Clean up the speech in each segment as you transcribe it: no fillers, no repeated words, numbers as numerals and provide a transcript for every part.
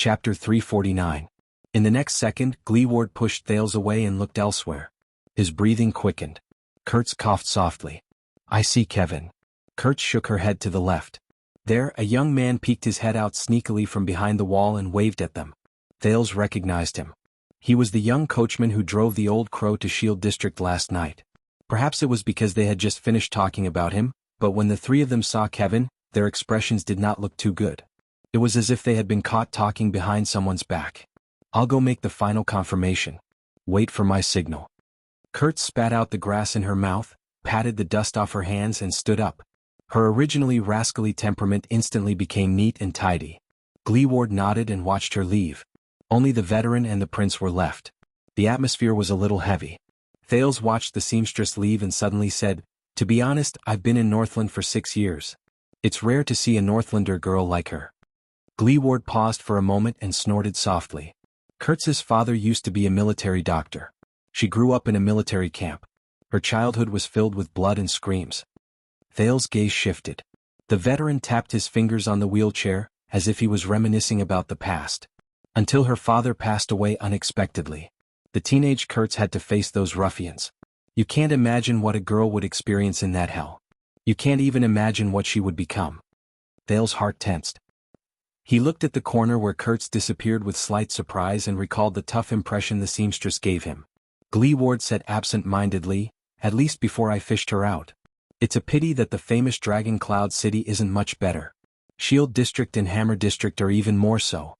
Chapter 349. In the next second, Gleeward pushed Thales away and looked elsewhere. His breathing quickened. Kurtz coughed softly. "I see Kevin." Kurtz shook her head to the left. There, a young man peeked his head out sneakily from behind the wall and waved at them. Thales recognized him. He was the young coachman who drove the Old Crow to Shield District last night. Perhaps it was because they had just finished talking about him, but when the three of them saw Kevin, their expressions did not look too good. It was as if they had been caught talking behind someone's back. "I'll go make the final confirmation. Wait for my signal." Kurtz spat out the grass in her mouth, patted the dust off her hands and stood up. Her originally rascally temperament instantly became neat and tidy. Gleeward nodded and watched her leave. Only the veteran and the prince were left. The atmosphere was a little heavy. Thales watched the seamstress leave and suddenly said, "To be honest, I've been in Northland for 6 years. It's rare to see a Northlander girl like her." Gleeward paused for a moment and snorted softly. Kurtz's father used to be a military doctor. She grew up in a military camp. Her childhood was filled with blood and screams. Thales' gaze shifted. The veteran tapped his fingers on the wheelchair, as if he was reminiscing about the past. Until her father passed away unexpectedly. The teenage Kurtz had to face those ruffians. You can't imagine what a girl would experience in that hell. You can't even imagine what she would become. Thales' heart tensed. He looked at the corner where Kurtz disappeared with slight surprise and recalled the tough impression the seamstress gave him. Gleeward said absent-mindedly, "At least before I fished her out. It's a pity that the famous Dragon Cloud City isn't much better. Shield District and Hammer District are even more so."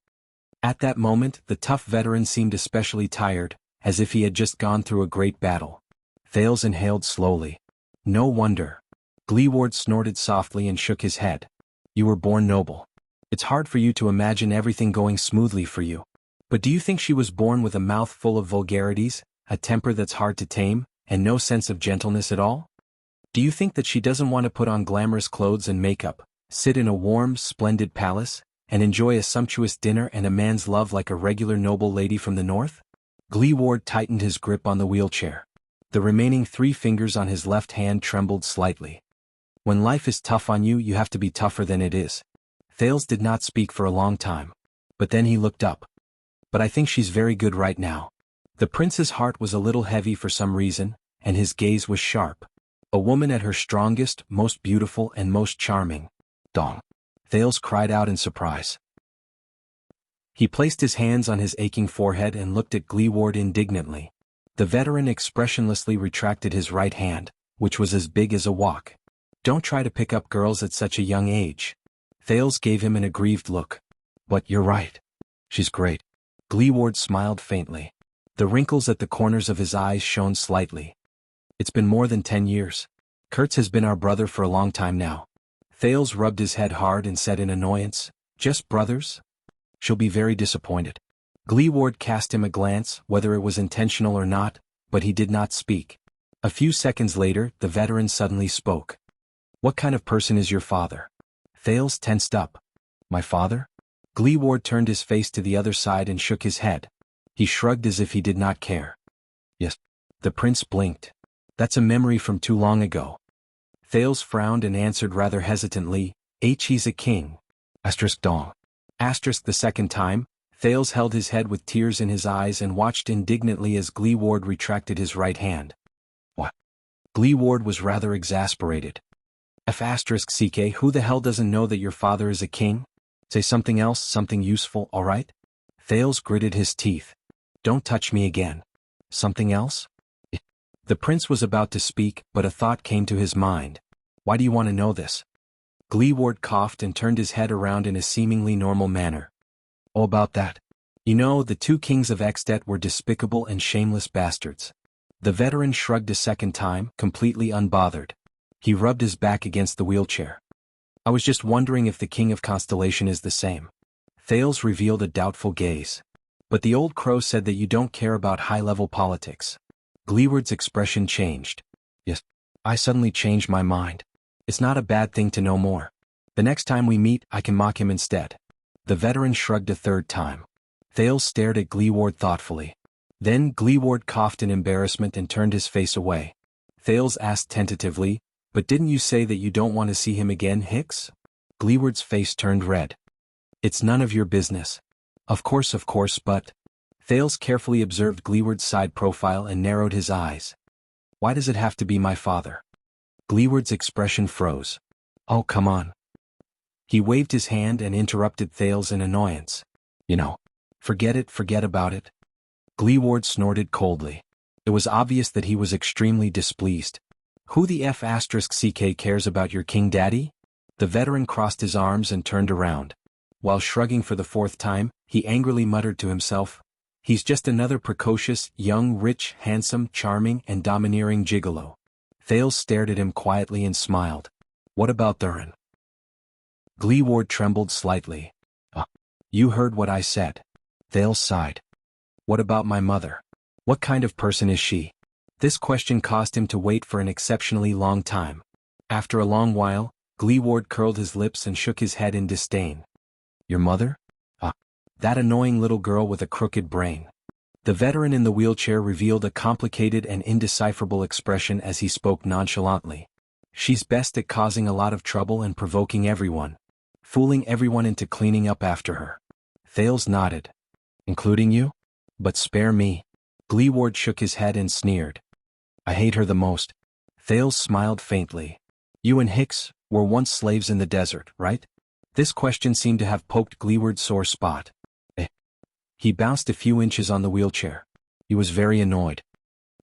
At that moment, the tough veteran seemed especially tired, as if he had just gone through a great battle. Thales inhaled slowly. "No wonder." Gleeward snorted softly and shook his head. "You were born noble. It's hard for you to imagine everything going smoothly for you. But do you think she was born with a mouth full of vulgarities, a temper that's hard to tame, and no sense of gentleness at all? Do you think that she doesn't want to put on glamorous clothes and makeup, sit in a warm, splendid palace, and enjoy a sumptuous dinner and a man's love like a regular noble lady from the north?" Gleeward tightened his grip on the wheelchair. The remaining 3 fingers on his left hand trembled slightly. When life is tough on you, you have to be tougher than it is. Thales did not speak for a long time. But then he looked up. "But I think she's very good right now." The prince's heart was a little heavy for some reason, and his gaze was sharp. A woman at her strongest, most beautiful and most charming. "Dong!" Thales cried out in surprise. He placed his hands on his aching forehead and looked at Gleeward indignantly. The veteran expressionlessly retracted his right hand, which was as big as a wok. "Don't try to pick up girls at such a young age." Thales gave him an aggrieved look. "But you're right. She's great." Gleeward smiled faintly. The wrinkles at the corners of his eyes shone slightly. "It's been more than 10 years. Kurtz has been our brother for a long time now." Thales rubbed his head hard and said in annoyance, "Just brothers? She'll be very disappointed." Gleeward cast him a glance, whether it was intentional or not, but he did not speak. A few seconds later, the veteran suddenly spoke. "What kind of person is your father?" Thales tensed up. "My father?" Gleeward turned his face to the other side and shook his head. He shrugged as if he did not care. "Yes." The prince blinked. "That's a memory from too long ago." Thales frowned and answered rather hesitantly, "He's a king." Dong. The second time, Thales held his head with tears in his eyes and watched indignantly as Gleeward retracted his right hand. "What?" Gleeward was rather exasperated. "CK, who the hell doesn't know that your father is a king? Say something else, something useful, all right?" Thales gritted his teeth. "Don't touch me again." "Something else?" The prince was about to speak, but a thought came to his mind. "Why do you want to know this?" Gleeward coughed and turned his head around in a seemingly normal manner. "Oh, about that. You know, the 2 kings of Extet were despicable and shameless bastards." The veteran shrugged a second time, completely unbothered. He rubbed his back against the wheelchair. "I was just wondering if the king of Constellation is the same." Thales revealed a doubtful gaze. "But the old crow said that you don't care about high-level politics." Gleeward's expression changed. "Yes, I suddenly changed my mind. It's not a bad thing to know more. The next time we meet, I can mock him instead." The veteran shrugged a third time. Thales stared at Gleeward thoughtfully. Then Gleeward coughed in embarrassment and turned his face away. Thales asked tentatively, "But didn't you say that you don't want to see him again, Hicks?" Gleeward's face turned red. "It's none of your business." Of course, but... Thales carefully observed Gleeward's side profile and narrowed his eyes. Why does it have to be my father? Gleeward's expression froze. Oh, come on. He waved his hand and interrupted Thales in annoyance. You know. Forget about it. Gleeward snorted coldly. It was obvious that he was extremely displeased. Who the F***ck cares about your king daddy? The veteran crossed his arms and turned around. While shrugging for the fourth time, he angrily muttered to himself, he's just another precocious, young, rich, handsome, charming, and domineering gigolo. Thales stared at him quietly and smiled. What about Thurin? Gleeward trembled slightly. You heard what I said. Thales sighed. What about my mother? What kind of person is she? This question caused him to wait for an exceptionally long time. After a long while, Gleeward curled his lips and shook his head in disdain. Your mother? That annoying little girl with a crooked brain. The veteran in the wheelchair revealed a complicated and indecipherable expression as he spoke nonchalantly. She's best at causing a lot of trouble and provoking everyone. Fooling everyone into cleaning up after her. Thales nodded. Including you? But spare me. Gleeward shook his head and sneered. I hate her the most. Thales smiled faintly. You and Hicks were once slaves in the desert, right? This question seemed to have poked Gleeward's sore spot. He bounced a few inches on the wheelchair. He was very annoyed.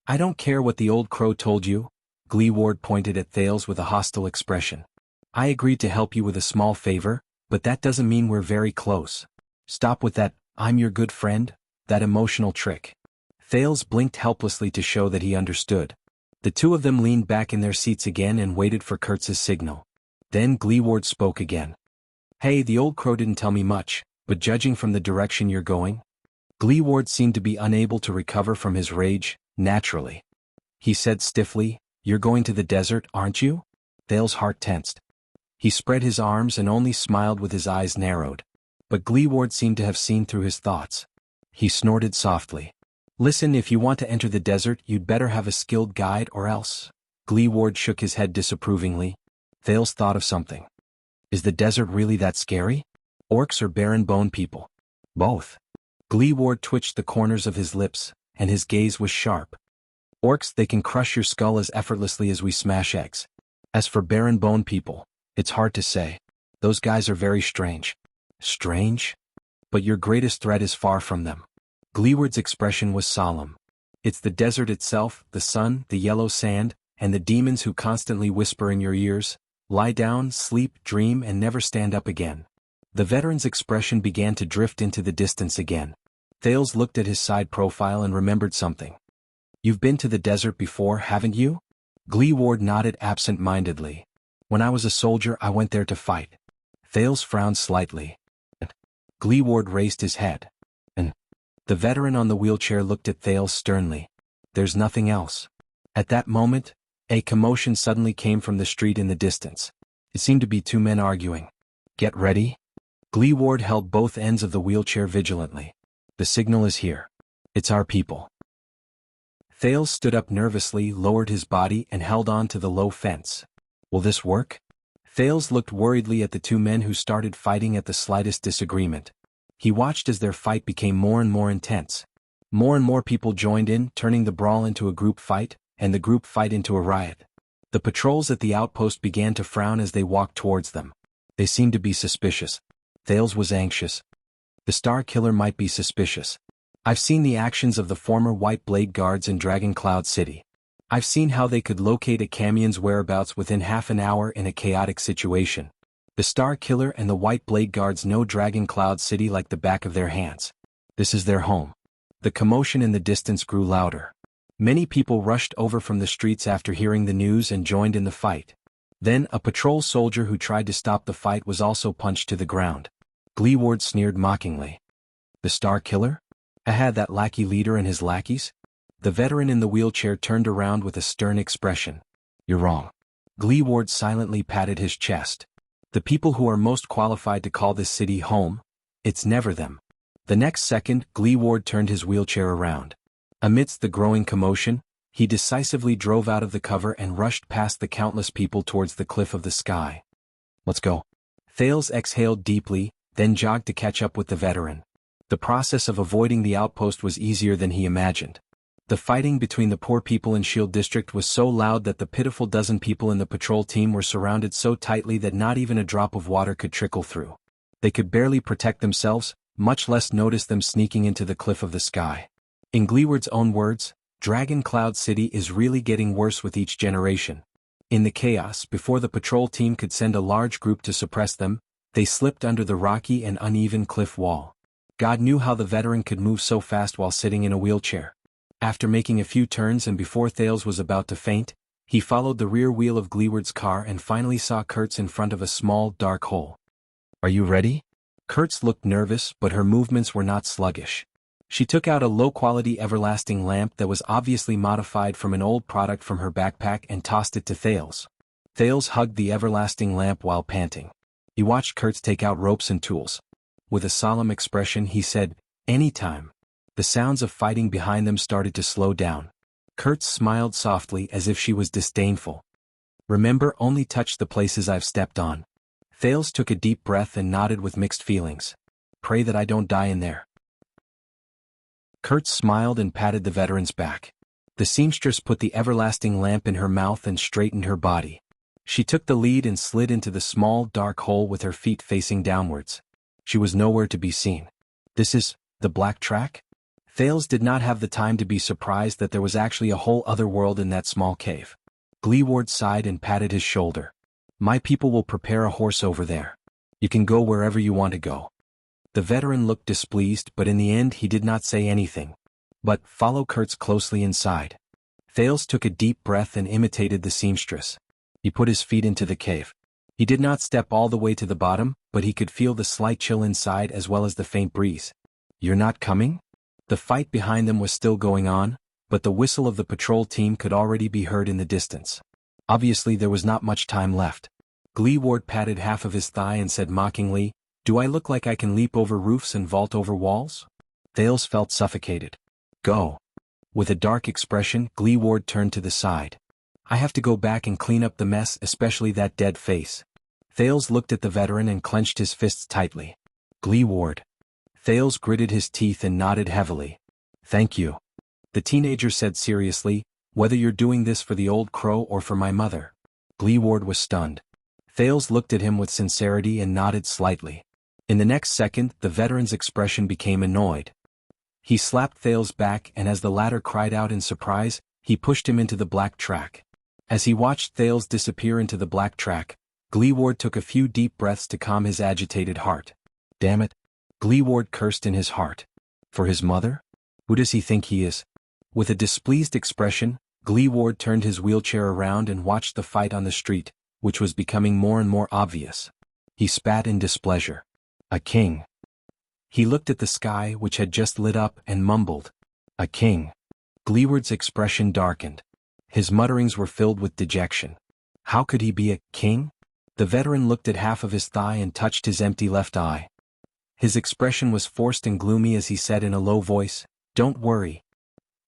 I don't care what the old crow told you. Gleeward pointed at Thales with a hostile expression. I agreed to help you with a small favor, but that doesn't mean we're very close. Stop with that, I'm your good friend, that emotional trick. Thales blinked helplessly to show that he understood. The two of them leaned back in their seats again and waited for Kurtz's signal. Then Gleeward spoke again. Hey, the old crow didn't tell me much, but judging from the direction you're going... Gleeward seemed to be unable to recover from his rage, naturally. He said stiffly, You're going to the desert, aren't you? Thales' heart tensed. He spread his arms and only smiled with his eyes narrowed. But Gleeward seemed to have seen through his thoughts. He snorted softly. Listen, if you want to enter the desert, you'd better have a skilled guide or else. Gleeward shook his head disapprovingly. Thales thought of something. Is the desert really that scary? Orcs or barren bone people? Both. Gleeward twitched the corners of his lips, and his gaze was sharp. Orcs, they can crush your skull as effortlessly as we smash eggs. As for barren bone people, it's hard to say. Those guys are very strange. Strange? But your greatest threat is far from them. Gleeward's expression was solemn. It's the desert itself, the sun, the yellow sand, and the demons who constantly whisper in your ears, lie down, sleep, dream, and never stand up again. The veteran's expression began to drift into the distance again. Thales looked at his side profile and remembered something. You've been to the desert before, haven't you? Gleeward nodded absent-mindedly. When I was a soldier, I went there to fight. Thales frowned slightly. Gleeward raised his head. And the veteran on the wheelchair looked at Thales sternly. There's nothing else. At that moment, a commotion suddenly came from the street in the distance. It seemed to be two men arguing. Get ready. Gleeward held both ends of the wheelchair vigilantly. The signal is here. It's our people. Thales stood up nervously, lowered his body, and held on to the low fence. Will this work? Thales looked worriedly at the two men who started fighting at the slightest disagreement. He watched as their fight became more and more intense. More and more people joined in, turning the brawl into a group fight, and the group fight into a riot. The patrols at the outpost began to frown as they walked towards them. They seemed to be suspicious. Thales was anxious. The Star Killer might be suspicious. I've seen the actions of the former White Blade Guards in Dragon Cloud City. I've seen how they could locate a Camion's whereabouts within half an hour in a chaotic situation. The Star Killer and the White Blade Guards know Dragon Cloud City like the back of their hands. This is their home. The commotion in the distance grew louder. Many people rushed over from the streets after hearing the news and joined in the fight. Then, a patrol soldier who tried to stop the fight was also punched to the ground. Gleeward sneered mockingly. The Star Killer? I had that lackey leader and his lackeys? The veteran in the wheelchair turned around with a stern expression. You're wrong. Gleeward silently patted his chest. The people who are most qualified to call this city home, it's never them. The next second, Gleeward turned his wheelchair around. Amidst the growing commotion, he decisively drove out of the cover and rushed past the countless people towards the cliff of the sky. Let's go. Thales exhaled deeply, then jogged to catch up with the veteran. The process of avoiding the outpost was easier than he imagined. The fighting between the poor people in Shield District was so loud that the pitiful dozen people in the patrol team were surrounded so tightly that not even a drop of water could trickle through. They could barely protect themselves, much less notice them sneaking into the cliff of the sky. In Gleeward's own words, Dragon Cloud City is really getting worse with each generation. In the chaos, before the patrol team could send a large group to suppress them, they slipped under the rocky and uneven cliff wall. God knew how the veteran could move so fast while sitting in a wheelchair. After making a few turns and before Thales was about to faint, he followed the rear wheel of Gleeward's car and finally saw Kurtz in front of a small, dark hole. "Are you ready?" Kurtz looked nervous, but her movements were not sluggish. She took out a low-quality everlasting lamp that was obviously modified from an old product from her backpack and tossed it to Thales. Thales hugged the everlasting lamp while panting. He watched Kurtz take out ropes and tools. With a solemn expression he said, "Anytime." The sounds of fighting behind them started to slow down. Kurtz smiled softly as if she was disdainful. "Remember, only touch the places I've stepped on." Thales took a deep breath and nodded with mixed feelings. "Pray that I don't die in there." Kurtz smiled and patted the veteran's back. The seamstress put the everlasting lamp in her mouth and straightened her body. She took the lead and slid into the small, dark hole with her feet facing downwards. She was nowhere to be seen. "This is the Black Track?" Thales did not have the time to be surprised that there was actually a whole other world in that small cave. Gleeward sighed and patted his shoulder. "My people will prepare a horse over there. You can go wherever you want to go." The veteran looked displeased, but in the end he did not say anything. "But follow Kurtz closely inside." Thales took a deep breath and imitated the seamstress. He put his feet into the cave. He did not step all the way to the bottom, but he could feel the slight chill inside as well as the faint breeze. "You're not coming?" The fight behind them was still going on, but the whistle of the patrol team could already be heard in the distance. Obviously there was not much time left. Gleeward patted half of his thigh and said mockingly, "Do I look like I can leap over roofs and vault over walls?" Thales felt suffocated. "Go." With a dark expression, Gleeward turned to the side. "I have to go back and clean up the mess, especially that dead face." Thales looked at the veteran and clenched his fists tightly. "Gleeward." Thales gritted his teeth and nodded heavily. "Thank you." The teenager said seriously, "Whether you're doing this for the old crow or for my mother." Gleeward was stunned. Thales looked at him with sincerity and nodded slightly. In the next second, the veteran's expression became annoyed. He slapped Thales back and as the latter cried out in surprise, he pushed him into the Black Track. As he watched Thales disappear into the Black Track, Gleeward took a few deep breaths to calm his agitated heart. "Damn it." Gleeward cursed in his heart. For his mother? Who does he think he is? With a displeased expression, Gleeward turned his wheelchair around and watched the fight on the street, which was becoming more and more obvious. He spat in displeasure. "A king." He looked at the sky, which had just lit up, and mumbled, "A king." Gleeward's expression darkened. His mutterings were filled with dejection. How could he be a king? The veteran looked at half of his thigh and touched his empty left eye. His expression was forced and gloomy as he said in a low voice, "Don't worry."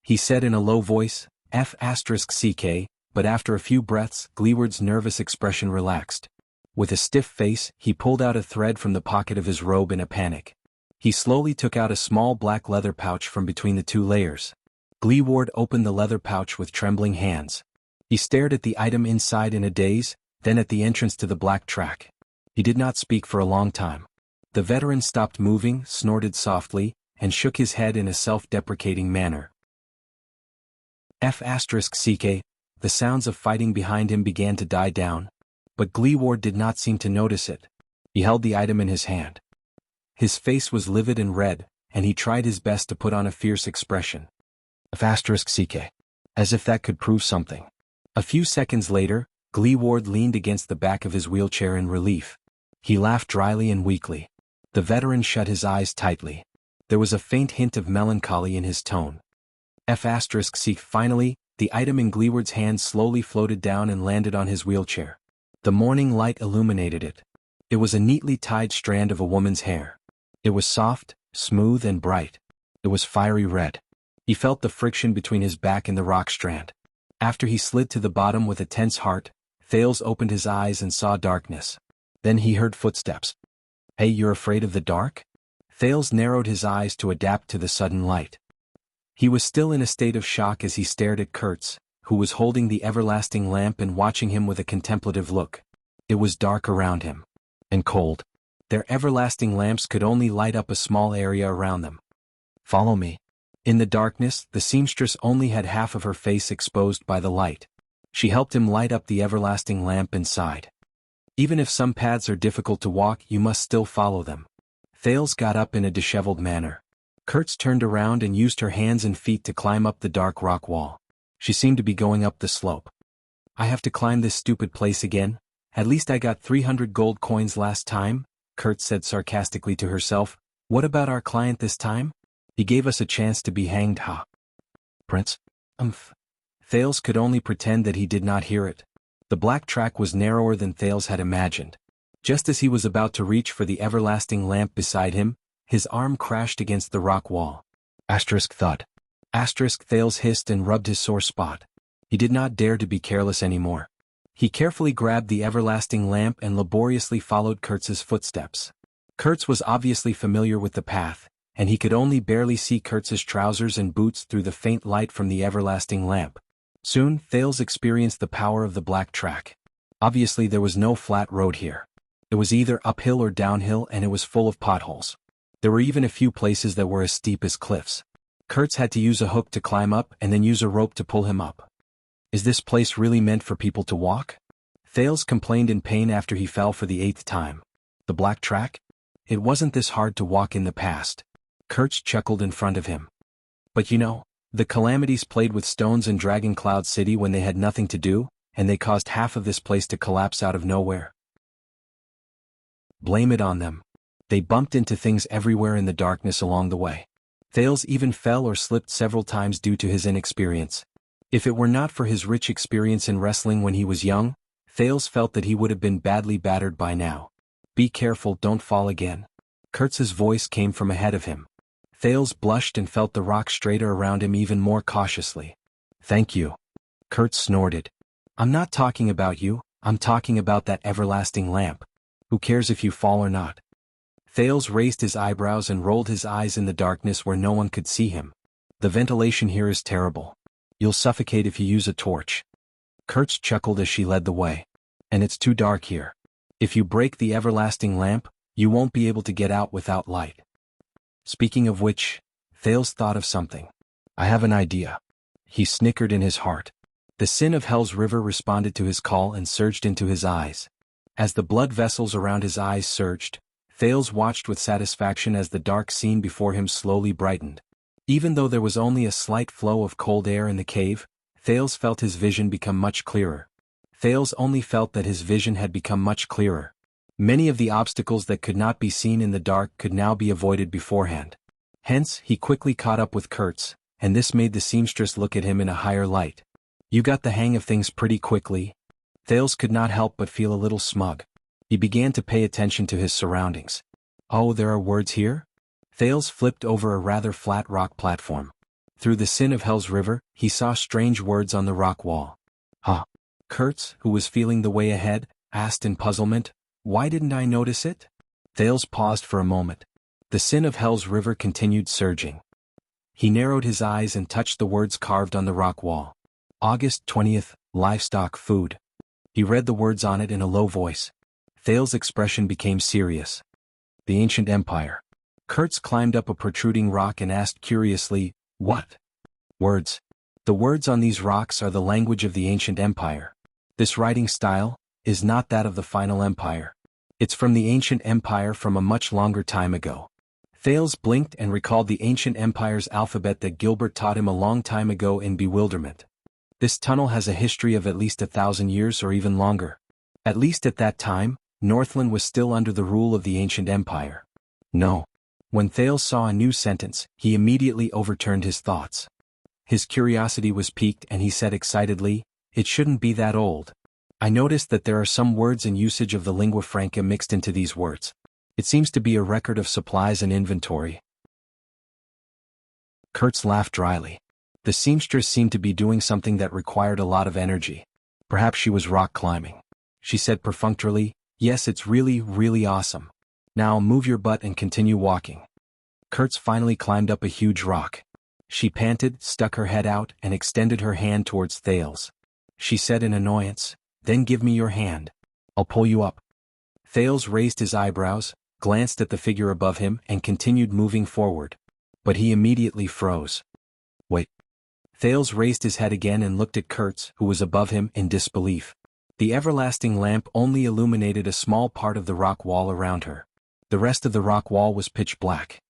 He said in a low voice, F***CK, but after a few breaths, Gleeward's nervous expression relaxed. With a stiff face, he pulled out a thread from the pocket of his robe in a panic. He slowly took out a small black leather pouch from between the two layers. Gleeward opened the leather pouch with trembling hands. He stared at the item inside in a daze, then at the entrance to the Black Track. He did not speak for a long time. The veteran stopped moving, snorted softly, and shook his head in a self-deprecating manner. F***CK, the sounds of fighting behind him began to die down, but Gleeward did not seem to notice it. He held the item in his hand. His face was livid and red, and he tried his best to put on a fierce expression. F***CK. As if that could prove something. A few seconds later, Gleeward leaned against the back of his wheelchair in relief. He laughed dryly and weakly. The veteran shut his eyes tightly. There was a faint hint of melancholy in his tone. F***CK. Finally, the item in Gleeward's hand slowly floated down and landed on his wheelchair. The morning light illuminated it. It was a neatly tied strand of a woman's hair. It was soft, smooth and bright. It was fiery red. He felt the friction between his back and the rock strand. After he slid to the bottom with a tense heart, Thales opened his eyes and saw darkness. Then he heard footsteps. "Hey, you're afraid of the dark?" Thales narrowed his eyes to adapt to the sudden light. He was still in a state of shock as he stared at Kurtz, who was holding the everlasting lamp and watching him with a contemplative look. It was dark around him. And cold. Their everlasting lamps could only light up a small area around them. "Follow me." In the darkness, the seamstress only had half of her face exposed by the light. She helped him light up the everlasting lamp and sighed. "Even if some paths are difficult to walk, you must still follow them." Thales got up in a disheveled manner. Kurtz turned around and used her hands and feet to climb up the dark rock wall. She seemed to be going up the slope. "I have to climb this stupid place again? At least I got 300 gold coins last time," Kurtz said sarcastically to herself. "What about our client this time? He gave us a chance to be hanged, huh?" "Prince?" Thales could only pretend that he did not hear it. The black track was narrower than Thales had imagined. Just as he was about to reach for the everlasting lamp beside him, his arm crashed against the rock wall. Thud. Thales hissed and rubbed his sore spot. He did not dare to be careless anymore. He carefully grabbed the everlasting lamp and laboriously followed Kurtz's footsteps. Kurtz was obviously familiar with the path, and he could only barely see Kurtz's trousers and boots through the faint light from the everlasting lamp. Soon, Thales experienced the power of the black track. Obviously there was no flat road here. It was either uphill or downhill, and it was full of potholes. There were even a few places that were as steep as cliffs. Kurtz had to use a hook to climb up and then use a rope to pull him up. "Is this place really meant for people to walk?" Thales complained in pain after he fell for the 8th time. "The black track? It wasn't this hard to walk in the past." Kurtz chuckled in front of him. "But you know, the Calamities played with stones in Dragon Cloud City when they had nothing to do, and they caused half of this place to collapse out of nowhere. Blame it on them. They bumped into things everywhere in the darkness along the way. Thales even fell or slipped several times due to his inexperience. If it were not for his rich experience in wrestling when he was young, Thales felt that he would have been badly battered by now. "Be careful, don't fall again." Kurtz's voice came from ahead of him. Thales blushed and felt the rock straighter around him even more cautiously. "Thank you." Kurtz snorted. "I'm not talking about you, I'm talking about that everlasting lamp. Who cares if you fall or not?" Thales raised his eyebrows and rolled his eyes in the darkness where no one could see him. "The ventilation here is terrible. You'll suffocate if you use a torch." Kurtz chuckled as she led the way. "And it's too dark here. If you break the everlasting lamp, you won't be able to get out without light." Speaking of which, Thales thought of something. "I have an idea." He snickered in his heart. The sin of Hell's river responded to his call and surged into his eyes. As the blood vessels around his eyes surged, Thales watched with satisfaction as the dark scene before him slowly brightened. Even though there was only a slight flow of cold air in the cave, Thales felt his vision become much clearer. Thales only felt that his vision had become much clearer. Many of the obstacles that could not be seen in the dark could now be avoided beforehand. Hence, he quickly caught up with Kurtz, and this made the seamstress look at him in a higher light. "You got the hang of things pretty quickly." Thales could not help but feel a little smug. He began to pay attention to his surroundings. "Oh, there are words here?" Thales flipped over a rather flat rock platform. Through the sin of Hell's river, he saw strange words on the rock wall. "Huh?" Kurtz, who was feeling the way ahead, asked in puzzlement. "Why didn't I notice it?" Thales paused for a moment. The sin of Hell's river continued surging. He narrowed his eyes and touched the words carved on the rock wall. "August 20th, livestock food." He read the words on it in a low voice. Thales' expression became serious. "The ancient empire." Kurtz climbed up a protruding rock and asked curiously, "What?" "Words. The words on these rocks are the language of the ancient empire. This writing style is not that of the final empire. It's from the ancient empire from a much longer time ago." Thales blinked and recalled the ancient empire's alphabet that Gilbert taught him a long time ago in bewilderment. This tunnel has a history of at least 1,000 years or even longer. At least at that time, Northland was still under the rule of the ancient empire. No. When Thales saw a new sentence, he immediately overturned his thoughts. His curiosity was piqued and he said excitedly, "It shouldn't be that old. I noticed that there are some words and usage of the lingua franca mixed into these words. It seems to be a record of supplies and inventory." Kurtz laughed dryly. The seamstress seemed to be doing something that required a lot of energy. Perhaps she was rock climbing. She said perfunctorily, "Yes, it's really, really awesome. Now move your butt and continue walking." Kurtz finally climbed up a huge rock. She panted, stuck her head out, and extended her hand towards Thales. She said in annoyance, "Then give me your hand. I'll pull you up." Thales raised his eyebrows, glanced at the figure above him, and continued moving forward. But he immediately froze. "Wait." Thales raised his head again and looked at Kurtz, who was above him, in disbelief. The everlasting lamp only illuminated a small part of the rock wall around her. The rest of the rock wall was pitch black.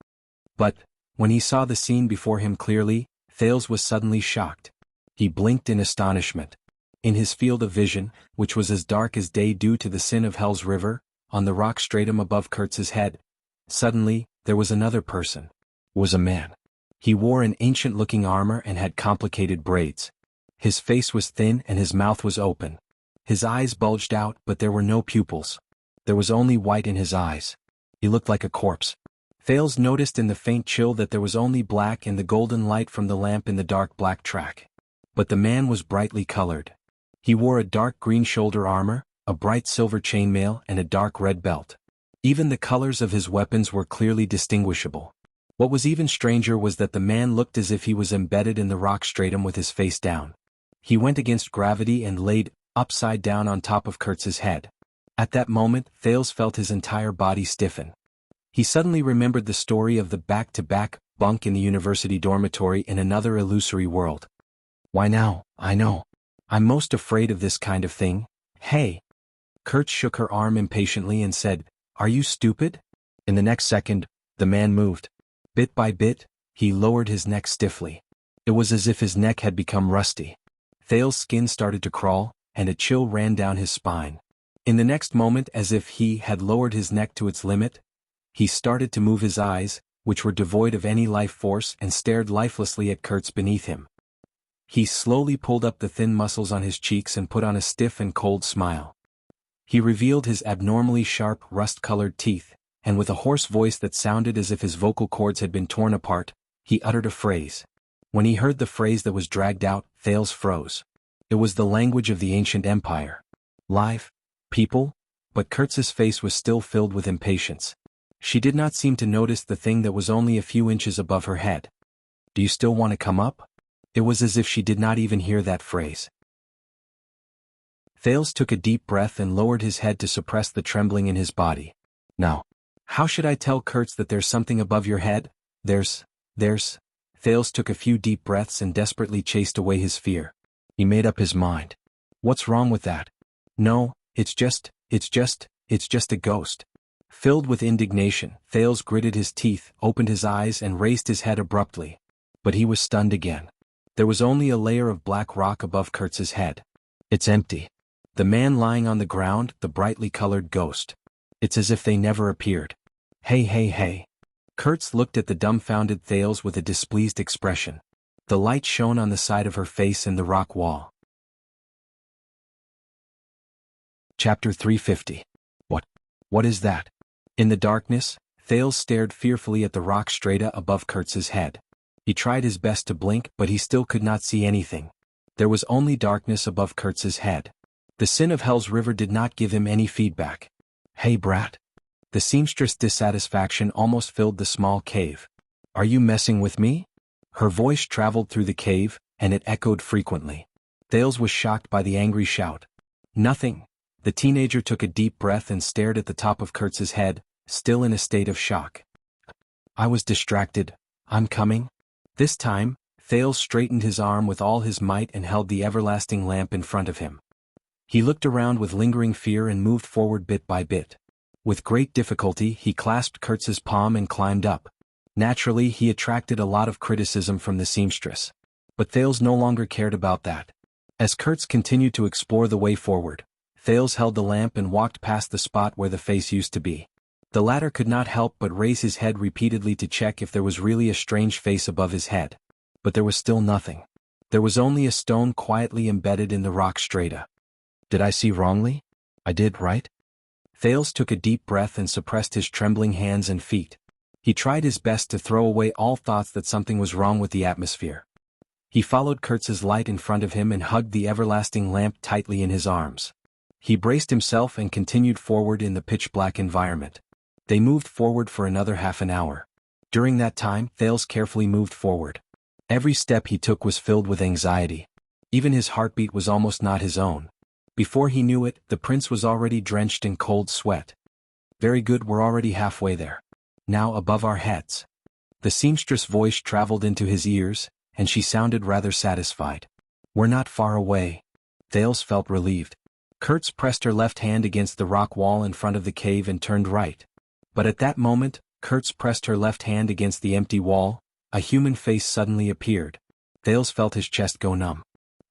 But, when he saw the scene before him clearly, Thales was suddenly shocked. He blinked in astonishment. In his field of vision, which was as dark as day due to the sin of Hell's River, on the rock stratum above Kurtz's head, suddenly, there was another person. Was a man. He wore an ancient-looking armor and had complicated braids. His face was thin and his mouth was open. His eyes bulged out, but there were no pupils. There was only white in his eyes. He looked like a corpse. Thales noticed in the faint chill that there was only black in the golden light from the lamp in the dark black track. But the man was brightly colored. He wore a dark green shoulder armor, a bright silver chainmail, and a dark red belt. Even the colors of his weapons were clearly distinguishable. What was even stranger was that the man looked as if he was embedded in the rock stratum with his face down. He went against gravity and laid, upside down on top of Kurtz's head. At that moment, Thales felt his entire body stiffen. He suddenly remembered the story of the back-to-back bunk in the university dormitory in another illusory world. Why now, I know. I'm most afraid of this kind of thing. Hey! Kurtz shook her arm impatiently and said, "Are you stupid?" In the next second, the man moved. Bit by bit, he lowered his neck stiffly. It was as if his neck had become rusty. Thales' skin started to crawl, and a chill ran down his spine. In the next moment, as if he had lowered his neck to its limit, he started to move his eyes, which were devoid of any life force, and stared lifelessly at Kurtz beneath him. He slowly pulled up the thin muscles on his cheeks and put on a stiff and cold smile. He revealed his abnormally sharp, rust-colored teeth, and with a hoarse voice that sounded as if his vocal cords had been torn apart, he uttered a phrase. When he heard the phrase that was dragged out, Thales froze. It was the language of the ancient empire. Live, people, but Kurtz's face was still filled with impatience. She did not seem to notice the thing that was only a few inches above her head. "Do you still want to come up?" It was as if she did not even hear that phrase. Thales took a deep breath and lowered his head to suppress the trembling in his body. "Now, how should I tell Kurtz that there's something above your head? There's... Thales took a few deep breaths and desperately chased away his fear. He made up his mind. "What's wrong with that?" "No, it's just a ghost." Filled with indignation, Thales gritted his teeth, opened his eyes and raised his head abruptly. But he was stunned again. There was only a layer of black rock above Kurtz's head. It's empty. The man lying on the ground, the brightly colored ghost. It's as if they never appeared. Hey. Kurtz looked at the dumbfounded Thales with a displeased expression. The light shone on the side of her face and the rock wall. Chapter 350. What is that? In the darkness, Thales stared fearfully at the rock strata above Kurtz's head. He tried his best to blink, but he still could not see anything. There was only darkness above Kurtz's head. The sin of Hell's River did not give him any feedback. "Hey brat." The seamstress' dissatisfaction almost filled the small cave. "Are you messing with me?" Her voice traveled through the cave, and it echoed frequently. Thales was shocked by the angry shout. "Nothing." The teenager took a deep breath and stared at the top of Kurtz's head, still in a state of shock. "I was distracted. I'm coming." This time, Thales straightened his arm with all his might and held the everlasting lamp in front of him. He looked around with lingering fear and moved forward bit by bit. With great difficulty, he clasped Kurtz's palm and climbed up. Naturally, he attracted a lot of criticism from the seamstress. But Thales no longer cared about that. As Kurtz continued to explore the way forward, Thales held the lamp and walked past the spot where the face used to be. The latter could not help but raise his head repeatedly to check if there was really a strange face above his head. But there was still nothing. There was only a stone quietly embedded in the rock strata. Did I see wrongly? I did, right? Thales took a deep breath and suppressed his trembling hands and feet. He tried his best to throw away all thoughts that something was wrong with the atmosphere. He followed Kurtz's light in front of him and hugged the everlasting lamp tightly in his arms. He braced himself and continued forward in the pitch-black environment. They moved forward for another half an hour. During that time, Thales carefully moved forward. Every step he took was filled with anxiety. Even his heartbeat was almost not his own. Before he knew it, the prince was already drenched in cold sweat. Very good, we're already halfway there. Now above our heads. The seamstress' voice traveled into his ears, and she sounded rather satisfied. We're not far away. Thales felt relieved. Kurtz pressed her left hand against the rock wall in front of the cave and turned right. But at that moment, Kurtz pressed her left hand against the empty wall. A human face suddenly appeared. Thales felt his chest go numb.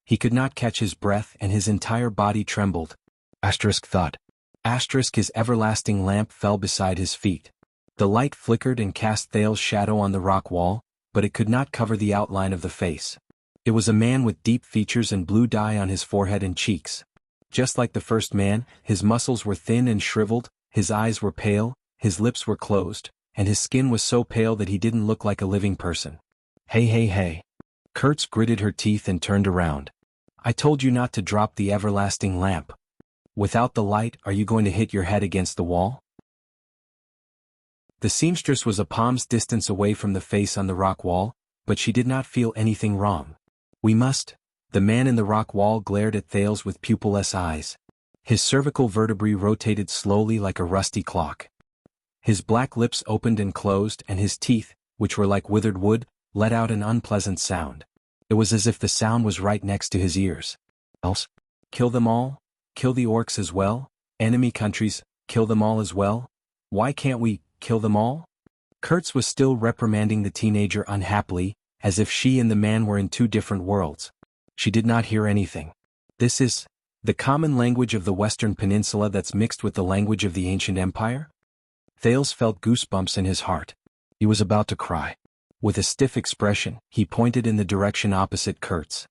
He could not catch his breath and his entire body trembled. Thud. His everlasting lamp fell beside his feet. The light flickered and cast Thales' shadow on the rock wall, but it could not cover the outline of the face. It was a man with deep features and blue dye on his forehead and cheeks. Just like the first man, his muscles were thin and shriveled, his eyes were pale, his lips were closed, and his skin was so pale that he didn't look like a living person. Hey. Kurtz gritted her teeth and turned around. I told you not to drop the everlasting lamp. Without the light, are you going to hit your head against the wall? The seamstress was a palm's distance away from the face on the rock wall, but she did not feel anything wrong. We must. The man in the rock wall glared at Thales with pupilless eyes. His cervical vertebrae rotated slowly like a rusty clock. His black lips opened and closed, and his teeth, which were like withered wood, let out an unpleasant sound. It was as if the sound was right next to his ears. Else? Kill them all? Kill the orcs as well? Enemy countries, kill them all as well? Why can't we kill them all? Kurtz was still reprimanding the teenager unhappily, as if she and the man were in two different worlds. She did not hear anything. This is the common language of the Western Peninsula that's mixed with the language of the ancient empire? Thales felt goosebumps in his heart. He was about to cry. With a stiff expression, he pointed in the direction opposite Kurtz.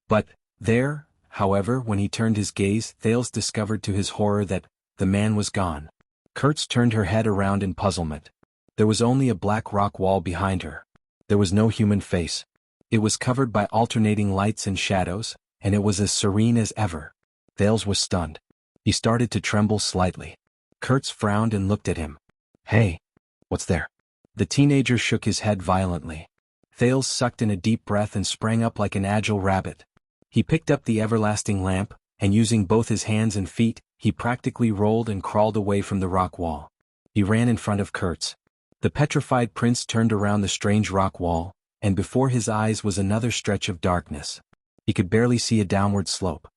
But, there, however, when he turned his gaze, Thales discovered to his horror that the man was gone. Kurtz turned her head around in puzzlement. There was only a black rock wall behind her. There was no human face. It was covered by alternating lights and shadows, and it was as serene as ever. Thales was stunned. He started to tremble slightly. Kurtz frowned and looked at him. Hey, what's there? The teenager shook his head violently. Thales sucked in a deep breath and sprang up like an agile rabbit. He picked up the everlasting lamp, and using both his hands and feet, he practically rolled and crawled away from the rock wall. He ran in front of Kurtz. The petrified prince turned around the strange rock wall, and before his eyes was another stretch of darkness. He could barely see a downward slope.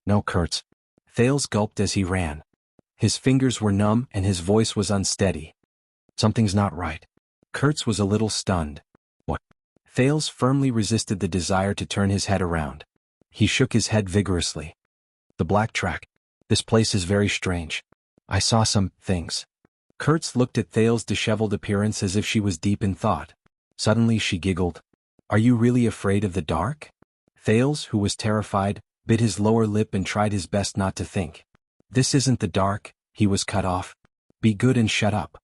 No, Kurtz. Thales gulped as he ran. His fingers were numb and his voice was unsteady. Something's not right. Kurtz was a little stunned. What? Thales firmly resisted the desire to turn his head around. He shook his head vigorously. The black track. This place is very strange. I saw some things. Kurtz looked at Thales' disheveled appearance as if she was deep in thought. Suddenly she giggled. Are you really afraid of the dark? Thales, who was terrified, bit his lower lip and tried his best not to think. This isn't the dark, he was cut off. Be good and shut up.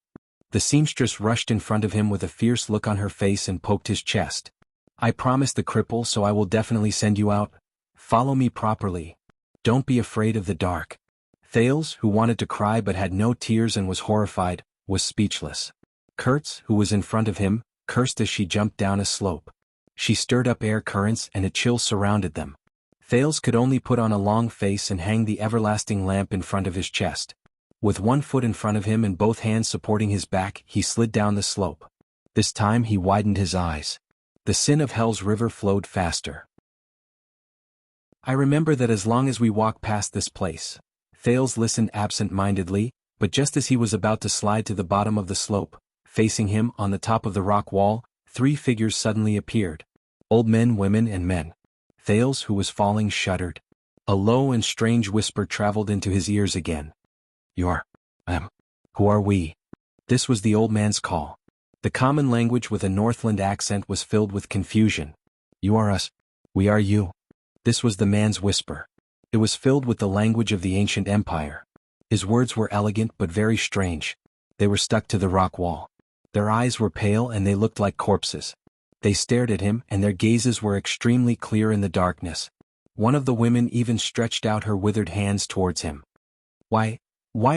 The seamstress rushed in front of him with a fierce look on her face and poked his chest. I promised the cripple, so I will definitely send you out. Follow me properly. Don't be afraid of the dark. Thales, who wanted to cry but had no tears and was horrified, was speechless. Kurtz, who was in front of him, cursed as she jumped down a slope. She stirred up air currents and a chill surrounded them. Thales could only put on a long face and hang the everlasting lamp in front of his chest. With one foot in front of him and both hands supporting his back, he slid down the slope. This time he widened his eyes. The sin of hell's river flowed faster. I remember that as long as we walk past this place. Thales listened absent-mindedly, but just as he was about to slide to the bottom of the slope, facing him on the top of the rock wall, 3 figures suddenly appeared. Old men, women, and men. Thales, who was falling, shuddered. A low and strange whisper traveled into his ears again. You are, who are we? This was the old man's call. The common language with a Northland accent was filled with confusion. You are us. We are you. This was the man's whisper. It was filled with the language of the ancient empire. His words were elegant but very strange. They were stuck to the rock wall. Their eyes were pale and they looked like corpses. They stared at him and their gazes were extremely clear in the darkness. One of the women even stretched out her withered hands towards him. Why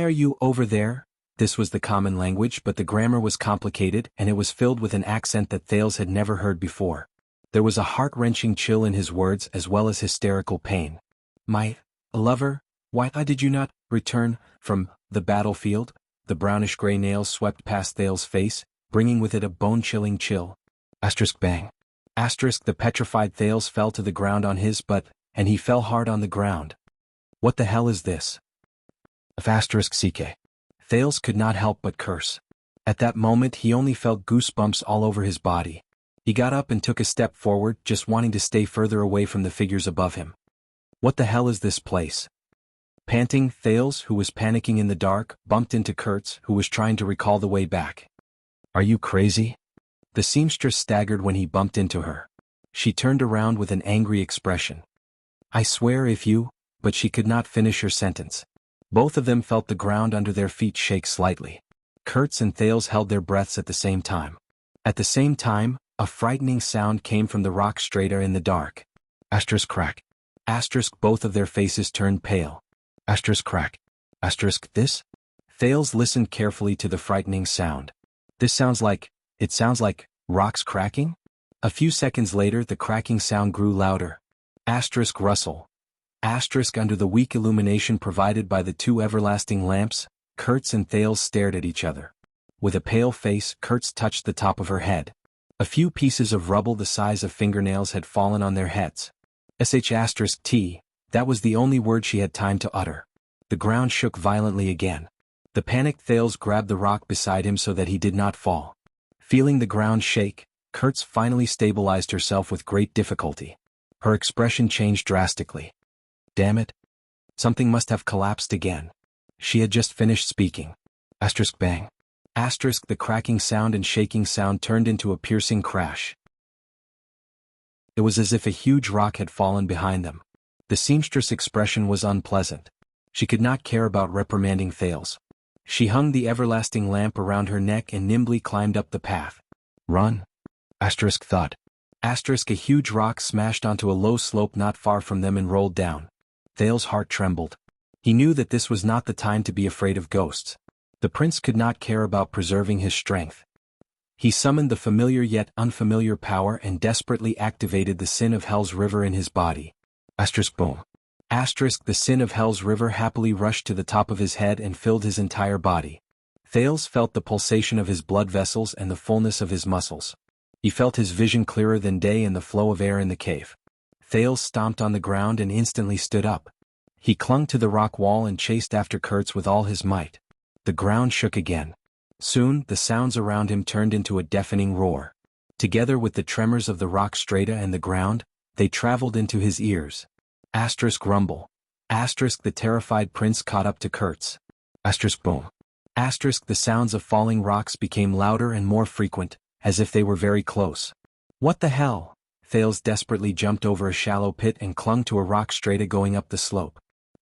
are you over there? This was the common language, but the grammar was complicated and it was filled with an accent that Thales had never heard before. There was a heart-wrenching chill in his words as well as hysterical pain. My lover, why did you not return from the battlefield? The brownish-gray nails swept past Thales' face, bringing with it a bone-chilling chill. Bang. The petrified Thales fell to the ground on his butt, and he fell hard on the ground. What the hell is this? CK. Thales could not help but curse. At that moment he only felt goosebumps all over his body. He got up and took a step forward, just wanting to stay further away from the figures above him. What the hell is this place? Panting, Thales, who was panicking in the dark, bumped into Kurtz, who was trying to recall the way back. Are you crazy? The seamstress staggered when he bumped into her. She turned around with an angry expression. I swear if you... But she could not finish her sentence. Both of them felt the ground under their feet shake slightly. Kurtz and Thales held their breaths at the same time. At the same time, a frightening sound came from the rock strata in the dark. Crack. Both of their faces turned pale. Crack. This? Thales listened carefully to the frightening sound. It sounds like rocks cracking? A few seconds later the cracking sound grew louder. Rustle. Under the weak illumination provided by the two everlasting lamps, Kurtz and Thales stared at each other. With a pale face, Kurtz touched the top of her head. A few pieces of rubble the size of fingernails had fallen on their heads. T, that was the only word she had time to utter. The ground shook violently again. The panicked Thales grabbed the rock beside him so that he did not fall. Feeling the ground shake, Kurtz finally stabilized herself with great difficulty. Her expression changed drastically. Damn it. Something must have collapsed again. She had just finished speaking. Bang. The cracking sound and shaking sound turned into a piercing crash. It was as if a huge rock had fallen behind them. The seamstress' expression was unpleasant. She could not care about reprimanding Thales. She hung the everlasting lamp around her neck and nimbly climbed up the path. Run. Thud. A huge rock smashed onto a low slope not far from them and rolled down. Thales' heart trembled. He knew that this was not the time to be afraid of ghosts. The prince could not care about preserving his strength. He summoned the familiar yet unfamiliar power and desperately activated the sin of Hell's river in his body. Boom. The sin of Hell's river happily rushed to the top of his head and filled his entire body. Thales felt the pulsation of his blood vessels and the fullness of his muscles. He felt his vision clearer than day and the flow of air in the cave. Thales stomped on the ground and instantly stood up. He clung to the rock wall and chased after Kurtz with all his might. The ground shook again. Soon, the sounds around him turned into a deafening roar. Together with the tremors of the rock strata and the ground, they traveled into his ears. Rumble. The terrified prince caught up to Kurtz. Boom. The sounds of falling rocks became louder and more frequent, as if they were very close. What the hell? Thales desperately jumped over a shallow pit and clung to a rock strata going up the slope.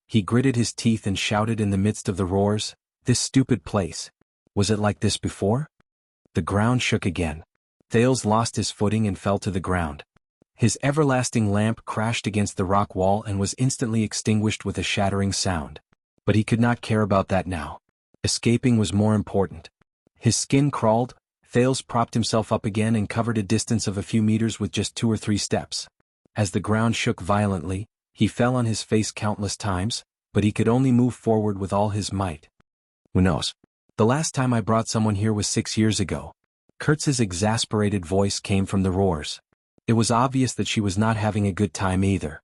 He gritted his teeth and shouted in the midst of the roars, "This stupid place. Was it like this before?" The ground shook again. Thales lost his footing and fell to the ground. His everlasting lamp crashed against the rock wall and was instantly extinguished with a shattering sound. But he could not care about that now. Escaping was more important. His skin crawled. Thales propped himself up again and covered a distance of a few meters with just 2 or 3 steps. As the ground shook violently, he fell on his face countless times, but he could only move forward with all his might. Who knows? The last time I brought someone here was 6 years ago. Kurtz's exasperated voice came from the roars. It was obvious that she was not having a good time either.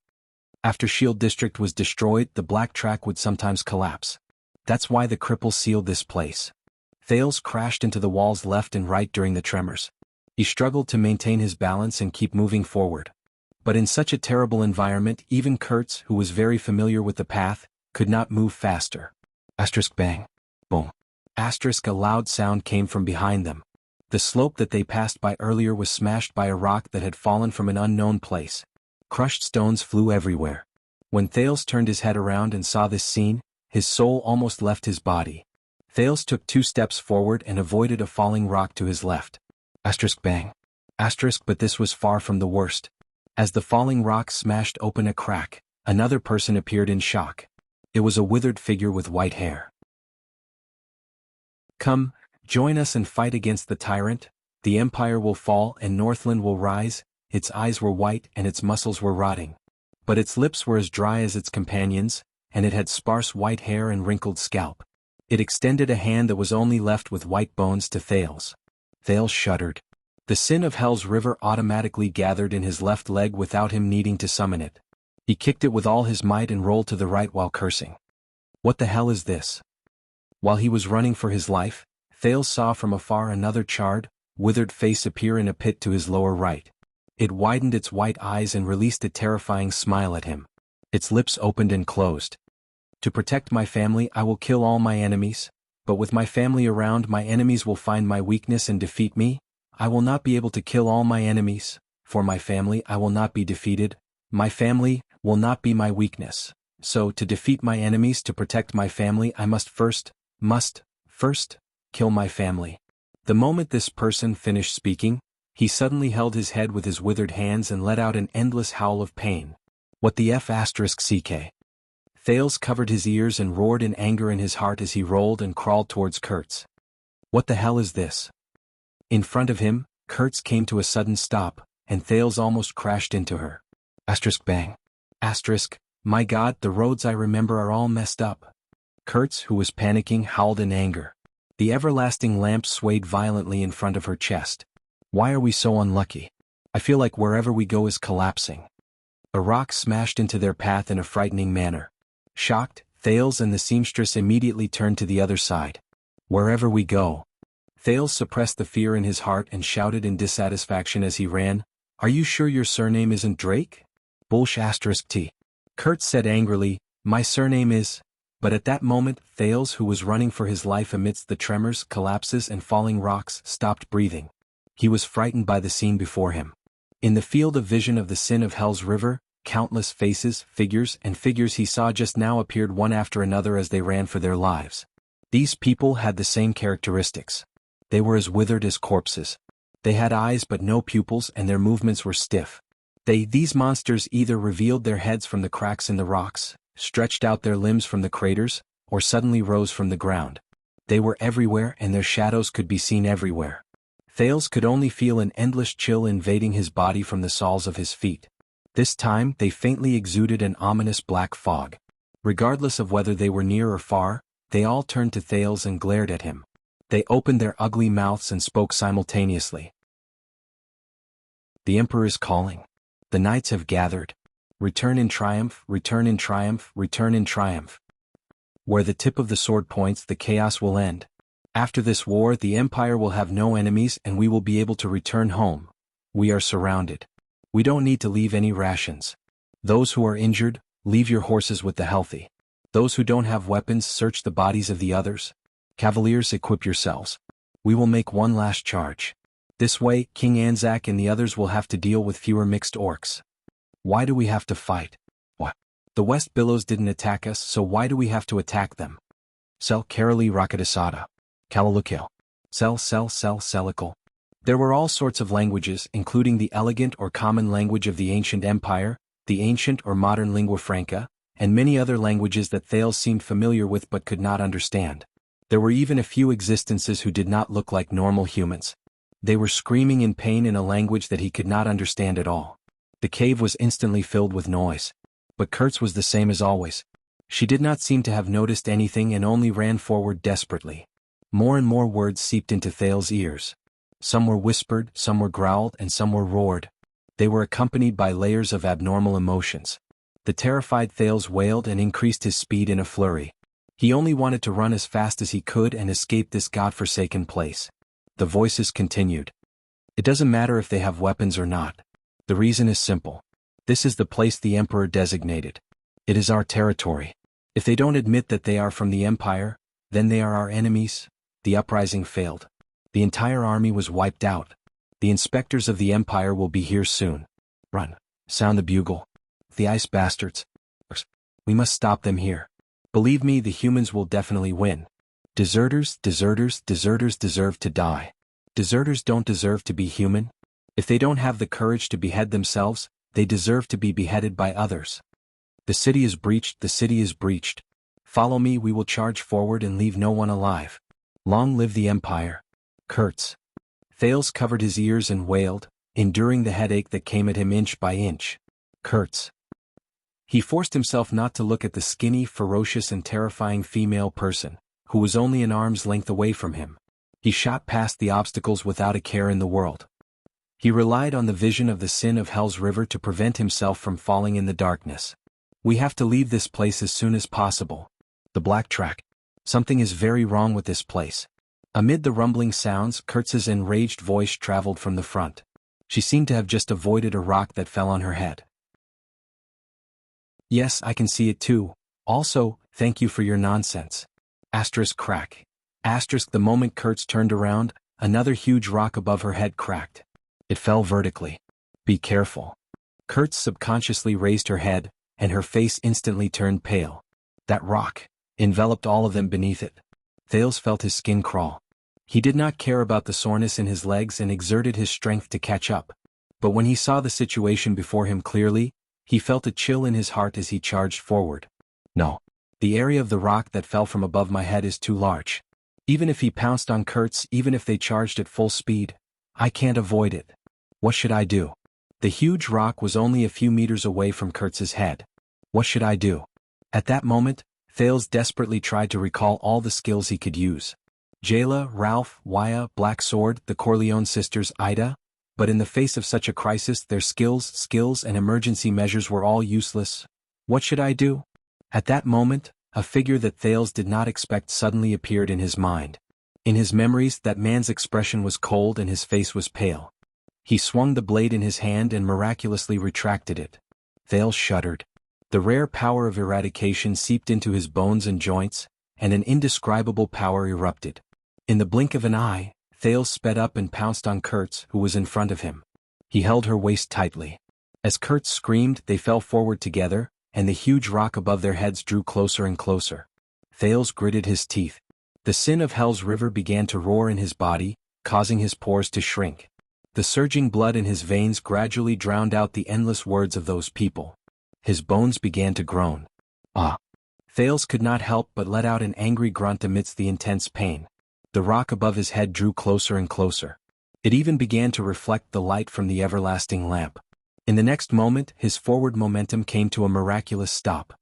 After Shield District was destroyed, the black track would sometimes collapse. That's why the cripples sealed this place. Thales crashed into the walls left and right during the tremors. He struggled to maintain his balance and keep moving forward. But in such a terrible environment, even Kurtz, who was very familiar with the path, could not move faster. Bang. Boom. A loud sound came from behind them. The slope that they passed by earlier was smashed by a rock that had fallen from an unknown place. Crushed stones flew everywhere. When Thales turned his head around and saw this scene, his soul almost left his body. Thales took 2 steps forward and avoided a falling rock to his left. Bang. But this was far from the worst. As the falling rock smashed open a crack, another person appeared in shock. It was a withered figure with white hair. Come, join us and fight against the tyrant. The empire will fall and Northland will rise. Its eyes were white and its muscles were rotting. But its lips were as dry as its companions, and it had sparse white hair and wrinkled scalp. It extended a hand that was only left with white bones to Thales. Thales shuddered. The sin of Hell's river automatically gathered in his left leg without him needing to summon it. He kicked it with all his might and rolled to the right while cursing. What the hell is this? While he was running for his life, Thales saw from afar another charred, withered face appear in a pit to his lower right. It widened its white eyes and released a terrifying smile at him. Its lips opened and closed. To protect my family I will kill all my enemies, but with my family around my enemies will find my weakness and defeat me. I will not be able to kill all my enemies, for my family I will not be defeated. My family will not be my weakness. So to defeat my enemies, to protect my family, I must first kill my family. The moment this person finished speaking, he suddenly held his head with his withered hands and let out an endless howl of pain. What the f***ck? Thales covered his ears and roared in anger in his heart as he rolled and crawled towards Kurtz. What the hell is this? In front of him, Kurtz came to a sudden stop, and Thales almost crashed into her. Bang. My God, the roads I remember are all messed up. Kurtz, who was panicking, howled in anger. The everlasting lamp swayed violently in front of her chest. Why are we so unlucky? I feel like wherever we go is collapsing. A rock smashed into their path in a frightening manner. Shocked, Thales and the seamstress immediately turned to the other side. Wherever we go. Thales suppressed the fear in his heart and shouted in dissatisfaction as he ran, Are you sure your surname isn't Drake? Bullsh*t. Kurtz said angrily, My surname is... But at that moment, Thales, who was running for his life amidst the tremors, collapses and falling rocks, stopped breathing. He was frightened by the scene before him. In the field of vision of the sin of Hell's river, countless faces, figures he saw just now appeared one after another as they ran for their lives. These people had the same characteristics. They were as withered as corpses. They had eyes but no pupils and their movements were stiff. These monsters either revealed their heads from the cracks in the rocks, stretched out their limbs from the craters, or suddenly rose from the ground. They were everywhere and their shadows could be seen everywhere. Thales could only feel an endless chill invading his body from the soles of his feet. This time they faintly exuded an ominous black fog. Regardless of whether they were near or far, they all turned to Thales and glared at him. They opened their ugly mouths and spoke simultaneously. The Emperor is calling. The knights have gathered. Return in triumph, return in triumph, return in triumph. Where the tip of the sword points, the chaos will end. After this war, the Empire will have no enemies and we will be able to return home. We are surrounded. We don't need to leave any rations. Those who are injured, leave your horses with the healthy. Those who don't have weapons, search the bodies of the others. Cavaliers, equip yourselves. We will make one last charge. This way, King Anzac and the others will have to deal with fewer mixed orcs. Why do we have to fight? What? The West Billows didn't attack us, so why do we have to attack them? Sel Karali Rakadasada. Kalalukil. Selikal. There were all sorts of languages, including the elegant or common language of the ancient empire, the ancient or modern lingua franca, and many other languages that Thales seemed familiar with but could not understand. There were even a few existences who did not look like normal humans. They were screaming in pain in a language that he could not understand at all. The cave was instantly filled with noise. But Kurtz was the same as always. She did not seem to have noticed anything and only ran forward desperately. More and more words seeped into Thales' ears. Some were whispered, some were growled, and some were roared. They were accompanied by layers of abnormal emotions. The terrified Thales wailed and increased his speed in a flurry. He only wanted to run as fast as he could and escape this godforsaken place. The voices continued. It doesn't matter if they have weapons or not. The reason is simple. This is the place the Emperor designated. It is our territory. If they don't admit that they are from the Empire, then they are our enemies. The uprising failed. The entire army was wiped out. The inspectors of the Empire will be here soon. Run. Sound the bugle. The ice bastards. We must stop them here. Believe me, the humans will definitely win. Deserters deserve to die. Deserters don't deserve to be human. If they don't have the courage to behead themselves, they deserve to be beheaded by others. The city is breached. Follow me, we will charge forward and leave no one alive. Long live the Empire. Kurtz. Thales covered his ears and wailed, enduring the headache that came at him inch by inch. Kurtz. He forced himself not to look at the skinny, ferocious and terrifying female person, who was only an arm's length away from him. He shot past the obstacles without a care in the world. He relied on the vision of the sin of Hell's River to prevent himself from falling in the darkness. We have to leave this place as soon as possible. The black track. Something is very wrong with this place. Amid the rumbling sounds, Kurtz's enraged voice traveled from the front. She seemed to have just avoided a rock that fell on her head. Yes, I can see it too. Also, thank you for your nonsense. Asterisk crack. Asterisk the moment Kurtz turned around, another huge rock above her head cracked. It fell vertically. Be careful. Kurtz subconsciously raised her head, and her face instantly turned pale. That rock enveloped all of them beneath it. Thales felt his skin crawl. He did not care about the soreness in his legs and exerted his strength to catch up. But when he saw the situation before him clearly, he felt a chill in his heart as he charged forward. No. The area of the rock that fell from above my head is too large. Even if he pounced on Kurtz, even if they charged at full speed, I can't avoid it. What should I do? The huge rock was only a few meters away from Kurtz's head. What should I do? At that moment, Thales desperately tried to recall all the skills he could use. Jayla, Ralph, Waya, Black Sword, the Corleone sisters, Ida. But in the face of such a crisis, their skills and emergency measures were all useless. What should I do? At that moment, a figure that Thales did not expect suddenly appeared in his mind. In his memories, that man's expression was cold and his face was pale. He swung the blade in his hand and miraculously retracted it. Thales shuddered. The rare power of eradication seeped into his bones and joints, and an indescribable power erupted. In the blink of an eye, Thales sped up and pounced on Kurtz, who was in front of him. He held her waist tightly. As Kurtz screamed, they fell forward together, and the huge rock above their heads drew closer and closer. Thales gritted his teeth. The sin of Hell's River began to roar in his body, causing his pores to shrink. The surging blood in his veins gradually drowned out the endless words of those people. His bones began to groan. Ah! Thales could not help but let out an angry grunt amidst the intense pain. The rock above his head drew closer and closer. It even began to reflect the light from the everlasting lamp. In the next moment, his forward momentum came to a miraculous stop.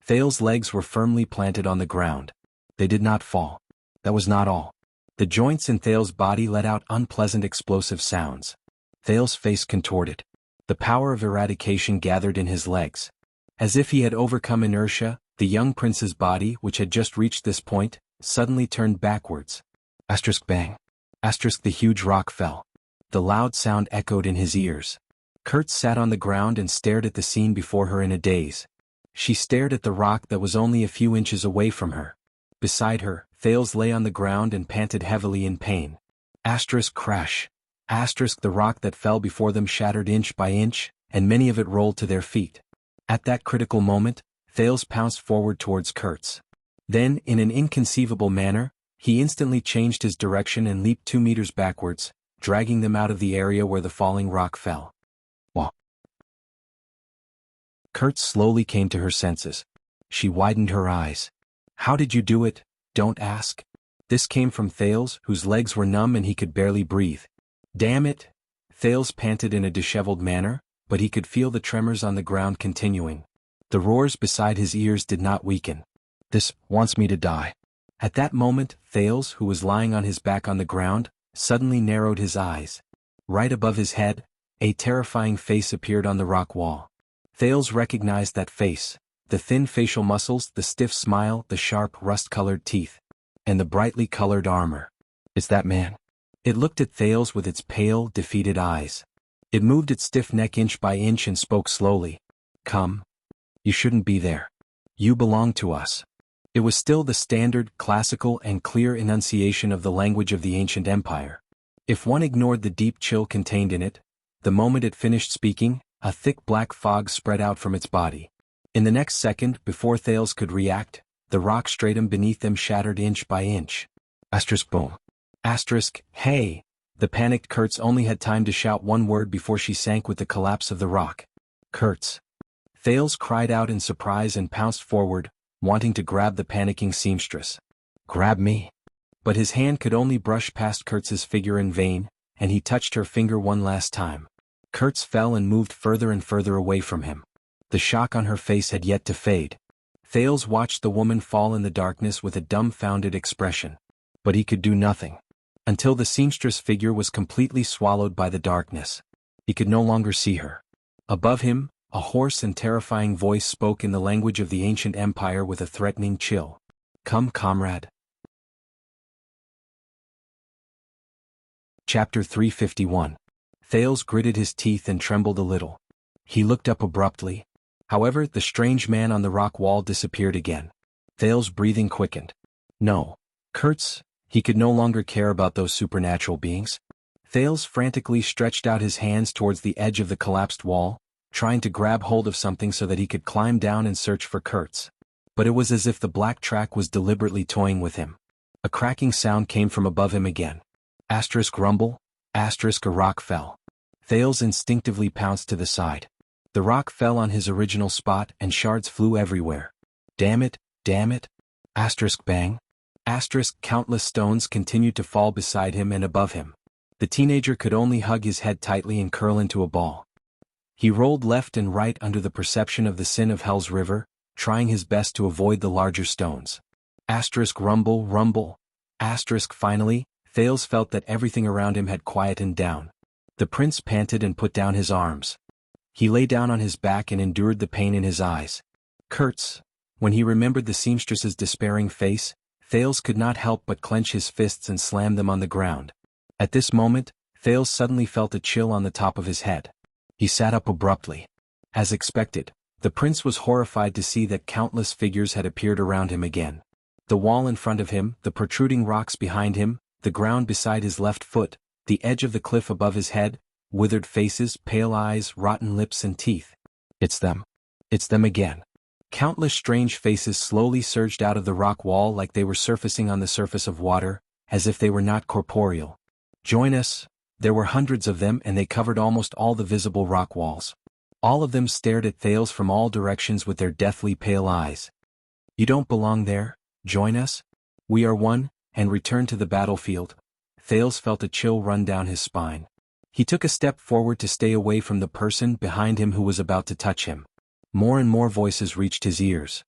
Thales' legs were firmly planted on the ground. They did not fall. That was not all. The joints in Thales' body let out unpleasant explosive sounds. Thales' face contorted. The power of eradication gathered in his legs. As if he had overcome inertia, the young prince's body, which had just reached this point, suddenly turned backwards. Asterisk bang. Asterisk the huge rock fell. The loud sound echoed in his ears. Kurtz sat on the ground and stared at the scene before her in a daze. She stared at the rock that was only a few inches away from her. Beside her, Thales lay on the ground and panted heavily in pain. Asterisk crash. Asterisk the rock that fell before them shattered inch by inch, and many of it rolled to their feet. At that critical moment, Thales pounced forward towards Kurtz. Then, in an inconceivable manner, he instantly changed his direction and leaped 2 meters backwards, dragging them out of the area where the falling rock fell. Wah! Kurtz slowly came to her senses. She widened her eyes. How did you do it? Don't ask. This came from Thales, whose legs were numb and he could barely breathe. Damn it! Thales panted in a disheveled manner, but he could feel the tremors on the ground continuing. The roars beside his ears did not weaken. This wants me to die. At that moment, Thales, who was lying on his back on the ground, suddenly narrowed his eyes. Right above his head, a terrifying face appeared on the rock wall. Thales recognized that face, the thin facial muscles, the stiff smile, the sharp, rust-colored teeth, and the brightly colored armor. It's that man. It looked at Thales with its pale, defeated eyes. It moved its stiff neck inch by inch and spoke slowly. Come. You shouldn't be there. You belong to us. It was still the standard, classical and clear enunciation of the language of the ancient empire. If one ignored the deep chill contained in it, the moment it finished speaking, a thick black fog spread out from its body. In the next second, before Thales could react, the rock stratum beneath them shattered inch by inch. Asterisk boom. Asterisk, hey! The panicked Kurtz only had time to shout one word before she sank with the collapse of the rock. Kurtz. Thales cried out in surprise and pounced forward, wanting to grab the panicking seamstress. Grab me? But his hand could only brush past Kurtz's figure in vain, and he touched her finger one last time. Kurtz fell and moved further and further away from him. The shock on her face had yet to fade. Thales watched the woman fall in the darkness with a dumbfounded expression. But he could do nothing. Until the seamstress figure was completely swallowed by the darkness. He could no longer see her. Above him, a hoarse and terrifying voice spoke in the language of the ancient empire with a threatening chill. "Come, comrade." Chapter 351. Thales gritted his teeth and trembled a little. He looked up abruptly. However, the strange man on the rock wall disappeared again. Thales' breathing quickened. No. Kurtz, he could no longer care about those supernatural beings. Thales frantically stretched out his hands towards the edge of the collapsed wall, trying to grab hold of something so that he could climb down and search for Kurtz. But it was as if the black track was deliberately toying with him. A cracking sound came from above him again. Asterisk rumble, asterisk a rock fell. Thales instinctively pounced to the side. The rock fell on his original spot and shards flew everywhere. Damn it, damn it. Asterisk bang. Asterisk countless stones continued to fall beside him and above him. The teenager could only hug his head tightly and curl into a ball. He rolled left and right under the perception of the sin of Hell's River, trying his best to avoid the larger stones. Asterisk rumble, rumble. Asterisk finally, Thales felt that everything around him had quietened down. The prince panted and put down his arms. He lay down on his back and endured the pain in his eyes. Kurtz. When he remembered the seamstress's despairing face, Thales could not help but clench his fists and slam them on the ground. At this moment, Thales suddenly felt a chill on the top of his head. He sat up abruptly. As expected, the prince was horrified to see that countless figures had appeared around him again. The wall in front of him, the protruding rocks behind him, the ground beside his left foot, the edge of the cliff above his head, withered faces, pale eyes, rotten lips and teeth. It's them. It's them again. Countless strange faces slowly surged out of the rock wall like they were surfacing on the surface of water, as if they were not corporeal. Join us. There were hundreds of them and they covered almost all the visible rock walls. All of them stared at Thales from all directions with their deathly pale eyes. You don't belong there, join us. We are one, and return to the battlefield. Thales felt a chill run down his spine. He took a step forward to stay away from the person behind him who was about to touch him. More and more voices reached his ears.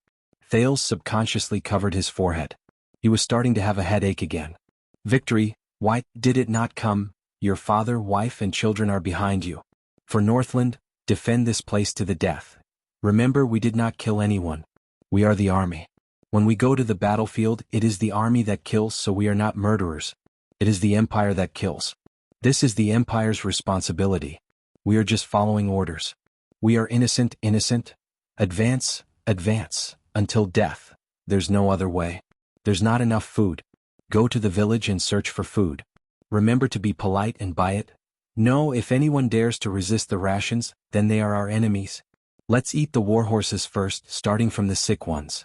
Thales subconsciously covered his forehead. He was starting to have a headache again. Victory, why did it not come? Your father, wife and children are behind you. For Northland, defend this place to the death. Remember, we did not kill anyone. We are the army. When we go to the battlefield, it is the army that kills, so we are not murderers. It is the empire that kills. This is the empire's responsibility. We are just following orders. We are innocent, innocent. Advance, advance, until death. There's no other way. There's not enough food. Go to the village and search for food. Remember to be polite and buy it. No, if anyone dares to resist the rations, then they are our enemies. Let's eat the war horses first, starting from the sick ones.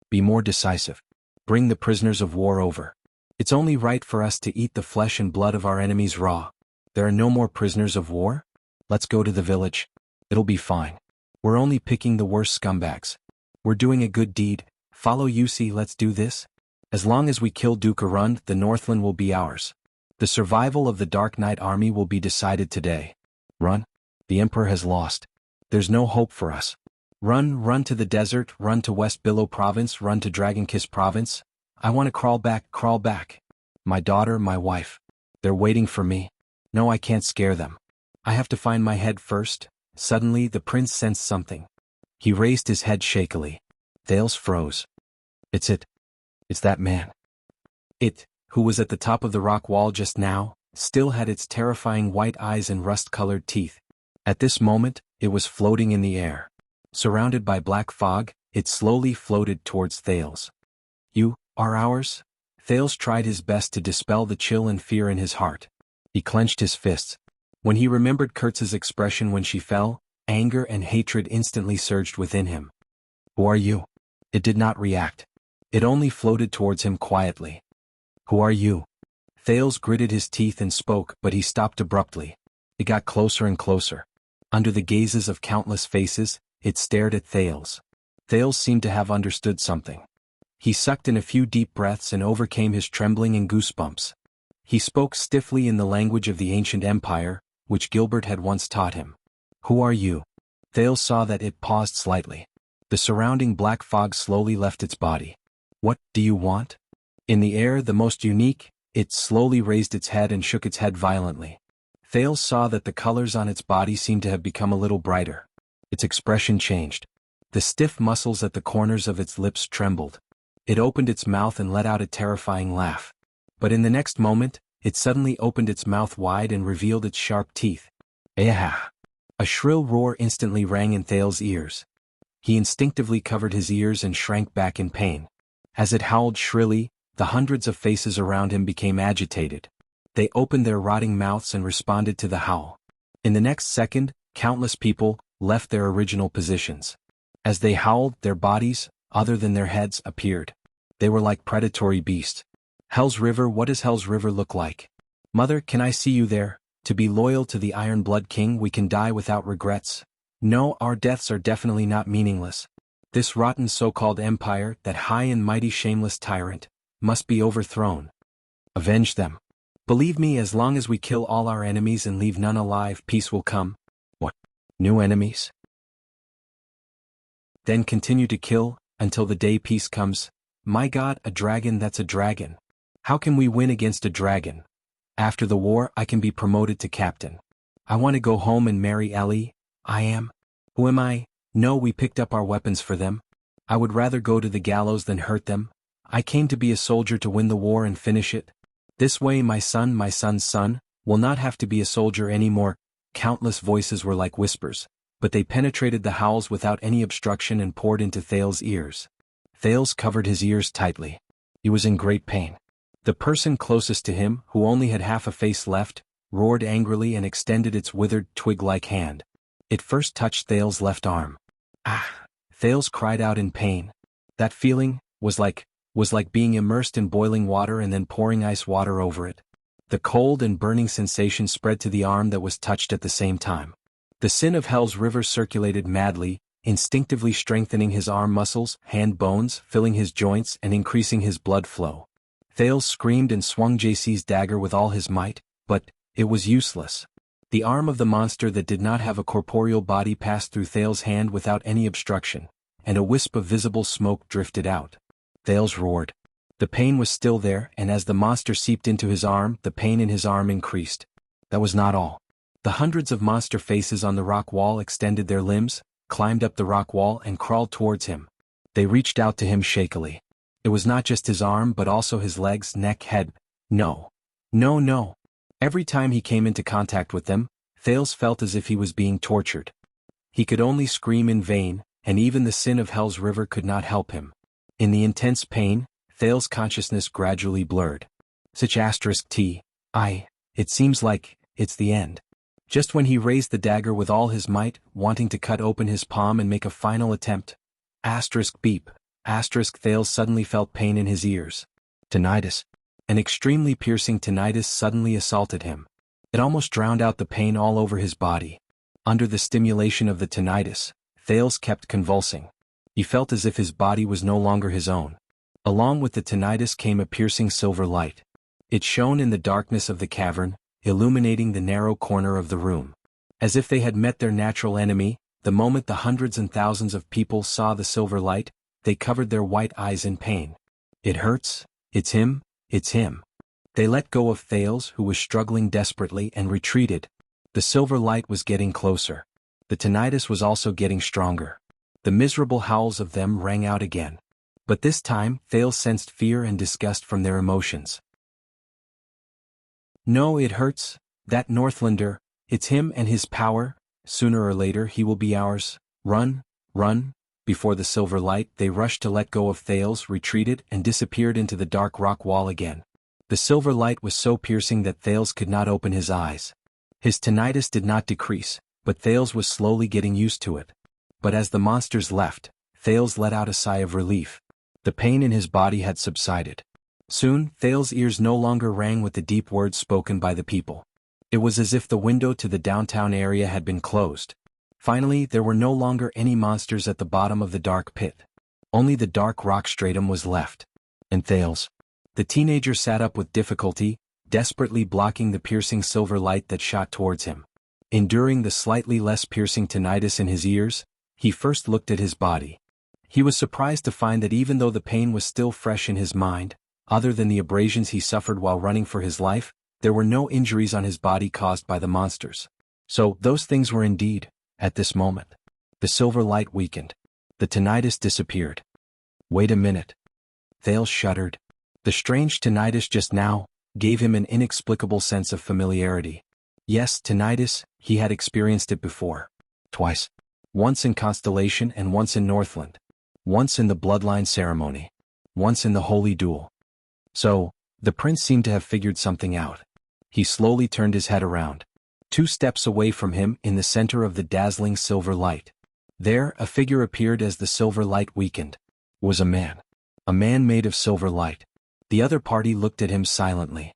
Be more decisive. Bring the prisoners of war over. It's only right for us to eat the flesh and blood of our enemies raw. There are no more prisoners of war? Let's go to the village. It'll be fine. We're only picking the worst scumbags. We're doing a good deed. Follow Wuxia, let's do this. As long as we kill Duke Arund, the Northland will be ours. The survival of the Dark Knight army will be decided today. Run. The Emperor has lost. There's no hope for us. Run, run to the desert, run to West Billow Province, run to Dragonkiss Province. I want to crawl back, crawl back. My daughter, my wife. They're waiting for me. No, I can't scare them. I have to find my head first. Suddenly, the prince sensed something. He raised his head shakily. Thales froze. It's it. It's that man. It, who was at the top of the rock wall just now, still had its terrifying white eyes and rust-colored teeth. At this moment, it was floating in the air. Surrounded by black fog, it slowly floated towards Thales. You are ours? Thales tried his best to dispel the chill and fear in his heart. He clenched his fists. When he remembered Kurtz's expression when she fell, anger and hatred instantly surged within him. Who are you? It did not react. It only floated towards him quietly. Who are you? Thales gritted his teeth and spoke, but he stopped abruptly. It got closer and closer. Under the gazes of countless faces, it stared at Thales. Thales seemed to have understood something. He sucked in a few deep breaths and overcame his trembling and goosebumps. He spoke stiffly in the language of the ancient empire, which Gilbert had once taught him. "Who are you?" Thales saw that it paused slightly. The surrounding black fog slowly left its body. "What do you want?" In the air, the most unique, it slowly raised its head and shook its head violently. Thales saw that the colors on its body seemed to have become a little brighter. Its expression changed. The stiff muscles at the corners of its lips trembled. It opened its mouth and let out a terrifying laugh. But in the next moment, it suddenly opened its mouth wide and revealed its sharp teeth. "Ah!" A shrill roar instantly rang in Thales' ears. He instinctively covered his ears and shrank back in pain. As it howled shrilly, the hundreds of faces around him became agitated. They opened their rotting mouths and responded to the howl. In the next second, countless people left their original positions. As they howled, their bodies, other than their heads, appeared. They were like predatory beasts. "Hell's River, what does Hell's River look like? Mother, can I see you there? To be loyal to the Iron Blood King, we can die without regrets. No, our deaths are definitely not meaningless. This rotten so-called empire, that high and mighty shameless tyrant, must be overthrown. Avenge them. Believe me, as long as we kill all our enemies and leave none alive, peace will come." "What? New enemies?" "Then continue to kill, until the day peace comes. My God, a dragon, that's a dragon. How can we win against a dragon? After the war, I can be promoted to captain. I want to go home and marry Ellie. Who am I? No, we picked up our weapons for them. I would rather go to the gallows than hurt them. I came to be a soldier to win the war and finish it. This way my son's son, will not have to be a soldier anymore." Countless voices were like whispers, but they penetrated the howls without any obstruction and poured into Thales' ears. Thales covered his ears tightly. He was in great pain. The person closest to him, who only had half a face left, roared angrily and extended its withered, twig-like hand. It first touched Thales' left arm. "Ah!" Thales cried out in pain. That feeling was like being immersed in boiling water and then pouring ice water over it. The cold and burning sensation spread to the arm that was touched at the same time. The sin of Hell's River circulated madly, instinctively strengthening his arm muscles, hand bones, filling his joints and increasing his blood flow. Thales screamed and swung JC's dagger with all his might, but it was useless. The arm of the monster that did not have a corporeal body passed through Thales' hand without any obstruction, and a wisp of visible smoke drifted out. Thales roared. The pain was still there, and as the monster seeped into his arm, the pain in his arm increased. That was not all. The hundreds of monster faces on the rock wall extended their limbs, climbed up the rock wall and crawled towards him. They reached out to him shakily. It was not just his arm but also his legs, neck, head. No. No, no. Every time he came into contact with them, Thales felt as if he was being tortured. He could only scream in vain, and even the sin of Hell's River could not help him. In the intense pain, Thales' consciousness gradually blurred. It seems like it's the end. Just when he raised the dagger with all his might, wanting to cut open his palm and make a final attempt. Beep. Thales suddenly felt pain in his ears. Tinnitus. An extremely piercing tinnitus suddenly assaulted him. It almost drowned out the pain all over his body. Under the stimulation of the tinnitus, Thales kept convulsing. He felt as if his body was no longer his own. Along with the tinnitus came a piercing silver light. It shone in the darkness of the cavern, illuminating the narrow corner of the room. As if they had met their natural enemy, the moment the hundreds and thousands of people saw the silver light, they covered their white eyes in pain. "It hurts. It's him. It's him." They let go of Thales, who was struggling desperately, and retreated. The silver light was getting closer. The tinnitus was also getting stronger. The miserable howls of them rang out again. But this time, Thales sensed fear and disgust from their emotions. "No, it hurts. That Northlander, it's him and his power. Sooner or later he will be ours. Run, run." Before the silver light, they rushed to let go of Thales, retreated, and disappeared into the dark rock wall again. The silver light was so piercing that Thales could not open his eyes. His tinnitus did not decrease, but Thales was slowly getting used to it. But as the monsters left, Thales let out a sigh of relief. The pain in his body had subsided. Soon, Thales' ears no longer rang with the deep words spoken by the people. It was as if the window to the downtown area had been closed. Finally, there were no longer any monsters at the bottom of the dark pit. Only the dark rock stratum was left. And Thales. The teenager sat up with difficulty, desperately blocking the piercing silver light that shot towards him. Enduring the slightly less piercing tinnitus in his ears, he first looked at his body. He was surprised to find that even though the pain was still fresh in his mind, other than the abrasions he suffered while running for his life, there were no injuries on his body caused by the monsters. So, those things were indeed, at this moment. The silver light weakened. The tinnitus disappeared. Wait a minute. Thales shuddered. The strange tinnitus just now gave him an inexplicable sense of familiarity. Yes, tinnitus, he had experienced it before. Twice. Once in Constellation and once in Northland. Once in the bloodline ceremony. Once in the holy duel. So, the prince seemed to have figured something out. He slowly turned his head around. 2 steps away from him, in the center of the dazzling silver light. There, a figure appeared as the silver light weakened. Was a man. A man made of silver light. The other party looked at him silently.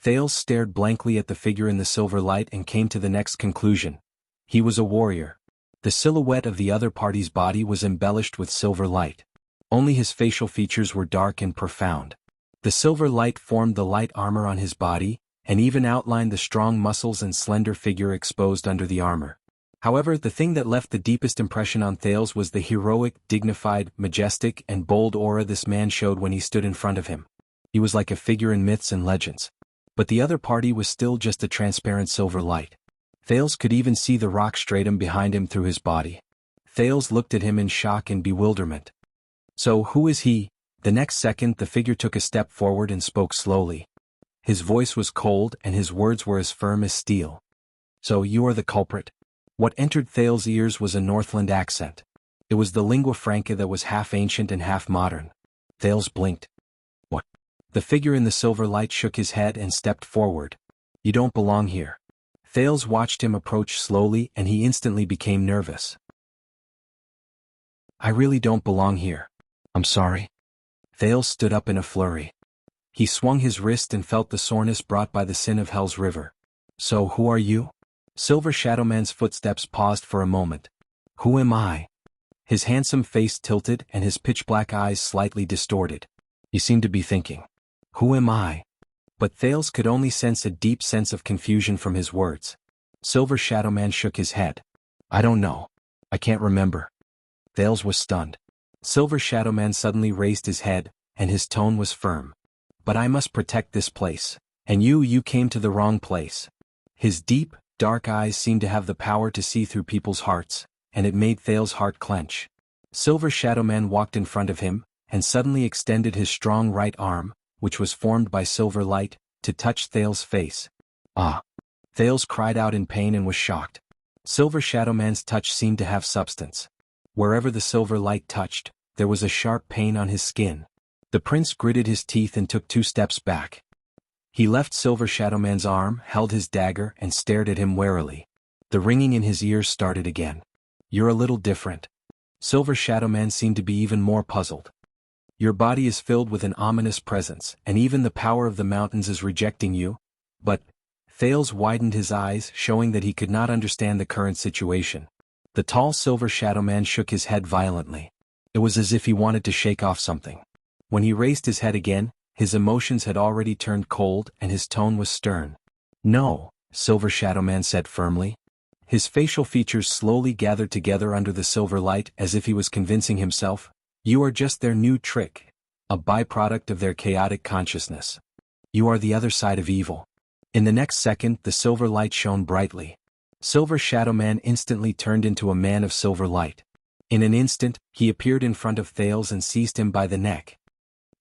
Thales stared blankly at the figure in the silver light and came to the next conclusion. He was a warrior. The silhouette of the other party's body was embellished with silver light. Only his facial features were dark and profound. The silver light formed the light armor on his body, and even outlined the strong muscles and slender figure exposed under the armor. However, the thing that left the deepest impression on Thales was the heroic, dignified, majestic, and bold aura this man showed when he stood in front of him. He was like a figure in myths and legends. But the other party was still just a transparent silver light. Thales could even see the rock stratum behind him through his body. Thales looked at him in shock and bewilderment. So who is he? The next second the figure took a step forward and spoke slowly. His voice was cold and his words were as firm as steel. So you are the culprit? What entered Thales' ears was a Northland accent. It was the lingua franca that was half ancient and half modern. Thales blinked. What? The figure in the silver light shook his head and stepped forward. You don't belong here. Thales watched him approach slowly and he instantly became nervous. I really don't belong here. I'm sorry. Thales stood up in a flurry. He swung his wrist and felt the soreness brought by the sin of Hell's river. So who are you? Silver Shadowman's footsteps paused for a moment. Who am I? His handsome face tilted and his pitch-black eyes slightly distorted. He seemed to be thinking, who am I? But Thales could only sense a deep sense of confusion from his words. Silver Shadowman shook his head. I don't know. I can't remember. Thales was stunned. Silver Shadowman suddenly raised his head, and his tone was firm. But I must protect this place. And you came to the wrong place. His deep, dark eyes seemed to have the power to see through people's hearts, and it made Thales' heart clench. Silver Shadowman walked in front of him, and suddenly extended his strong right arm, which was formed by silver light, to touch Thales' face. Ah! Thales cried out in pain and was shocked. Silver Shadowman's touch seemed to have substance. Wherever the silver light touched, there was a sharp pain on his skin. The prince gritted his teeth and took 2 steps back. He left Silver Shadowman's arm, held his dagger, and stared at him warily. The ringing in his ears started again. You're a little different. Silver Shadowman seemed to be even more puzzled. Your body is filled with an ominous presence, and even the power of the mountains is rejecting you. But, Thales widened his eyes, showing that he could not understand the current situation. The tall Silver Shadowman shook his head violently. It was as if he wanted to shake off something. When he raised his head again, his emotions had already turned cold and his tone was stern. No, Silver Shadowman said firmly. His facial features slowly gathered together under the silver light as if he was convincing himself, you are just their new trick, a byproduct of their chaotic consciousness. You are the other side of evil. In the next second the silver light shone brightly. Silver Shadowman instantly turned into a man of silver light. In an instant, he appeared in front of Thales and seized him by the neck.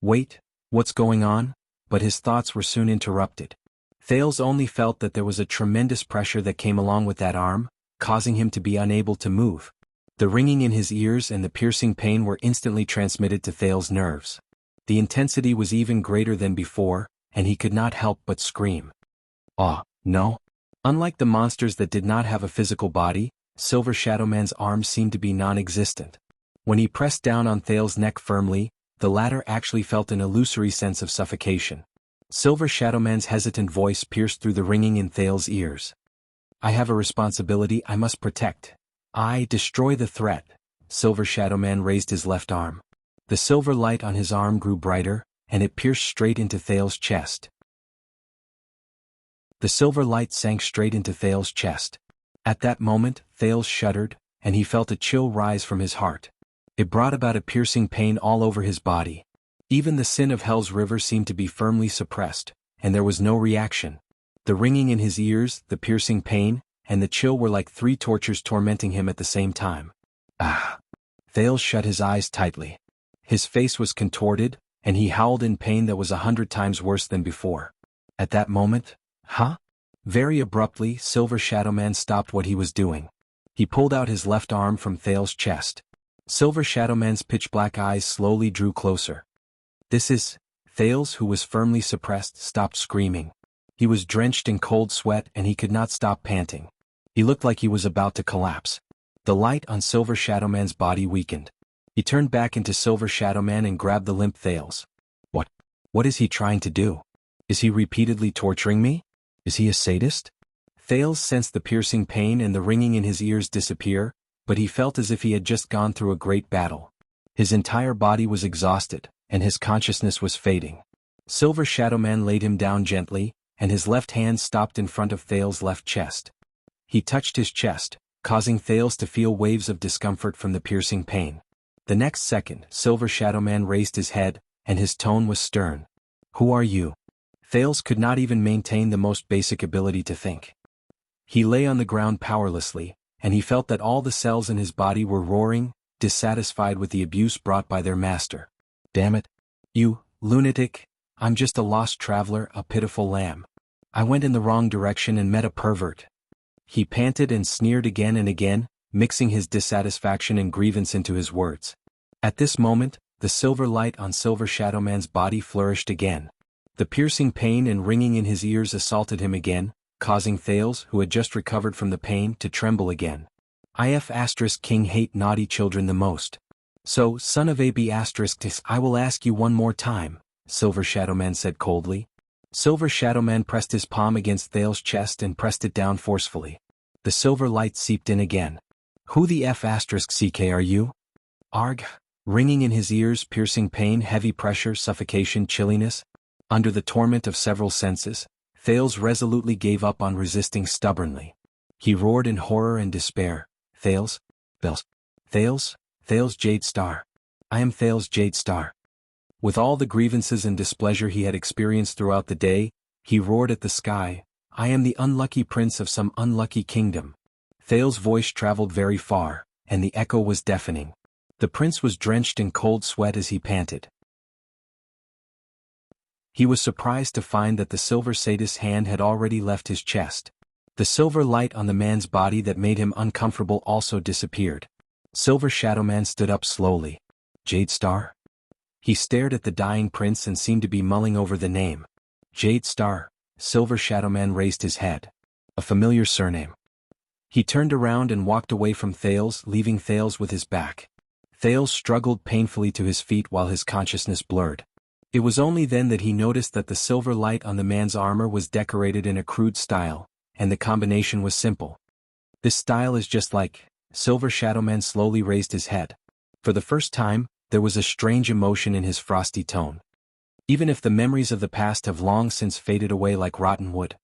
Wait, what's going on? But his thoughts were soon interrupted. Thales only felt that there was a tremendous pressure that came along with that arm, causing him to be unable to move. The ringing in his ears and the piercing pain were instantly transmitted to Thales' nerves. The intensity was even greater than before, and he could not help but scream. No. Unlike the monsters that did not have a physical body, Silver Shadowman's arms seemed to be non-existent. When he pressed down on Thales' neck firmly, the latter actually felt an illusory sense of suffocation. Silver Shadowman's hesitant voice pierced through the ringing in Thales' ears. I have a responsibility I must protect. Destroy the threat. Silver Shadowman raised his left arm. The silver light on his arm grew brighter, and it pierced straight into Thale's chest. The silver light sank straight into Thale's chest. At that moment, Thale shuddered, and he felt a chill rise from his heart. It brought about a piercing pain all over his body. Even the sin of Hell's river seemed to be firmly suppressed, and there was no reaction. The ringing in his ears, the piercing pain, and the chill were like three tortures tormenting him at the same time. Ah! Thale shut his eyes tightly. His face was contorted, and he howled in pain that was 100 times worse than before. At that moment, Very abruptly, Silver Shadowman stopped what he was doing. He pulled out his left arm from Thale's chest. Silver Shadowman's pitch-black eyes slowly drew closer. This is... Thales, who was firmly suppressed, stopped screaming. He was drenched in cold sweat and he could not stop panting. He looked like he was about to collapse. The light on Silver Shadowman's body weakened. He turned back into Silver Shadowman and grabbed the limp Thales. What is he trying to do? Is he repeatedly torturing me? Is he a sadist? Thales sensed the piercing pain and the ringing in his ears disappear, but he felt as if he had just gone through a great battle. His entire body was exhausted, and his consciousness was fading. Silver Shadowman laid him down gently, and his left hand stopped in front of Thales' left chest. He touched his chest, causing Thales to feel waves of discomfort from the piercing pain. The next second, Silver Shadowman raised his head, and his tone was stern. Who are you? Thales could not even maintain the most basic ability to think. He lay on the ground powerlessly, and he felt that all the cells in his body were roaring, dissatisfied with the abuse brought by their master. Damn it. You, lunatic, I'm just a lost traveler, a pitiful lamb. I went in the wrong direction and met a pervert. He panted and sneered again and again, mixing his dissatisfaction and grievance into his words. At this moment, the silver light on Silver Shadowman's body flourished again. The piercing pain and ringing in his ears assaulted him again, causing Thales, who had just recovered from the pain, to tremble again. King hate naughty children the most. So, son of AB *tis, I will ask you one more time, Silver Shadowman said coldly. Silver Shadowman pressed his palm against Thales' chest and pressed it down forcefully. The silver light seeped in again. Who the *ck are you? Arg. Ringing in his ears, piercing pain, heavy pressure, suffocation, chilliness. Under the torment of several senses, Thales resolutely gave up on resisting stubbornly. He roared in horror and despair. Thales? Thales Jade Star. I am Thales Jade Star. With all the grievances and displeasure he had experienced throughout the day, he roared at the sky, I am the unlucky prince of some unlucky kingdom. Thales' voice traveled very far, and the echo was deafening. The prince was drenched in cold sweat as he panted. He was surprised to find that the silver sadist's hand had already left his chest. The silver light on the man's body that made him uncomfortable also disappeared. Silver Shadowman stood up slowly. Jade Star? He stared at the dying prince and seemed to be mulling over the name. Jade Star. Silver Shadowman raised his head. A familiar surname. He turned around and walked away from Thales, leaving Thales with his back. Thales struggled painfully to his feet while his consciousness blurred. It was only then that he noticed that the silver light on the man's armor was decorated in a crude style, and the combination was simple. This style is just like... Silver Shadowman slowly raised his head. For the first time, there was a strange emotion in his frosty tone. Even if the memories of the past have long since faded away like rotten wood.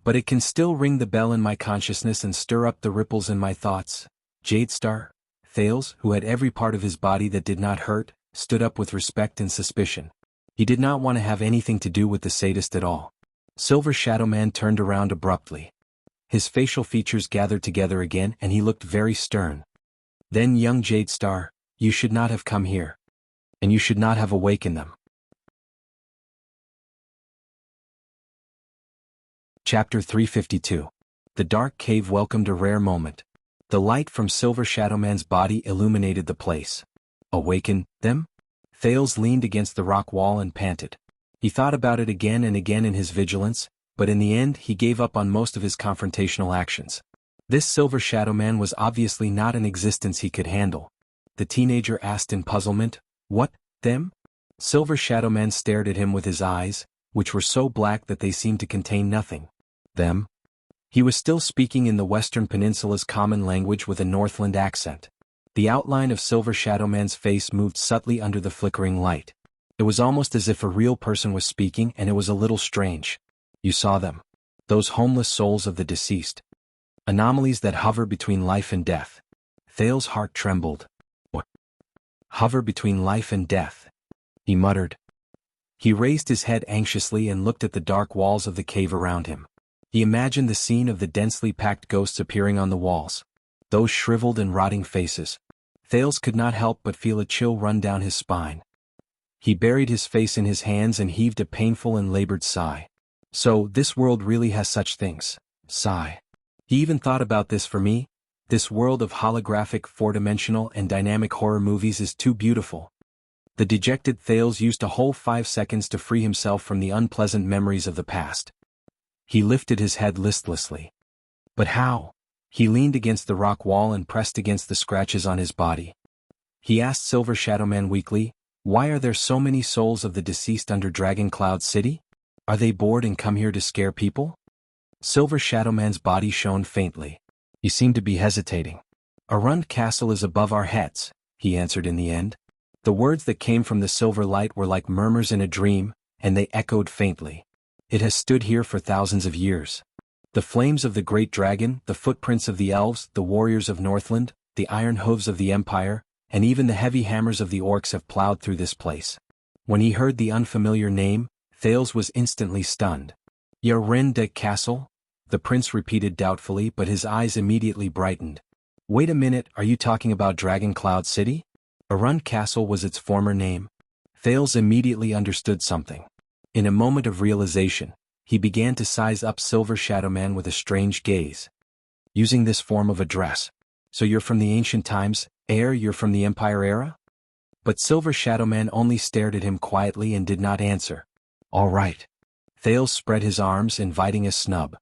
But it can still ring the bell in my consciousness and stir up the ripples in my thoughts. Jade Star? Thales, who had every part of his body that did not hurt, stood up with respect and suspicion. He did not want to have anything to do with the sadist at all. Silver Shadowman turned around abruptly. His facial features gathered together again and he looked very stern. Then, young Jade Star, you should not have come here. And you should not have awakened them. Chapter 352. The dark cave welcomed a rare moment. The light from Silver Shadowman's body illuminated the place. Awaken them? Thales leaned against the rock wall and panted. He thought about it again and again in his vigilance, but in the end he gave up on most of his confrontational actions. This Silver Shadowman was obviously not an existence he could handle. The teenager asked in puzzlement, What, them? Silver Shadowman stared at him with his eyes, which were so black that they seemed to contain nothing. Them? He was still speaking in the Western Peninsula's common language with a Northland accent. The outline of Silver Shadow Man's face moved subtly under the flickering light. It was almost as if a real person was speaking, and it was a little strange. You saw them. Those homeless souls of the deceased. Anomalies that hover between life and death. Thale's heart trembled. What? Hover between life and death? He muttered. He raised his head anxiously and looked at the dark walls of the cave around him. He imagined the scene of the densely packed ghosts appearing on the walls. Those shriveled and rotting faces. Thales could not help but feel a chill run down his spine. He buried his face in his hands and heaved a painful and labored sigh. So, this world really has such things. Sigh. He even thought about this for me. This world of holographic, four-dimensional and dynamic horror movies is too beautiful. The dejected Thales used a whole 5 seconds to free himself from the unpleasant memories of the past. He lifted his head listlessly. But how? He leaned against the rock wall and pressed against the scratches on his body. He asked Silver Shadow Man weakly, "Why are there so many souls of the deceased under Dragon Cloud City? Are they bored and come here to scare people?" Silver Shadow Man's body shone faintly. He seemed to be hesitating. "A ruined castle is above our heads," he answered in the end. The words that came from the silver light were like murmurs in a dream, and they echoed faintly. "It has stood here for thousands of years. The flames of the great dragon, the footprints of the elves, the warriors of Northland, the iron hooves of the Empire, and even the heavy hammers of the orcs have plowed through this place." When he heard the unfamiliar name, Thales was instantly stunned. "Yarinde Castle?" the prince repeated doubtfully, but his eyes immediately brightened. "Wait a minute, are you talking about Dragon Cloud City?" Arund Castle was its former name. Thales immediately understood something. In a moment of realization, he began to size up Silver Shadow Man with a strange gaze. "Using this form of address. So you're from the ancient times, you're from the Empire era?" But Silver Shadow Man only stared at him quietly and did not answer. "All right." Thales spread his arms, inviting a snub.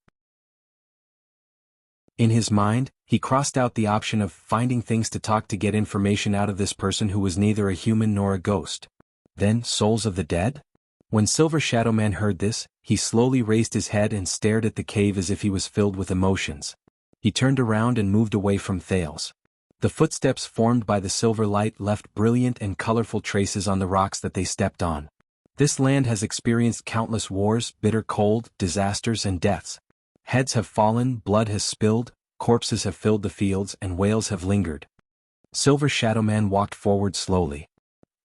In his mind, he crossed out the option of finding things to talk to get information out of this person who was neither a human nor a ghost. Then, souls of the dead? When Silver Shadow Man heard this, he slowly raised his head and stared at the cave as if he was filled with emotions. He turned around and moved away from Thales. The footsteps formed by the silver light left brilliant and colorful traces on the rocks that they stepped on. This land has experienced countless wars, bitter cold, disasters and deaths. Heads have fallen, blood has spilled, corpses have filled the fields, and wails have lingered. Silver Shadow Man walked forward slowly.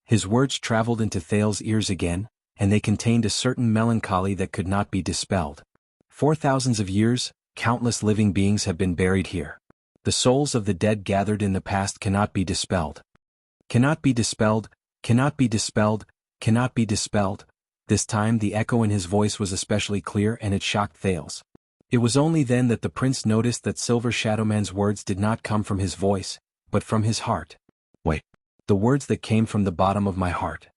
His words traveled into Thales' ears again, and they contained a certain melancholy that could not be dispelled. For thousands of years, countless living beings have been buried here. The souls of the dead gathered in the past cannot be dispelled. Cannot be dispelled, cannot be dispelled, cannot be dispelled. This time the echo in his voice was especially clear, and it shocked Thales. It was only then that the prince noticed that Silver Shadow Man's words did not come from his voice, but from his heart. "Wait. The words that came from the bottom of my heart.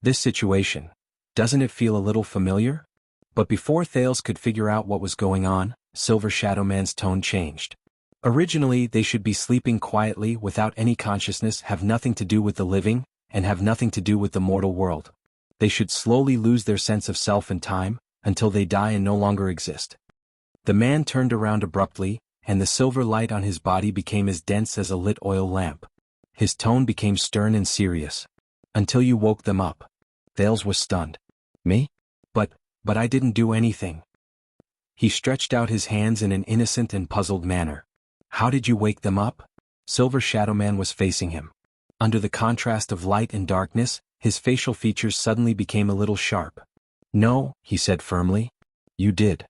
This situation. Doesn't it feel a little familiar?" But before Thales could figure out what was going on, Silver Shadow Man's tone changed. "Originally they should be sleeping quietly without any consciousness, have nothing to do with the living, and have nothing to do with the mortal world. They should slowly lose their sense of self and time, until they die and no longer exist." The man turned around abruptly, and the silver light on his body became as dense as a lit oil lamp. His tone became stern and serious. "Until you woke them up." Thales was stunned. "Me? But I didn't do anything." He stretched out his hands in an innocent and puzzled manner. "How did you wake them up?" Silver Shadow Man was facing him. Under the contrast of light and darkness, his facial features suddenly became a little sharp. "No," he said firmly. "You did."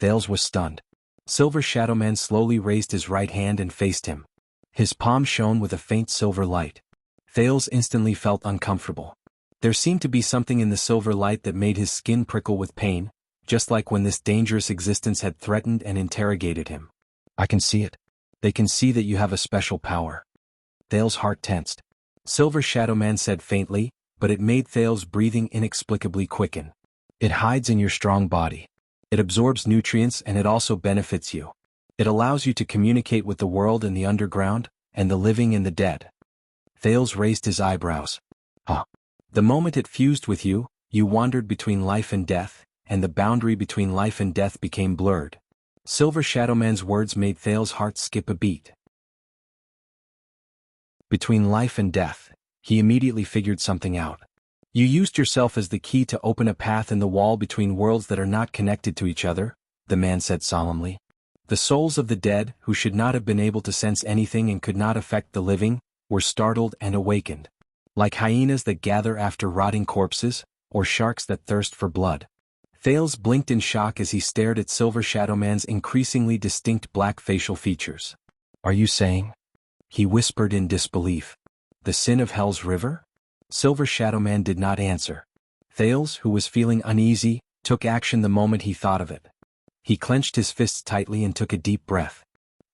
Thales was stunned. Silver Shadow Man slowly raised his right hand and faced him. His palm shone with a faint silver light. Thales instantly felt uncomfortable. There seemed to be something in the silver light that made his skin prickle with pain, just like when this dangerous existence had threatened and interrogated him. "I can see it. They can see that you have a special power." Thales' heart tensed. Silver Shadow Man said faintly, but it made Thales' breathing inexplicably quicken. "It hides in your strong body. It absorbs nutrients, and it also benefits you. It allows you to communicate with the world and the underground, and the living and the dead." Thales raised his eyebrows. "Huh. The moment it fused with you, you wandered between life and death, and the boundary between life and death became blurred." Silver Shadow Man's words made Thales' heart skip a beat. Between life and death, he immediately figured something out. You used yourself as the key to open a path in the wall between worlds that are not connected to each other, the man said solemnly. The souls of the dead, who should not have been able to sense anything and could not affect the living, were startled and awakened. Like hyenas that gather after rotting corpses, or sharks that thirst for blood. Thales blinked in shock as he stared at Silver Shadow Man's increasingly distinct black facial features. Are you saying? He whispered in disbelief. The sin of Hell's River? Silver Shadow Man did not answer. Thales, who was feeling uneasy, took action the moment he thought of it. He clenched his fists tightly and took a deep breath.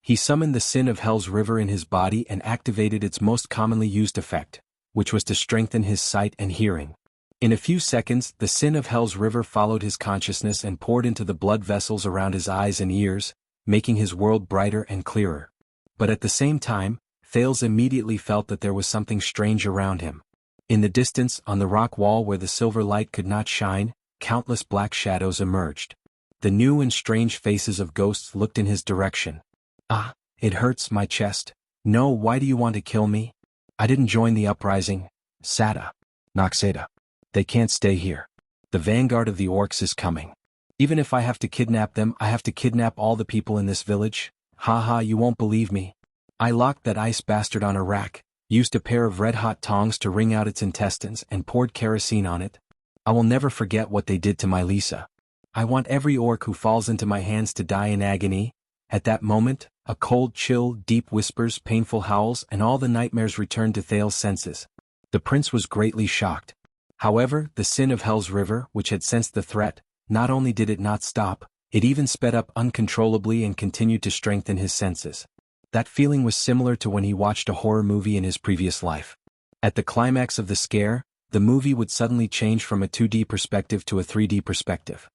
He summoned the sin of Hell's River in his body and activated its most commonly used effect, which was to strengthen his sight and hearing. In a few seconds, the sin of Hell's River followed his consciousness and poured into the blood vessels around his eyes and ears, making his world brighter and clearer. But at the same time, Thales immediately felt that there was something strange around him. In the distance, on the rock wall where the silver light could not shine, countless black shadows emerged. The new and strange faces of ghosts looked in his direction. Ah, it hurts my chest. No, why do you want to kill me? I didn't join the uprising. Sada. Noxada. They can't stay here. The vanguard of the orcs is coming. Even if I have to kidnap them, I have to kidnap all the people in this village. Haha, you won't believe me. I locked that ice bastard on a rack, used a pair of red-hot tongs to wring out its intestines and poured kerosene on it. I will never forget what they did to my Lisa. I want every orc who falls into my hands to die in agony. At that moment, a cold chill, deep whispers, painful howls, and all the nightmares returned to Thales' senses. The prince was greatly shocked. However, the sin of Hell's River, which had sensed the threat, not only did it not stop, it even sped up uncontrollably and continued to strengthen his senses. That feeling was similar to when he watched a horror movie in his previous life. At the climax of the scare, the movie would suddenly change from a 2D perspective to a 3D perspective.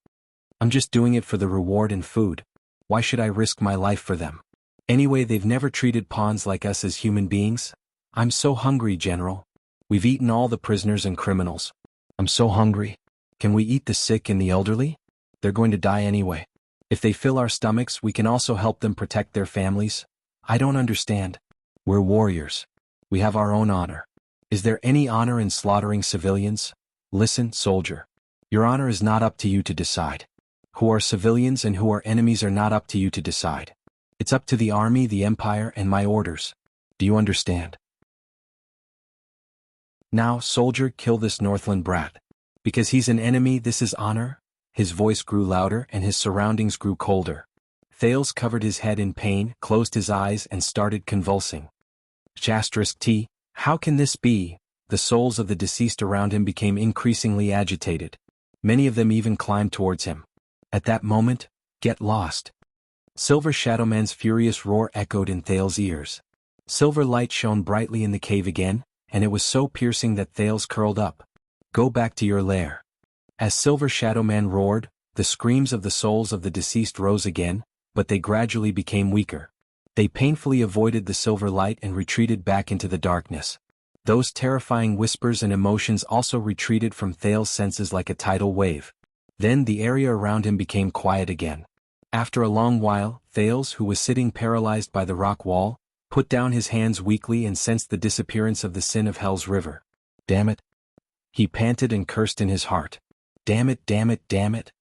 I'm just doing it for the reward and food. Why should I risk my life for them? Anyway, they've never treated pawns like us as human beings. I'm so hungry, General. We've eaten all the prisoners and criminals. I'm so hungry. Can we eat the sick and the elderly? They're going to die anyway. If they fill our stomachs, we can also help them protect their families. I don't understand. We're warriors. We have our own honor. Is there any honor in slaughtering civilians? Listen, soldier. Your honor is not up to you to decide. Who are civilians and who are enemies are not up to you to decide. It's up to the army, the empire, and my orders. Do you understand? Now, soldier, kill this Northland brat. Because he's an enemy, this is honor? His voice grew louder and his surroundings grew colder. Thales covered his head in pain, closed his eyes, and started convulsing. T. How can this be? The souls of the deceased around him became increasingly agitated. Many of them even climbed towards him. At that moment, get lost. Silver Shadow Man's furious roar echoed in Thales' ears. Silver light shone brightly in the cave again, and it was so piercing that Thales curled up. Go back to your lair. As Silver Shadow Man roared, the screams of the souls of the deceased rose again, but they gradually became weaker. They painfully avoided the silver light and retreated back into the darkness. Those terrifying whispers and emotions also retreated from Thales' senses like a tidal wave. Then the area around him became quiet again. After a long while, Thales, who was sitting paralyzed by the rock wall, put down his hands weakly and sensed the disappearance of the sin of Hell's River. Damn it. He panted and cursed in his heart. Damn it, damn it, damn it.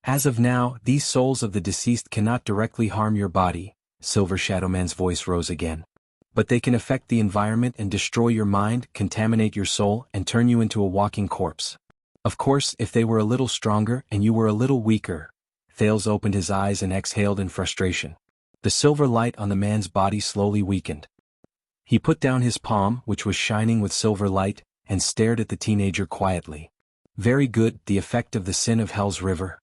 As of now, these souls of the deceased cannot directly harm your body, Silver Shadow Man's voice rose again. But they can affect the environment and destroy your mind, contaminate your soul, and turn you into a walking corpse. Of course, if they were a little stronger and you were a little weaker. Thales opened his eyes and exhaled in frustration. The silver light on the man's body slowly weakened. He put down his palm, which was shining with silver light, and stared at the teenager quietly. Very good, the effect of the sin of Hell's River.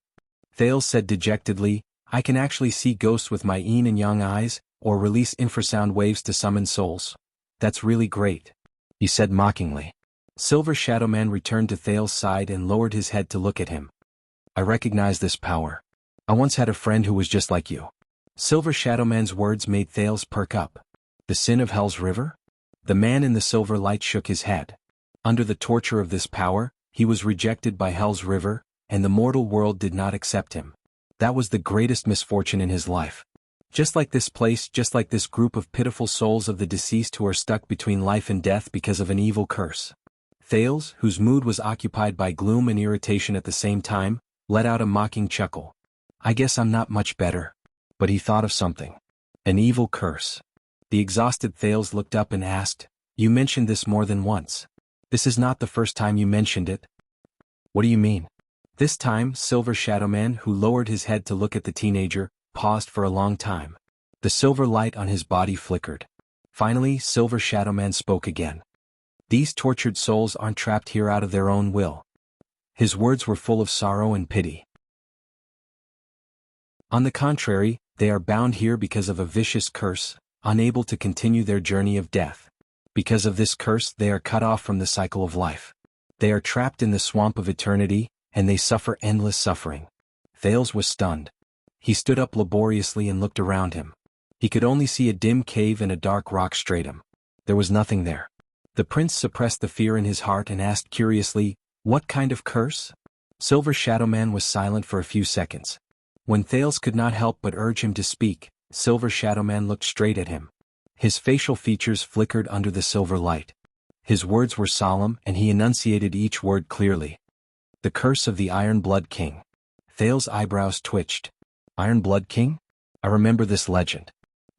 Thales said dejectedly, I can actually see ghosts with my yin and yang eyes, or release infrasound waves to summon souls. That's really great. He said mockingly. Silver Shadow Man returned to Thales' side and lowered his head to look at him. I recognize this power. I once had a friend who was just like you. Silver Shadow Man's words made Thales perk up. The sin of Hell's River? The man in the silver light shook his head. Under the torture of this power, he was rejected by Hell's River, and the mortal world did not accept him. That was the greatest misfortune in his life. Just like this place, just like this group of pitiful souls of the deceased who are stuck between life and death because of an evil curse. Thales, whose mood was occupied by gloom and irritation at the same time, let out a mocking chuckle. I guess I'm not much better. But he thought of something. An evil curse. The exhausted Thales looked up and asked, You mentioned this more than once. This is not the first time you mentioned it. What do you mean? This time, Silver Shadowman, who lowered his head to look at the teenager, paused for a long time. The silver light on his body flickered. Finally, Silver Shadowman spoke again. These tortured souls aren't trapped here out of their own will. His words were full of sorrow and pity. On the contrary, they are bound here because of a vicious curse, unable to continue their journey of death. Because of this curse, they are cut off from the cycle of life. They are trapped in the swamp of eternity, and they suffer endless suffering. Thales was stunned. He stood up laboriously and looked around him. He could only see a dim cave and a dark rock stratum. There was nothing there. The prince suppressed the fear in his heart and asked curiously, What kind of curse? Silver Shadowman was silent for a few seconds. When Thales could not help but urge him to speak, Silver Shadowman looked straight at him. His facial features flickered under the silver light. His words were solemn and he enunciated each word clearly. The curse of the Iron Blood King. Thales' eyebrows twitched. Iron Blood King? I remember this legend.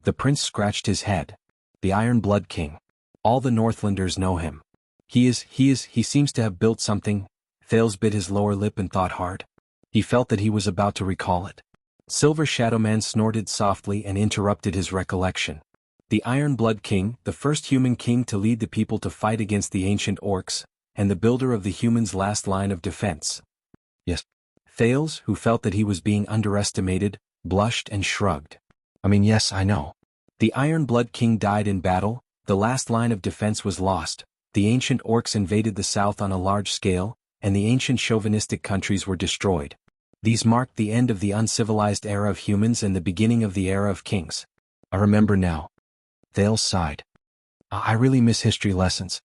The prince scratched his head. The Iron Blood King. All the Northlanders know him. He seems to have built something. Thales bit his lower lip and thought hard. He felt that he was about to recall it. Silver Shadowman snorted softly and interrupted his recollection. The Iron Blood King, the first human king to lead the people to fight against the ancient orcs, and the builder of the humans' last line of defense. Yes. Thales, who felt that he was being underestimated, blushed and shrugged. Yes, I know. The Iron Blood King died in battle, the last line of defense was lost, the ancient orcs invaded the south on a large scale, and the ancient chauvinistic countries were destroyed. These marked the end of the uncivilized era of humans and the beginning of the era of kings. I remember now. Thales sighed. I really miss history lessons.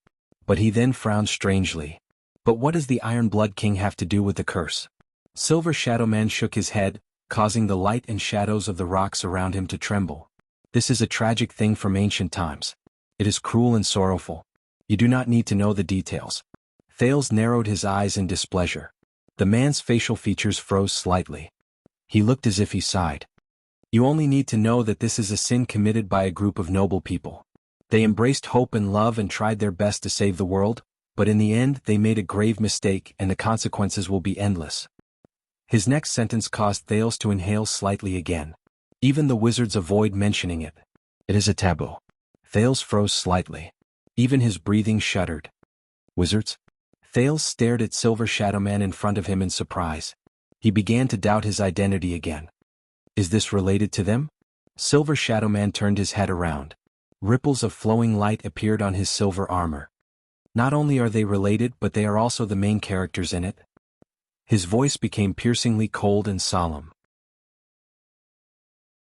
But he then frowned strangely. But what does the Iron Blood King have to do with the curse? Silver Shadowman shook his head, causing the light and shadows of the rocks around him to tremble. This is a tragic thing from ancient times. It is cruel and sorrowful. You do not need to know the details. Thales narrowed his eyes in displeasure. The man's facial features froze slightly. He looked as if he sighed. You only need to know that this is a sin committed by a group of noble people. They embraced hope and love and tried their best to save the world, but in the end they made a grave mistake and the consequences will be endless. His next sentence caused Thales to inhale slightly again. Even the wizards avoid mentioning it. It is a taboo. Thales froze slightly. Even his breathing shuddered. Wizards? Thales stared at Silver Shadowman in front of him in surprise. He began to doubt his identity again. Is this related to them? Silver Shadowman turned his head around. Ripples of flowing light appeared on his silver armor. Not only are they related but they are also the main characters in it. His voice became piercingly cold and solemn.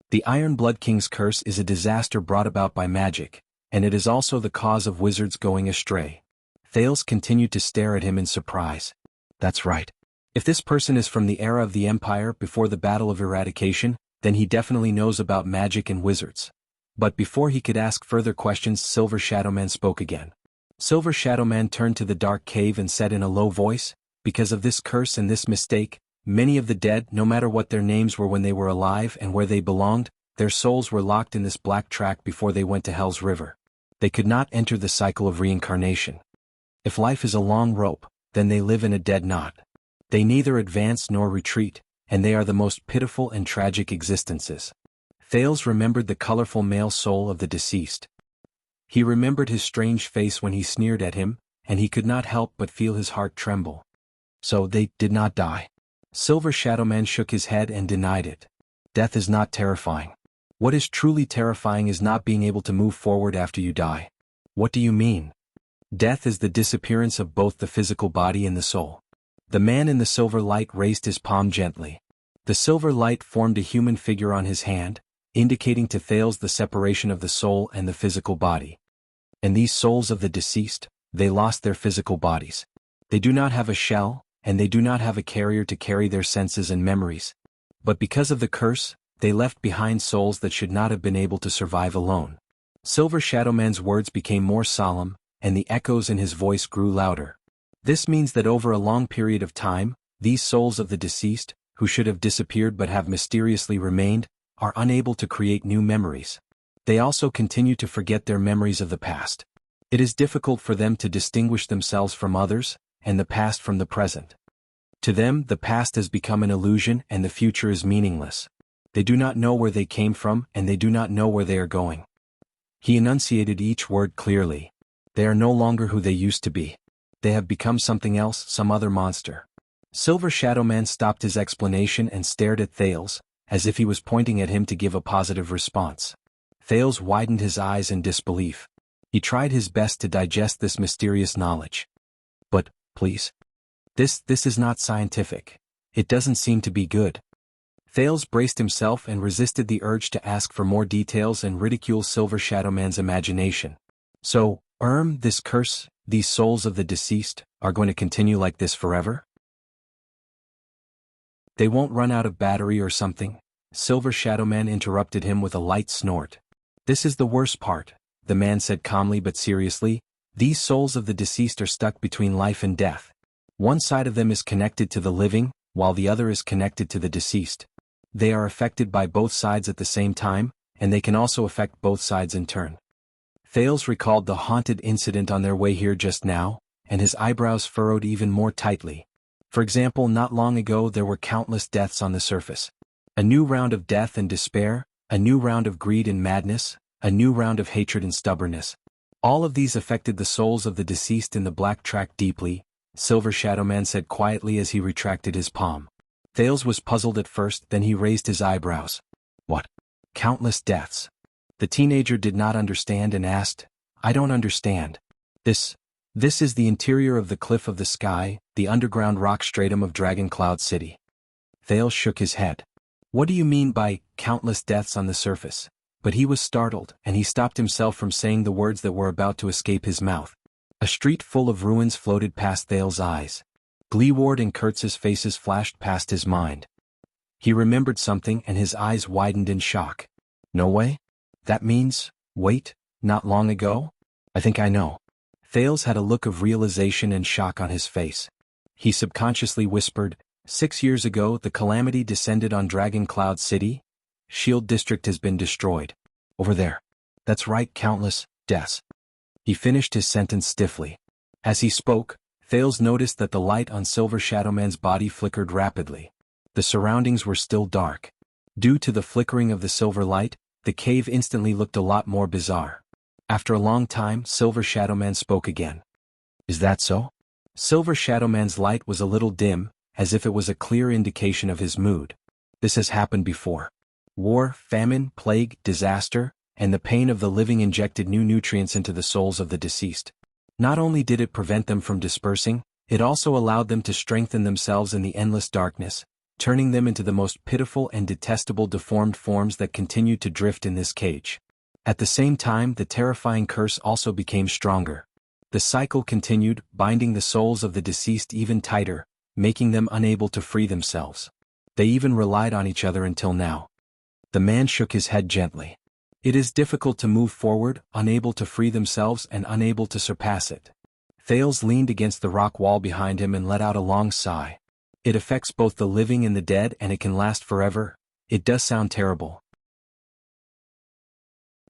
The Iron Blood King's curse is a disaster brought about by magic, and it is also the cause of wizards going astray. Thales continued to stare at him in surprise. That's right. If this person is from the era of the Empire before the Battle of Eradication, then he definitely knows about magic and wizards. But before he could ask further questions, Silver Shadowman spoke again. Silver Shadowman turned to the dark cave and said in a low voice, Because of this curse and this mistake, many of the dead, no matter what their names were when they were alive and where they belonged, their souls were locked in this black track before they went to Hell's River. They could not enter the cycle of reincarnation. If life is a long rope, then they live in a dead knot. They neither advance nor retreat, and they are the most pitiful and tragic existences. Thales remembered the colorful male soul of the deceased. He remembered his strange face when he sneered at him, and he could not help but feel his heart tremble. So they did not die. Silver Shadowman shook his head and denied it. Death is not terrifying. What is truly terrifying is not being able to move forward after you die. What do you mean? Death is the disappearance of both the physical body and the soul. The man in the silver light raised his palm gently. The silver light formed a human figure on his hand, indicating to Thales the separation of the soul and the physical body. And these souls of the deceased, they lost their physical bodies. They do not have a shell, and they do not have a carrier to carry their senses and memories. But because of the curse, they left behind souls that should not have been able to survive alone. Silver Shadowman's words became more solemn, and the echoes in his voice grew louder. This means that over a long period of time, these souls of the deceased, who should have disappeared but have mysteriously remained, are unable to create new memories. They also continue to forget their memories of the past. It is difficult for them to distinguish themselves from others, and the past from the present. To them, the past has become an illusion and the future is meaningless. They do not know where they came from and they do not know where they are going. He enunciated each word clearly. They are no longer who they used to be. They have become something else, some other monster. Silver Shadowman stopped his explanation and stared at Thales, as if he was pointing at him to give a positive response. Thales widened his eyes in disbelief. He tried his best to digest this mysterious knowledge. But, please. This is not scientific. It doesn't seem to be good. Thales braced himself and resisted the urge to ask for more details and ridicule Silver Shadowman's imagination. So, this curse, these souls of the deceased, are going to continue like this forever? They won't run out of battery or something? Silver Shadowman interrupted him with a light snort. This is the worst part, the man said calmly but seriously. These souls of the deceased are stuck between life and death. One side of them is connected to the living, while the other is connected to the deceased. They are affected by both sides at the same time, and they can also affect both sides in turn. Thales recalled the haunted incident on their way here just now, and his eyebrows furrowed even more tightly. For example, not long ago there were countless deaths on the surface. A new round of death and despair, a new round of greed and madness, a new round of hatred and stubbornness. All of these affected the souls of the deceased in the black tract deeply, Silver Shadowman said quietly as he retracted his palm. Thales was puzzled at first, then he raised his eyebrows. What? Countless deaths. The teenager did not understand and asked, I don't understand. This is the interior of the Cliff of the Sky, the underground rock stratum of Dragon Cloud City. Thales shook his head. What do you mean by countless deaths on the surface? But he was startled, and he stopped himself from saying the words that were about to escape his mouth. A street full of ruins floated past Thales' eyes. Gleeward and Kurtz's faces flashed past his mind. He remembered something and his eyes widened in shock. No way? That means, wait, not long ago? I think I know. Thales had a look of realization and shock on his face. He subconsciously whispered, 6 years ago the calamity descended on Dragon Cloud City. Shield District has been destroyed. Over there. That's right, countless deaths. He finished his sentence stiffly. As he spoke, Thales noticed that the light on Silver Shadowman's body flickered rapidly. The surroundings were still dark. Due to the flickering of the silver light, the cave instantly looked a lot more bizarre. After a long time, Silver Shadowman spoke again. Is that so? Silver Shadowman's light was a little dim, as if it was a clear indication of his mood. This has happened before. War, famine, plague, disaster, and the pain of the living injected new nutrients into the souls of the deceased. Not only did it prevent them from dispersing, it also allowed them to strengthen themselves in the endless darkness, turning them into the most pitiful and detestable deformed forms that continued to drift in this cage. At the same time, the terrifying curse also became stronger. The cycle continued, binding the souls of the deceased even tighter, making them unable to free themselves. They even relied on each other until now. The man shook his head gently. It is difficult to move forward, unable to free themselves and unable to surpass it. Thales leaned against the rock wall behind him and let out a long sigh. It affects both the living and the dead and it can last forever. It does sound terrible.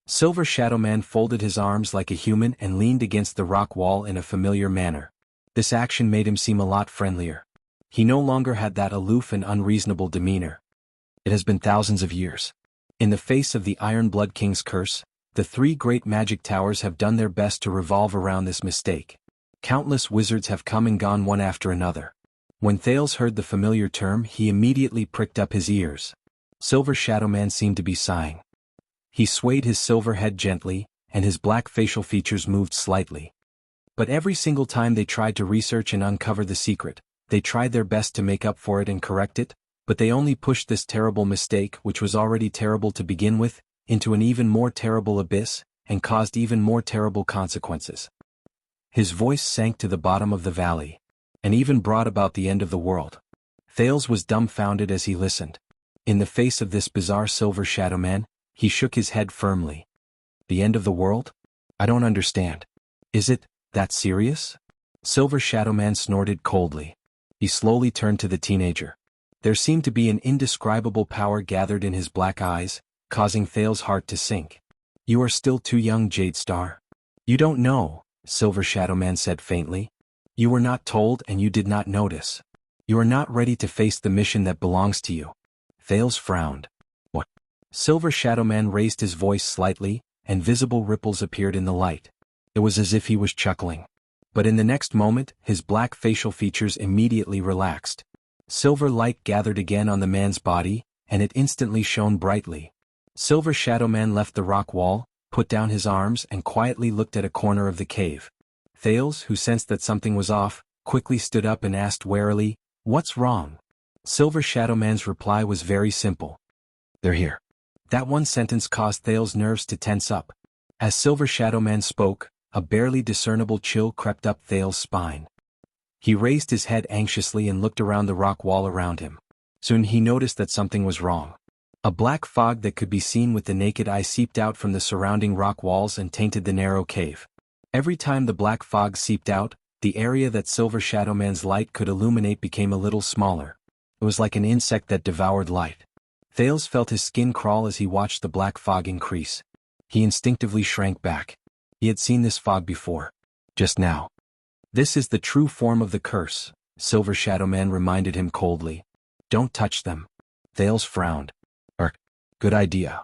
Silver Shadowman folded his arms like a human and leaned against the rock wall in a familiar manner. This action made him seem a lot friendlier. He no longer had that aloof and unreasonable demeanor. It has been thousands of years. In the face of the Iron Blood King's curse, the 3 great magic towers have done their best to revolve around this mistake. Countless wizards have come and gone one after another. When Thales heard the familiar term, he immediately pricked up his ears. Silver Shadowman seemed to be sighing. He swayed his silver head gently, and his black facial features moved slightly. But every single time they tried to research and uncover the secret, they tried their best to make up for it and correct it, but they only pushed this terrible mistake, which was already terrible to begin with, into an even more terrible abyss, and caused even more terrible consequences. His voice sank to the bottom of the valley, and even brought about the end of the world. Thales was dumbfounded as he listened. In the face of this bizarre silver shadow man, he shook his head firmly. The end of the world? I don't understand. Is it that serious? Silver Shadow Man snorted coldly. He slowly turned to the teenager. There seemed to be an indescribable power gathered in his black eyes, causing Thale's heart to sink. You are still too young, Jade Star. You don't know, Silver Shadow Man said faintly. You were not told and you did not notice. You are not ready to face the mission that belongs to you. Thales frowned. What? Silver Shadow Man raised his voice slightly, and visible ripples appeared in the light. It was as if he was chuckling. But in the next moment, his black facial features immediately relaxed. Silver light gathered again on the man's body, and it instantly shone brightly. Silver Shadow Man left the rock wall, put down his arms and quietly looked at a corner of the cave. Thales, who sensed that something was off, quickly stood up and asked warily, "What's wrong?" Silver Shadow Man's reply was very simple. "They're here." That one sentence caused Thale's nerves to tense up. As Silver Shadow Man spoke, a barely discernible chill crept up Thale's spine. He raised his head anxiously and looked around the rock wall around him. Soon he noticed that something was wrong. A black fog that could be seen with the naked eye seeped out from the surrounding rock walls and tainted the narrow cave. Every time the black fog seeped out, the area that Silver Shadow Man's light could illuminate became a little smaller. It was like an insect that devoured light. Thales felt his skin crawl as he watched the black fog increase. He instinctively shrank back. He had seen this fog before. Just now. This is the true form of the curse, Silver Shadow Man reminded him coldly. Don't touch them. Thales frowned. Good idea.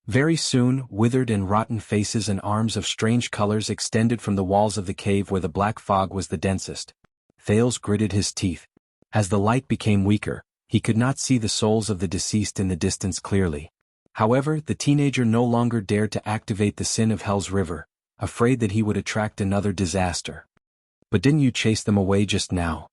Very soon, withered and rotten faces and arms of strange colors extended from the walls of the cave where the black fog was the densest. Thales gritted his teeth. As the light became weaker, he could not see the souls of the deceased in the distance clearly. However, the teenager no longer dared to activate the sin of Hell's River, afraid that he would attract another disaster. But didn't you chase them away just now?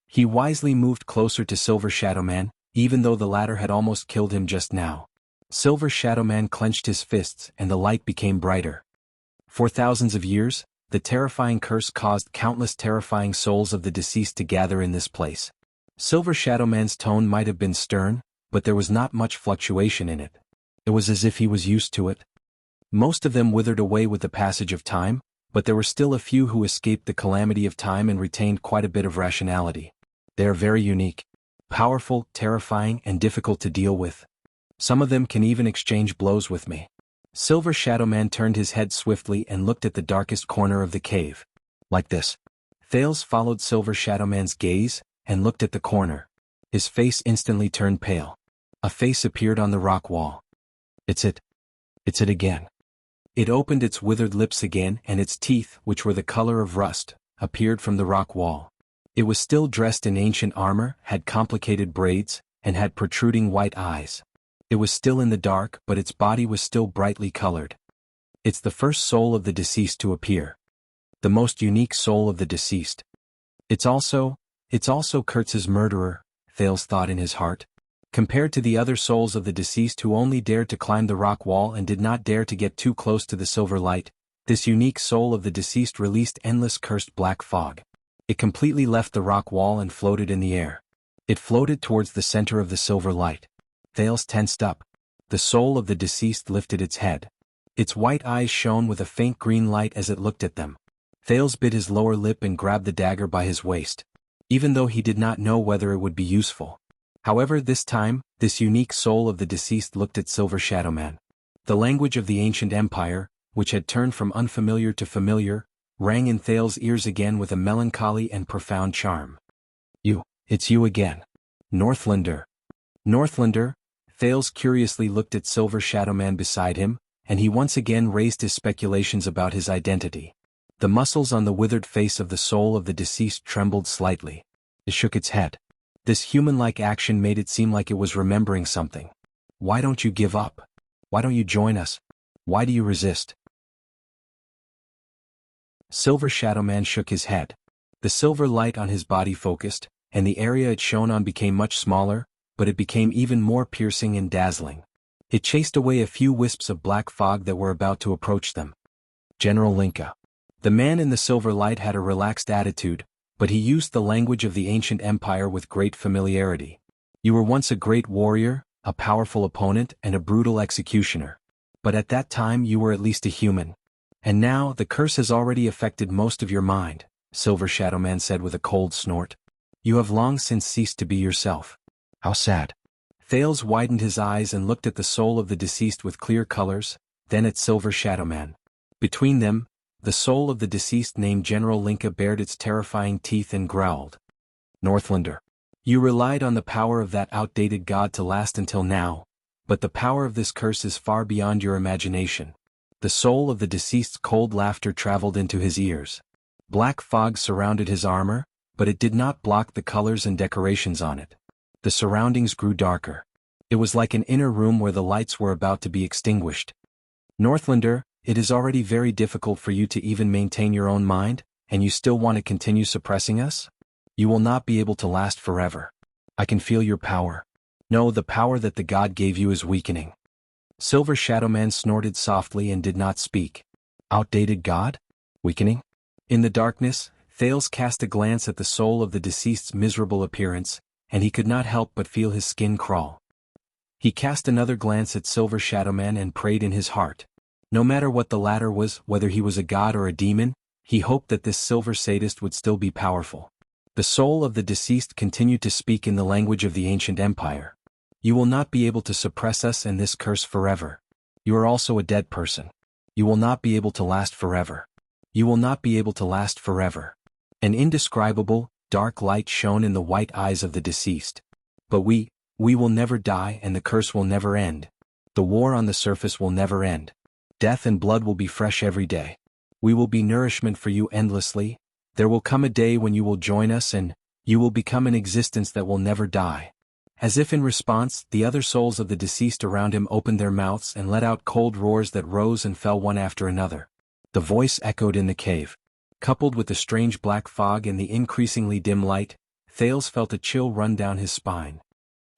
He wisely moved closer to Silver Shadow Man, even though the latter had almost killed him just now. Silver Shadow Man clenched his fists and the light became brighter. For thousands of years, the terrifying curse caused countless terrifying souls of the deceased to gather in this place. Silver Shadow Man's tone might have been stern, but there was not much fluctuation in it. It was as if he was used to it. Most of them withered away with the passage of time, but there were still a few who escaped the calamity of time and retained quite a bit of rationality. They are very unique. Powerful, terrifying, and difficult to deal with. Some of them can even exchange blows with me. Silver Shadow Man turned his head swiftly and looked at the darkest corner of the cave. Like this. Thales followed Silver Shadow Man's gaze, and looked at the corner. His face instantly turned pale. A face appeared on the rock wall. It's it. It's it again. It opened its withered lips again and its teeth, which were the color of rust, appeared from the rock wall. It was still dressed in ancient armor, had complicated braids, and had protruding white eyes. It was still in the dark, but its body was still brightly colored. It's the first soul of the deceased to appear. The most unique soul of the deceased. It's also Kurtz's murderer, Thales thought in his heart. Compared to the other souls of the deceased who only dared to climb the rock wall and did not dare to get too close to the silver light, this unique soul of the deceased released endless cursed black fog. It completely left the rock wall and floated in the air. It floated towards the center of the silver light. Thales tensed up. The soul of the deceased lifted its head. Its white eyes shone with a faint green light as it looked at them. Thales bit his lower lip and grabbed the dagger by his waist. Even though he did not know whether it would be useful. However, this time, this unique soul of the deceased looked at Silver Shadow Man. The language of the ancient empire, which had turned from unfamiliar to familiar, rang in Thales' ears again with a melancholy and profound charm. It's you again. Northlander. Northlander? Thales curiously looked at Silver Shadow Man beside him, and he once again raised his speculations about his identity. The muscles on the withered face of the soul of the deceased trembled slightly. It shook its head. This human-like action made it seem like it was remembering something. Why don't you give up? Why don't you join us? Why do you resist? Silver Shadow Man shook his head. The silver light on his body focused, and the area it shone on became much smaller, but it became even more piercing and dazzling. It chased away a few wisps of black fog that were about to approach them. General Linka. The man in the silver light had a relaxed attitude, but he used the language of the ancient empire with great familiarity. You were once a great warrior, a powerful opponent, and a brutal executioner. But at that time you were at least a human. And now, the curse has already affected most of your mind, Silver Shadow Man said with a cold snort. You have long since ceased to be yourself. How sad. Thales widened his eyes and looked at the soul of the deceased with clear colors, then at Silver Shadow Man. Between them, the soul of the deceased named General Linka bared its terrifying teeth and growled. Northlander. You relied on the power of that outdated god to last until now, but the power of this curse is far beyond your imagination. The soul of the deceased's cold laughter traveled into his ears. Black fog surrounded his armor, but it did not block the colors and decorations on it. The surroundings grew darker. It was like an inner room where the lights were about to be extinguished. Northlander, it is already very difficult for you to even maintain your own mind, and you still want to continue suppressing us? You will not be able to last forever. I can feel your power. No, the power that the god gave you is weakening. Silver Shadow Man snorted softly and did not speak. Outdated god? Weakening? In the darkness, Thales cast a glance at the soul of the deceased's miserable appearance, and he could not help but feel his skin crawl. He cast another glance at Silver Shadow Man and prayed in his heart. No matter what the latter was, whether he was a god or a demon, he hoped that this silver sadist would still be powerful. The soul of the deceased continued to speak in the language of the ancient empire. You will not be able to suppress us and this curse forever. You are also a dead person. You will not be able to last forever. You will not be able to last forever. An indescribable, dark light shone in the white eyes of the deceased. But we will never die and the curse will never end. The war on the surface will never end. Death and blood will be fresh every day. We will be nourishment for you endlessly. There will come a day when you will join us and you will become an existence that will never die. As if in response, the other souls of the deceased around him opened their mouths and let out cold roars that rose and fell one after another. The voice echoed in the cave. Coupled with the strange black fog and the increasingly dim light, Thales felt a chill run down his spine.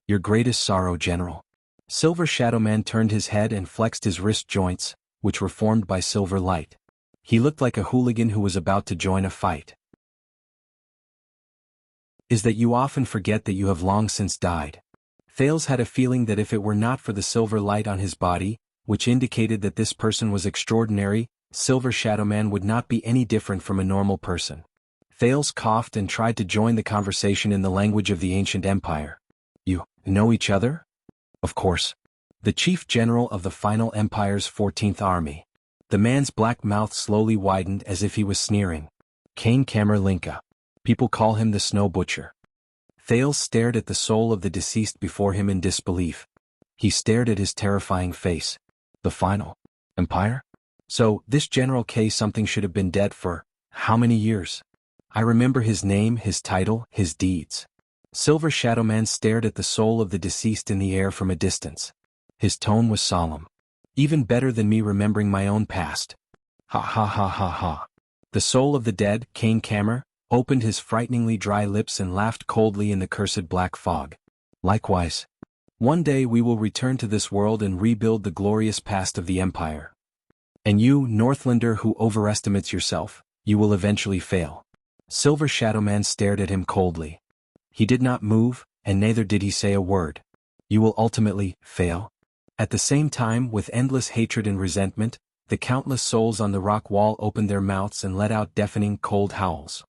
Your greatest sorrow, General. Silver Shadow Man turned his head and flexed his wrist joints, which were formed by silver light. He looked like a hooligan who was about to join a fight. Is that you often forget that you have long since died. Thales had a feeling that if it were not for the silver light on his body, which indicated that this person was extraordinary, Silver Shadow Man would not be any different from a normal person. Thales coughed and tried to join the conversation in the language of the ancient empire. You know each other? Of course. The chief general of the final empire's 14th army. The man's black mouth slowly widened as if he was sneering. Kane Linka. People call him the Snow Butcher. Thales stared at the soul of the deceased before him in disbelief. He stared at his terrifying face. The final empire? So, this General K something should have been dead for how many years? I remember his name, his title, his deeds. Silver Shadow Man stared at the soul of the deceased in the air from a distance. His tone was solemn. Even better than me remembering my own past. Ha ha ha ha ha. The soul of the dead, Kane Kammer, opened his frighteningly dry lips and laughed coldly in the cursed black fog. Likewise. One day we will return to this world and rebuild the glorious past of the empire. And you, Northlander who overestimates yourself, you will eventually fail. Silver Shadow Man stared at him coldly. He did not move, and neither did he say a word. You will ultimately fail. At the same time, with endless hatred and resentment, the countless souls on the rock wall opened their mouths and let out deafening, cold howls.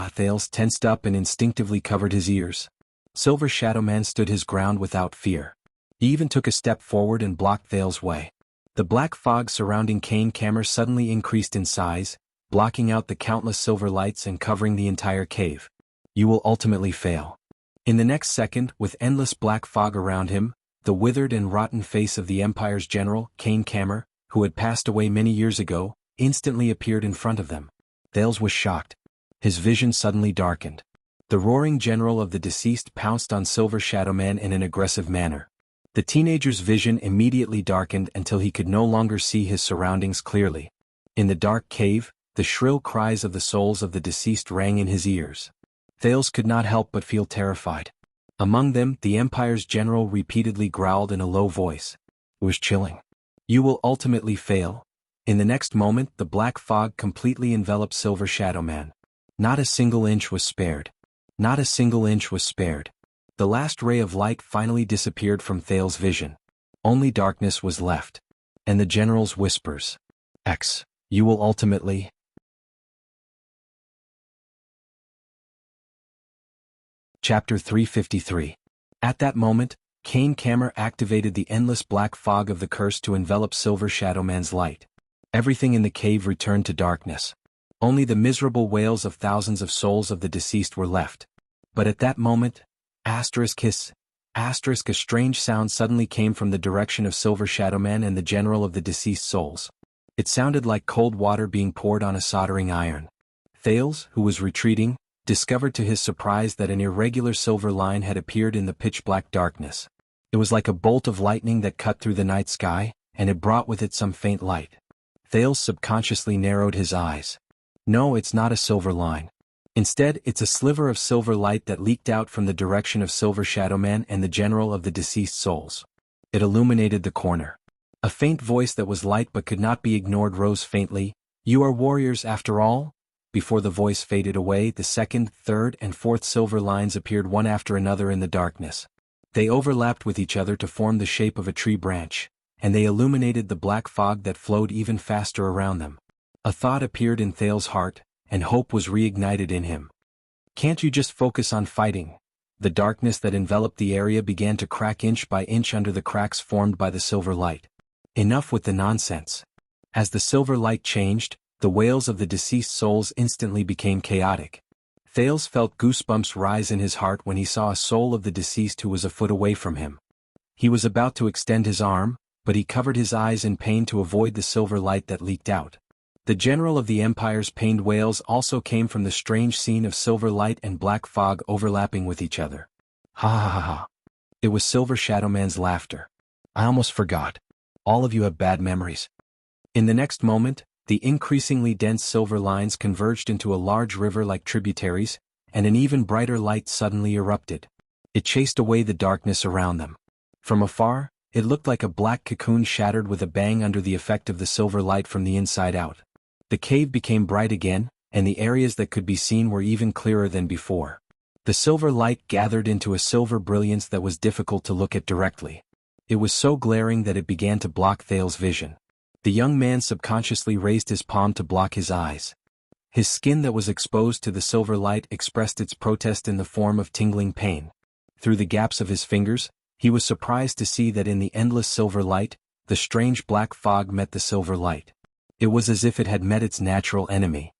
Thales tensed up and instinctively covered his ears. Silver Shadow Man stood his ground without fear. He even took a step forward and blocked Thales' way. The black fog surrounding Kane Kammer suddenly increased in size, blocking out the countless silver lights and covering the entire cave. You will ultimately fail. In the next second, with endless black fog around him, the withered and rotten face of the Empire's general, Kane Kammer, who had passed away many years ago, instantly appeared in front of them. Thales was shocked. His vision suddenly darkened. The roaring general of the deceased pounced on Silver Shadow Man in an aggressive manner. The teenager's vision immediately darkened until he could no longer see his surroundings clearly. In the dark cave, the shrill cries of the souls of the deceased rang in his ears. Thales could not help but feel terrified. Among them, the Empire's general repeatedly growled in a low voice. It was chilling. You will ultimately fail. In the next moment, the black fog completely enveloped Silver Shadow Man. Not a single inch was spared. Not a single inch was spared. The last ray of light finally disappeared from Thale's vision. Only darkness was left. And the general's whispers. X, you will ultimately. Chapter 353. At that moment, Kane Kammer activated the endless black fog of the curse to envelop Silver Shadowman's light. Everything in the cave returned to darkness. Only the miserable wails of thousands of souls of the deceased were left. But at that moment, a strange sound suddenly came from the direction of Silver Shadowman and the general of the deceased souls. It sounded like cold water being poured on a soldering iron. Thales, who was retreating, discovered to his surprise that an irregular silver line had appeared in the pitch-black darkness. It was like a bolt of lightning that cut through the night sky, and it brought with it some faint light. Thales subconsciously narrowed his eyes. No, it's not a silver line. Instead, it's a sliver of silver light that leaked out from the direction of Silver Shadowman and the general of the deceased souls. It illuminated the corner. A faint voice that was light but could not be ignored rose faintly. You are warriors after all? Before the voice faded away, the second, third, and fourth silver lines appeared one after another in the darkness. They overlapped with each other to form the shape of a tree branch, and they illuminated the black fog that flowed even faster around them. A thought appeared in Thale's heart, and hope was reignited in him. Can't you just focus on fighting? The darkness that enveloped the area began to crack inch by inch under the cracks formed by the silver light. Enough with the nonsense. As the silver light changed, the wails of the deceased souls instantly became chaotic. Thales felt goosebumps rise in his heart when he saw a soul of the deceased who was a foot away from him. He was about to extend his arm, but he covered his eyes in pain to avoid the silver light that leaked out. The general of the Empire's pained wails also came from the strange scene of silver light and black fog overlapping with each other. Ha ha ha ha. It was Silver Shadowman's laughter. I almost forgot. All of you have bad memories. In the next moment, the increasingly dense silver lines converged into a large river like tributaries, and an even brighter light suddenly erupted. It chased away the darkness around them. From afar, it looked like a black cocoon shattered with a bang under the effect of the silver light from the inside out. The cave became bright again, and the areas that could be seen were even clearer than before. The silver light gathered into a silver brilliance that was difficult to look at directly. It was so glaring that it began to block Thale's vision. The young man subconsciously raised his palm to block his eyes. His skin that was exposed to the silver light expressed its protest in the form of tingling pain. Through the gaps of his fingers, he was surprised to see that in the endless silver light, the strange black fog met the silver light. It was as if it had met its natural enemy.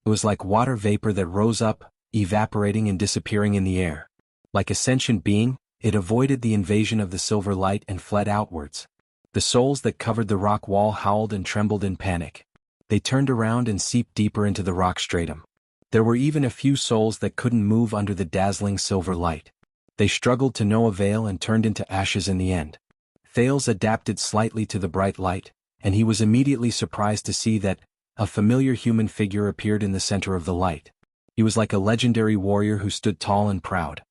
It was like water vapor that rose up, evaporating and disappearing in the air. Like a sentient being, it avoided the invasion of the silver light and fled outwards. The souls that covered the rock wall howled and trembled in panic. They turned around and seeped deeper into the rock stratum. There were even a few souls that couldn't move under the dazzling silver light. They struggled to no avail and turned into ashes in the end. Thales adapted slightly to the bright light, and he was immediately surprised to see that a familiar human figure appeared in the center of the light. He was like a legendary warrior who stood tall and proud.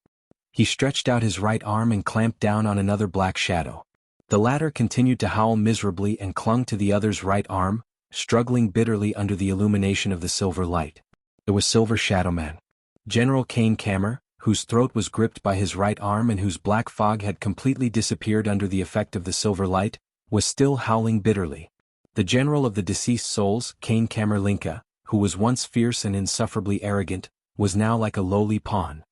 He stretched out his right arm and clamped down on another black shadow. The latter continued to howl miserably and clung to the other's right arm, struggling bitterly under the illumination of the silver light. It was Silver Shadowman. General Kane Kammer, whose throat was gripped by his right arm and whose black fog had completely disappeared under the effect of the silver light, was still howling bitterly. The general of the deceased souls, Kane Kammer Linka, who was once fierce and insufferably arrogant, was now like a lowly pawn.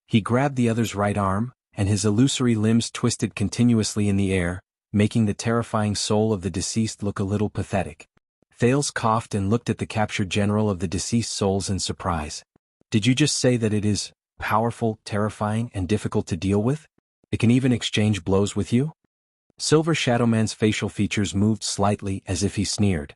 He grabbed the other's right arm, and his illusory limbs twisted continuously in the air, making the terrifying soul of the deceased look a little pathetic. Thales coughed and looked at the captured general of the deceased souls in surprise. Did you just say that it is powerful, terrifying, and difficult to deal with? It can even exchange blows with you? Silver Shadowman's facial features moved slightly as if he sneered.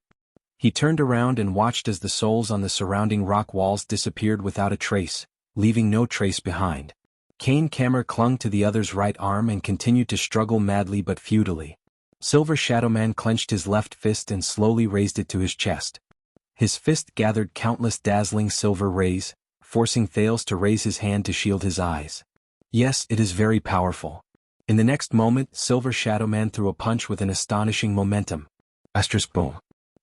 He turned around and watched as the souls on the surrounding rock walls disappeared without a trace, leaving no trace behind. Kane Kammer clung to the other's right arm and continued to struggle madly but futilely. Silver Shadowman clenched his left fist and slowly raised it to his chest. His fist gathered countless dazzling silver rays, forcing Thales to raise his hand to shield his eyes. Yes, it is very powerful. In the next moment, Silver Shadowman threw a punch with an astonishing momentum. Asterisk boom.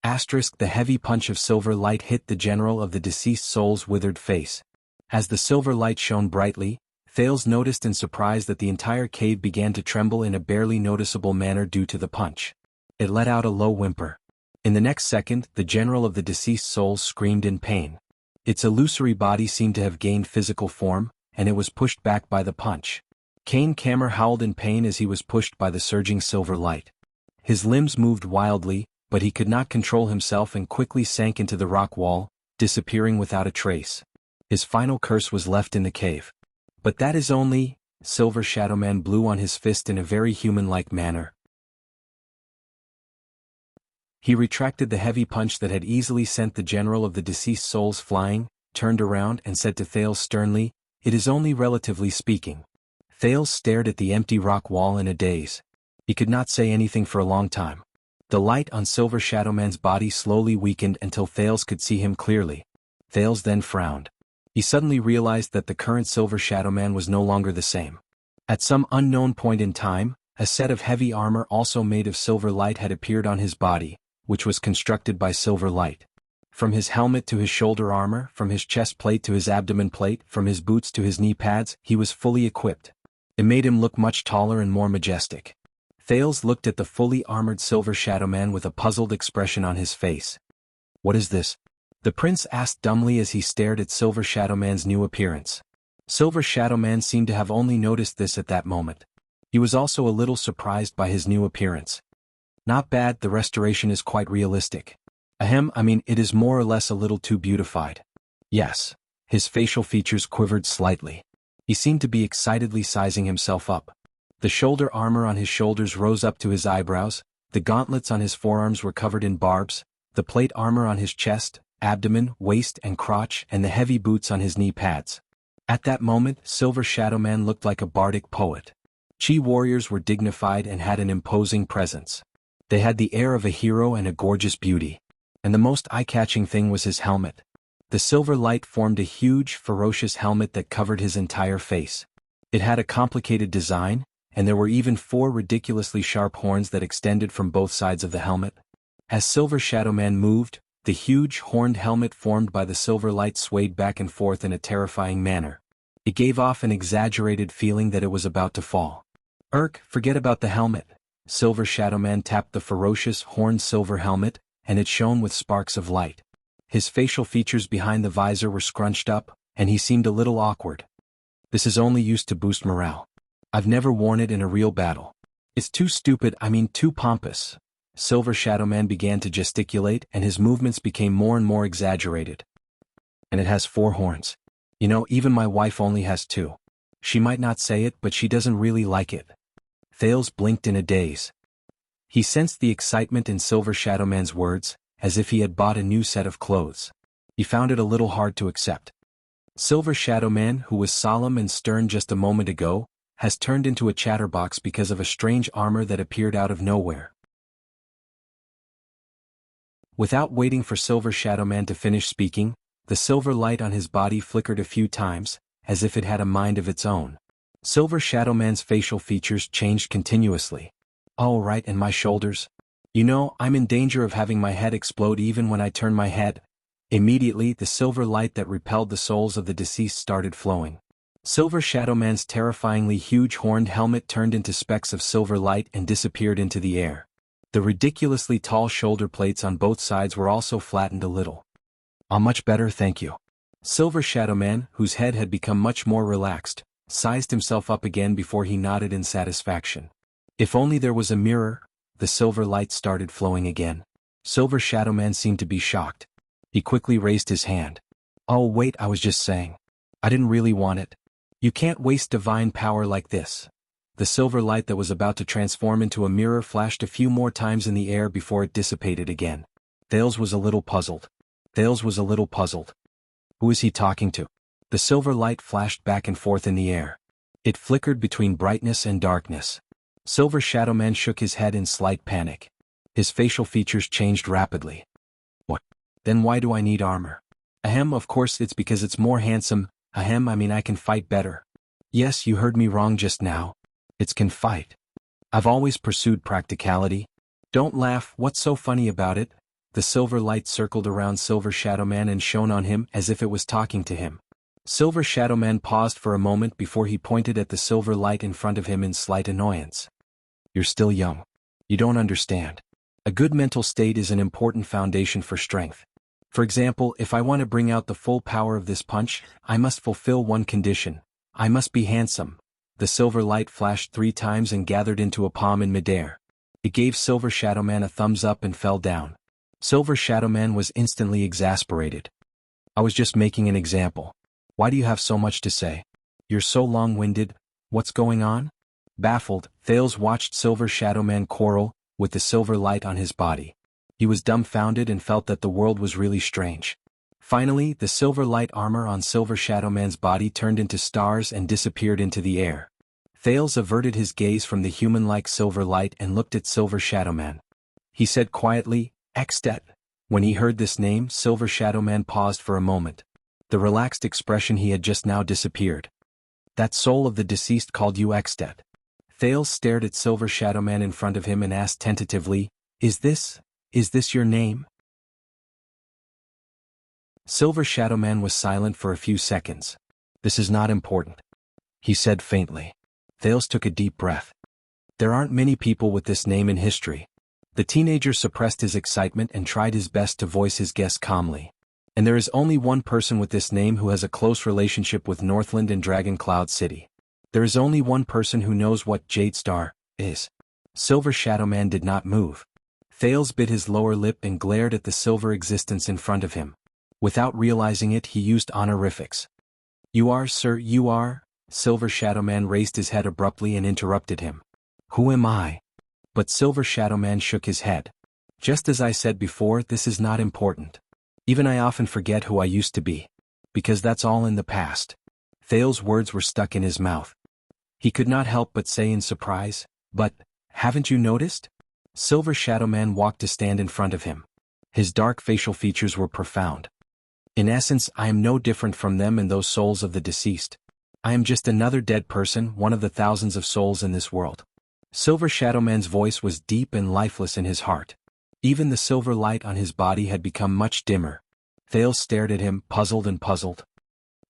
Asterisk the heavy punch of silver light hit the general of the deceased soul's withered face. As the silver light shone brightly, Thales noticed in surprise that the entire cave began to tremble in a barely noticeable manner due to the punch. It let out a low whimper. In the next second, the general of the deceased soul screamed in pain. Its illusory body seemed to have gained physical form, and it was pushed back by the punch. Kane Kammer howled in pain as he was pushed by the surging silver light. His limbs moved wildly, but he could not control himself and quickly sank into the rock wall, disappearing without a trace. His final curse was left in the cave. But that is only, Silver Shadowman blew on his fist in a very human-like manner. He retracted the heavy punch that had easily sent the general of the deceased souls flying, turned around and said to Thales sternly, "It is only relatively speaking." Thales stared at the empty rock wall in a daze. He could not say anything for a long time. The light on Silver Shadowman's body slowly weakened until Thales could see him clearly. Thales then frowned. He suddenly realized that the current Silver Shadowman was no longer the same. At some unknown point in time, a set of heavy armor also made of silver light had appeared on his body, which was constructed by silver light. From his helmet to his shoulder armor, from his chest plate to his abdomen plate, from his boots to his knee pads, he was fully equipped. It made him look much taller and more majestic. Thales looked at the fully armored Silver Shadowman with a puzzled expression on his face. "What is this?" the prince asked dumbly as he stared at Silver Shadowman's new appearance. Silver Shadowman seemed to have only noticed this at that moment. He was also a little surprised by his new appearance. "Not bad, the restoration is quite realistic. It is more or less a little too beautified." "Yes." His facial features quivered slightly. He seemed to be excitedly sizing himself up. The shoulder armor on his shoulders rose up to his eyebrows, the gauntlets on his forearms were covered in barbs, the plate armor on his chest, abdomen, waist and crotch, and the heavy boots on his knee pads. At that moment, Silver Shadowman looked like a bardic poet. Chi warriors were dignified and had an imposing presence. They had the air of a hero and a gorgeous beauty. And the most eye-catching thing was his helmet. The silver light formed a huge, ferocious helmet that covered his entire face. It had a complicated design, and there were even 4 ridiculously sharp horns that extended from both sides of the helmet. As Silver Shadowman moved, the huge horned helmet formed by the silver light swayed back and forth in a terrifying manner. It gave off an exaggerated feeling that it was about to fall. Forget about the helmet." Silver Shadowman tapped the ferocious, horned silver helmet, and it shone with sparks of light. His facial features behind the visor were scrunched up, and he seemed a little awkward. "This is only used to boost morale. I've never worn it in a real battle. It's too stupid, too pompous." Silver Shadowman began to gesticulate and his movements became more and more exaggerated. "And it has 4 horns. Even my wife only has 2. She might not say it, but she doesn't really like it." Thales blinked in a daze. He sensed the excitement in Silver Shadowman's words, as if he had bought a new set of clothes. He found it a little hard to accept. Silver Shadowman, who was solemn and stern just a moment ago, has turned into a chatterbox because of a strange armor that appeared out of nowhere. Without waiting for Silver Shadowman to finish speaking, the silver light on his body flickered a few times, as if it had a mind of its own. Silver Shadowman's facial features changed continuously. "All right, and my shoulders? I'm in danger of having my head explode even when I turn my head." Immediately, the silver light that repelled the souls of the deceased started flowing. Silver Shadowman's terrifyingly huge horned helmet turned into specks of silver light and disappeared into the air. The ridiculously tall shoulder plates on both sides were also flattened a little. Much better, thank you." Silver Shadowman, whose head had become much more relaxed, sized himself up again before he nodded in satisfaction. If only there was a mirror. The silver light started flowing again. Silver Shadowman seemed to be shocked. He quickly raised his hand. "Oh wait, I was just saying. I didn't really want it. You can't waste divine power like this." The silver light that was about to transform into a mirror flashed a few more times in the air before it dissipated again. Thales was a little puzzled. Who is he talking to? The silver light flashed back and forth in the air. It flickered between brightness and darkness. Silver Shadowman shook his head in slight panic. His facial features changed rapidly. "What? Then why do I need armor?" Of course it's because it's more handsome. I can fight better." "Yes, you heard me wrong just now. It can fight. I've always pursued practicality." "Don't laugh, what's so funny about it?" the silver light circled around Silver Shadow Man and shone on him as if it was talking to him. Silver Shadow Man paused for a moment before he pointed at the silver light in front of him in slight annoyance. You're still young. You don't understand. A good mental state is an important foundation for strength. For example, if I want to bring out the full power of this punch, I must fulfill one condition. I must be handsome. The silver light flashed 3 times and gathered into a palm in midair. It gave Silver Shadow Man a thumbs up and fell down. Silver Shadow Man was instantly exasperated. I was just making an example. Why do you have so much to say? You're so long-winded. What's going on? Baffled, Thales watched Silver Shadow Man quarrel with the silver light on his body. He was dumbfounded and felt that the world was really strange. Finally, the silver light armor on Silver Shadow Man's body turned into stars and disappeared into the air. Thales averted his gaze from the human-like silver light and looked at Silver Shadow Man. He said quietly, Extet. When he heard this name, Silver Shadow Man paused for a moment. The relaxed expression he had just now disappeared. That soul of the deceased called you Extet. Thales stared at Silver Shadow Man in front of him and asked tentatively, Is this your name? Silver Shadow Man was silent for a few seconds. This is not important, he said faintly. Thales took a deep breath. There aren't many people with this name in history. The teenager suppressed his excitement and tried his best to voice his guess calmly. And there is only one person with this name who has a close relationship with Northland and Dragon Cloud City. There is only one person who knows what Jade Star is. Silver Shadow Man did not move. Thales bit his lower lip and glared at the silver existence in front of him. Without realizing it, he used honorifics. You are, sir, you are? Silver Shadow Man raised his head abruptly and interrupted him. Who am I? But Silver Shadow Man shook his head. Just as I said before, this is not important. Even I often forget who I used to be. Because that's all in the past. Thales' words were stuck in his mouth. He could not help but say in surprise, But, haven't you noticed? Silver Shadow Man walked to stand in front of him. His dark facial features were profound. In essence, I am no different from them and those souls of the deceased. I am just another dead person, one of the thousands of souls in this world. Silver Shadow Man's voice was deep and lifeless in his heart. Even the silver light on his body had become much dimmer. Thales stared at him, puzzled and puzzled.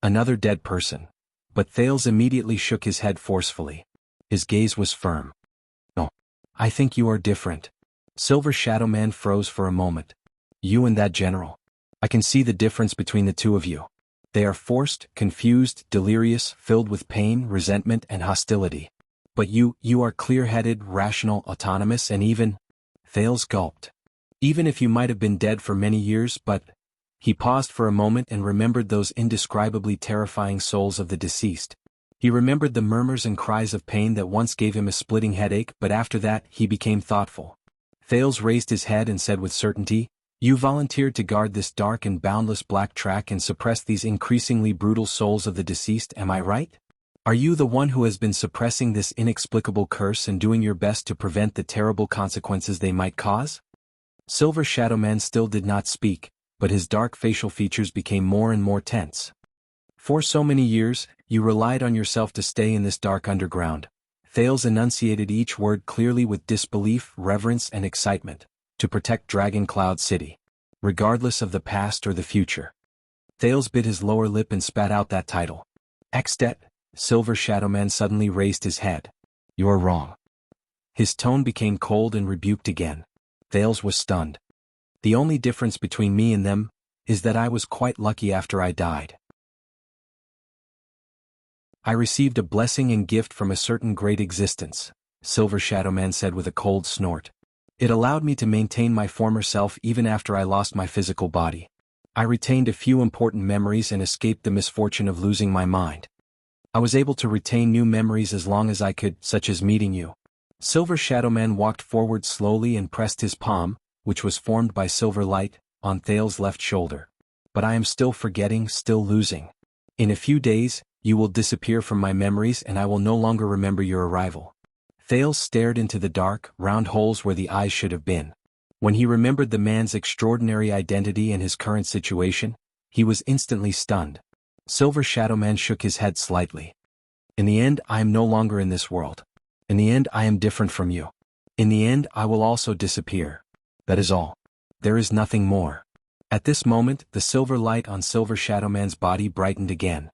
Another dead person. But Thales immediately shook his head forcefully. His gaze was firm. No. I think you are different. Silver Shadow Man froze for a moment. You and that general. I can see the difference between the two of you. They are forced, confused, delirious, filled with pain, resentment, and hostility. But you are clear-headed, rational, autonomous, and even... Thales gulped. Even if you might have been dead for many years, but... He paused for a moment and remembered those indescribably terrifying souls of the deceased. He remembered the murmurs and cries of pain that once gave him a splitting headache, but after that, he became thoughtful. Thales raised his head and said with certainty, You volunteered to guard this dark and boundless black track and suppress these increasingly brutal souls of the deceased, am I right? Are you the one who has been suppressing this inexplicable curse and doing your best to prevent the terrible consequences they might cause? Silver Shadow Man still did not speak, but his dark facial features became more and more tense. For so many years, you relied on yourself to stay in this dark underground. Thales enunciated each word clearly with disbelief, reverence, and excitement. To protect Dragon Cloud City. Regardless of the past or the future. Thales bit his lower lip and spat out that title. Extet. Silver Shadow Man suddenly raised his head. You're wrong. His tone became cold and rebuked again. Thales was stunned. The only difference between me and them is that I was quite lucky after I died. I received a blessing and gift from a certain great existence, Silver Shadow Man said with a cold snort. It allowed me to maintain my former self even after I lost my physical body. I retained a few important memories and escaped the misfortune of losing my mind. I was able to retain new memories as long as I could, such as meeting you. Silver Shadow Man walked forward slowly and pressed his palm, which was formed by silver light, on Thales' left shoulder. But I am still forgetting, still losing. In a few days, you will disappear from my memories and I will no longer remember your arrival. Thales stared into the dark, round holes where the eyes should have been. When he remembered the man's extraordinary identity and his current situation, he was instantly stunned. Silver Shadow Man shook his head slightly. In the end, I am no longer in this world. In the end, I am different from you. In the end, I will also disappear. That is all. There is nothing more. At this moment, the silver light on Silver Shadow Man's body brightened again.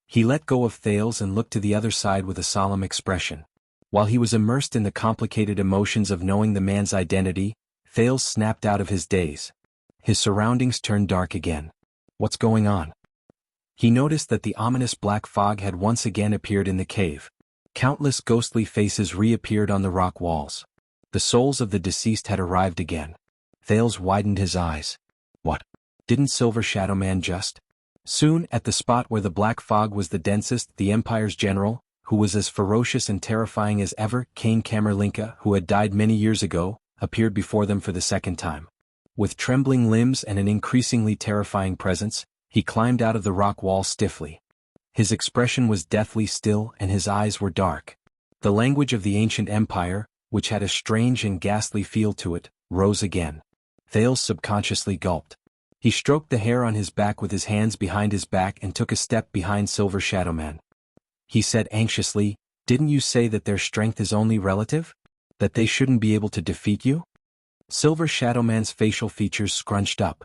He let go of Thales and looked to the other side with a solemn expression. While he was immersed in the complicated emotions of knowing the man's identity, Thales snapped out of his daze. His surroundings turned dark again. What's going on? He noticed that the ominous black fog had once again appeared in the cave. Countless ghostly faces reappeared on the rock walls. The souls of the deceased had arrived again. Thales widened his eyes. What? Didn't Silver Shadow Man just? Soon, at the spot where the black fog was the densest, the Empire's general, who was as ferocious and terrifying as ever, Kane Camerlinka, who had died many years ago, appeared before them for the second time. With trembling limbs and an increasingly terrifying presence, he climbed out of the rock wall stiffly. His expression was deathly still and his eyes were dark. The language of the ancient empire, which had a strange and ghastly feel to it, rose again. Thales subconsciously gulped. He stroked the hair on his back with his hands behind his back and took a step behind Silver Shadow Man. He said anxiously, "Didn't you say that their strength is only relative? That they shouldn't be able to defeat you?" Silver Shadow Man's facial features scrunched up.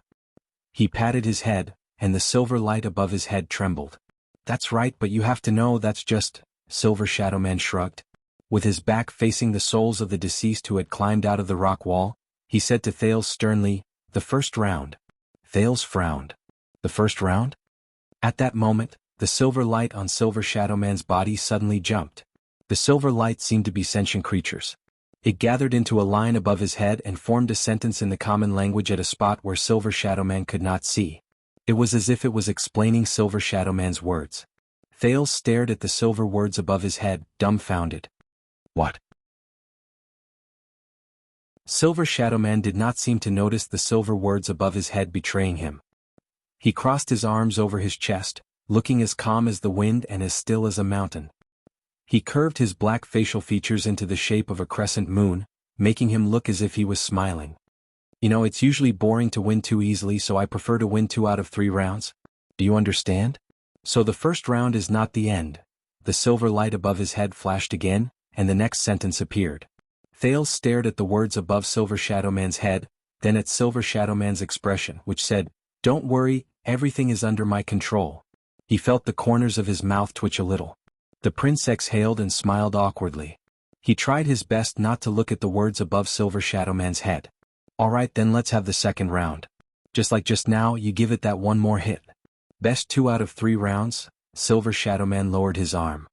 He patted his head, and the silver light above his head trembled. "That's right, but you have to know that's just," Silver Shadow Man shrugged. With his back facing the souls of the deceased who had climbed out of the rock wall, he said to Thales sternly, "The first round." Thales frowned. The first round? At that moment, the silver light on Silver Shadow Man's body suddenly jumped. The silver light seemed to be sentient creatures. It gathered into a line above his head and formed a sentence in the common language at a spot where Silver Shadow Man could not see. It was as if it was explaining Silver Shadow Man's words. Thales stared at the silver words above his head, dumbfounded. What? Silver Shadow Man did not seem to notice the silver words above his head betraying him. He crossed his arms over his chest, looking as calm as the wind and as still as a mountain. He curved his black facial features into the shape of a crescent moon, making him look as if he was smiling. "You know, it's usually boring to win too easily, so I prefer to win 2 out of 3 rounds. Do you understand? So the first round is not the end." The silver light above his head flashed again, and the next sentence appeared. Thales stared at the words above Silver Shadow Man's head, then at Silver Shadow Man's expression, which said, "Don't worry, everything is under my control." He felt the corners of his mouth twitch a little. The prince exhaled and smiled awkwardly. He tried his best not to look at the words above Silver Shadow Man's head. "All right, then let's have the second round. Just like just now, you give it that one more hit. Best 2 out of 3 rounds?" Silver Shadow Man lowered his arm.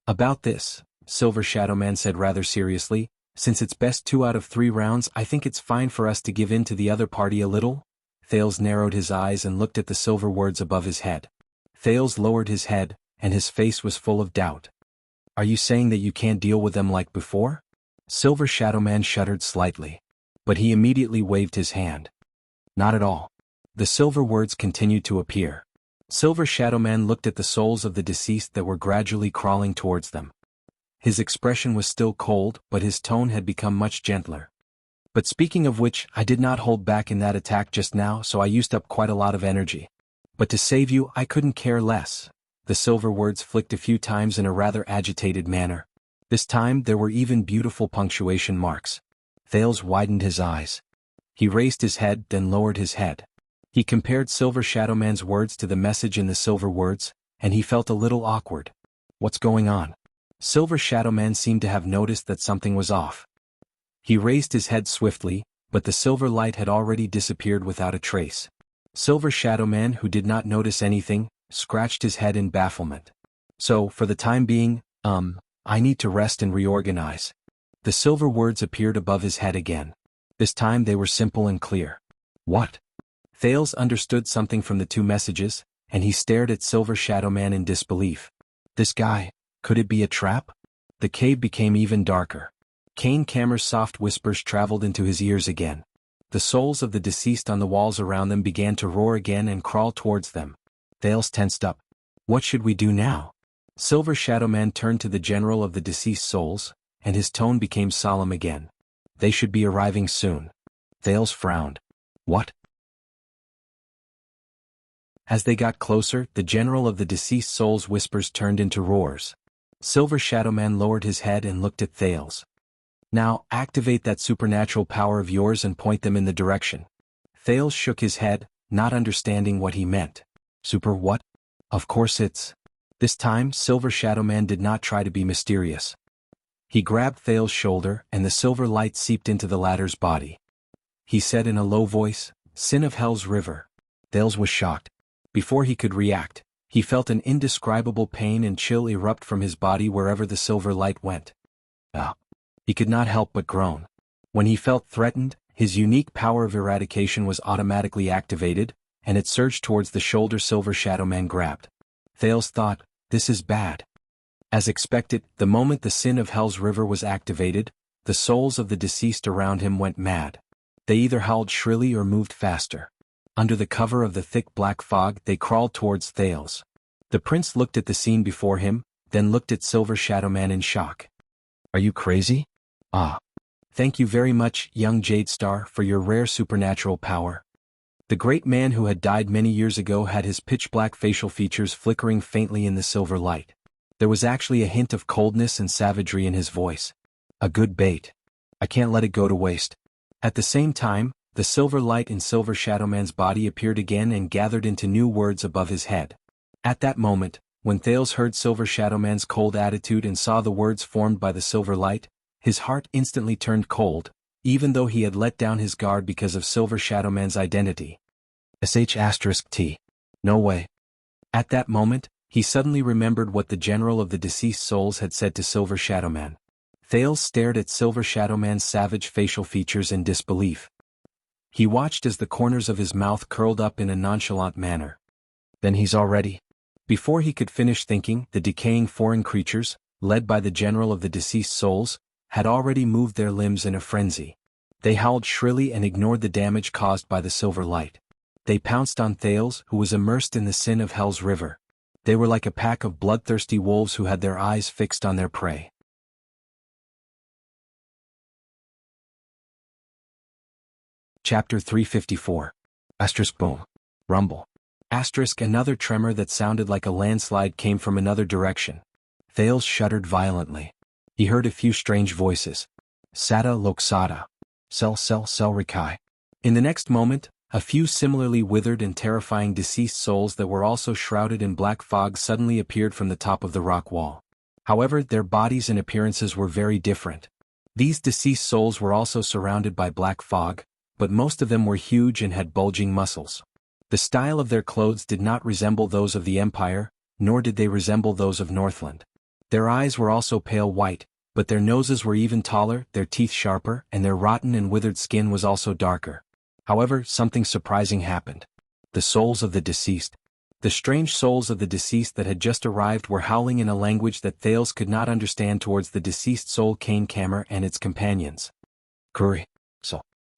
"About this," Silver Shadow Man said rather seriously, "since it's best 2 out of 3 rounds, I think it's fine for us to give in to the other party a little." Thales narrowed his eyes and looked at the silver words above his head. Thales lowered his head, and his face was full of doubt. "Are you saying that you can't deal with them like before?" Silver Shadow Man shuddered slightly. But he immediately waved his hand. "Not at all." The silver words continued to appear. Silver Shadow Man looked at the souls of the deceased that were gradually crawling towards them. His expression was still cold, but his tone had become much gentler. "But speaking of which, I did not hold back in that attack just now, so I used up quite a lot of energy. But to save you, I couldn't care less." The silver words flicked a few times in a rather agitated manner. This time there were even beautiful punctuation marks. Thales widened his eyes. He raised his head, then lowered his head. He compared Silver Shadow Man's words to the message in the silver words, and he felt a little awkward. What's going on? Silver Shadow Man seemed to have noticed that something was off. He raised his head swiftly, but the silver light had already disappeared without a trace. Silver Shadow Man, who did not notice anything, scratched his head in bafflement. "So, for the time being, I need to rest and reorganize." The silver words appeared above his head again. This time they were simple and clear. "What?" Thales understood something from the 2 messages, and he stared at Silver Shadow Man in disbelief. This guy, could it be a trap? The cave became even darker. Kane Camer's soft whispers traveled into his ears again. The souls of the deceased on the walls around them began to roar again and crawl towards them. Thales tensed up. "What should we do now?" Silver Shadow Man turned to the general of the deceased souls, and his tone became solemn again. "They should be arriving soon." Thales frowned. "What?" As they got closer, the general of the deceased souls' whispers turned into roars. Silver Shadow Man lowered his head and looked at Thales. "Now, activate that supernatural power of yours and point them in the direction." Thales shook his head, not understanding what he meant. Super what? Of course it's... This time, Silver Shadow Man did not try to be mysterious. He grabbed Thales' shoulder, and the silver light seeped into the latter's body. He said in a low voice, "Sin of Hell's River." Thales was shocked. Before he could react, he felt an indescribable pain and chill erupt from his body wherever the silver light went. Ah! He could not help but groan. When he felt threatened, his unique power of eradication was automatically activated, and it surged towards the shoulder Silver Shadow Man grabbed. Thales thought, "This is bad." As expected, the moment the Sin of Hell's River was activated, the souls of the deceased around him went mad. They either howled shrilly or moved faster. Under the cover of the thick black fog, they crawled towards Thales. The prince looked at the scene before him, then looked at Silver Shadow Man in shock. "Are you crazy?" "Ah. Thank you very much, young Jade Star, for your rare supernatural power." The great man who had died many years ago had his pitch-black facial features flickering faintly in the silver light. There was actually a hint of coldness and savagery in his voice. "A good bait. I can't let it go to waste." At the same time, the silver light in Silver Shadow Man's body appeared again and gathered into new words above his head. At that moment, when Thales heard Silver Shadow Man's cold attitude and saw the words formed by the silver light, his heart instantly turned cold, even though he had let down his guard because of Silver Shadow Man's identity. *T. No way. At that moment, he suddenly remembered what the general of the deceased souls had said to Silver Shadow Man. Thales stared at Silver Shadow Man's savage facial features in disbelief. He watched as the corners of his mouth curled up in a nonchalant manner. Then he's already... Before he could finish thinking, the decaying foreign creatures, led by the general of the deceased souls, had already moved their limbs in a frenzy. They howled shrilly and ignored the damage caused by the silver light. They pounced on Thales, who was immersed in the Sin of Hell's River. They were like a pack of bloodthirsty wolves who had their eyes fixed on their prey. Chapter 354. Boom. Rumble. Another tremor that sounded like a landslide came from another direction. Thales shuddered violently. He heard a few strange voices. Sata Loksata. Sel Rikai. In the next moment, a few similarly withered and terrifying deceased souls that were also shrouded in black fog suddenly appeared from the top of the rock wall. However, their bodies and appearances were very different. These deceased souls were also surrounded by black fog, but most of them were huge and had bulging muscles. The style of their clothes did not resemble those of the Empire, nor did they resemble those of Northland. Their eyes were also pale white, but their noses were even taller, their teeth sharper, and their rotten and withered skin was also darker. However, something surprising happened. The souls of the deceased. The strange souls of the deceased that had just arrived were howling in a language that Thales could not understand towards the deceased soul Kane Kammer and its companions. Kuri.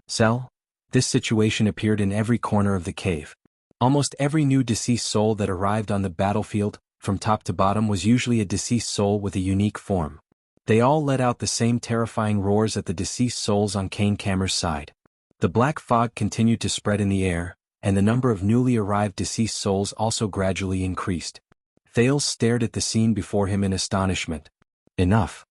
Sel. This situation appeared in every corner of the cave. Almost every new deceased soul that arrived on the battlefield, from top to bottom, was usually a deceased soul with a unique form. They all let out the same terrifying roars at the deceased souls on Kane Kammer's side. The black fog continued to spread in the air, and the number of newly arrived deceased souls also gradually increased. Thales stared at the scene before him in astonishment. Enough.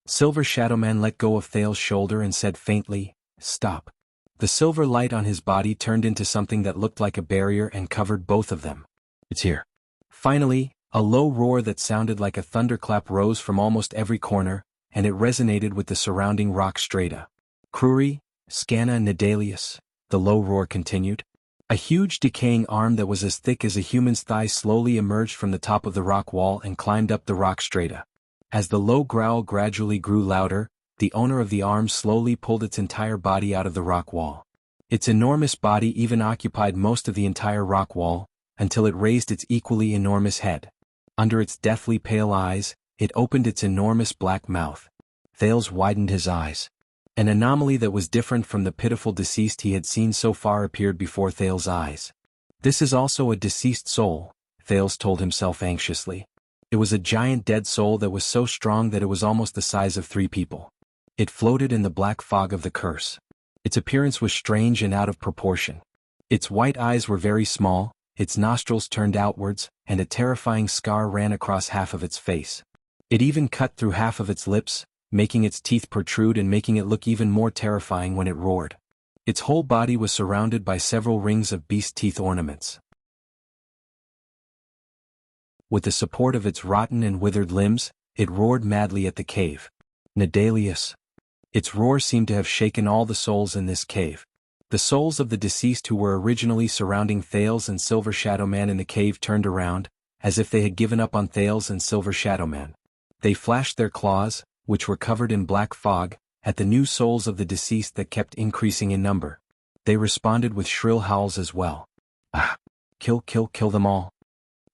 Silver Shadow Man let go of Thales' shoulder and said faintly, "Stop." The silver light on his body turned into something that looked like a barrier and covered both of them. "It's here." Finally, a low roar that sounded like a thunderclap rose from almost every corner, and it resonated with the surrounding rock strata. "Kruri, Scanna Nidalius," the low roar continued. A huge decaying arm that was as thick as a human's thigh slowly emerged from the top of the rock wall and climbed up the rock strata. As the low growl gradually grew louder, the owner of the arm slowly pulled its entire body out of the rock wall. Its enormous body even occupied most of the entire rock wall, until it raised its equally enormous head. Under its deathly pale eyes, it opened its enormous black mouth. Thales widened his eyes. An anomaly that was different from the pitiful deceased he had seen so far appeared before Thales' eyes. "This is also a deceased soul," Thales told himself anxiously. It was a giant dead soul that was so strong that it was almost the size of 3 people. It floated in the black fog of the curse. Its appearance was strange and out of proportion. Its white eyes were very small, its nostrils turned outwards, and a terrifying scar ran across half of its face. It even cut through half of its lips, making its teeth protrude and making it look even more terrifying when it roared. Its whole body was surrounded by several rings of beast teeth ornaments. With the support of its rotten and withered limbs, it roared madly at the cave. Nadalius. Its roar seemed to have shaken all the souls in this cave. The souls of the deceased who were originally surrounding Thales and Silver Shadow Man in the cave turned around, as if they had given up on Thales and Silver Shadow Man. They flashed their claws, which were covered in black fog, at the new souls of the deceased that kept increasing in number. They responded with shrill howls as well. Ah! Kill them all.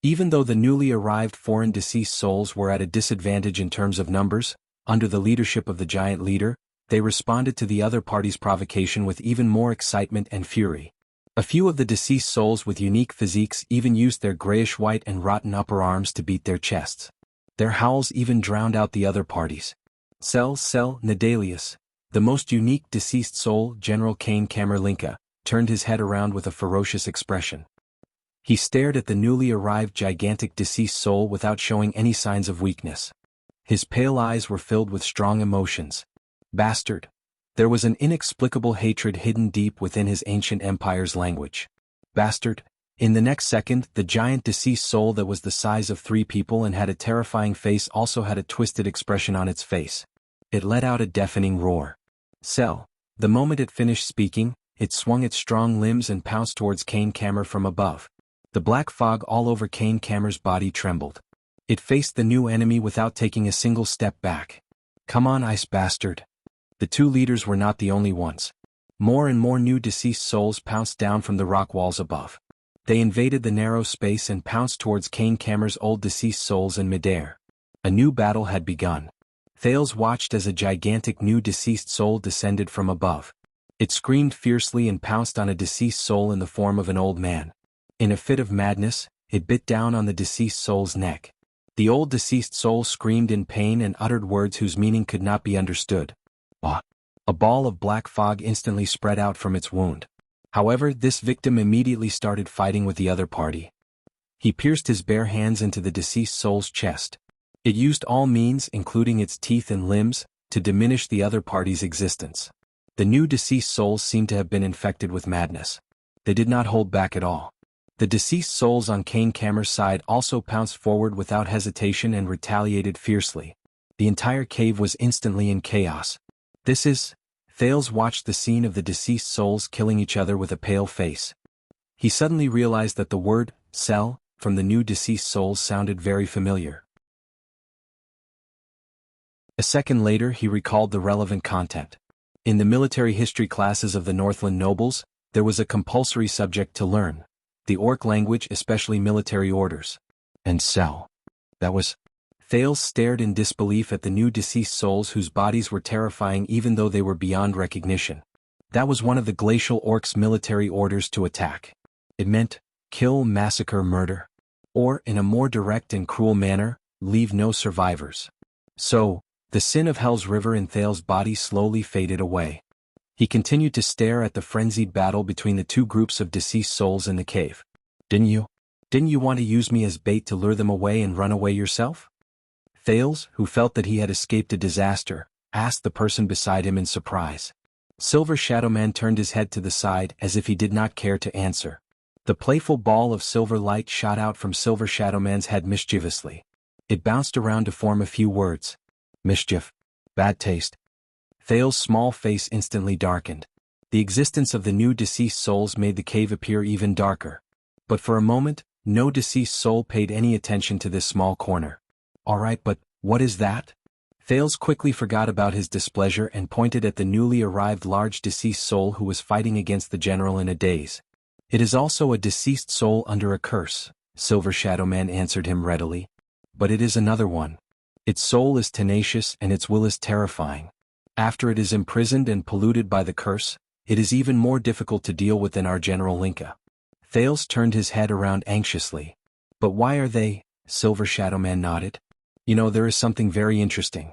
Even though the newly arrived foreign deceased souls were at a disadvantage in terms of numbers, under the leadership of the giant leader, they responded to the other party's provocation with even more excitement and fury. A few of the deceased souls with unique physiques even used their grayish-white and rotten upper arms to beat their chests. Their howls even drowned out the other parties. Cell Nadalius, the most unique deceased soul, General Kane Camerlinka, turned his head around with a ferocious expression. He stared at the newly arrived gigantic deceased soul without showing any signs of weakness. His pale eyes were filled with strong emotions. Bastard. There was an inexplicable hatred hidden deep within his ancient empire's language. Bastard. In the next second, the giant deceased soul that was the size of 3 people and had a terrifying face also had a twisted expression on its face. It let out a deafening roar. Cell. The moment it finished speaking, it swung its strong limbs and pounced towards Kane Camer from above. The black fog all over Kane Camer's body trembled. It faced the new enemy without taking a single step back. Come on, ice bastard. The 2 leaders were not the only ones. More and more new deceased souls pounced down from the rock walls above. They invaded the narrow space and pounced towards Kane Camer's old deceased souls in midair. A new battle had begun. Thales watched as a gigantic new deceased soul descended from above. It screamed fiercely and pounced on a deceased soul in the form of an old man. In a fit of madness, it bit down on the deceased soul's neck. The old deceased soul screamed in pain and uttered words whose meaning could not be understood. A ball of black fog instantly spread out from its wound. However, this victim immediately started fighting with the other party. He pierced his bare hands into the deceased soul's chest. It used all means, including its teeth and limbs, to diminish the other party's existence. The new deceased souls seemed to have been infected with madness. They did not hold back at all. The deceased souls on Kane Camer's side also pounced forward without hesitation and retaliated fiercely. The entire cave was instantly in chaos. Thales watched the scene of the deceased souls killing each other with a pale face. He suddenly realized that the word, cell, from the new deceased souls sounded very familiar. A second later he recalled the relevant content. In the military history classes of the Northland nobles, there was a compulsory subject to learn. The Orc language, especially military orders. And cell. That was... Thales stared in disbelief at the new deceased souls whose bodies were terrifying even though they were beyond recognition. That was one of the glacial orcs' military orders to attack. It meant, kill, massacre, murder. Or, in a more direct and cruel manner, leave no survivors. So, the sin of Hell's River in Thales' body slowly faded away. He continued to stare at the frenzied battle between the 2 groups of deceased souls in the cave. Didn't you want to use me as bait to lure them away and run away yourself? Thales, who felt that he had escaped a disaster, asked the person beside him in surprise. Silver Shadow Man turned his head to the side as if he did not care to answer. The playful ball of silver light shot out from Silver Shadow Man's head mischievously. It bounced around to form a few words. Mischief. Bad taste. Thales' small face instantly darkened. The existence of the new deceased souls made the cave appear even darker. But for a moment, no deceased soul paid any attention to this small corner. Alright, but what is that? Thales quickly forgot about his displeasure and pointed at the newly arrived large deceased soul who was fighting against the general in a daze. It is also a deceased soul under a curse, Silver Shadow Man answered him readily. But it is another one. Its soul is tenacious and its will is terrifying. After it is imprisoned and polluted by the curse, it is even more difficult to deal with than our General Linka. Thales turned his head around anxiously. But why are they? Silver Shadow Man nodded. There is something very interesting.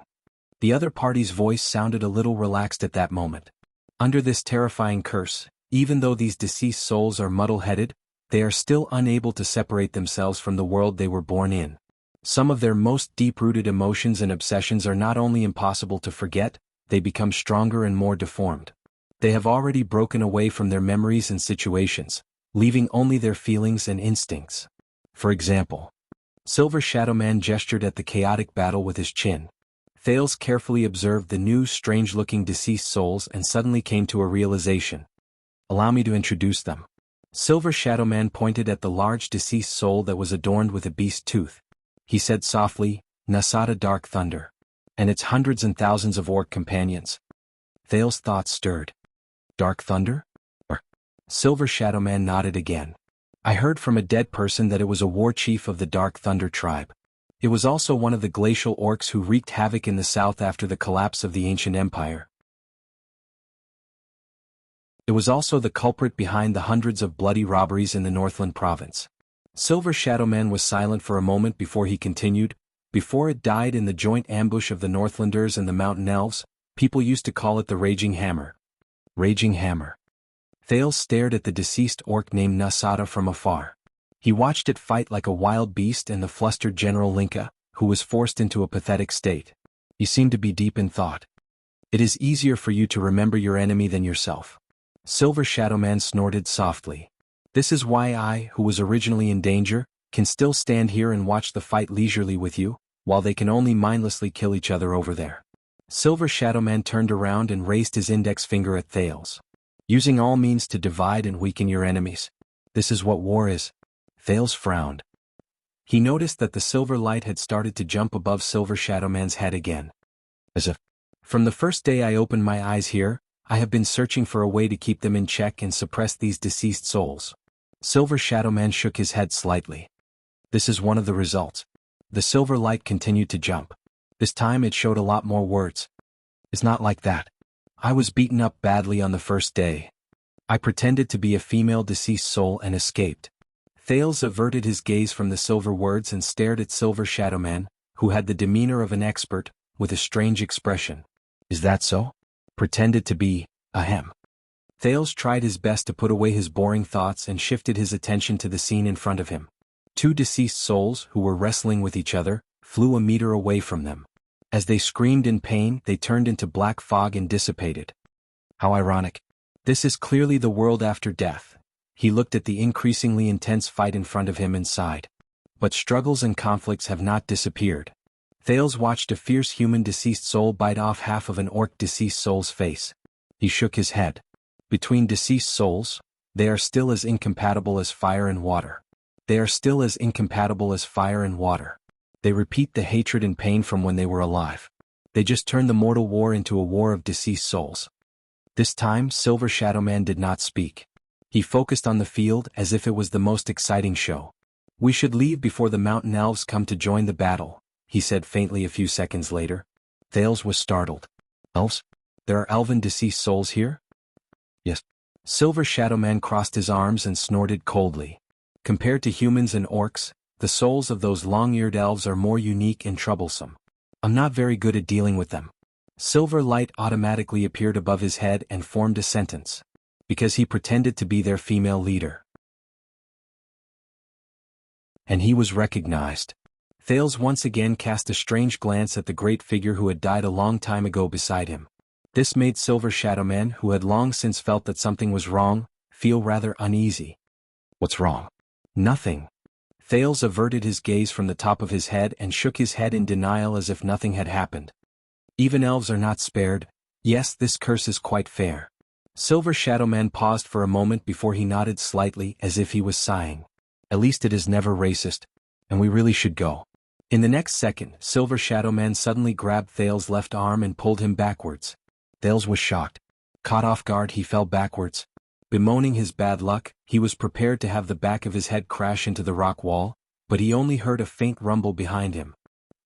The other party's voice sounded a little relaxed at that moment. Under this terrifying curse, even though these deceased souls are muddle-headed, they are still unable to separate themselves from the world they were born in. Some of their most deep-rooted emotions and obsessions are not only impossible to forget, they become stronger and more deformed. They have already broken away from their memories and situations, leaving only their feelings and instincts. For example, Silver Shadow Man gestured at the chaotic battle with his chin. Thales carefully observed the new strange-looking deceased souls and suddenly came to a realization. Allow me to introduce them. Silver Shadow Man pointed at the large deceased soul that was adorned with a beast tooth. He said softly, Nasada Dark Thunder. And its hundreds and thousands of orc companions. Thales' thoughts stirred. Dark Thunder? Silver Shadow Man nodded again. I heard from a dead person that it was a war chief of the Dark Thunder tribe. It was also one of the glacial orcs who wreaked havoc in the south after the collapse of the ancient empire. It was also the culprit behind the hundreds of bloody robberies in the Northland province. Silver Shadow Man was silent for a moment before he continued. Before it died in the joint ambush of the Northlanders and the Mountain Elves, people used to call it the Raging Hammer. Raging Hammer. Thales stared at the deceased orc named Nasada from afar. He watched it fight like a wild beast and the flustered General Linka, who was forced into a pathetic state. He seemed to be deep in thought. It is easier for you to remember your enemy than yourself. Silver Shadow Man snorted softly. This is why I, who was originally in danger, can still stand here and watch the fight leisurely with you, while they can only mindlessly kill each other over there. Silver Shadow Man turned around and raised his index finger at Thales. Using all means to divide and weaken your enemies. This is what war is. Thales frowned. He noticed that the silver light had started to jump above Silver Shadow Man's head again. As if, from the first day I opened my eyes here, I have been searching for a way to keep them in check and suppress these deceased souls. Silver Shadow Man shook his head slightly. This is one of the results. The silver light continued to jump. This time it showed a lot more words. It's not like that. I was beaten up badly on the first day. I pretended to be a female deceased soul and escaped. Thales averted his gaze from the silver words and stared at Silver Shadow Man, who had the demeanor of an expert, with a strange expression. Is that so? Pretended to be, ahem. Thales tried his best to put away his boring thoughts and shifted his attention to the scene in front of him. Two deceased souls, who were wrestling with each other, flew a meter away from them. As they screamed in pain, they turned into black fog and dissipated. How ironic. This is clearly the world after death. He looked at the increasingly intense fight in front of him and sighed. But struggles and conflicts have not disappeared. Thales watched a fierce human deceased soul bite off half of an orc deceased soul's face. He shook his head. Between deceased souls, they are still as incompatible as fire and water. They are still as incompatible as fire and water. They repeat the hatred and pain from when they were alive. They just turned the mortal war into a war of deceased souls. This time, Silver Shadow Man did not speak. He focused on the field as if it was the most exciting show. We should leave before the mountain elves come to join the battle, he said faintly a few seconds later. Thales was startled. Elves? There are elven deceased souls here? Yes. Silver Shadow Man crossed his arms and snorted coldly. Compared to humans and orcs, the souls of those long-eared elves are more unique and troublesome. I'm not very good at dealing with them. Silver light automatically appeared above his head and formed a sentence. Because he pretended to be their female leader. And he was recognized. Thales once again cast a strange glance at the great figure who had died a long time ago beside him. This made Silver Shadow Man, who had long since felt that something was wrong, feel rather uneasy. What's wrong? Nothing. Thales averted his gaze from the top of his head and shook his head in denial as if nothing had happened. Even elves are not spared. Yes, this curse is quite fair. Silver Shadow Man paused for a moment before he nodded slightly as if he was sighing. At least it is never racist. And we really should go. In the next second, Silver Shadow Man suddenly grabbed Thales' left arm and pulled him backwards. Thales was shocked. Caught off guard, he fell backwards. Bemoaning his bad luck, he was prepared to have the back of his head crash into the rock wall, but he only heard a faint rumble behind him.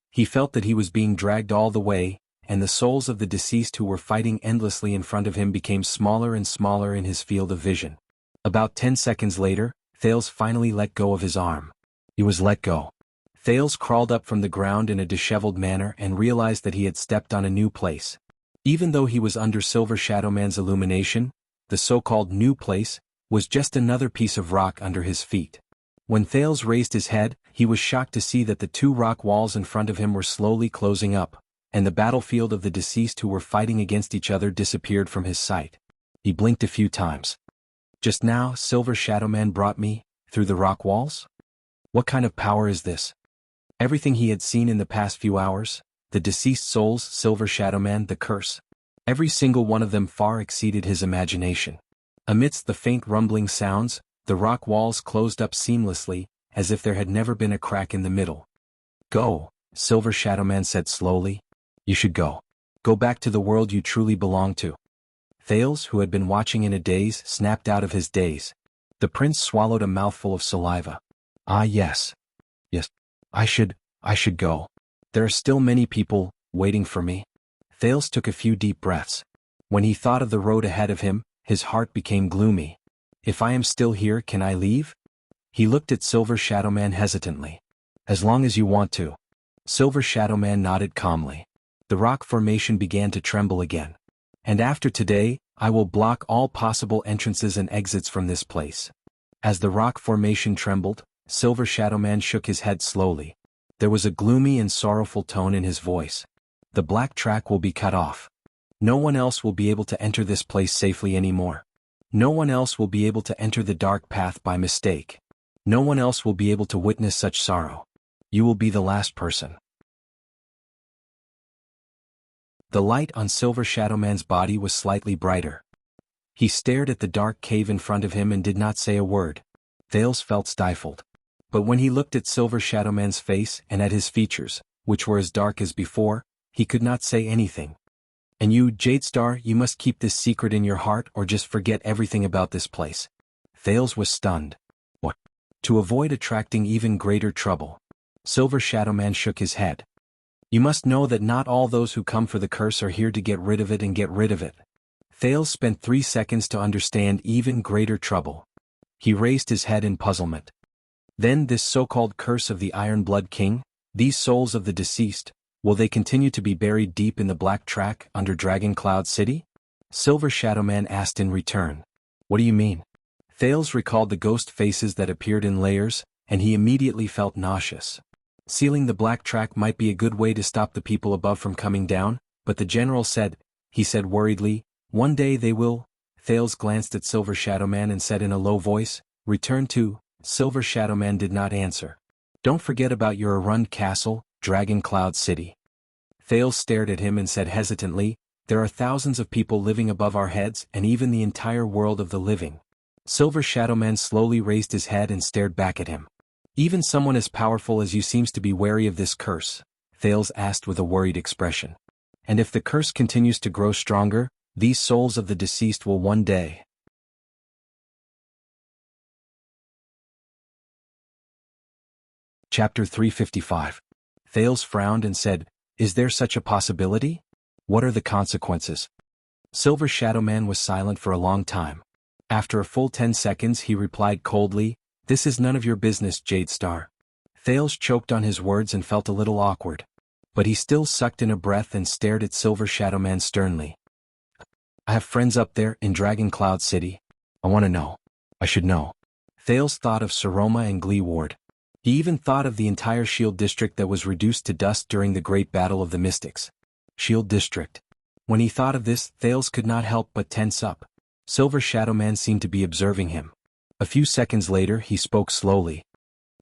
He felt that he was being dragged all the way, and the souls of the deceased who were fighting endlessly in front of him became smaller and smaller in his field of vision. About 10 seconds later, Thales finally let go of his arm. He was let go. Thales crawled up from the ground in a disheveled manner and realized that he had stepped on a new place. Even though he was under Silver Shadow Man's illumination, the so-called new place was just another piece of rock under his feet. When Thales raised his head, he was shocked to see that the two rock walls in front of him were slowly closing up, and the battlefield of the deceased who were fighting against each other disappeared from his sight. He blinked a few times. Just now, Silver Shadow Man brought me, through the rock walls? What kind of power is this? Everything he had seen in the past few hours, the deceased souls, Silver Shadow Man, the curse. Every single one of them far exceeded his imagination. Amidst the faint rumbling sounds, the rock walls closed up seamlessly, as if there had never been a crack in the middle. Go, Silver Shadow Man said slowly. You should go. Go back to the world you truly belong to. Thales, who had been watching in a daze, snapped out of his daze. The prince swallowed a mouthful of saliva. Ah yes. Yes. I should go. There are still many people, waiting for me. Thales took a few deep breaths. When he thought of the road ahead of him, his heart became gloomy. If I am still here, can I leave? He looked at Silver Shadow Man hesitantly. As long as you want to. Silver Shadow Man nodded calmly. The rock formation began to tremble again. And after today, I will block all possible entrances and exits from this place. As the rock formation trembled, Silver Shadow Man shook his head slowly. There was a gloomy and sorrowful tone in his voice. The black track will be cut off. No one else will be able to enter this place safely anymore. No one else will be able to enter the dark path by mistake. No one else will be able to witness such sorrow. You will be the last person. The light on Silver Shadow Man's body was slightly brighter. He stared at the dark cave in front of him and did not say a word. Thales felt stifled. But when he looked at Silver Shadow Man's face and at his features, which were as dark as before, he could not say anything. And you, Jadestar, you must keep this secret in your heart or just forget everything about this place. Thales was stunned. What? To avoid attracting even greater trouble. Silver Shadow Man shook his head. You must know that not all those who come for the curse are here to get rid of it and get rid of it. Thales spent 3 seconds to understand even greater trouble. He raised his head in puzzlement. Then this so-called curse of the Iron Blood King, these souls of the deceased, will they continue to be buried deep in the black track under Dragon Cloud City? Silver Shadow Man asked in return. What do you mean? Thales recalled the ghost faces that appeared in layers, and he immediately felt nauseous. Sealing the black track might be a good way to stop the people above from coming down, but the general said, he said worriedly, one day they will. Thales glanced at Silver Shadow Man and said in a low voice, return to. Silver Shadow Man did not answer. Don't forget about your Arund Castle, Dragon Cloud City. Thales stared at him and said hesitantly, there are thousands of people living above our heads and even the entire world of the living. Silver Shadow Man slowly raised his head and stared back at him. Even someone as powerful as you seems to be wary of this curse, Thales asked with a worried expression. And if the curse continues to grow stronger, these souls of the deceased will one day. Chapter 355. Thales frowned and said, is there such a possibility? What are the consequences? Silver Shadow Man was silent for a long time. After a full 10 seconds he replied coldly, this is none of your business, Jadestar. Thales choked on his words and felt a little awkward. But he still sucked in a breath and stared at Silver Shadow Man sternly. I have friends up there in Dragon Cloud City. I want to know. I should know. Thales thought of Saroma and Gleeward. He even thought of the entire Shield District that was reduced to dust during the Great Battle of the Mystics. Shield District. When he thought of this, Thales could not help but tense up. Silver Shadow Man seemed to be observing him. A few seconds later he spoke slowly.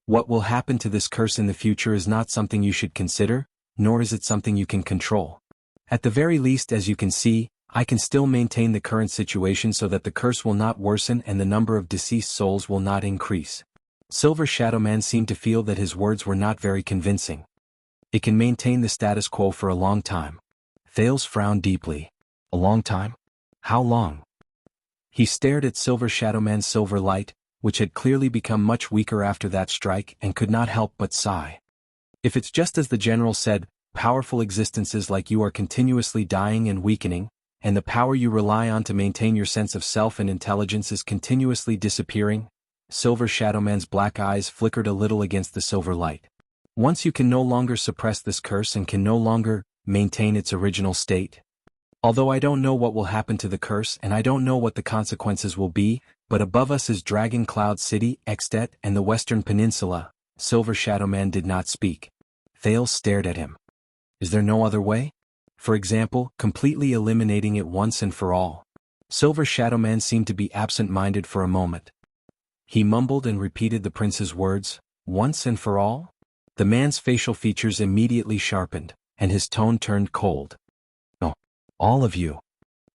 What will happen to this curse in the future is not something you should consider, nor is it something you can control. At the very least, as you can see, I can still maintain the current situation so that the curse will not worsen and the number of deceased souls will not increase. Silver Shadow Man seemed to feel that his words were not very convincing. It can maintain the status quo for a long time. Thales frowned deeply. A long time? How long? He stared at Silver Shadow Man's silver light, which had clearly become much weaker after that strike, and could not help but sigh. If it's just as the general said, powerful existences like you are continuously dying and weakening, and the power you rely on to maintain your sense of self and intelligence is continuously disappearing, Silver Shadow Man's black eyes flickered a little against the silver light. Once you can no longer suppress this curse and can no longer maintain its original state. Although I don't know what will happen to the curse and I don't know what the consequences will be, but above us is Dragon Cloud City, Extet, and the Western Peninsula. Silver Shadow Man did not speak. Thales stared at him. Is there no other way? For example, completely eliminating it once and for all. Silver Shadow Man seemed to be absent-minded for a moment. He mumbled and repeated the prince's words, once and for all? The man's facial features immediately sharpened, and his tone turned cold. "No. All of you.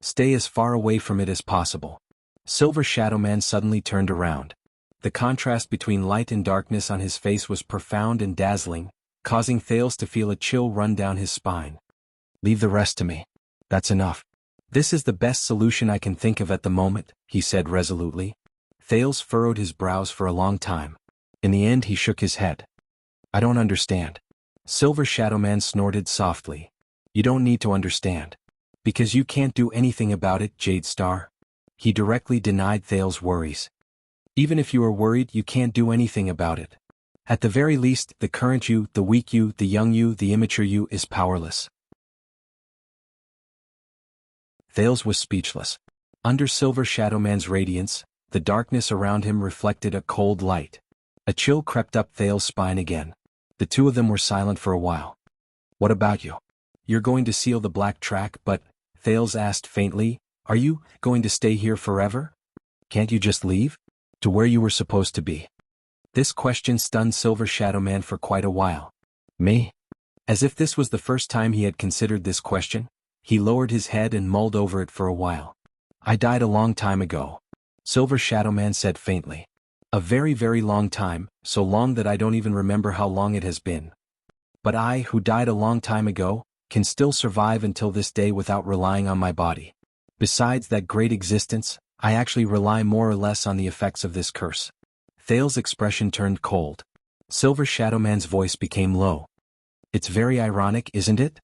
Stay as far away from it as possible." Silver Shadow Man suddenly turned around. The contrast between light and darkness on his face was profound and dazzling, causing Thales to feel a chill run down his spine. "Leave the rest to me. That's enough. This is the best solution I can think of at the moment," he said resolutely. Thales furrowed his brows for a long time. In the end he shook his head. "I don't understand." Silver Shadow Man snorted softly. "You don't need to understand. Because you can't do anything about it, Jade Star." He directly denied Thales' worries. "Even if you are worried, you can't do anything about it. At the very least, the current you, the weak you, the young you, the immature you is powerless." Thales was speechless. Under Silver Shadow Man's radiance, the darkness around him reflected a cold light. A chill crept up Thales' spine again. The two of them were silent for a while. "What about you? You're going to seal the black track, but," Thales asked faintly, "are you going to stay here forever? Can't you just leave? To where you were supposed to be?" This question stunned Silver Shadow Man for quite a while. "Me?" As if this was the first time he had considered this question, he lowered his head and mulled over it for a while. "I died a long time ago," Silver Shadow Man said faintly. "A very, very long time, so long that I don't even remember how long it has been. But I, who died a long time ago, can still survive until this day without relying on my body. Besides that great existence, I actually rely more or less on the effects of this curse." Thales' expression turned cold. Silver Shadow Man's voice became low. "It's very ironic, isn't it?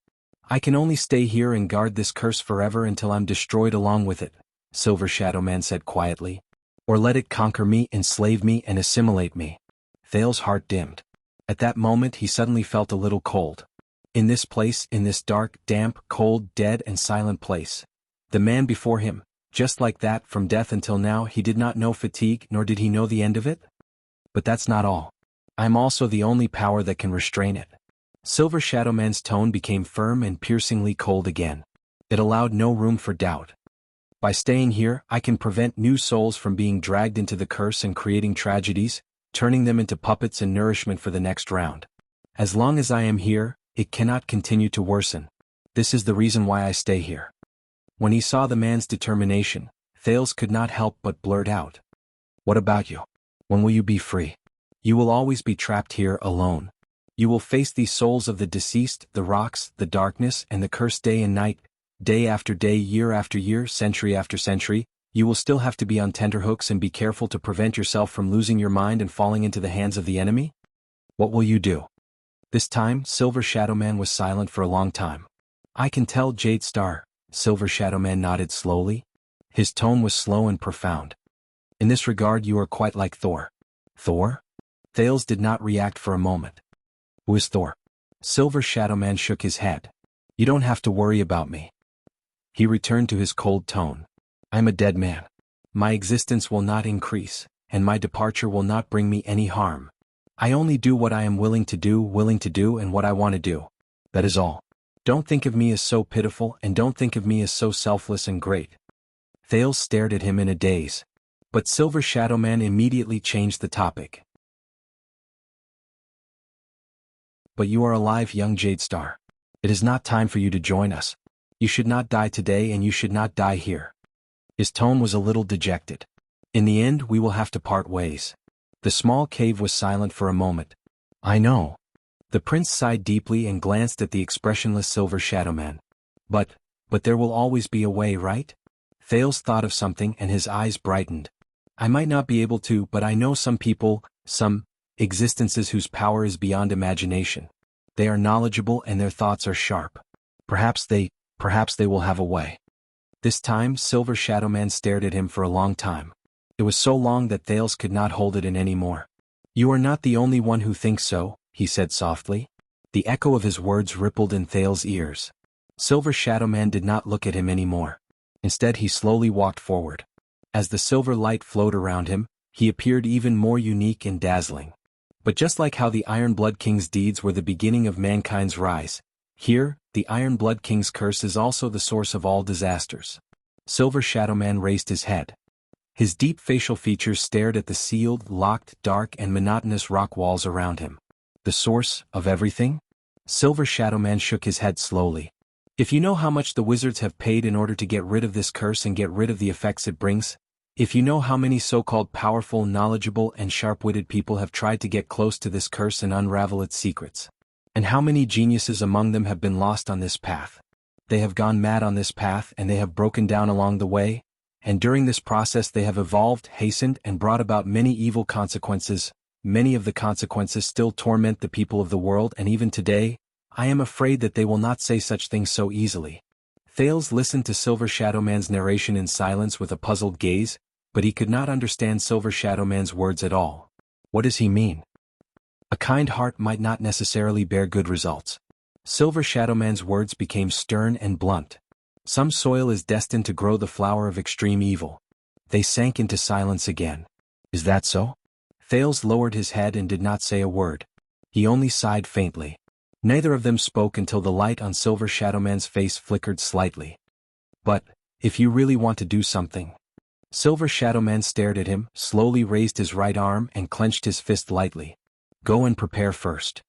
I can only stay here and guard this curse forever until I'm destroyed along with it," Silver Shadow Man said quietly. "Or let it conquer me, enslave me, and assimilate me." Thales' heart dimmed. At that moment he suddenly felt a little cold. In this place, in this dark, damp, cold, dead and silent place, the man before him, just like that, from death until now, he did not know fatigue, nor did he know the end of it? "But that's not all. I'm also the only power that can restrain it." Silver Shadow Man's tone became firm and piercingly cold again. It allowed no room for doubt. "By staying here, I can prevent new souls from being dragged into the curse and creating tragedies, turning them into puppets and nourishment for the next round. As long as I am here, it cannot continue to worsen. This is the reason why I stay here." When he saw the man's determination, Thales could not help but blurt out, "What about you? When will you be free? You will always be trapped here alone. You will face these souls of the deceased, the rocks, the darkness, and the curse day and night, day after day, year after year, century after century. You will still have to be on tenterhooks and be careful to prevent yourself from losing your mind and falling into the hands of the enemy? What will you do?" This time, Silver Shadow Man was silent for a long time. "I can tell, Jade Star," Silver Shadow Man nodded slowly. His tone was slow and profound. "In this regard you are quite like Thor." "Thor?" Thales did not react for a moment. "Who is Thor?" Silver Shadow Man shook his head. "You don't have to worry about me." He returned to his cold tone. "I'm a dead man. My existence will not increase, and my departure will not bring me any harm. I only do what I am willing to do, and what I want to do. That is all. Don't think of me as so pitiful, and don't think of me as so selfless and great." Thales stared at him in a daze. But Silver Shadow Man immediately changed the topic. "But you are alive, young Jade Star. It is not time for you to join us. You should not die today, and you should not die here." His tone was a little dejected. "In the end we will have to part ways." The small cave was silent for a moment. "I know." The prince sighed deeply and glanced at the expressionless Silver Shadow Man. But there will always be a way, right?" Thales thought of something and his eyes brightened. "I might not be able to, but I know some people, some existences whose power is beyond imagination. They are knowledgeable and their thoughts are sharp. Perhaps they will have a way." This time Silver Shadow Man stared at him for a long time. It was so long that Thales could not hold it in any more. "You are not the only one who thinks so," he said softly. The echo of his words rippled in Thales' ears. Silver Shadow Man did not look at him anymore. Instead he slowly walked forward. As the silver light flowed around him, he appeared even more unique and dazzling. But just like how the Iron Blood King's deeds were the beginning of mankind's rise, here, the Iron Blood King's curse is also the source of all disasters. Silver Shadow Man raised his head. His deep facial features stared at the sealed, locked, dark and monotonous rock walls around him. The source of everything? Silver Shadow Man shook his head slowly. If you know how much the wizards have paid in order to get rid of this curse and get rid of the effects it brings, if you know how many so-called powerful, knowledgeable and sharp-witted people have tried to get close to this curse and unravel its secrets, and how many geniuses among them have been lost on this path. They have gone mad on this path and they have broken down along the way, and during this process they have evolved, hastened and brought about many evil consequences. Many of the consequences still torment the people of the world, and even today, I am afraid that they will not say such things so easily. Thales listened to Silver Shadow Man's narration in silence with a puzzled gaze, but he could not understand Silver Shadow Man's words at all. What does he mean? A kind heart might not necessarily bear good results. Silver Shadow Man's words became stern and blunt. Some soil is destined to grow the flower of extreme evil. They sank into silence again. Is that so? Thales lowered his head and did not say a word. He only sighed faintly. Neither of them spoke until the light on Silver Shadow Man's face flickered slightly. But, if you really want to do something. Silver Shadow Man stared at him, slowly raised his right arm and clenched his fist lightly. Go and prepare first.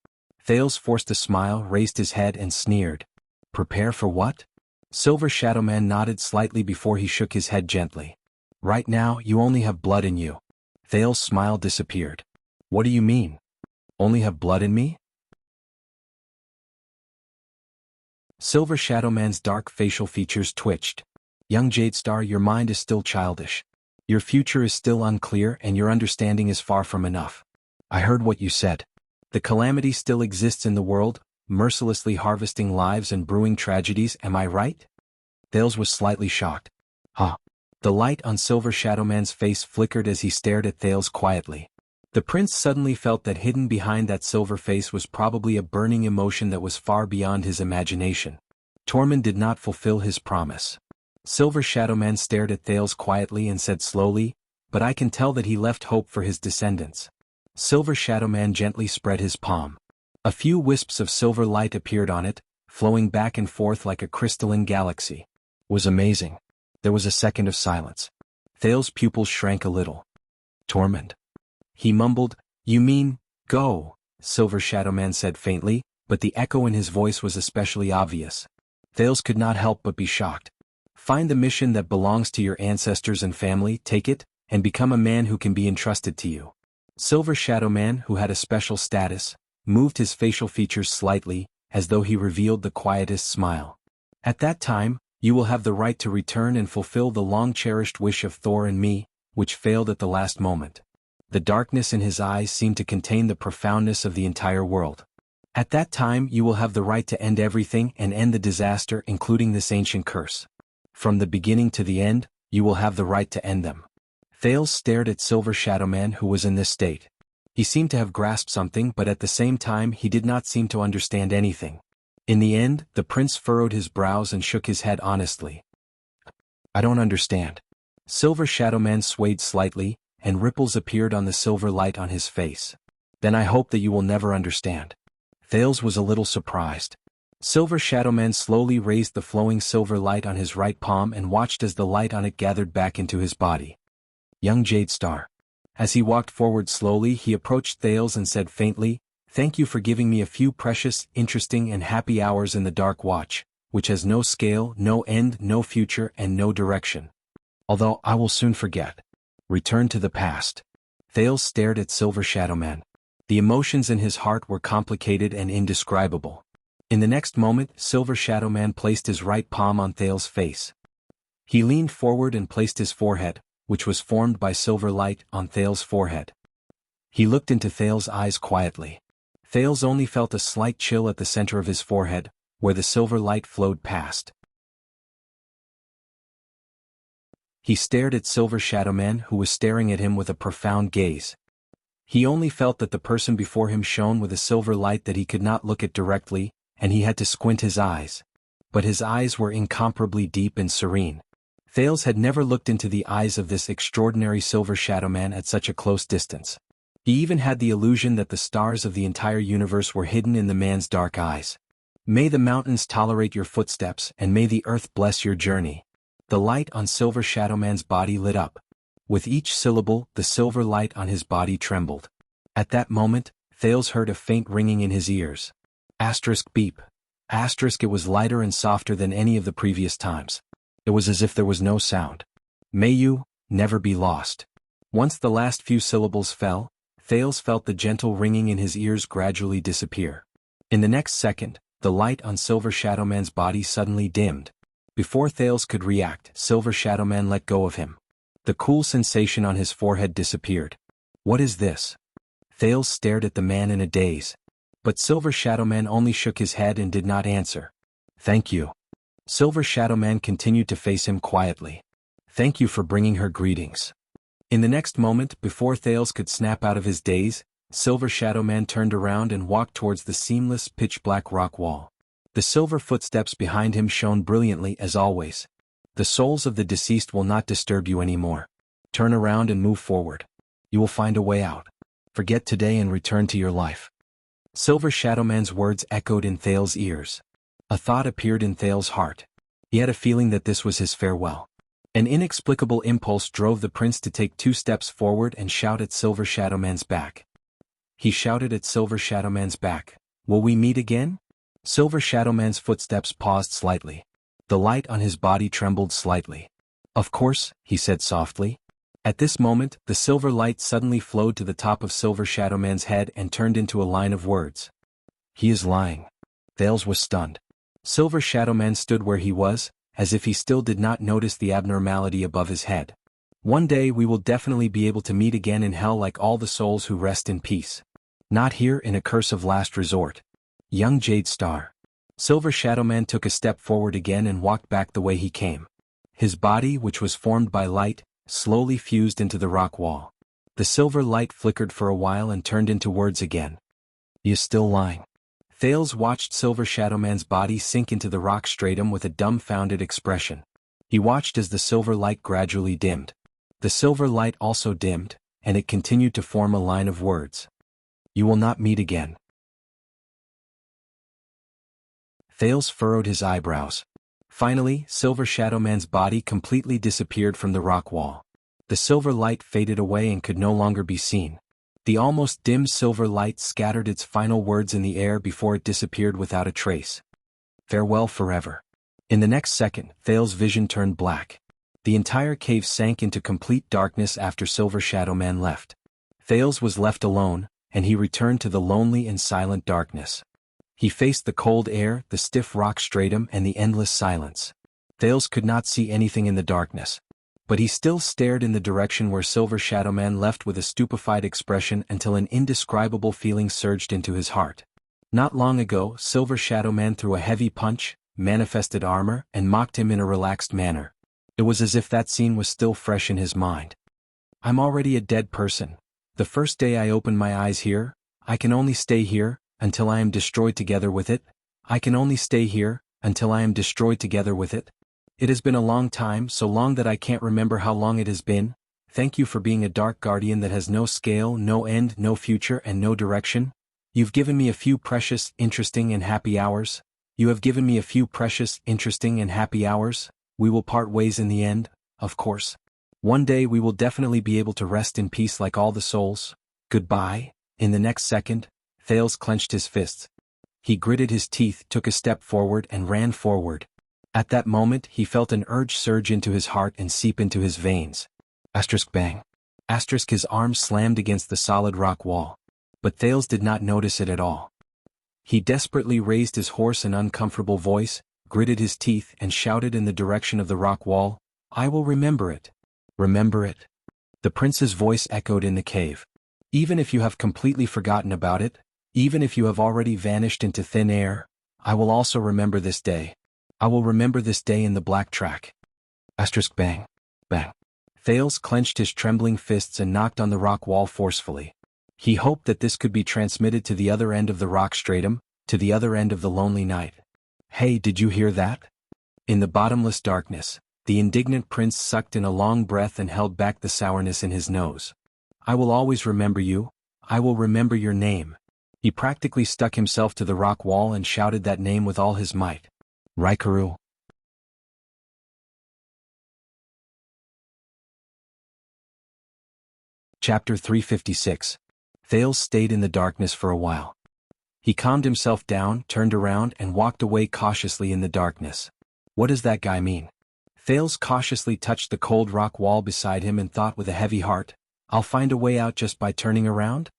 Thales forced a smile, raised his head and sneered. Prepare for what? Silver Shadow Man nodded slightly before he shook his head gently. Right now you only have blood in you. Thales' smile disappeared. What do you mean? Only have blood in me? Silver Shadow Man's dark facial features twitched. Young Jadestar, your mind is still childish. Your future is still unclear and your understanding is far from enough. I heard what you said. The calamity still exists in the world, mercilessly harvesting lives and brewing tragedies, am I right? Thales was slightly shocked. Huh. The light on Silver Shadow Man's face flickered as he stared at Thales quietly. The prince suddenly felt that hidden behind that silver face was probably a burning emotion that was far beyond his imagination. Tormund did not fulfill his promise. Silver Shadow Man stared at Thales quietly and said slowly, but I can tell that he left hope for his descendants. Silver Shadow Man gently spread his palm. A few wisps of silver light appeared on it, flowing back and forth like a crystalline galaxy. Was amazing. There was a second of silence. Thales' pupils shrank a little. Tormund. He mumbled, you mean, go, Silver Shadow Man said faintly, but the echo in his voice was especially obvious. Thales could not help but be shocked. Find the mission that belongs to your ancestors and family, take it, and become a man who can be entrusted to you. Silver Shadow Man, who had a special status, moved his facial features slightly, as though he revealed the quietest smile. At that time, you will have the right to return and fulfill the long-cherished wish of Thor and me, which failed at the last moment. The darkness in his eyes seemed to contain the profoundness of the entire world. At that time you will have the right to end everything and end the disaster, including this ancient curse. From the beginning to the end, you will have the right to end them. Thales stared at Silver Shadow Man, who was in this state. He seemed to have grasped something, but at the same time he did not seem to understand anything. In the end, the prince furrowed his brows and shook his head honestly. I don't understand. Silver Shadow Man swayed slightly, and ripples appeared on the silver light on his face. Then I hope that you will never understand. Thales was a little surprised. Silver Shadow Man slowly raised the flowing silver light on his right palm and watched as the light on it gathered back into his body. Young Jadestar. As he walked forward slowly, he approached Thales and said faintly, thank you for giving me a few precious, interesting and happy hours in the Dark Watch, which has no scale, no end, no future and no direction. Although I will soon forget. Return to the past. Thales stared at Silver Shadow Man. The emotions in his heart were complicated and indescribable. In the next moment, Silver Shadow Man placed his right palm on Thales' face. He leaned forward and placed his forehead, which was formed by silver light, on Thales' forehead. He looked into Thales' eyes quietly. Thales only felt a slight chill at the center of his forehead, where the silver light flowed past. He stared at Silver Shadow Man, who was staring at him with a profound gaze. He only felt that the person before him shone with a silver light that he could not look at directly, and he had to squint his eyes. But his eyes were incomparably deep and serene. Thales had never looked into the eyes of this extraordinary Silver Shadow Man at such a close distance. He even had the illusion that the stars of the entire universe were hidden in the man's dark eyes. May the mountains tolerate your footsteps and may the earth bless your journey. The light on Silver Shadowman's body lit up. With each syllable, the silver light on his body trembled. At that moment, Thales heard a faint ringing in his ears. Asterisk beep. Asterisk it was lighter and softer than any of the previous times. It was as if there was no sound. May you never be lost. Once the last few syllables fell, Thales felt the gentle ringing in his ears gradually disappear. In the next second, the light on Silver Shadowman's body suddenly dimmed. Before Thales could react, Silver Shadowman let go of him. The cool sensation on his forehead disappeared. What is this? Thales stared at the man in a daze. But Silver Shadowman only shook his head and did not answer. Thank you. Silver Shadowman continued to face him quietly. Thank you for bringing her greetings. In the next moment, before Thales could snap out of his daze, Silver Shadowman turned around and walked towards the seamless, pitch-black rock wall. The silver footsteps behind him shone brilliantly as always. The souls of the deceased will not disturb you anymore. Turn around and move forward. You will find a way out. Forget today and return to your life. Silver Shadowman's words echoed in Thales' ears. A thought appeared in Thales' heart. He had a feeling that this was his farewell. An inexplicable impulse drove the prince to take 2 steps forward and shout at Silver Shadowman's back. He shouted at Silver Shadowman's back, "Will we meet again?" Silver Shadowman's footsteps paused slightly. The light on his body trembled slightly. "Of course," he said softly. At this moment, the silver light suddenly flowed to the top of Silver Shadowman's head and turned into a line of words. He is lying. Thales was stunned. Silver Shadowman stood where he was, as if he still did not notice the abnormality above his head. One day we will definitely be able to meet again in hell like all the souls who rest in peace. Not here in a curse of last resort. Young Jade Star. Silver Shadowman took a step forward again and walked back the way he came. His body, which was formed by light, slowly fused into the rock wall. The silver light flickered for a while and turned into words again. He is still lying. Thales watched Silver Shadowman's body sink into the rock stratum with a dumbfounded expression. He watched as the silver light gradually dimmed. The silver light also dimmed, and it continued to form a line of words. You will not meet again. Thales furrowed his eyebrows. Finally, Silver Shadowman's body completely disappeared from the rock wall. The silver light faded away and could no longer be seen. The almost dim silver light scattered its final words in the air before it disappeared without a trace. Farewell forever. In the next second, Thales' vision turned black. The entire cave sank into complete darkness after Silver Shadowman left. Thales was left alone, and he returned to the lonely and silent darkness. He faced the cold air, the stiff rock stratum, and the endless silence. Thales could not see anything in the darkness. But he still stared in the direction where Silver Shadowman left with a stupefied expression until an indescribable feeling surged into his heart. Not long ago, Silver Shadowman threw a heavy punch, manifested armor, and mocked him in a relaxed manner. It was as if that scene was still fresh in his mind. I'm already a dead person. The first day I opened my eyes here, I can only stay here, until I am destroyed together with it. I can only stay here, until I am destroyed together with it. It has been a long time, so long that I can't remember how long it has been. Thank you for being a dark guardian that has no scale, no end, no future, and no direction. You've given me a few precious, interesting, and happy hours. You have given me a few precious, interesting, and happy hours. We will part ways in the end, of course. One day we will definitely be able to rest in peace like all the souls. Goodbye. In the next second, Thales clenched his fists. He gritted his teeth, took a step forward, and ran forward. At that moment, he felt an urge surge into his heart and seep into his veins. Asterisk bang. Asterisk his arms slammed against the solid rock wall. But Thales did not notice it at all. He desperately raised his hoarse and uncomfortable voice, gritted his teeth, and shouted in the direction of the rock wall, I will remember it. Remember it. The prince's voice echoed in the cave. Even if you have completely forgotten about it, even if you have already vanished into thin air, I will also remember this day. I will remember this day in the black track. Asterisk bang. Bang. Thales clenched his trembling fists and knocked on the rock wall forcefully. He hoped that this could be transmitted to the other end of the rock stratum, to the other end of the lonely night. Hey, did you hear that? In the bottomless darkness, the indignant prince sucked in a long breath and held back the sourness in his nose. I will always remember you. I will remember your name. He practically stuck himself to the rock wall and shouted that name with all his might. Raikaru. Chapter 356. Thales stayed in the darkness for a while. He calmed himself down, turned around, and walked away cautiously in the darkness. What does that guy mean? Thales cautiously touched the cold rock wall beside him and thought with a heavy heart, I'll find a way out just by turning around?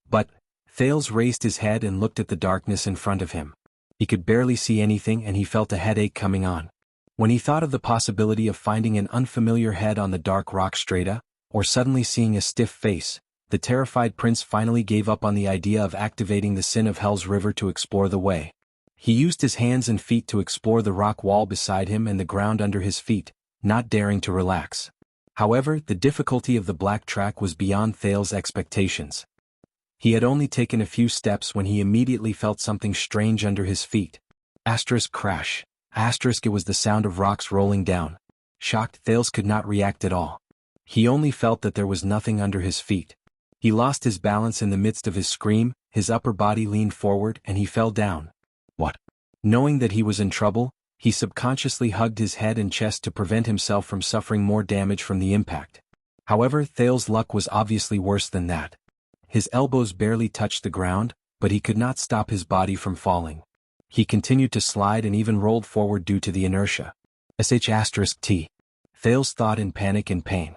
But Thales raised his head and looked at the darkness in front of him. He could barely see anything and he felt a headache coming on. When he thought of the possibility of finding an unfamiliar head on the dark rock strata, or suddenly seeing a stiff face, the terrified prince finally gave up on the idea of activating the sin of Hell's River to explore the way. He used his hands and feet to explore the rock wall beside him and the ground under his feet, not daring to relax. However, the difficulty of the black track was beyond Thales' expectations. He had only taken a few steps when he immediately felt something strange under his feet. Crash. It was the sound of rocks rolling down. Shocked, Thales could not react at all. He only felt that there was nothing under his feet. He lost his balance in the midst of his scream, his upper body leaned forward and he fell down. What? Knowing that he was in trouble, he subconsciously hugged his head and chest to prevent himself from suffering more damage from the impact. However, Thales' luck was obviously worse than that. His elbows barely touched the ground, but he could not stop his body from falling. He continued to slide and even rolled forward due to the inertia. T. Thales thought in panic and pain.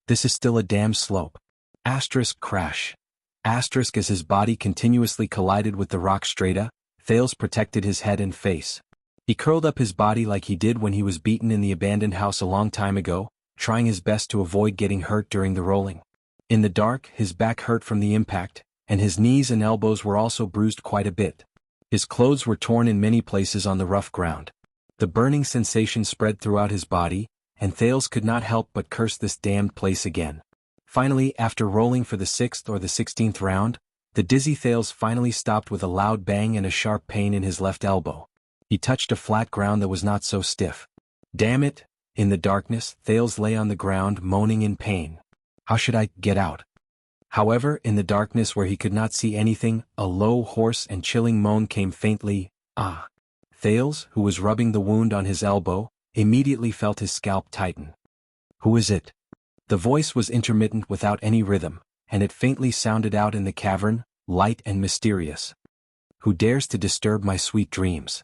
This is still a damn slope. Crash. As his body continuously collided with the rock strata, Thales protected his head and face. He curled up his body like he did when he was beaten in the abandoned house a long time ago, trying his best to avoid getting hurt during the rolling. In the dark, his back hurt from the impact, and his knees and elbows were also bruised quite a bit. His clothes were torn in many places on the rough ground. The burning sensation spread throughout his body, and Thales could not help but curse this damned place again. Finally, after rolling for the 6th or the 16th round, the dizzy Thales finally stopped with a loud bang and a sharp pain in his left elbow. He touched a flat ground that was not so stiff. Damn it! In the darkness, Thales lay on the ground moaning in pain. How should I get out? However, in the darkness where he could not see anything, a low, hoarse and chilling moan came faintly. Ah! Thales, who was rubbing the wound on his elbow, immediately felt his scalp tighten. Who is it? The voice was intermittent without any rhythm, and it faintly sounded out in the cavern, light and mysterious. Who dares to disturb my sweet dreams?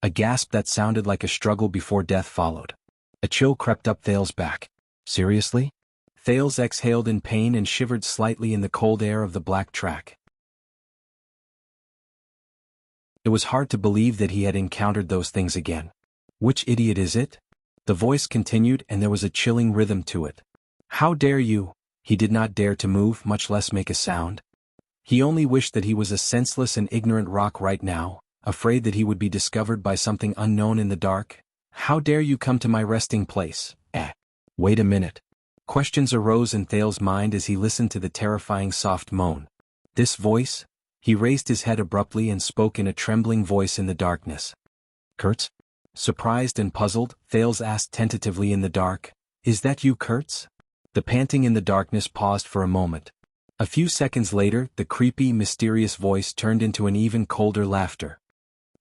A gasp that sounded like a struggle before death followed. A chill crept up Thales' back. Seriously? Thales exhaled in pain and shivered slightly in the cold air of the black track. It was hard to believe that he had encountered those things again. Which idiot is it? The voice continued and there was a chilling rhythm to it. How dare you? He did not dare to move, much less make a sound. He only wished that he was a senseless and ignorant rock right now, afraid that he would be discovered by something unknown in the dark. How dare you come to my resting place? Wait a minute. Questions arose in Thales' mind as he listened to the terrifying soft moan. This voice? He raised his head abruptly and spoke in a trembling voice in the darkness. Kurtz? Surprised and puzzled, Thales asked tentatively in the dark, Is that you, Kurtz? The panting in the darkness paused for a moment. A few seconds later, the creepy, mysterious voice turned into an even colder laughter.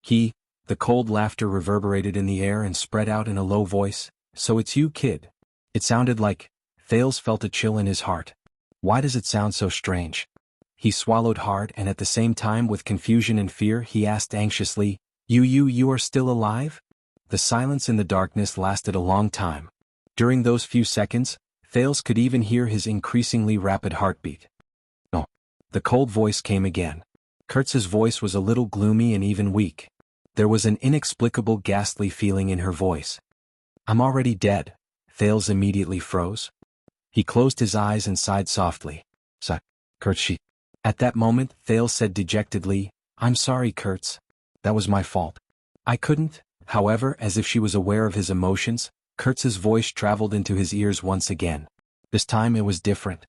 The cold laughter reverberated in the air and spread out in a low voice. So it's you, kid. It sounded like... Thales felt a chill in his heart. Why does it sound so strange? He swallowed hard and at the same time with confusion and fear he asked anxiously, You are still alive? The silence in the darkness lasted a long time. During those few seconds, Thales could even hear his increasingly rapid heartbeat. Oh. The cold voice came again. Kurtz's voice was a little gloomy and even weak. There was an inexplicable ghastly feeling in her voice. I'm already dead. Thales immediately froze. He closed his eyes and sighed softly. Kurtz. At that moment, Thales said dejectedly, I'm sorry, Kurtz. That was my fault. I couldn't. However, as if she was aware of his emotions, Kurtz's voice traveled into his ears once again. This time it was different.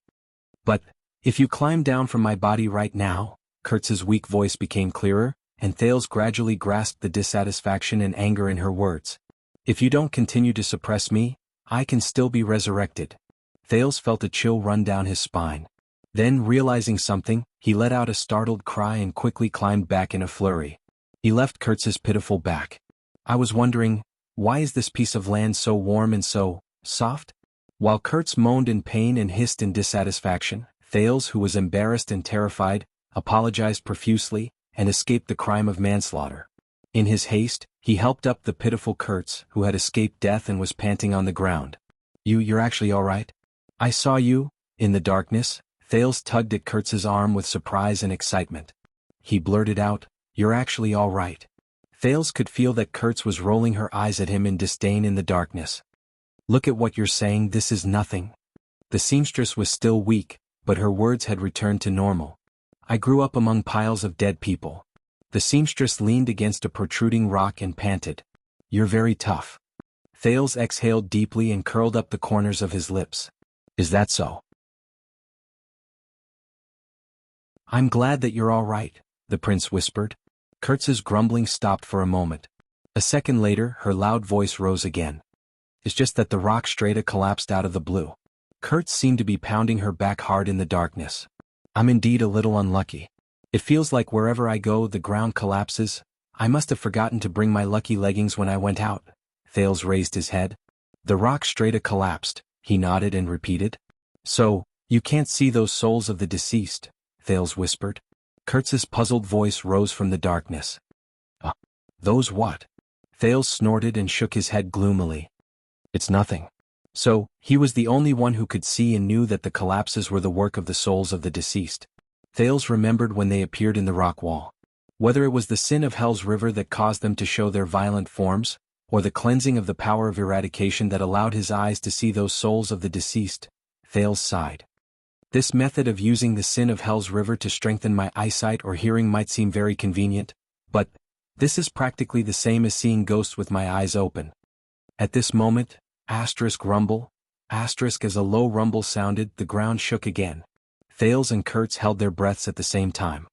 But, if you climb down from my body right now, Kurtz's weak voice became clearer, and Thales gradually grasped the dissatisfaction and anger in her words. If you don't continue to suppress me, I can still be resurrected. Thales felt a chill run down his spine. Then, realizing something, he let out a startled cry and quickly climbed back in a flurry. He left Kurtz's pitiful back. I was wondering, why is this piece of land so warm and so soft? While Kurtz moaned in pain and hissed in dissatisfaction, Thales, who was embarrassed and terrified, apologized profusely, and escaped the crime of manslaughter. In his haste, he helped up the pitiful Kurtz, who had escaped death and was panting on the ground. You're actually all right? I saw you." In the darkness, Thales tugged at Kurtz's arm with surprise and excitement. He blurted out, "You're actually all right." Thales could feel that Kurtz was rolling her eyes at him in disdain in the darkness. "Look at what you're saying, this is nothing." The seamstress was still weak, but her words had returned to normal. "I grew up among piles of dead people." The seamstress leaned against a protruding rock and panted. "You're very tough." Thales exhaled deeply and curled up the corners of his lips. "Is that so?" "I'm glad that you're all right," the prince whispered. Kurtz's grumbling stopped for a moment. A second later, her loud voice rose again. "It's just that the rock strata collapsed out of the blue." Kurtz seemed to be pounding her back hard in the darkness. "I'm indeed a little unlucky. It feels like wherever I go the ground collapses. I must have forgotten to bring my lucky leggings when I went out." Thales raised his head. "The rock strata collapsed," he nodded and repeated. "So, you can't see those souls of the deceased," Thales whispered. Kurtz's puzzled voice rose from the darkness. Those what?" Thales snorted and shook his head gloomily. "It's nothing." So, he was the only one who could see and knew that the collapses were the work of the souls of the deceased. Thales remembered when they appeared in the rock wall. Whether it was the sin of Hell's River that caused them to show their violent forms, or the cleansing of the power of eradication that allowed his eyes to see those souls of the deceased, Thales sighed. "This method of using the sin of Hell's River to strengthen my eyesight or hearing might seem very convenient, but this is practically the same as seeing ghosts with my eyes open." At this moment, rumble, as a low rumble sounded, the ground shook again. Thales and Kurtz held their breaths at the same time.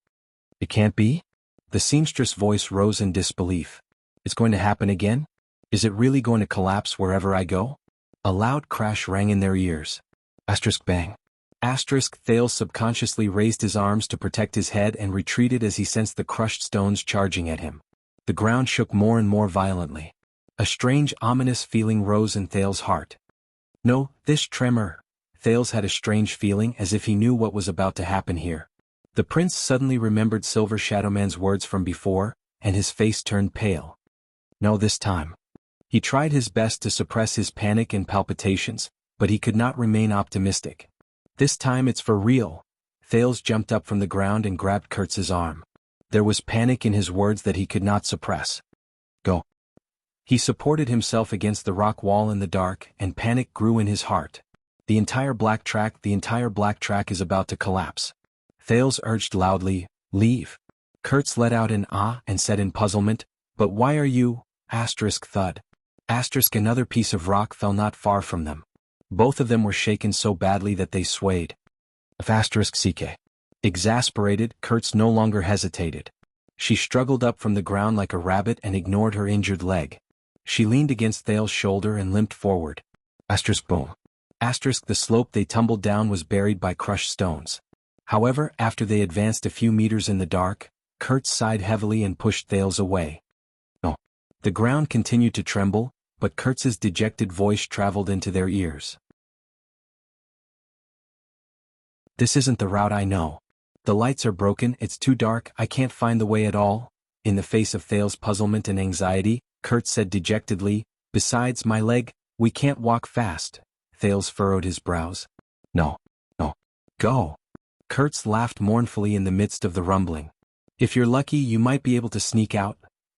"It can't be?" The seamstress' voice rose in disbelief. "It's going to happen again? Is it really going to collapse wherever I go?" A loud crash rang in their ears. Bang. Thales subconsciously raised his arms to protect his head and retreated as he sensed the crushed stones charging at him. The ground shook more and more violently. A strange ominous feeling rose in Thales' heart. No, this tremor. Thales had a strange feeling as if he knew what was about to happen here. The prince suddenly remembered Silver Shadowman's words from before, and his face turned pale. No, this time. He tried his best to suppress his panic and palpitations, but he could not remain optimistic. "This time it's for real." Thales jumped up from the ground and grabbed Kurtz's arm. There was panic in his words that he could not suppress. "Go." He supported himself against the rock wall in the dark, and panic grew in his heart. The entire black track is about to collapse." Thales urged loudly, "Leave." Kurtz let out an "ah" and said in puzzlement, "But why are you?" Thud. Another piece of rock fell not far from them. Both of them were shaken so badly that they swayed. CK. Exasperated, Kurtz no longer hesitated. She struggled up from the ground like a rabbit and ignored her injured leg. She leaned against Thales' shoulder and limped forward. Boom. The slope they tumbled down was buried by crushed stones. However, after they advanced a few meters in the dark, Kurtz sighed heavily and pushed Thales away. No. The ground continued to tremble, but Kurtz's dejected voice traveled into their ears. "This isn't the route I know. The lights are broken, it's too dark, I can't find the way at all." In the face of Thales' puzzlement and anxiety, Kurtz said dejectedly, "Besides my leg, we can't walk fast." Thales furrowed his brows. No. Go." Kurtz laughed mournfully in the midst of the rumbling. "If you're lucky you might be able to sneak out."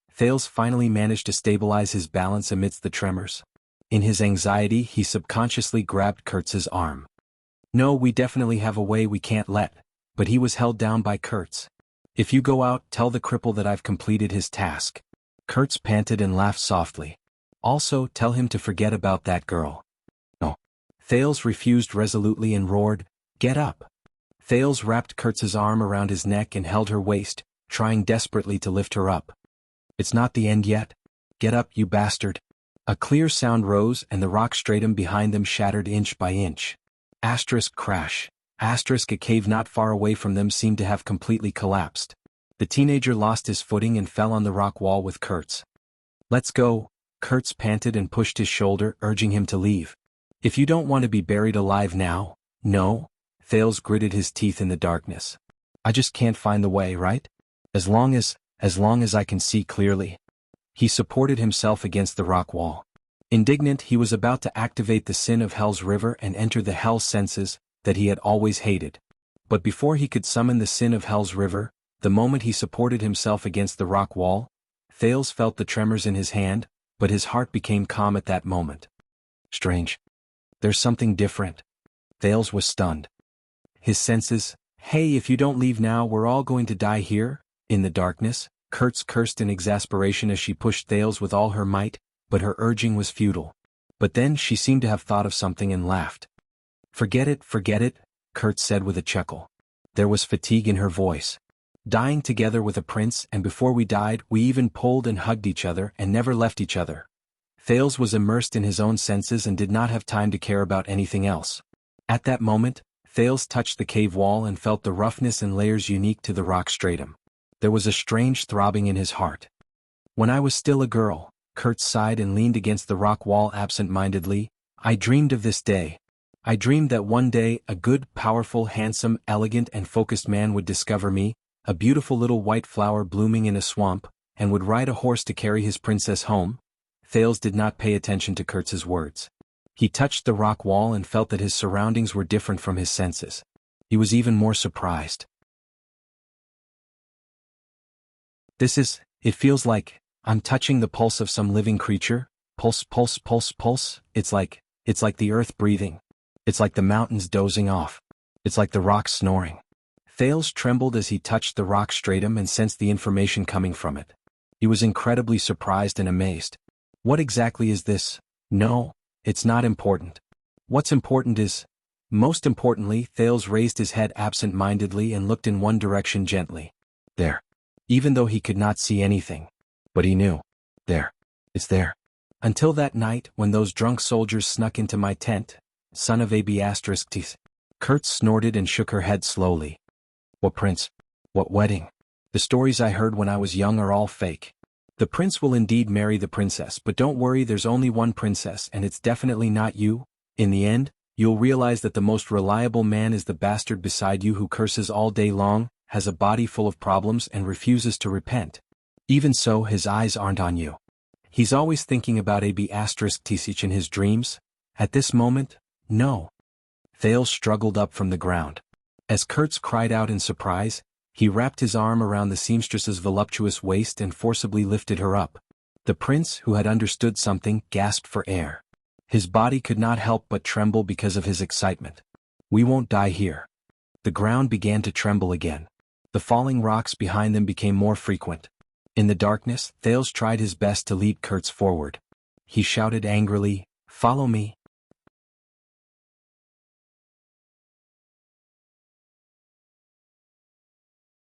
Thales finally managed to stabilize his balance amidst the tremors. In his anxiety he subconsciously grabbed Kurtz's arm. "No, we definitely have a way we can't let," but he was held down by Kurtz. "If you go out, tell the cripple that I've completed his task." Kurtz panted and laughed softly. "Also, tell him to forget about that girl." No. Thales refused resolutely and roared, "Get up." Thales wrapped Kurtz's arm around his neck and held her waist, trying desperately to lift her up. "It's not the end yet. Get up, you bastard." A clear sound rose and the rock stratum behind them shattered inch by inch. Crash. A cave not far away from them seemed to have completely collapsed. The teenager lost his footing and fell on the rock wall with Kurtz. "Let's go." Kurtz panted and pushed his shoulder, urging him to leave. "If you don't want to be buried alive now." "No." Thales gritted his teeth in the darkness. I just can't find the way, right? As long as I can see clearly. He supported himself against the rock wall. Indignant, he was about to activate the sin of Hell's river and enter the Hell senses that he had always hated. But before he could summon the sin of Hell's river, the moment he supported himself against the rock wall, Thales felt the tremors in his hand, but his heart became calm at that moment. Strange. There's something different. Thales was stunned. His senses, hey, if you don't leave now we're all going to die here. In the darkness, Kurtz cursed in exasperation as she pushed Thales with all her might, but her urging was futile. But then she seemed to have thought of something and laughed. Forget it, Kurtz said with a chuckle. There was fatigue in her voice. Dying together with a prince, and before we died we even pulled and hugged each other and never left each other. Thales was immersed in his own senses and did not have time to care about anything else. At that moment, Thales touched the cave wall and felt the roughness and layers unique to the rock stratum. There was a strange throbbing in his heart. When I was still a girl, Kurtz sighed and leaned against the rock wall absent-mindedly, I dreamed of this day. I dreamed that one day a good, powerful, handsome, elegant and focused man would discover me, a beautiful little white flower blooming in a swamp, and would ride a horse to carry his princess home. Thales did not pay attention to Kurtz's words. He touched the rock wall and felt that his surroundings were different from his senses. He was even more surprised. It feels like I'm touching the pulse of some living creature. Pulse. It's like the earth breathing. It's like the mountains dozing off. It's like the rocks snoring. Thales trembled as he touched the rock stratum and sensed the information coming from it. He was incredibly surprised and amazed. What exactly is this? No, it's not important. What's important is... Most importantly, Thales raised his head absent-mindedly and looked in one direction gently. There. Even though he could not see anything. But he knew. There. It's there. Until that night when those drunk soldiers snuck into my tent. Son of AB****. Kurtz snorted and shook her head slowly. What prince? What wedding? The stories I heard when I was young are all fake. The prince will indeed marry the princess, but don't worry, there's only one princess and it's definitely not you. In the end, you'll realize that the most reliable man is the bastard beside you who curses all day long, has a body full of problems and refuses to repent. Even so, his eyes aren't on you. He's always thinking about AB*** in his dreams. At this moment, no. Thales struggled up from the ground. As Kurtz cried out in surprise, he wrapped his arm around the seamstress's voluptuous waist and forcibly lifted her up. The prince, who had understood something, gasped for air. His body could not help but tremble because of his excitement. We won't die here. The ground began to tremble again. The falling rocks behind them became more frequent. In the darkness, Thales tried his best to lead Kurtz forward. He shouted angrily, "Follow me."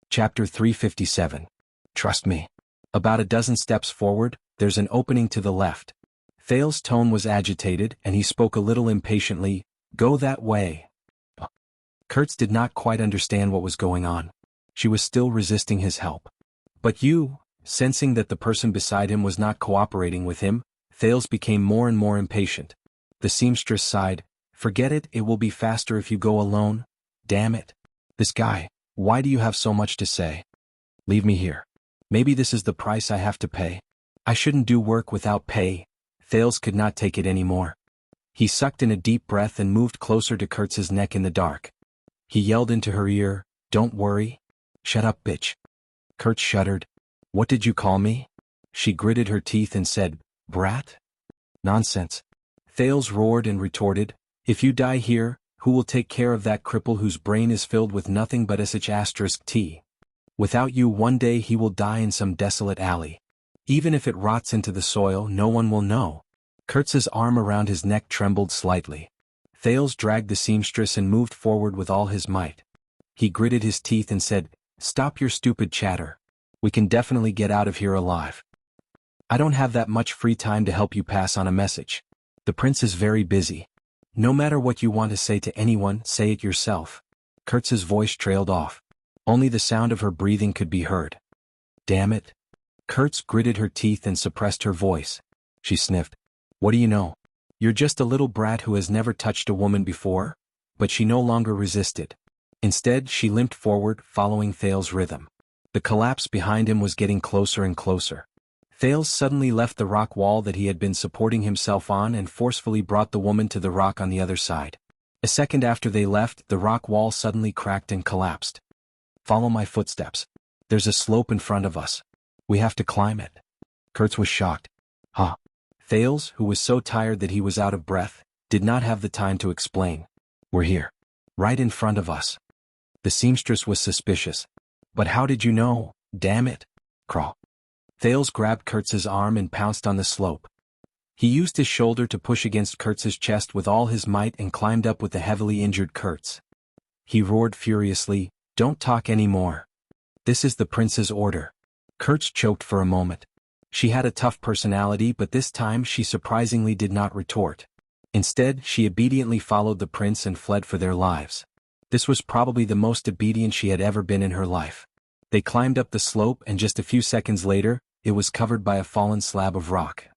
Chapter 357. Trust me. About a dozen steps forward, there's an opening to the left. Thales' tone was agitated and he spoke a little impatiently, "Go that way." Kurtz did not quite understand what was going on. She was still resisting his help. But you, sensing that the person beside him was not cooperating with him, Thales became more and more impatient. The seamstress sighed, "Forget it, it will be faster if you go alone." Damn it. This guy, why do you have so much to say? Leave me here. Maybe this is the price I have to pay. I shouldn't do work without pay. Thales could not take it anymore. He sucked in a deep breath and moved closer to Kurtz's neck in the dark. He yelled into her ear, "Don't worry." "Shut up, bitch." Kurtz shuddered. "What did you call me?" She gritted her teeth and said, "Brat?" "Nonsense." Thales roared and retorted, "If you die here, who will take care of that cripple whose brain is filled with nothing but **T? Without you, one day he will die in some desolate alley. Even if it rots into the soil, no one will know." Kurtz's arm around his neck trembled slightly. Thales dragged the seamstress and moved forward with all his might. He gritted his teeth and said, "Stop your stupid chatter. We can definitely get out of here alive. I don't have that much free time to help you pass on a message. The prince is very busy. No matter what you want to say to anyone, say it yourself." Kurtz's voice trailed off. Only the sound of her breathing could be heard. "Damn it." Kurtz gritted her teeth and suppressed her voice. She sniffed. "What do you know? You're just a little brat who has never touched a woman before. but she no longer resisted. Instead, she limped forward, following Thales' rhythm. The collapse behind him was getting closer and closer. Thales suddenly left the rock wall that he had been supporting himself on and forcefully brought the woman to the rock on the other side. A second after they left, the rock wall suddenly cracked and collapsed. "Follow my footsteps. There's a slope in front of us. We have to climb it." Kurtz was shocked. Huh? Thales, who was so tired that he was out of breath, did not have the time to explain. "We're here. Right in front of us." The seamstress was suspicious. "But how did you know? Damn it. Crawl." Thales grabbed Kurtz's arm and pounced on the slope. He used his shoulder to push against Kurtz's chest with all his might and climbed up with the heavily injured Kurtz. He roared furiously, "Don't talk anymore. This is the prince's order." Kurtz choked for a moment. She had a tough personality, but this time she surprisingly did not retort. Instead, she obediently followed the prince and fled for their lives. This was probably the most obedient she had ever been in her life. They climbed up the slope, and just a few seconds later, it was covered by a fallen slab of rock.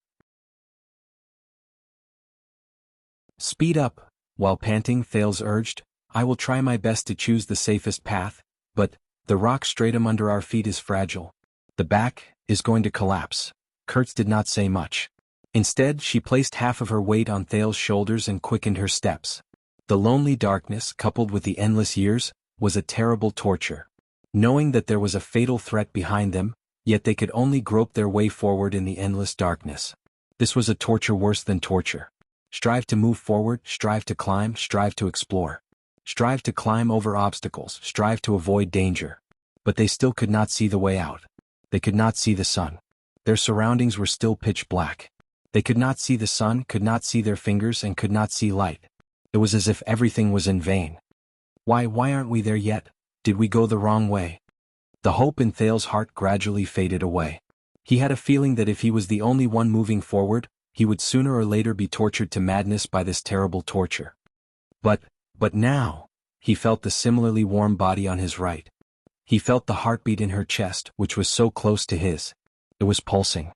"Speed up," while panting, Thales urged. "I will try my best to choose the safest path, but the rock stratum under our feet is fragile. The back is going to collapse." Kurtz did not say much. Instead, she placed half of her weight on Thales' shoulders and quickened her steps. The lonely darkness, coupled with the endless years, was a terrible torture. Knowing that there was a fatal threat behind them, yet they could only grope their way forward in the endless darkness. This was a torture worse than torture. Strive to move forward, strive to climb, strive to explore. Strive to climb over obstacles, strive to avoid danger. But they still could not see the way out. They could not see the sun. Their surroundings were still pitch black. They could not see the sun, could not see their fingers, and could not see light. It was as if everything was in vain. Why aren't we there yet? Did we go the wrong way? The hope in Thales' heart gradually faded away. He had a feeling that if he was the only one moving forward, he would sooner or later be tortured to madness by this terrible torture. But now, he felt the similarly warm body on his right. He felt the heartbeat in her chest, which was so close to his. It was pulsing.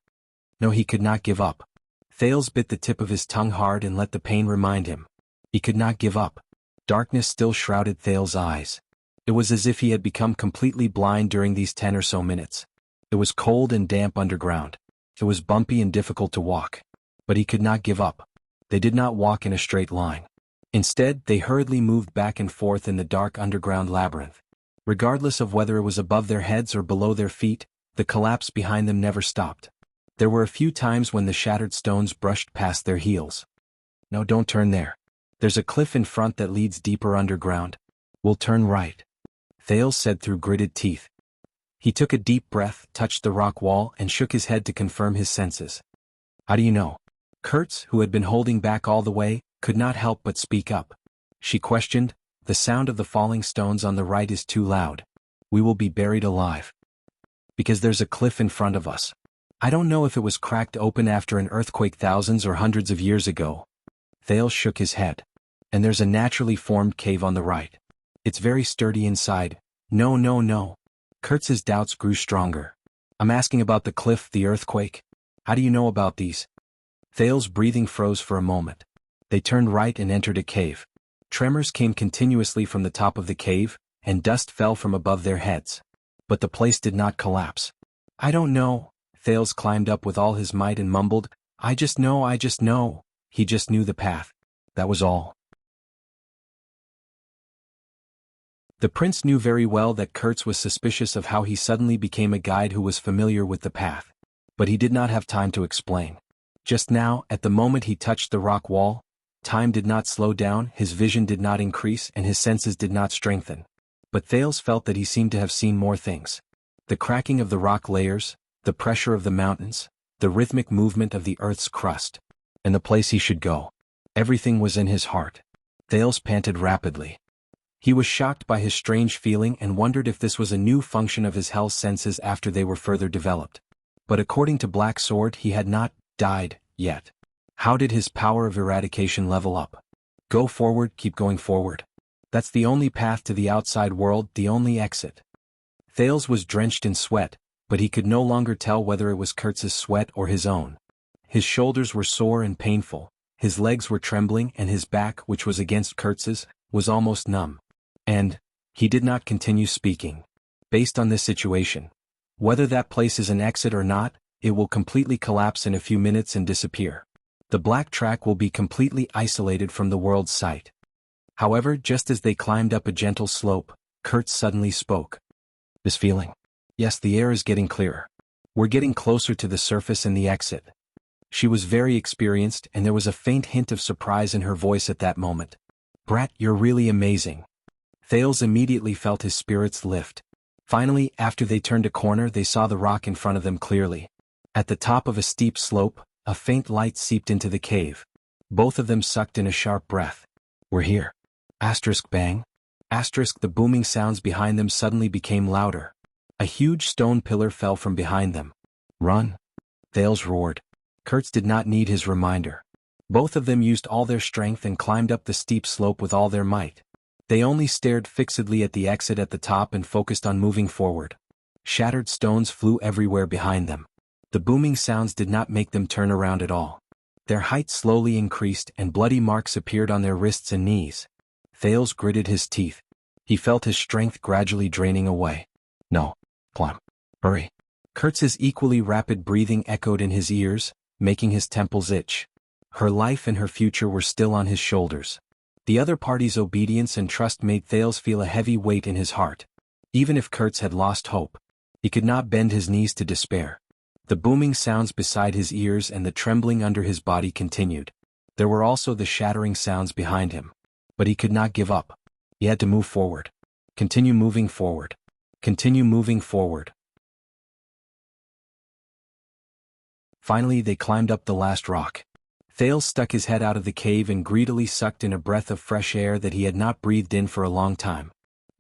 No, he could not give up. Thales bit the tip of his tongue hard and let the pain remind him. He could not give up. Darkness still shrouded Thales' eyes. It was as if he had become completely blind during these 10 or so minutes. It was cold and damp underground. It was bumpy and difficult to walk. But he could not give up. They did not walk in a straight line. Instead, they hurriedly moved back and forth in the dark underground labyrinth. Regardless of whether it was above their heads or below their feet, the collapse behind them never stopped. There were a few times when the shattered stones brushed past their heels. "No, don't turn there. There's a cliff in front that leads deeper underground. We'll turn right," Thales said through gritted teeth. He took a deep breath, touched the rock wall, and shook his head to confirm his senses. "How do you know?" Kurtz, who had been holding back all the way, could not help but speak up. She questioned, "The sound of the falling stones on the right is too loud. We will be buried alive. Because there's a cliff in front of us. I don't know if it was cracked open after an earthquake thousands or hundreds of years ago." Thales shook his head. "And there's a naturally formed cave on the right. It's very sturdy inside." No. Kurtz's doubts grew stronger. "I'm asking about the cliff, the earthquake. How do you know about these?" Thales' breathing froze for a moment. They turned right and entered a cave. Tremors came continuously from the top of the cave, and dust fell from above their heads. But the place did not collapse. "I don't know." Thales climbed up with all his might and mumbled, I just know. He just knew the path. That was all. The prince knew very well that Kurtz was suspicious of how he suddenly became a guide who was familiar with the path. But he did not have time to explain. Just now, at the moment he touched the rock wall, time did not slow down, his vision did not increase, and his senses did not strengthen. But Thales felt that he seemed to have seen more things. The cracking of the rock layers, the pressure of the mountains, the rhythmic movement of the earth's crust, and the place he should go. Everything was in his heart. Thales panted rapidly. He was shocked by his strange feeling and wondered if this was a new function of his hell's senses after they were further developed. But according to Black Sword, he had not died yet. How did his power of eradication level up? Go forward, keep going forward. That's the only path to the outside world, the only exit. Thales was drenched in sweat, but he could no longer tell whether it was Kurtz's sweat or his own. His shoulders were sore and painful, his legs were trembling, and his back, which was against Kurtz's, was almost numb. And he did not continue speaking. Based on this situation, whether that place is an exit or not, it will completely collapse in a few minutes and disappear. The black track will be completely isolated from the world's sight. However, just as they climbed up a gentle slope, Kurt suddenly spoke. This feeling? Yes, the air is getting clearer. We're getting closer to the surface and the exit. She was very experienced, and there was a faint hint of surprise in her voice at that moment. Brat, you're really amazing. Thales immediately felt his spirits lift. Finally, after they turned a corner, they saw the rock in front of them clearly. At the top of a steep slope, a faint light seeped into the cave. Both of them sucked in a sharp breath. We're here. Asterisk bang. Asterisk, the booming sounds behind them suddenly became louder. A huge stone pillar fell from behind them. Run. Thales roared. Kurtz did not need his reminder. Both of them used all their strength and climbed up the steep slope with all their might. They only stared fixedly at the exit at the top and focused on moving forward. Shattered stones flew everywhere behind them. The booming sounds did not make them turn around at all. Their height slowly increased and bloody marks appeared on their wrists and knees. Thales gritted his teeth. He felt his strength gradually draining away. No. Climb. Hurry. Kurtz's equally rapid breathing echoed in his ears, making his temples itch. Her life and her future were still on his shoulders. The other party's obedience and trust made Thales feel a heavy weight in his heart. Even if Kurtz had lost hope, he could not bend his knees to despair. The booming sounds beside his ears and the trembling under his body continued. There were also the shattering sounds behind him. But he could not give up. He had to move forward. Continue moving forward. Continue moving forward. Finally, they climbed up the last rock. Thales stuck his head out of the cave and greedily sucked in a breath of fresh air that he had not breathed in for a long time.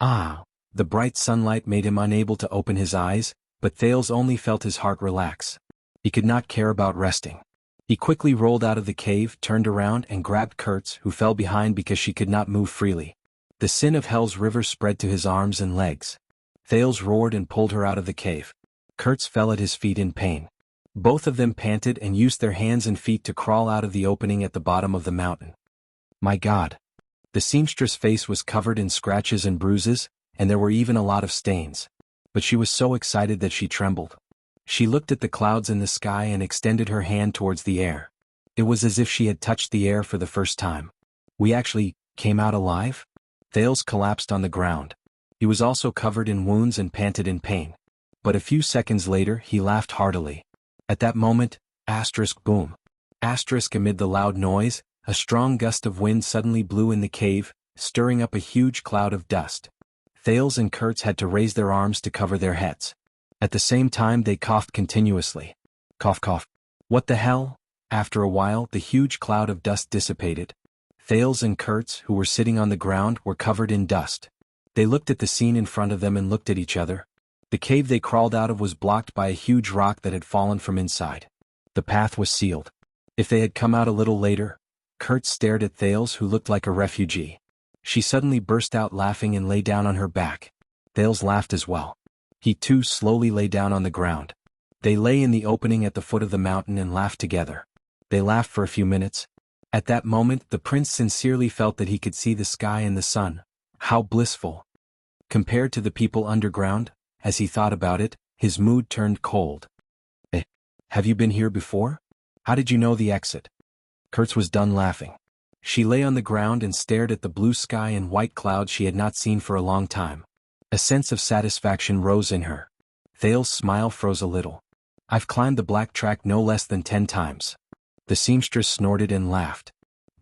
Ah! The bright sunlight made him unable to open his eyes, but Thales only felt his heart relax. He could not care about resting. He quickly rolled out of the cave, turned around and grabbed Kurtz, who fell behind because she could not move freely. The sin of Hell's river spread to his arms and legs. Thales roared and pulled her out of the cave. Kurtz fell at his feet in pain. Both of them panted and used their hands and feet to crawl out of the opening at the bottom of the mountain. My God! The seamstress' face was covered in scratches and bruises, and there were even a lot of stains. But she was so excited that she trembled. She looked at the clouds in the sky and extended her hand towards the air. It was as if she had touched the air for the first time. We actually came out alive? Thales collapsed on the ground. He was also covered in wounds and panted in pain. But a few seconds later he laughed heartily. At that moment, asterisk boom. Asterisk amid the loud noise, a strong gust of wind suddenly blew in the cave, stirring up a huge cloud of dust. Thales and Kurtz had to raise their arms to cover their heads. At the same time they coughed continuously. Cough cough. What the hell? After a while the huge cloud of dust dissipated. Thales and Kurtz, who were sitting on the ground, were covered in dust. They looked at the scene in front of them and looked at each other. The cave they crawled out of was blocked by a huge rock that had fallen from inside. The path was sealed. If they had come out a little later, Kurtz stared at Thales, who looked like a refugee. She suddenly burst out laughing and lay down on her back. Thales laughed as well. He too slowly lay down on the ground. They lay in the opening at the foot of the mountain and laughed together. They laughed for a few minutes. At that moment the prince sincerely felt that he could see the sky and the sun. How blissful! Compared to the people underground, as he thought about it, his mood turned cold. Have you been here before? How did you know the exit? Kurtz was done laughing. She lay on the ground and stared at the blue sky and white clouds she had not seen for a long time. A sense of satisfaction rose in her. Thales' smile froze a little. I've climbed the black track no less than 10 times. The seamstress snorted and laughed.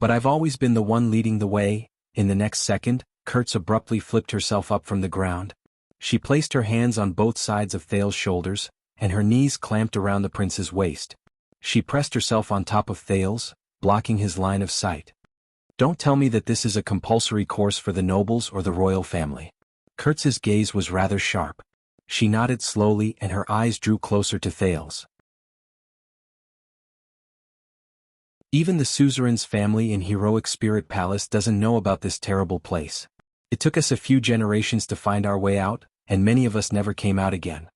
But I've always been the one leading the way. In the next second, Kurtz abruptly flipped herself up from the ground. She placed her hands on both sides of Thales' shoulders, and her knees clamped around the prince's waist. She pressed herself on top of Thales, blocking his line of sight. Don't tell me that this is a compulsory course for the nobles or the royal family. Kurtz's gaze was rather sharp. She nodded slowly and her eyes drew closer to Thales. Even the suzerain's family in Heroic Spirit Palace doesn't know about this terrible place. It took us a few generations to find our way out, and many of us never came out again.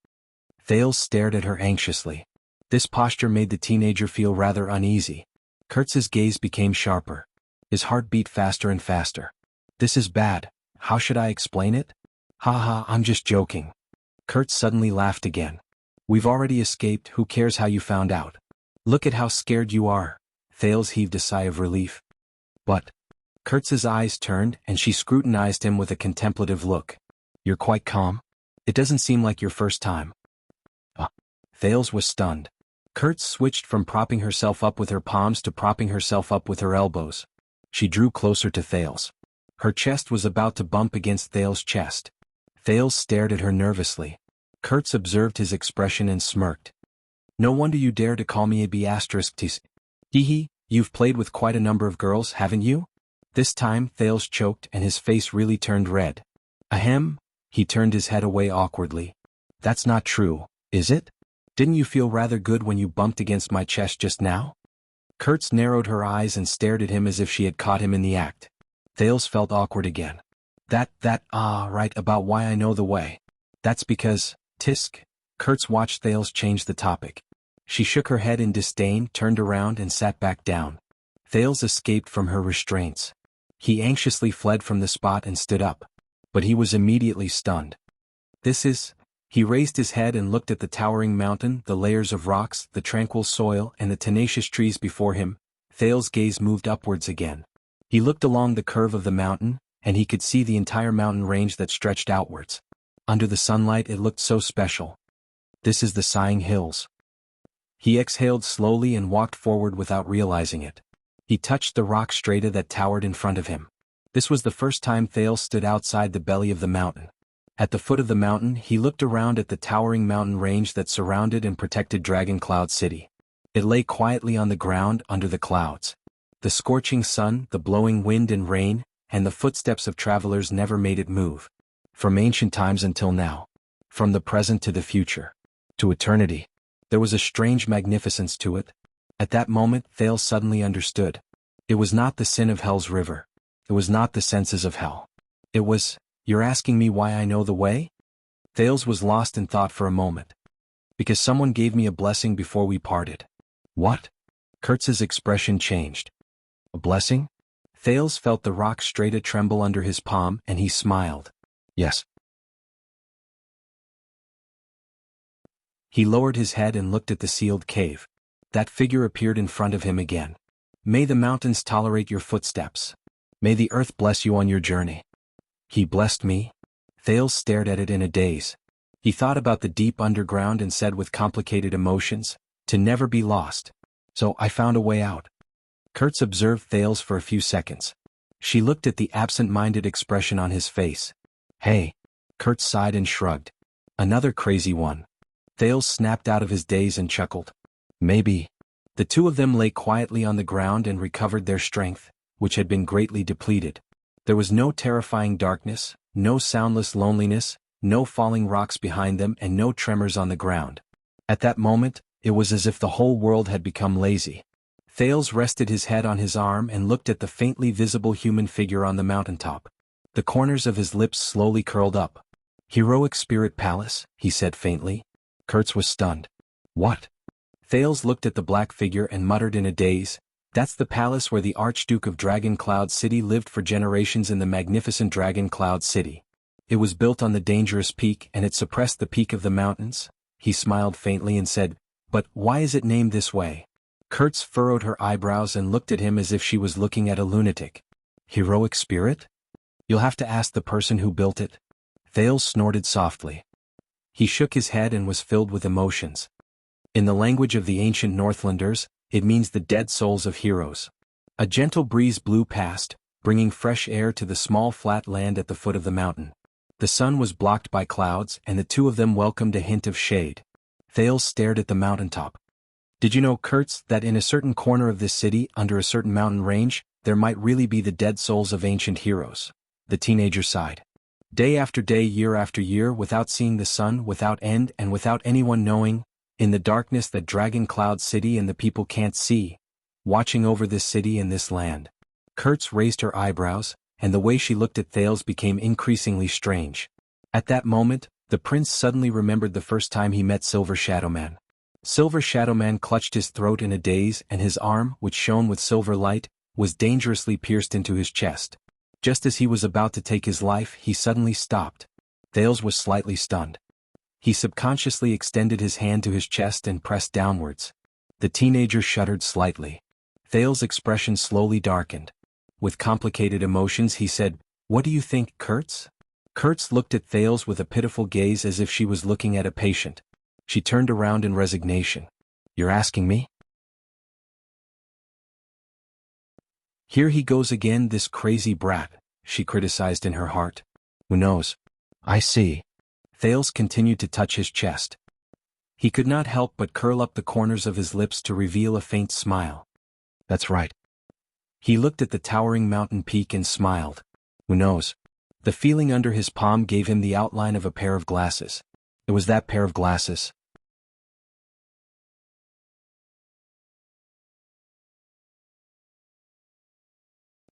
Thales stared at her anxiously. This posture made the teenager feel rather uneasy. Kurtz's gaze became sharper. His heart beat faster and faster. This is bad. How should I explain it? Ha ha, I'm just joking. Kurt suddenly laughed again. We've already escaped, who cares how you found out? Look at how scared you are. Thales heaved a sigh of relief. But. Kurtz's eyes turned and she scrutinized him with a contemplative look. You're quite calm? It doesn't seem like your first time. Thales was stunned. Kurtz switched from propping herself up with her palms to propping herself up with her elbows. She drew closer to Thales. Her chest was about to bump against Thales' chest. Thales stared at her nervously. Kurtz observed his expression and smirked. No wonder you dare to call me a B***tis. Hee, you've played with quite a number of girls, haven't you? This time Thales choked and his face really turned red. Ahem, he turned his head away awkwardly. That's not true, is it? Didn't you feel rather good when you bumped against my chest just now? Kurtz narrowed her eyes and stared at him as if she had caught him in the act. Thales felt awkward again. Right about why I know the way. That's because, tisk. Kurtz watched Thales change the topic. She shook her head in disdain, turned around and sat back down. Thales escaped from her restraints. He anxiously fled from the spot and stood up. But he was immediately stunned. He raised his head and looked at the towering mountain, the layers of rocks, the tranquil soil, and the tenacious trees before him. Thales' gaze moved upwards again. He looked along the curve of the mountain, and he could see the entire mountain range that stretched outwards. Under the sunlight it looked so special. This is the Sighing Hills. He exhaled slowly and walked forward without realizing it. He touched the rock strata that towered in front of him. This was the first time Thales stood outside the belly of the mountain. At the foot of the mountain he looked around at the towering mountain range that surrounded and protected Dragon Cloud City. It lay quietly on the ground under the clouds. The scorching sun, the blowing wind and rain, and the footsteps of travelers never made it move. From ancient times until now. From the present to the future. To eternity. There was a strange magnificence to it. At that moment Thales suddenly understood. It was not the sin of Hell's river. It was not the senses of Hell. It was, you're asking me why I know the way? Thales was lost in thought for a moment. Because someone gave me a blessing before we parted. What? Kurtz's expression changed. A blessing? Thales felt the rock strata tremble under his palm and he smiled. Yes. He lowered his head and looked at the sealed cave. That figure appeared in front of him again. May the mountains tolerate your footsteps. May the earth bless you on your journey. He blessed me? Thales stared at it in a daze. He thought about the deep underground and said with complicated emotions, to never be lost. So I found a way out. Kurtz observed Thales for a few seconds. She looked at the absent-minded expression on his face. Hey. Kurtz sighed and shrugged. Another crazy one. Thales snapped out of his daze and chuckled. Maybe. The two of them lay quietly on the ground and recovered their strength, which had been greatly depleted. There was no terrifying darkness, no soundless loneliness, no falling rocks behind them and no tremors on the ground. At that moment, it was as if the whole world had become lazy. Thales rested his head on his arm and looked at the faintly visible human figure on the mountaintop. The corners of his lips slowly curled up. Heroic Spirit Palace, he said faintly. Kurtz was stunned. What? Thales looked at the black figure and muttered in a daze, that's the palace where the Archduke of Dragon Cloud City lived for generations in the magnificent Dragon Cloud City. It was built on the dangerous peak and it suppressed the peak of the mountains. He smiled faintly and said, but why is it named this way? Kurtz furrowed her eyebrows and looked at him as if she was looking at a lunatic. Heroic spirit? You'll have to ask the person who built it. Thales snorted softly. He shook his head and was filled with emotions. In the language of the ancient Northlanders, it means the dead souls of heroes. A gentle breeze blew past, bringing fresh air to the small flat land at the foot of the mountain. The sun was blocked by clouds and the two of them welcomed a hint of shade. Thales stared at the mountaintop. Did you know, Kurtz, that in a certain corner of this city, under a certain mountain range, there might really be the dead souls of ancient heroes? The teenager sighed. Day after day, year after year, without seeing the sun, without end and without anyone knowing, in the darkness that Dragon Cloud City and the people can't see, watching over this city and this land. Kurtz raised her eyebrows, and the way she looked at Thales became increasingly strange. At that moment, the prince suddenly remembered the first time he met Silver Shadowman. Silver Shadowman clutched his throat in a daze and his arm, which shone with silver light, was dangerously pierced into his chest. Just as he was about to take his life, he suddenly stopped. Thales was slightly stunned. He subconsciously extended his hand to his chest and pressed downwards. The teenager shuddered slightly. Thales' expression slowly darkened. With complicated emotions he said, "What do you think, Kurtz?" Kurtz looked at Thales with a pitiful gaze as if she was looking at a patient. She turned around in resignation. "You're asking me?" "Here he goes again, this crazy brat," she criticized in her heart. "Who knows?" "I see." Thales continued to touch his chest. He could not help but curl up the corners of his lips to reveal a faint smile. "That's right." He looked at the towering mountain peak and smiled. "Who knows?" The feeling under his palm gave him the outline of a pair of glasses. It was that pair of glasses.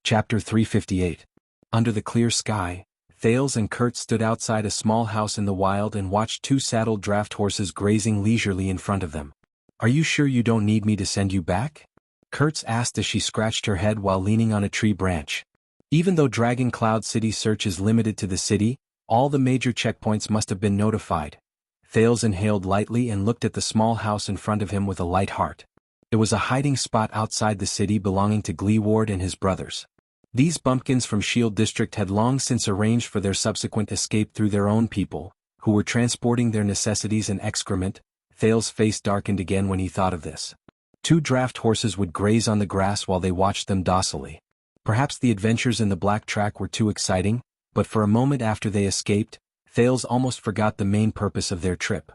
Chapter 358. Under the clear sky, Thales and Kurt stood outside a small house in the wild and watched two saddled draft horses grazing leisurely in front of them. "Are you sure you don't need me to send you back?" Kurtz asked as she scratched her head while leaning on a tree branch. Even though Dragon Cloud City search is limited to the city, all the major checkpoints must have been notified. Thales inhaled lightly and looked at the small house in front of him with a light heart. It was a hiding spot outside the city belonging to Gleeward and his brothers. These bumpkins from Shield District had long since arranged for their subsequent escape through their own people, who were transporting their necessities and excrement. Thales' face darkened again when he thought of this. Two draft horses would graze on the grass while they watched them docilely. Perhaps the adventures in the Black Track were too exciting, but for a moment after they escaped, Thales almost forgot the main purpose of their trip.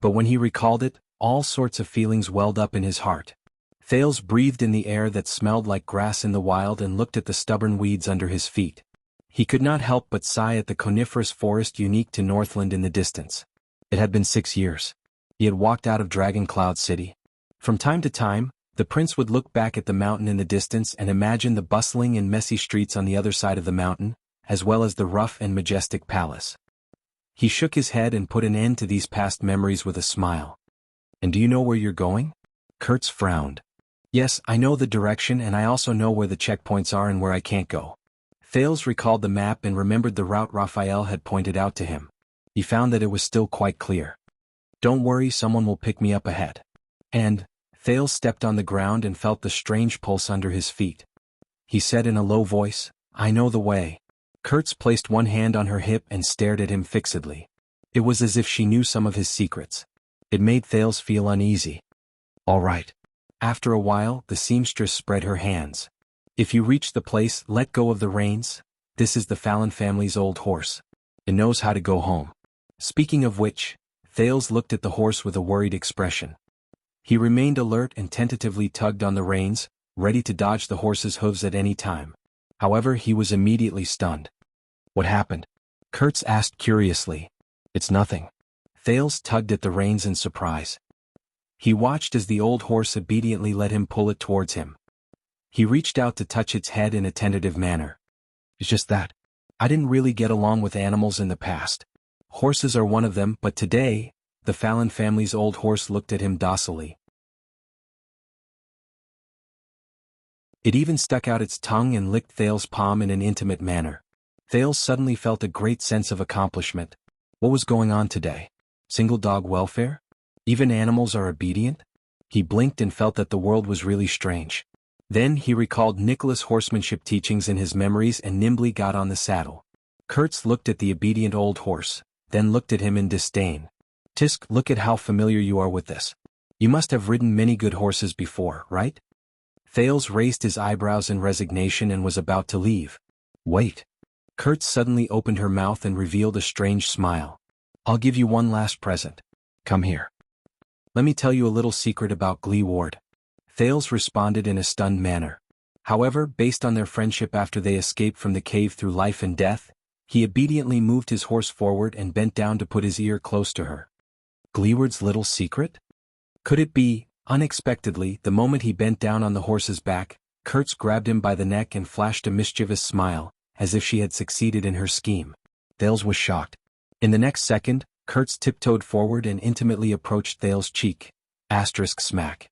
But when he recalled it, all sorts of feelings welled up in his heart. Thales breathed in the air that smelled like grass in the wild and looked at the stubborn weeds under his feet. He could not help but sigh at the coniferous forest unique to Northland in the distance. It had been 6 years. He had walked out of Dragon Cloud City. From time to time, the prince would look back at the mountain in the distance and imagine the bustling and messy streets on the other side of the mountain, as well as the rough and majestic palace. He shook his head and put an end to these past memories with a smile. "And do you know where you're going?" Kurtz frowned. "Yes, I know the direction and I also know where the checkpoints are and where I can't go." Thales recalled the map and remembered the route Raphael had pointed out to him. He found that it was still quite clear. "Don't worry, someone will pick me up ahead." And Thales stepped on the ground and felt the strange pulse under his feet. He said in a low voice, "I know the way." Kurtz placed one hand on her hip and stared at him fixedly. It was as if she knew some of his secrets. It made Thales feel uneasy. "All right." After a while, the seamstress spread her hands. "If you reach the place, let go of the reins. This is the Fallon family's old horse. It knows how to go home." Speaking of which, Thales looked at the horse with a worried expression. He remained alert and tentatively tugged on the reins, ready to dodge the horse's hooves at any time. However, he was immediately stunned. "What happened?" Kurtz asked curiously. "It's nothing." Thales tugged at the reins in surprise. He watched as the old horse obediently let him pull it towards him. He reached out to touch its head in a tentative manner. "It's just that. I didn't really get along with animals in the past. Horses are one of them, but today," the Fallon family's old horse looked at him docilely. It even stuck out its tongue and licked Thales' palm in an intimate manner. Thales suddenly felt a great sense of accomplishment. What was going on today? Single dog welfare? Even animals are obedient? He blinked and felt that the world was really strange. Then he recalled Nicholas' horsemanship teachings in his memories and nimbly got on the saddle. Kurtz looked at the obedient old horse, then looked at him in disdain. "Tisk, look at how familiar you are with this. You must have ridden many good horses before, right?" Thales raised his eyebrows in resignation and was about to leave. "Wait." Kurtz suddenly opened her mouth and revealed a strange smile. "I'll give you one last present. Come here. Let me tell you a little secret about Gleeward." Thales responded in a stunned manner. However, based on their friendship after they escaped from the cave through life and death, he obediently moved his horse forward and bent down to put his ear close to her. Gleeward's little secret? Could it be? Unexpectedly, the moment he bent down on the horse's back, Kurtz grabbed him by the neck and flashed a mischievous smile, as if she had succeeded in her scheme. Thales was shocked. In the next second, Kurtz tiptoed forward and intimately approached Thales' cheek. Smack.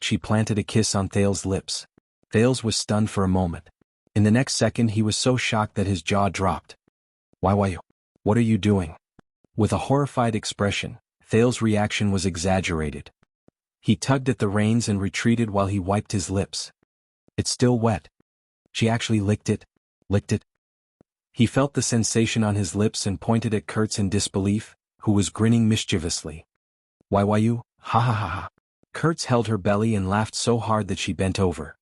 She planted a kiss on Thales' lips. Thales was stunned for a moment. In the next second he was so shocked that his jaw dropped. Why? What are you doing? With a horrified expression, Thale's reaction was exaggerated. He tugged at the reins and retreated while he wiped his lips. It's still wet. She actually licked it. He felt the sensation on his lips and pointed at Kurtz in disbelief, who was grinning mischievously. Why you? Ha ha ha ha. Kurtz held her belly and laughed so hard that she bent over.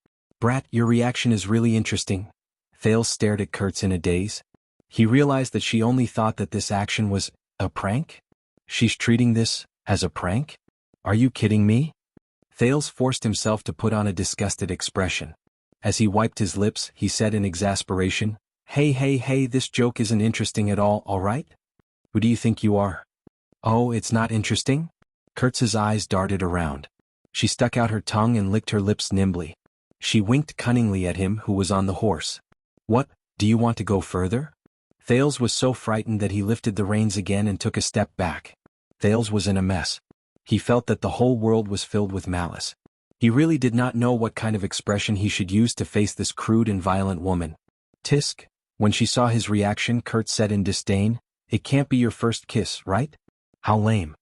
Brat, your reaction is really interesting. Thales stared at Kurtz in a daze. He realized that she only thought that this action was a prank? She's treating this as a prank? Are you kidding me? Thales forced himself to put on a disgusted expression. As he wiped his lips, he said in exasperation, Hey, this joke isn't interesting at all right? Who do you think you are? Oh, it's not interesting? Kurtz's eyes darted around. She stuck out her tongue and licked her lips nimbly. She winked cunningly at him who was on the horse. What, do you want to go further? Thales was so frightened that he lifted the reins again and took a step back. Thales was in a mess. He felt that the whole world was filled with malice. He really did not know what kind of expression he should use to face this crude and violent woman. Tisk. When she saw his reaction, Kurtz said in disdain, It can't be your first kiss, right? How lame.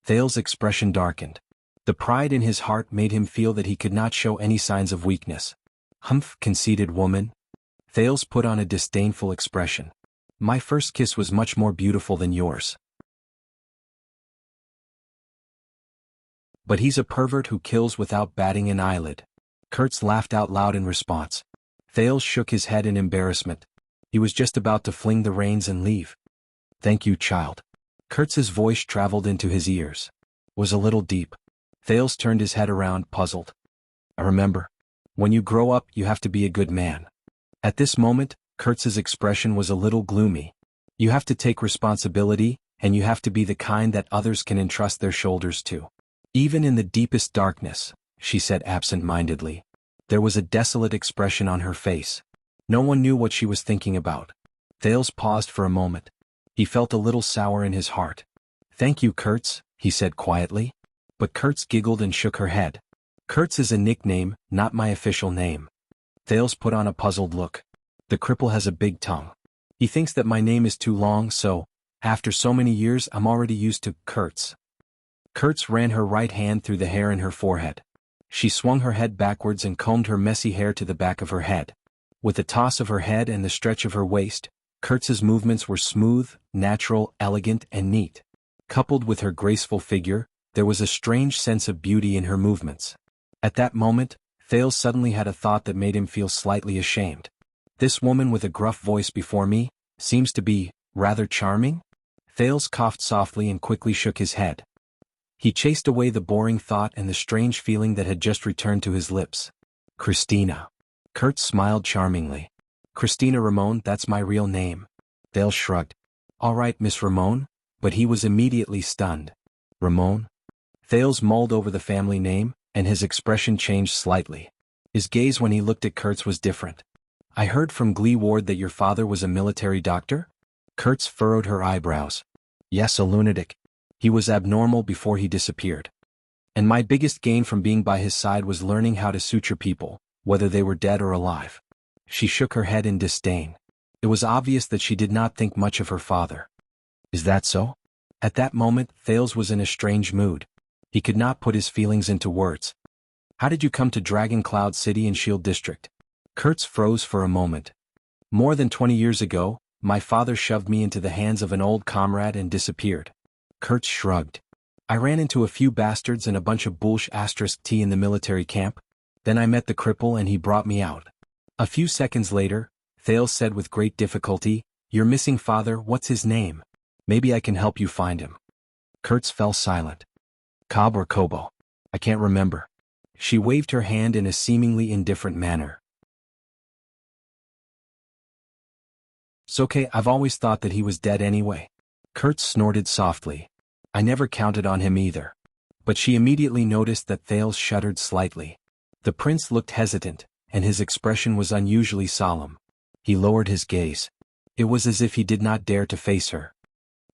Thales' expression darkened. The pride in his heart made him feel that he could not show any signs of weakness. Humph, conceited woman. Thales put on a disdainful expression. My first kiss was much more beautiful than yours. But he's a pervert who kills without batting an eyelid. Kurtz laughed out loud in response. Thales shook his head in embarrassment. He was just about to fling the reins and leave. Thank you, child. Kurtz's voice traveled into his ears. Was a little deep. Thales turned his head around, puzzled. I remember. When you grow up, you have to be a good man. At this moment, Kurtz's expression was a little gloomy. You have to take responsibility, and you have to be the kind that others can entrust their shoulders to. Even in the deepest darkness, she said absent-mindedly. There was a desolate expression on her face. No one knew what she was thinking about. Thales paused for a moment. He felt a little sour in his heart. Thank you, Kurtz, he said quietly. But Kurtz giggled and shook her head. Kurtz is a nickname, not my official name. Thales put on a puzzled look. The cripple has a big tongue. He thinks that my name is too long, so, after so many years, I'm already used to Kurtz. Kurtz ran her right hand through the hair in her forehead. She swung her head backwards and combed her messy hair to the back of her head. With a toss of her head and the stretch of her waist, Kurtz's movements were smooth, natural, elegant, and neat. Coupled with her graceful figure, there was a strange sense of beauty in her movements. At that moment, Thales suddenly had a thought that made him feel slightly ashamed. This woman with a gruff voice before me seems to be rather charming? Thales coughed softly and quickly shook his head. He chased away the boring thought and the strange feeling that had just returned to his lips. Christina. Kurtz smiled charmingly. Christina Ramon, that's my real name. Thales shrugged. All right, Miss Ramon, but he was immediately stunned. Ramon? Thales mulled over the family name, and his expression changed slightly. His gaze when he looked at Kurtz was different. I heard from Glee Ward that your father was a military doctor? Kurtz furrowed her eyebrows. Yes, a lunatic. He was abnormal before he disappeared. And my biggest gain from being by his side was learning how to suture people, whether they were dead or alive. She shook her head in disdain. It was obvious that she did not think much of her father. Is that so? At that moment, Thales was in a strange mood. He could not put his feelings into words. How did you come to Dragon Cloud City in Shield District? Kurtz froze for a moment. More than 20 years ago, my father shoved me into the hands of an old comrade and disappeared. Kurtz shrugged. I ran into a few bastards and a bunch of *T in the military camp. Then I met the cripple and he brought me out. A few seconds later, Thales said with great difficulty, Your missing father, what's his name? Maybe I can help you find him. Kurtz fell silent. Cobb or Kobo? I can't remember. She waved her hand in a seemingly indifferent manner. It's okay, I've always thought that he was dead anyway. Kurtz snorted softly. I never counted on him either. But she immediately noticed that Thales shuddered slightly. The prince looked hesitant, and his expression was unusually solemn. He lowered his gaze. It was as if he did not dare to face her.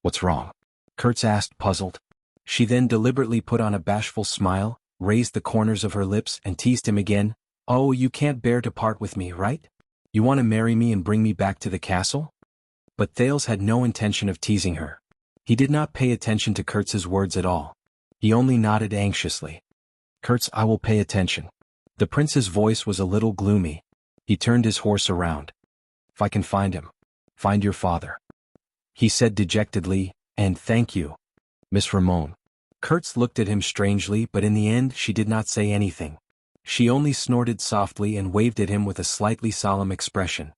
What's wrong? Kurtz asked, puzzled. She then deliberately put on a bashful smile, raised the corners of her lips and teased him again. Oh, you can't bear to part with me, right? You want to marry me and bring me back to the castle? But Thales had no intention of teasing her. He did not pay attention to Kurtz's words at all. He only nodded anxiously. Kurtz, I will pay attention. The prince's voice was a little gloomy. He turned his horse around. If I can find him. Find your father. He said dejectedly, and thank you, Miss Ramon. Kurtz looked at him strangely, but in the end she did not say anything. She only snorted softly and waved at him with a slightly solemn expression.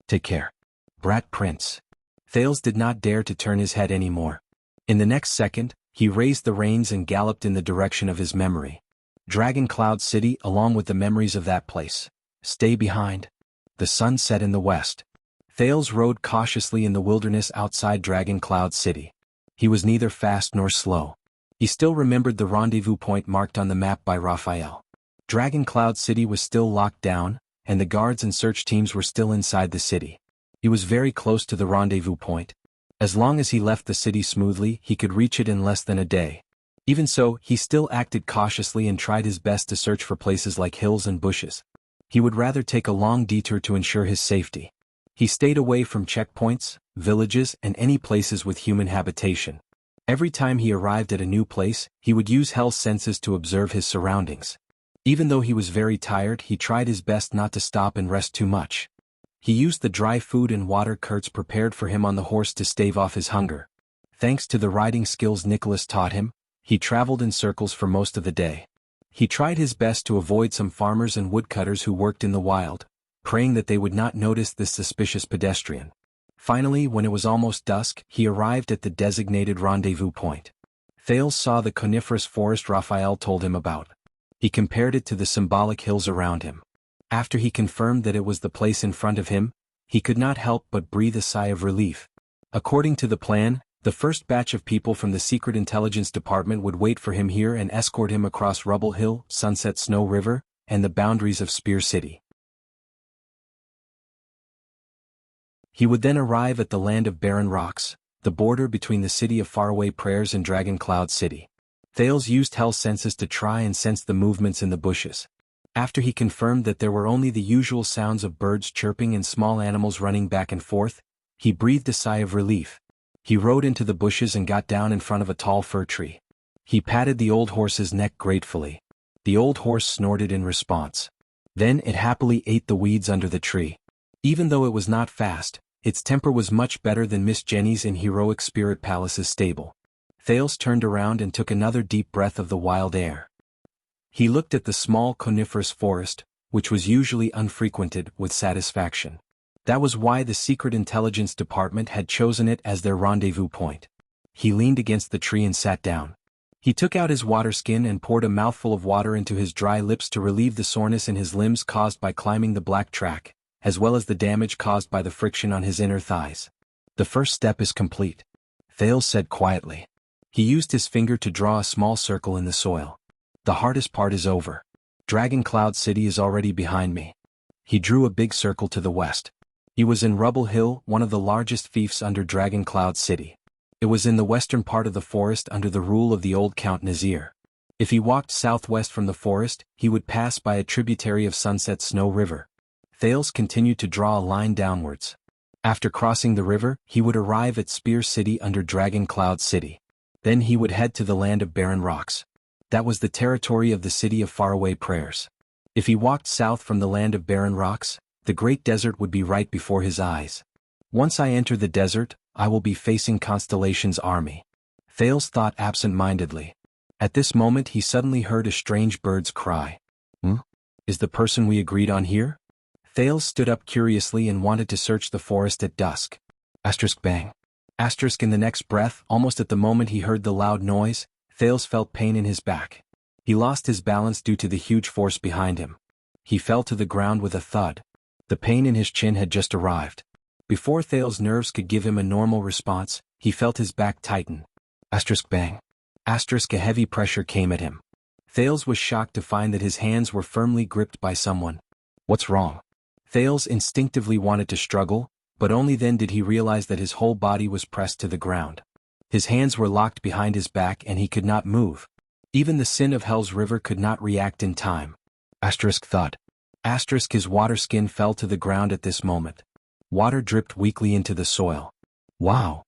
Take care. Brat Prince. Thales did not dare to turn his head any more. In the next second, he raised the reins and galloped in the direction of his memory. Dragon Cloud City along with the memories of that place. Stay behind. The sun set in the west. Thales rode cautiously in the wilderness outside Dragon Cloud City. He was neither fast nor slow. He still remembered the rendezvous point marked on the map by Raphael. Dragon Cloud City was still locked down, and the guards and search teams were still inside the city. He was very close to the rendezvous point. As long as he left the city smoothly, he could reach it in less than a day. Even so, he still acted cautiously and tried his best to search for places like hills and bushes. He would rather take a long detour to ensure his safety. He stayed away from checkpoints, villages, and any places with human habitation. Every time he arrived at a new place, he would use Hell's senses to observe his surroundings. Even though he was very tired, he tried his best not to stop and rest too much. He used the dry food and water Kurtz prepared for him on the horse to stave off his hunger. Thanks to the riding skills Nicholas taught him, he traveled in circles for most of the day. He tried his best to avoid some farmers and woodcutters who worked in the wild, praying that they would not notice this suspicious pedestrian. Finally, when it was almost dusk, he arrived at the designated rendezvous point. Thales saw the coniferous forest Raphael told him about. He compared it to the symbolic hills around him. After he confirmed that it was the place in front of him, he could not help but breathe a sigh of relief. According to the plan, the first batch of people from the Secret Intelligence Department would wait for him here and escort him across Rubble Hill, Sunset Snow River, and the boundaries of Spear City. He would then arrive at the land of barren rocks, the border between the city of faraway prayers and Dragon Cloud City. Thales used Hell's senses to try and sense the movements in the bushes. After he confirmed that there were only the usual sounds of birds chirping and small animals running back and forth, he breathed a sigh of relief. He rode into the bushes and got down in front of a tall fir tree. He patted the old horse's neck gratefully. The old horse snorted in response. Then it happily ate the weeds under the tree. Even though it was not fast, its temper was much better than Miss Jenny's in Heroic Spirit Palace's stable. Thales turned around and took another deep breath of the wild air. He looked at the small coniferous forest, which was usually unfrequented, with satisfaction. That was why the Secret Intelligence Department had chosen it as their rendezvous point. He leaned against the tree and sat down. He took out his water skin and poured a mouthful of water into his dry lips to relieve the soreness in his limbs caused by climbing the black track, as well as the damage caused by the friction on his inner thighs. The first step is complete, Thales said quietly. He used his finger to draw a small circle in the soil. The hardest part is over. Dragon Cloud City is already behind me. He drew a big circle to the west. He was in Rubble Hill, one of the largest fiefs under Dragon Cloud City. It was in the western part of the forest under the rule of the old Count Nazir. If he walked southwest from the forest, he would pass by a tributary of Sunset Snow River. Thales continued to draw a line downwards. After crossing the river, he would arrive at Spear City under Dragon Cloud City. Then he would head to the land of barren rocks. That was the territory of the city of faraway prayers. If he walked south from the land of barren rocks, the great desert would be right before his eyes. Once I enter the desert, I will be facing Constellation's army. Thales thought absent-mindedly. At this moment he suddenly heard a strange bird's cry. Is the person we agreed on here? Thales stood up curiously and wanted to search the forest at dusk. Bang. In the next breath, almost at the moment he heard the loud noise, Thales felt pain in his back. He lost his balance due to the huge force behind him. He fell to the ground with a thud. The pain in his chin had just arrived. Before Thales' nerves could give him a normal response, he felt his back tighten. Bang. A heavy pressure came at him. Thales was shocked to find that his hands were firmly gripped by someone. What's wrong? Thales instinctively wanted to struggle, but only then did he realize that his whole body was pressed to the ground. His hands were locked behind his back and he could not move. Even the sin of Hell's River could not react in time. Thud. His water skin fell to the ground at this moment. Water dripped weakly into the soil. Wow!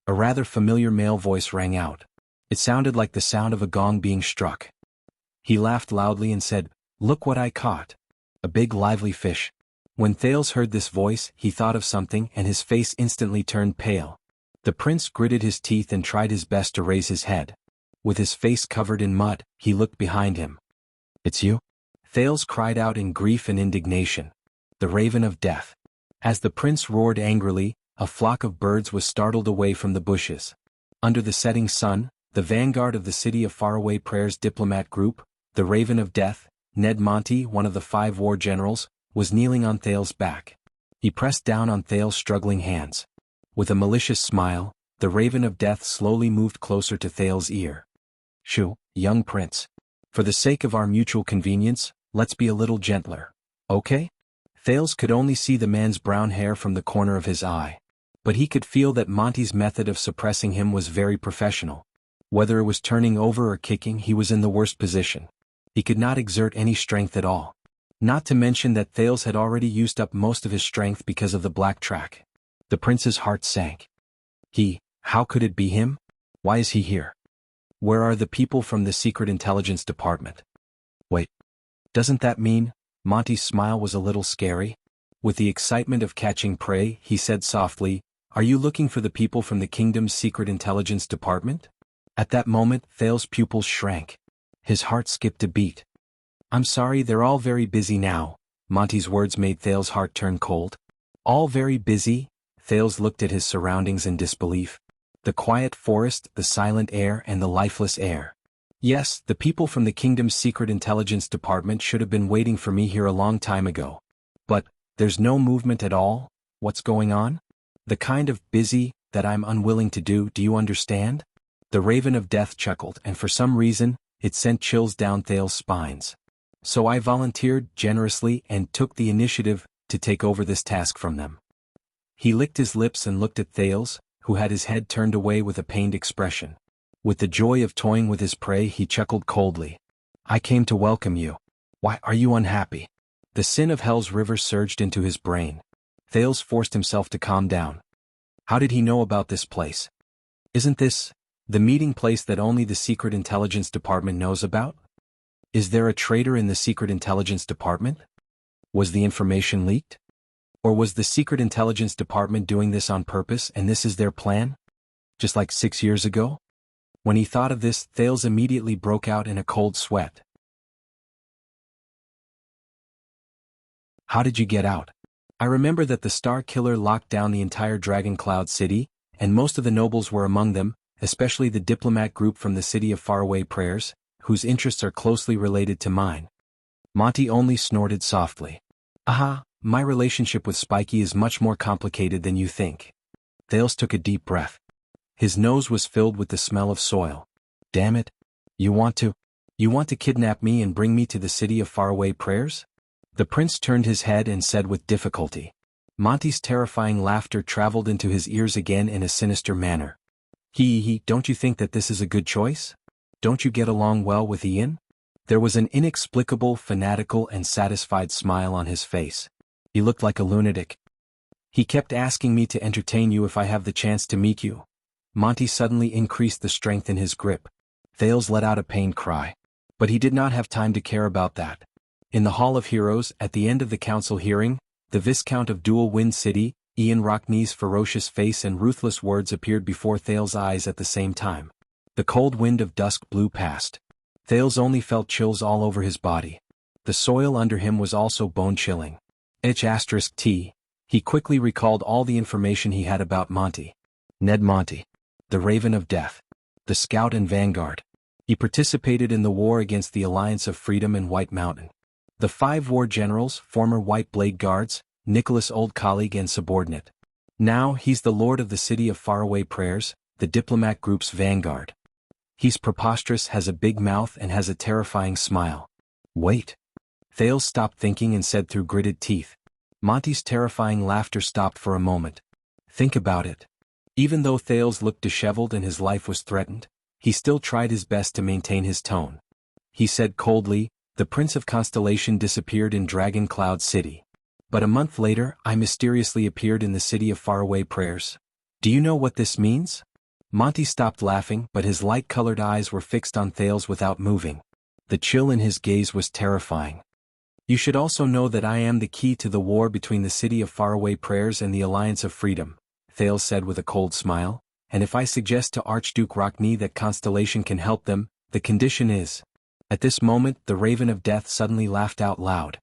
A rather familiar male voice rang out. It sounded like the sound of a gong being struck. He laughed loudly and said, "Look what I caught. A big lively fish." When Thales heard this voice, he thought of something and his face instantly turned pale. The prince gritted his teeth and tried his best to raise his head. With his face covered in mud, he looked behind him. "It's you?" Thales cried out in grief and indignation. "The Raven of Death." As the prince roared angrily, a flock of birds was startled away from the bushes. Under the setting sun, the vanguard of the City of Faraway Prayers diplomat group, the Raven of Death, Ned Monty, one of the 5 war generals, was kneeling on Thales' back. He pressed down on Thales' struggling hands. With a malicious smile, the Raven of Death slowly moved closer to Thales' ear. "Shoo, young prince. For the sake of our mutual convenience, let's be a little gentler, okay?" Thales could only see the man's brown hair from the corner of his eye. But he could feel that Monty's method of suppressing him was very professional. Whether it was turning over or kicking, he was in the worst position. He could not exert any strength at all. Not to mention that Thales had already used up most of his strength because of the black track. The prince's heart sank. How could it be him? Why is he here? Where are the people from the Secret Intelligence Department? Wait. Doesn't that mean? Monty's smile was a little scary. With the excitement of catching prey, he said softly, "Are you looking for the people from the kingdom's Secret Intelligence Department?" At that moment, Thales' pupils shrank. His heart skipped a beat. "I'm sorry, they're all very busy now." Monty's words made Thales' heart turn cold. All very busy? Thales looked at his surroundings in disbelief. The quiet forest, the silent air, and the lifeless air. Yes, the people from the kingdom's Secret Intelligence Department should have been waiting for me here a long time ago. But there's no movement at all? What's going on? The kind of busy that I'm unwilling to do you understand? The Raven of Death chuckled, and for some reason, it sent chills down Thales' spines. So I volunteered generously and took the initiative to take over this task from them. He licked his lips and looked at Thales, who had his head turned away with a pained expression. With the joy of toying with his prey, he chuckled coldly. "I came to welcome you. Why are you unhappy?" The sin of Hell's river surged into his brain. Thales forced himself to calm down. How did he know about this place? Isn't this the meeting place that only the Secret Intelligence Department knows about? Is there a traitor in the Secret Intelligence Department? Was the information leaked? Or was the Secret Intelligence Department doing this on purpose and this is their plan? Just like 6 years ago? When he thought of this, Thales immediately broke out in a cold sweat. "How did you get out?" "I remember that the Star Killer locked down the entire Dragon Cloud City, and most of the nobles were among them, especially the diplomat group from the City of Faraway Prayers, whose interests are closely related to mine." Monty only snorted softly. "Aha, my relationship with Spiky is much more complicated than you think." Thales took a deep breath. His nose was filled with the smell of soil. "Damn it. You want to kidnap me and bring me to the City of Faraway Prayers?" The prince turned his head and said with difficulty. Monty's terrifying laughter traveled into his ears again in a sinister manner. Don't you think that this is a good choice? Don't you get along well with Ian?" There was an inexplicable, fanatical and satisfied smile on his face. He looked like a lunatic. "He kept asking me to entertain you if I have the chance to meet you." Monty suddenly increased the strength in his grip. Thales let out a pained cry. But he did not have time to care about that. In the Hall of Heroes, at the end of the council hearing, the Viscount of Dual Wind City, Ian Rockney's ferocious face and ruthless words appeared before Thales' eyes at the same time. The cold wind of dusk blew past. Thales only felt chills all over his body. The soil under him was also bone-chilling. H*T. He quickly recalled all the information he had about Monty. Ned Monty. The Raven of Death. The Scout and Vanguard. He participated in the war against the Alliance of Freedom and White Mountain. The 5 war generals, former White Blade Guards, Nicholas' old colleague and subordinate. Now he's the lord of the City of Faraway Prayers, the diplomat group's vanguard. He's preposterous, has a big mouth and has a terrifying smile. Wait. Thales stopped thinking and said through gritted teeth. Monty's terrifying laughter stopped for a moment. Think about it. Even though Thales looked disheveled and his life was threatened, he still tried his best to maintain his tone. he said coldly. The Prince of Constellation disappeared in Dragon Cloud City. But a month later, I mysteriously appeared in the city of faraway prayers. Do you know what this means? Monty stopped laughing, but his light-colored eyes were fixed on Thales without moving. The chill in his gaze was terrifying. You should also know that I am the key to the war between the city of faraway prayers and the Alliance of Freedom, Thales said with a cold smile, and if I suggest to Archduke Rockney that Constellation can help them, the condition is. At this moment, the Raven of Death suddenly laughed out loud.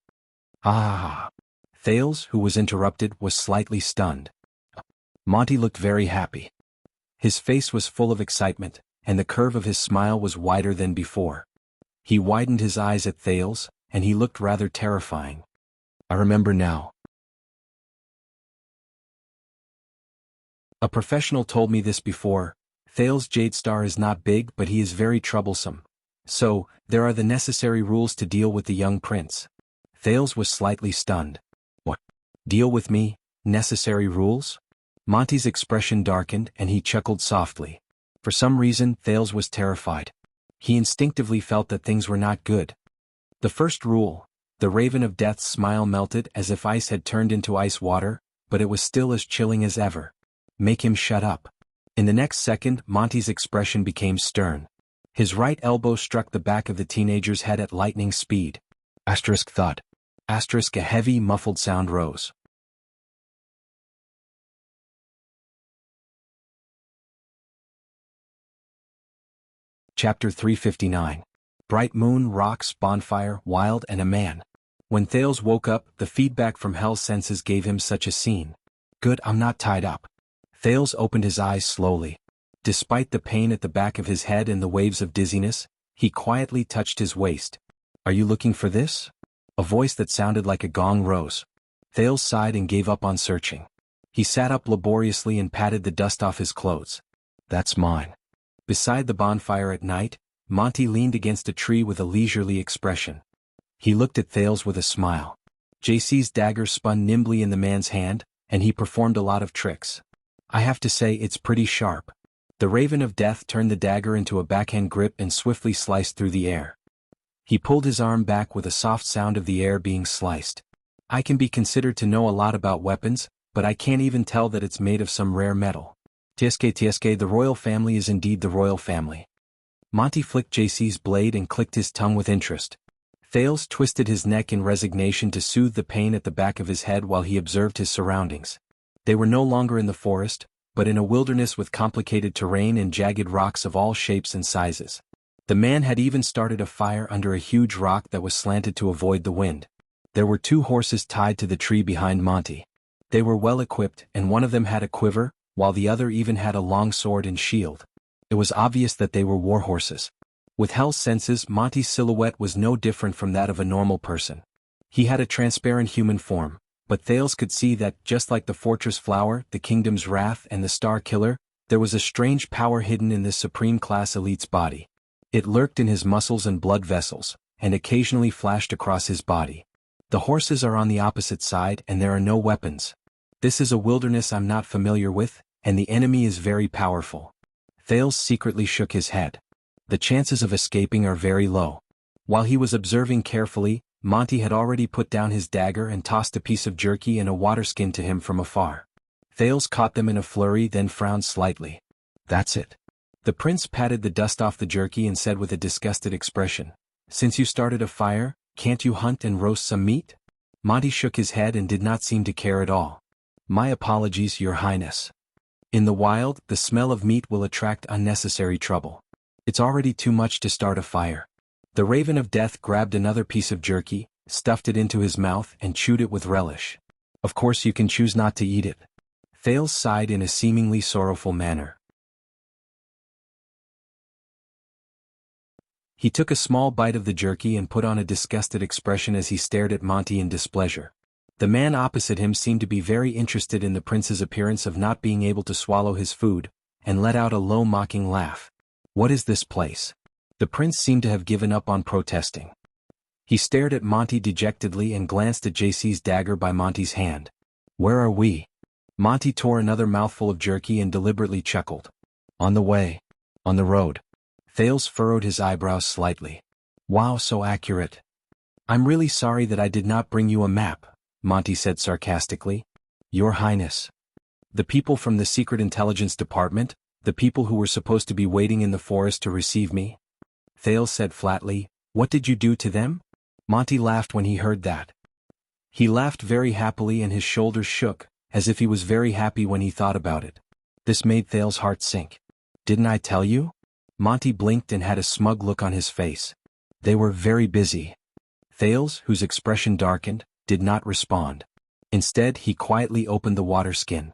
Ah! Thales, who was interrupted, was slightly stunned. Monty looked very happy. His face was full of excitement, and the curve of his smile was wider than before. He widened his eyes at Thales, and he looked rather terrifying. I remember now. A professional told me this before. Thales Jadestar is not big, but he is very troublesome. So, there are the necessary rules to deal with the young prince. Thales was slightly stunned. What? Deal with me? Necessary rules? Monty's expression darkened and he chuckled softly. For some reason, Thales was terrified. He instinctively felt that things were not good. The first rule. The Raven of Death's smile melted as if ice had turned into ice water, but it was still as chilling as ever. Make him shut up. In the next second, Monty's expression became stern. His right elbow struck the back of the teenager's head at lightning speed. Asterisk thud. Asterisk a heavy, muffled sound rose. Chapter 359. Bright moon, rocks, bonfire, wild, and a man. When Thales woke up, the feedback from Hell's senses gave him such a scene. Good, I'm not tied up. Thales opened his eyes slowly. Despite the pain at the back of his head and the waves of dizziness, he quietly touched his waist. Are you looking for this? A voice that sounded like a gong rose. Thales sighed and gave up on searching. He sat up laboriously and patted the dust off his clothes. That's mine. Beside the bonfire at night, Monty leaned against a tree with a leisurely expression. He looked at Thales with a smile. JC's dagger spun nimbly in the man's hand, and he performed a lot of tricks. I have to say it's pretty sharp. The Raven of Death turned the dagger into a backhand grip and swiftly sliced through the air. He pulled his arm back with a soft sound of the air being sliced. I can be considered to know a lot about weapons, but I can't even tell that it's made of some rare metal. TSK, the royal family is indeed the royal family. Monty flicked JC's blade and clicked his tongue with interest. Thales twisted his neck in resignation to soothe the pain at the back of his head while he observed his surroundings. They were no longer in the forest, but in a wilderness with complicated terrain and jagged rocks of all shapes and sizes. The man had even started a fire under a huge rock that was slanted to avoid the wind. There were 2 horses tied to the tree behind Monty. They were well equipped, and one of them had a quiver, while the other even had a long sword and shield. It was obvious that they were war horses. With Hell's senses, Monty's silhouette was no different from that of a normal person. He had a transparent human form, but Thales could see that, just like the Fortress Flower, the Kingdom's Wrath, and the Star Killer, there was a strange power hidden in this supreme-class elite's body. It lurked in his muscles and blood vessels, and occasionally flashed across his body. The horses are on the opposite side and there are no weapons. This is a wilderness I'm not familiar with, and the enemy is very powerful. Thales secretly shook his head. The chances of escaping are very low. While he was observing carefully, Monty had already put down his dagger and tossed a piece of jerky and a waterskin to him from afar. Thales caught them in a flurry, then frowned slightly. That's it. The prince patted the dust off the jerky and said with a disgusted expression, Since you started a fire, can't you hunt and roast some meat? Monty shook his head and did not seem to care at all. My apologies, Your Highness. In the wild, the smell of meat will attract unnecessary trouble. It's already too much to start a fire. The Raven of Death grabbed another piece of jerky, stuffed it into his mouth and chewed it with relish. Of course you can choose not to eat it. Thales sighed in a seemingly sorrowful manner. He took a small bite of the jerky and put on a disgusted expression as he stared at Monty in displeasure. The man opposite him seemed to be very interested in the prince's appearance of not being able to swallow his food, and let out a low mocking laugh. What is this place? The prince seemed to have given up on protesting. He stared at Monty dejectedly and glanced at JC's dagger by Monty's hand. Where are we? Monty tore another mouthful of jerky and deliberately chuckled. On the way. On the road. Thales furrowed his eyebrows slightly. Wow, so accurate. I'm really sorry that I did not bring you a map, Monty said sarcastically. Your Highness. The people from the Secret Intelligence Department, the people who were supposed to be waiting in the forest to receive me? Thales said flatly. What did you do to them? Monty laughed when he heard that. He laughed very happily and his shoulders shook, as if he was very happy when he thought about it. This made Thales' heart sink. Didn't I tell you? Monty blinked and had a smug look on his face. They were very busy. Thales, whose expression darkened, did not respond. Instead, he quietly opened the water skin.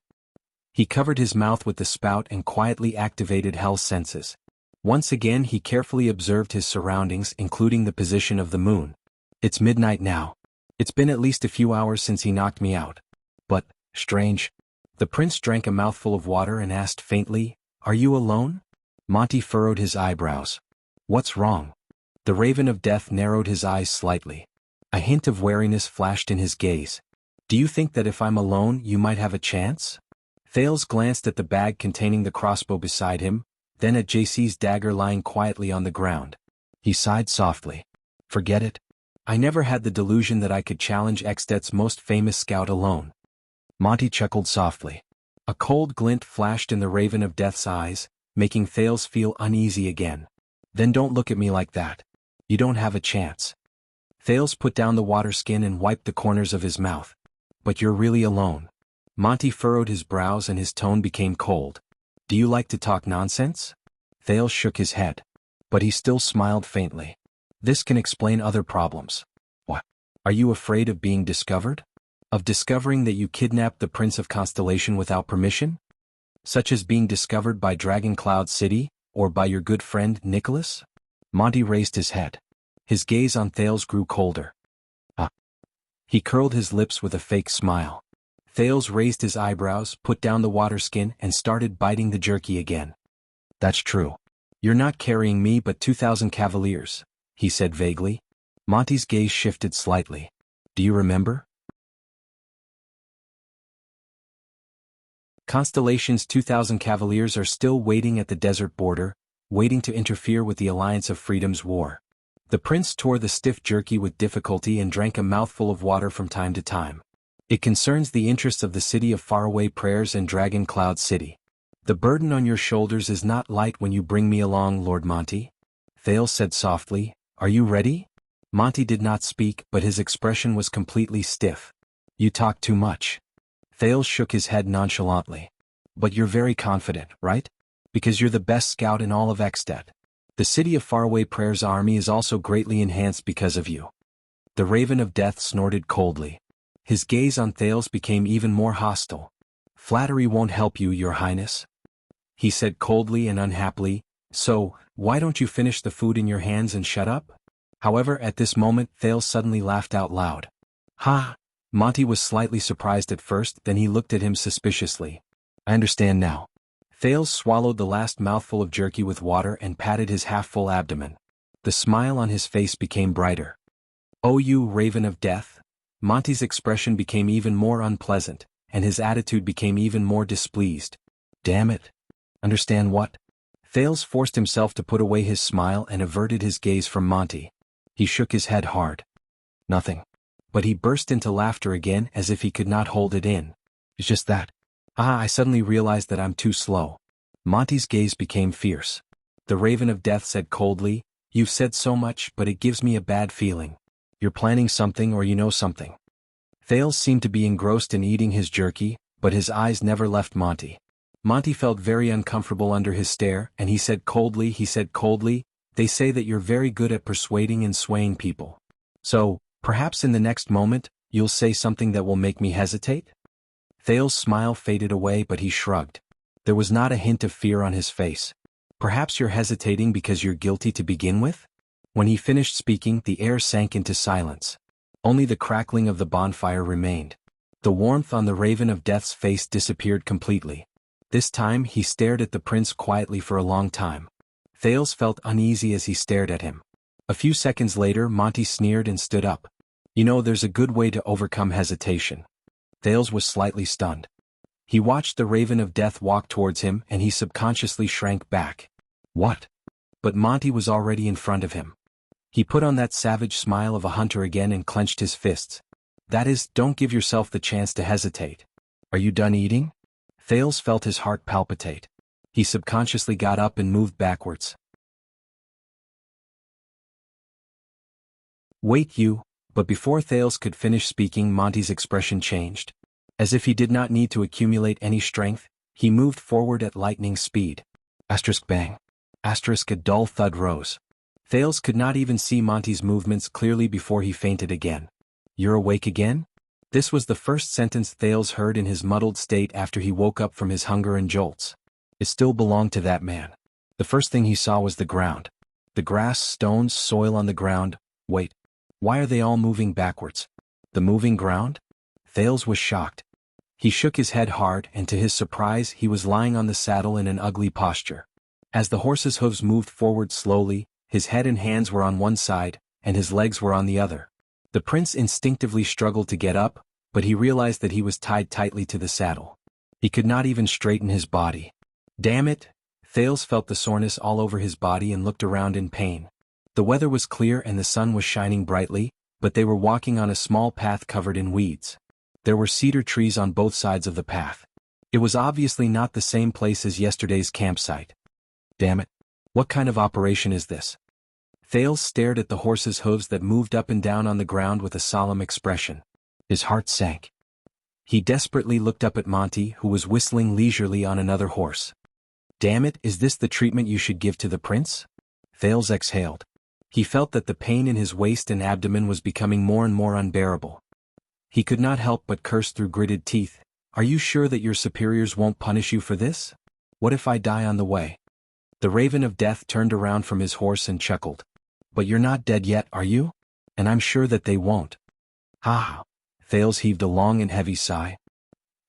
He covered his mouth with the spout and quietly activated Hell's senses. Once again he carefully observed his surroundings, including the position of the moon. It's midnight now. It's been at least a few hours since he knocked me out. But, strange. The prince drank a mouthful of water and asked faintly, Are you alone? Monty furrowed his eyebrows. What's wrong? The Raven of Death narrowed his eyes slightly. A hint of wariness flashed in his gaze. Do you think that if I'm alone you might have a chance? Thales glanced at the bag containing the crossbow beside him, then at JC's dagger lying quietly on the ground. He sighed softly. Forget it. I never had the delusion that I could challenge Extet's most famous scout alone. Monty chuckled softly. A cold glint flashed in the Raven of Death's eyes, making Thales feel uneasy again. Then don't look at me like that. You don't have a chance. Thales put down the water skin and wiped the corners of his mouth. But you're really alone. Monty furrowed his brows and his tone became cold. Do you like to talk nonsense? Thales shook his head. But he still smiled faintly. This can explain other problems. What? Are you afraid of being discovered? Of discovering that you kidnapped the Prince of Constellation without permission? Such as being discovered by Dragon Cloud City, or by your good friend Nicholas? Monty raised his head. His gaze on Thales grew colder. He curled his lips with a fake smile. Thales raised his eyebrows, put down the water skin and started biting the jerky again. That's true. You're not carrying me but 2,000 cavaliers, he said vaguely. Monty's gaze shifted slightly. Do you remember? Constellation's 2,000 cavaliers are still waiting at the desert border, waiting to interfere with the Alliance of Freedom's war. The prince tore the stiff jerky with difficulty and drank a mouthful of water from time to time. It concerns the interests of the city of faraway prayers and Dragon Cloud City. The burden on your shoulders is not light when you bring me along, Lord Monty. Thales said softly, Are you ready? Monty did not speak, but his expression was completely stiff. You talk too much. Thales shook his head nonchalantly. But you're very confident, right? Because you're the best scout in all of Extet. The city of faraway prayers army is also greatly enhanced because of you. The Raven of Death snorted coldly. His gaze on Thales became even more hostile. Flattery won't help you, Your Highness. He said coldly and unhappily, So, why don't you finish the food in your hands and shut up? However, at this moment Thales suddenly laughed out loud. Ha! Monty was slightly surprised at first, then he looked at him suspiciously. I understand now. Thales swallowed the last mouthful of jerky with water and patted his half-full abdomen. The smile on his face became brighter. Oh, you Raven of Death? Monty's expression became even more unpleasant, and his attitude became even more displeased. Damn it. Understand what? Thales forced himself to put away his smile and averted his gaze from Monty. He shook his head hard. Nothing. But he burst into laughter again as if he could not hold it in. It's just that. I suddenly realized that I'm too slow. Monty's gaze became fierce. The Raven of Death said coldly, You've said so much, but it gives me a bad feeling. You're planning something or you know something. Thales seemed to be engrossed in eating his jerky, but his eyes never left Monty. Monty felt very uncomfortable under his stare, and he said coldly, They say that you're very good at persuading and swaying people. So, perhaps in the next moment, you'll say something that will make me hesitate? Thales' smile faded away, but he shrugged. There was not a hint of fear on his face. Perhaps you're hesitating because you're guilty to begin with? When he finished speaking, the air sank into silence. Only the crackling of the bonfire remained. The warmth on the Raven of Death's face disappeared completely. This time he stared at the prince quietly for a long time. Thales felt uneasy as he stared at him. A few seconds later Monty sneered and stood up. You know, there's a good way to overcome hesitation. Thales was slightly stunned. He watched the Raven of Death walk towards him and he subconsciously shrank back. What? But Monty was already in front of him. He put on that savage smile of a hunter again and clenched his fists. That is, don't give yourself the chance to hesitate. Are you done eating? Thales felt his heart palpitate. He subconsciously got up and moved backwards. Wait you, but before Thales could finish speaking, Monty's expression changed. As if he did not need to accumulate any strength, he moved forward at lightning speed. Asterisk bang. Asterisk a dull thud rose. Thales could not even see Monty's movements clearly before he fainted again. You're awake again? This was the first sentence Thales heard in his muddled state after he woke up from his hunger and jolts. It still belonged to that man. The first thing he saw was the ground. The grass, stones, soil on the ground. Wait. Why are they all moving backwards? The moving ground? Thales was shocked. He shook his head hard, and to his surprise he was lying on the saddle in an ugly posture. As the horse's hooves moved forward slowly, his head and hands were on one side, and his legs were on the other. The prince instinctively struggled to get up, but he realized that he was tied tightly to the saddle. He could not even straighten his body. Damn it! Thales felt the soreness all over his body and looked around in pain. The weather was clear and the sun was shining brightly, but they were walking on a small path covered in weeds. There were cedar trees on both sides of the path. It was obviously not the same place as yesterday's campsite. Damn it! What kind of operation is this? Thales stared at the horse's hooves that moved up and down on the ground with a solemn expression. His heart sank. He desperately looked up at Monty, who was whistling leisurely on another horse. Damn it, is this the treatment you should give to the prince? Thales exhaled. He felt that the pain in his waist and abdomen was becoming more and more unbearable. He could not help but curse through gritted teeth. Are you sure that your superiors won't punish you for this? What if I die on the way? The Raven of Death turned around from his horse and chuckled. But you're not dead yet, are you? And I'm sure that they won't. Ha ha. Thales heaved a long and heavy sigh.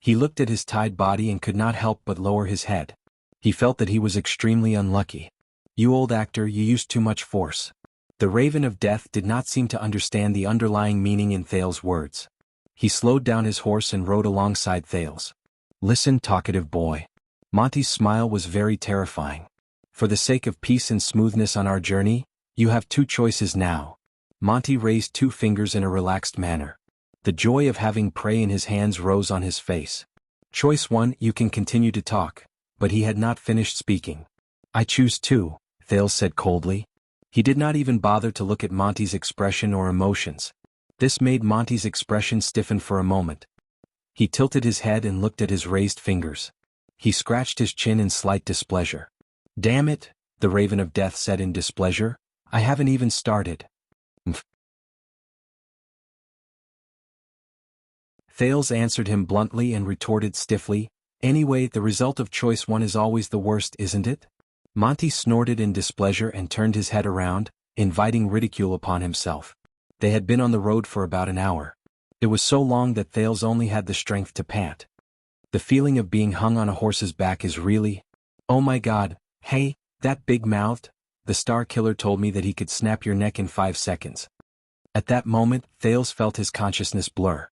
He looked at his tied body and could not help but lower his head. He felt that he was extremely unlucky. You old actor, you used too much force. The Raven of Death did not seem to understand the underlying meaning in Thales' words. He slowed down his horse and rode alongside Thales. Listen, talkative boy. Monty's smile was very terrifying. For the sake of peace and smoothness on our journey, you have two choices now. Monty raised two fingers in a relaxed manner. The joy of having prey in his hands rose on his face. Choice 1, you can continue to talk. But he had not finished speaking. I choose 2, Thales said coldly. He did not even bother to look at Monty's expression or emotions. This made Monty's expression stiffen for a moment. He tilted his head and looked at his raised fingers. He scratched his chin in slight displeasure. Damn it, the Raven of Death said in displeasure. I haven't even started. Thales answered him bluntly and retorted stiffly, Anyway, the result of choice 1 is always the worst, isn't it? Monty snorted in displeasure and turned his head around, inviting ridicule upon himself. They had been on the road for about an hour. It was so long that Thales only had the strength to pant. The feeling of being hung on a horse's back is really... Oh my God, hey, that big-mouthed, the Star Killer told me that he could snap your neck in 5 seconds. At that moment, Thales felt his consciousness blur.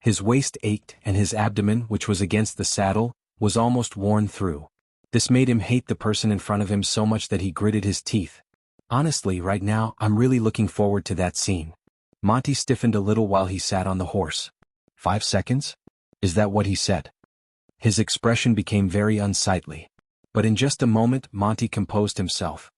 His waist ached and his abdomen, which was against the saddle, was almost worn through. This made him hate the person in front of him so much that he gritted his teeth. Honestly, right now, I'm really looking forward to that scene. Monty stiffened a little while he sat on the horse. 5 seconds? Is that what he said? His expression became very unsightly. But in just a moment, Monty composed himself.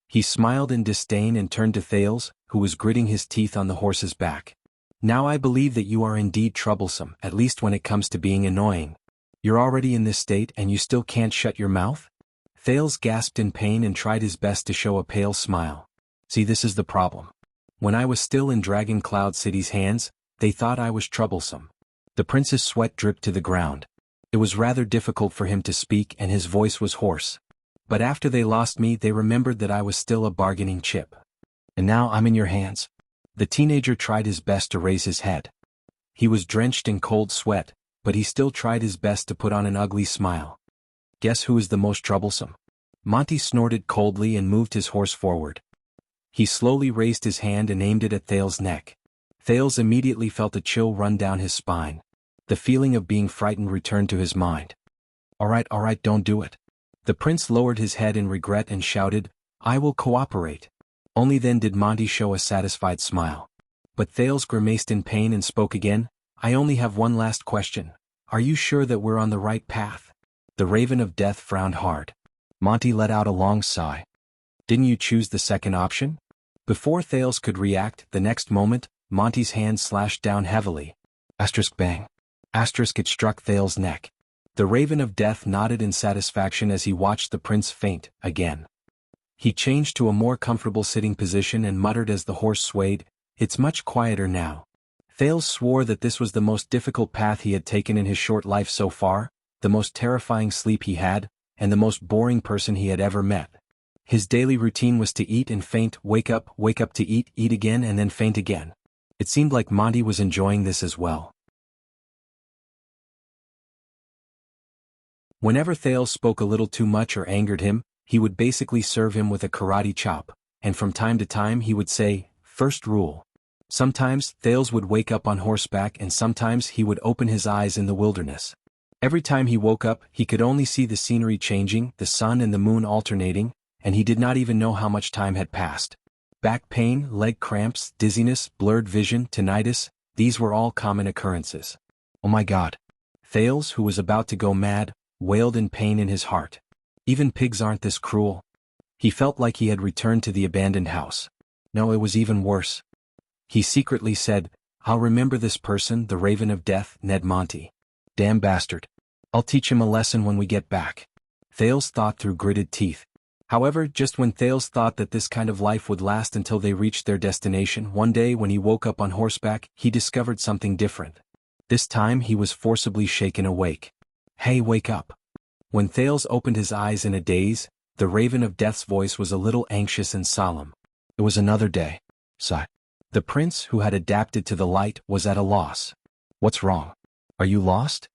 He smiled in disdain and turned to Thales, who was gritting his teeth on the horse's back. Now I believe that you are indeed troublesome, at least when it comes to being annoying. You're already in this state and you still can't shut your mouth? Thales gasped in pain and tried his best to show a pale smile. See, this is the problem. When I was still in Dragon Cloud City's hands, they thought I was troublesome. The prince's sweat dripped to the ground. It was rather difficult for him to speak and his voice was hoarse. But after they lost me, they remembered that I was still a bargaining chip. And now I'm in your hands. The teenager tried his best to raise his head. He was drenched in cold sweat, but he still tried his best to put on an ugly smile. Guess who is the most troublesome? Monty snorted coldly and moved his horse forward. He slowly raised his hand and aimed it at Thales' neck. Thales immediately felt a chill run down his spine. The feeling of being frightened returned to his mind. All right, don't do it. The prince lowered his head in regret and shouted, I will cooperate. Only then did Monty show a satisfied smile. But Thales grimaced in pain and spoke again. I only have one last question. Are you sure that we're on the right path? The Raven of Death frowned hard. Monty let out a long sigh. Didn't you choose the second option? Before Thales could react, the next moment, Monty's hand slashed down heavily. Asterisk bang. Asterisk it struck Thales' neck. The Raven of Death nodded in satisfaction as he watched the prince faint again. He changed to a more comfortable sitting position and muttered as the horse swayed, It's much quieter now. Thales swore that this was the most difficult path he had taken in his short life so far, the most terrifying sleep he had, and the most boring person he had ever met. His daily routine was to eat and faint, wake up to eat again and then faint again. It seemed like Monty was enjoying this as well. Whenever Thales spoke a little too much or angered him, he would basically serve him with a karate chop, and from time to time he would say, First rule. Sometimes Thales would wake up on horseback and sometimes he would open his eyes in the wilderness. Every time he woke up, he could only see the scenery changing, the sun and the moon alternating, and he did not even know how much time had passed. Back pain, leg cramps, dizziness, blurred vision, tinnitus, these were all common occurrences. Oh my God. Thales, who was about to go mad, wailed in pain in his heart. Even pigs aren't this cruel. He felt like he had returned to the abandoned house. No, it was even worse. He secretly said, I'll remember this person, the Raven of Death, Ned Monty. Damn bastard. I'll teach him a lesson when we get back. Thales thought through gritted teeth. However, just when Thales thought that this kind of life would last until they reached their destination, one day when he woke up on horseback, he discovered something different. This time he was forcibly shaken awake. Hey, wake up. When Thales opened his eyes in a daze, the Raven of Death's voice was a little anxious and solemn. It was another day. Sigh. The prince, who had adapted to the light, was at a loss. What's wrong? Are you lost?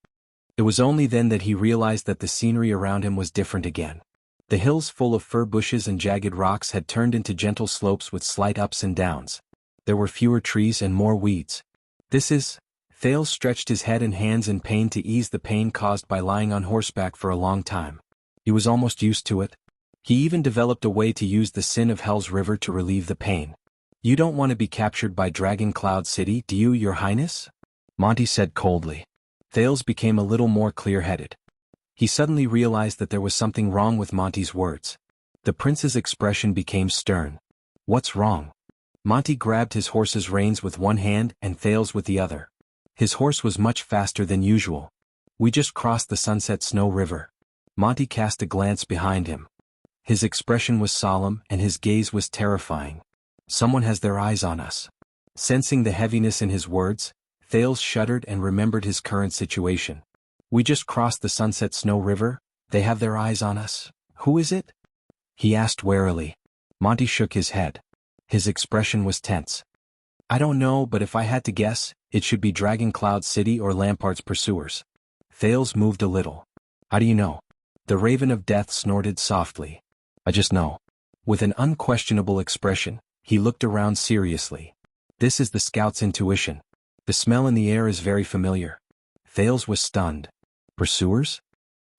It was only then that he realized that the scenery around him was different again. The hills full of fir bushes and jagged rocks had turned into gentle slopes with slight ups and downs. There were fewer trees and more weeds. Thales stretched his head and hands in pain to ease the pain caused by lying on horseback for a long time. He was almost used to it. He even developed a way to use the Sin of Hell's river to relieve the pain. You don't want to be captured by Dragon Cloud City, do you, Your Highness? Monty said coldly. Thales became a little more clear-headed. He suddenly realized that there was something wrong with Monty's words. The prince's expression became stern. What's wrong? Monty grabbed his horse's reins with one hand and Thales with the other. His horse was much faster than usual. We just crossed the Sunset Snow River. Monty cast a glance behind him. His expression was solemn and his gaze was terrifying. Someone has their eyes on us. Sensing the heaviness in his words, Thales shuddered and remembered his current situation. We just crossed the Sunset Snow River, they have their eyes on us. Who is it? He asked warily. Monty shook his head. His expression was tense. I don't know, but if I had to guess, it should be Dragon Cloud City or Lampart's pursuers. Thales moved a little. How do you know? The Raven of Death snorted softly. I just know. With an unquestionable expression, he looked around seriously. This is the scout's intuition. The smell in the air is very familiar. Thales was stunned. Pursuers?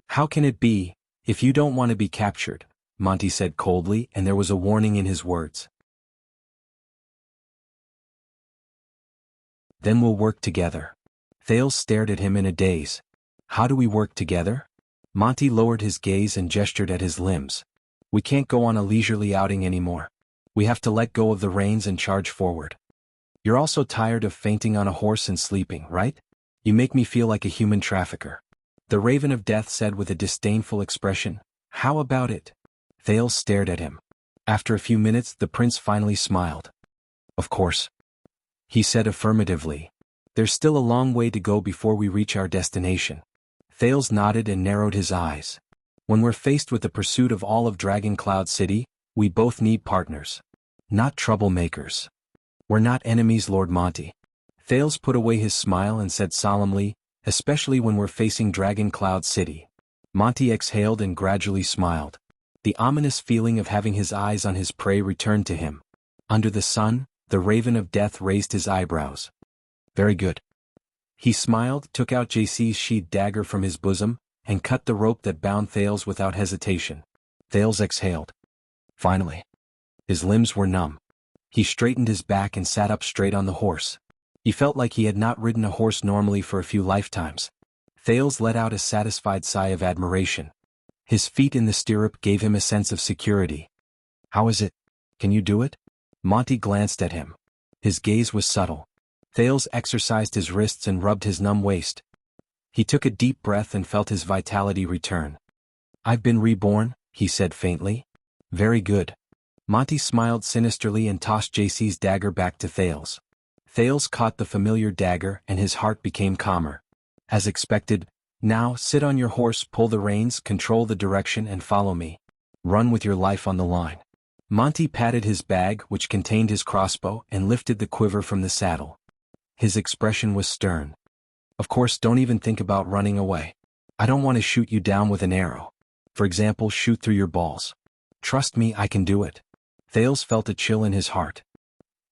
How can it be, if you don't want to be captured? Monty said coldly, and there was a warning in his words. Then we'll work together. Thales stared at him in a daze. How do we work together? Monty lowered his gaze and gestured at his limbs. We can't go on a leisurely outing anymore. We have to let go of the reins and charge forward. You're also tired of fainting on a horse and sleeping, right? You make me feel like a human trafficker. The Raven of Death said with a disdainful expression. How about it? Thales stared at him. After a few minutes, the prince finally smiled. Of course. He said affirmatively. There's still a long way to go before we reach our destination. Thales nodded and narrowed his eyes. When we're faced with the pursuit of all of Dragon Cloud City, we both need partners. Not troublemakers. We're not enemies, Lord Monty. Thales put away his smile and said solemnly, especially when we're facing Dragon Cloud City. Monty exhaled and gradually smiled. The ominous feeling of having his eyes on his prey returned to him. Under the sun, the Raven of Death raised his eyebrows. Very good. He smiled, took out JC's sheathed dagger from his bosom, and cut the rope that bound Thales without hesitation. Thales exhaled. Finally. His limbs were numb. He straightened his back and sat up straight on the horse. He felt like he had not ridden a horse normally for a few lifetimes. Thales let out a satisfied sigh of admiration. His feet in the stirrup gave him a sense of security. How is it? Can you do it? Monty glanced at him. His gaze was subtle. Thales exercised his wrists and rubbed his numb waist. He took a deep breath and felt his vitality return. I've been reborn, he said faintly. Very good. Monty smiled sinisterly and tossed JC's dagger back to Thales. Thales caught the familiar dagger and his heart became calmer. As expected, now sit on your horse, pull the reins, control the direction and follow me. Run with your life on the line. Monty patted his bag, which contained his crossbow, and lifted the quiver from the saddle. His expression was stern. Of course, don't even think about running away. I don't want to shoot you down with an arrow. For example, shoot through your balls. Trust me, I can do it. Thales felt a chill in his heart.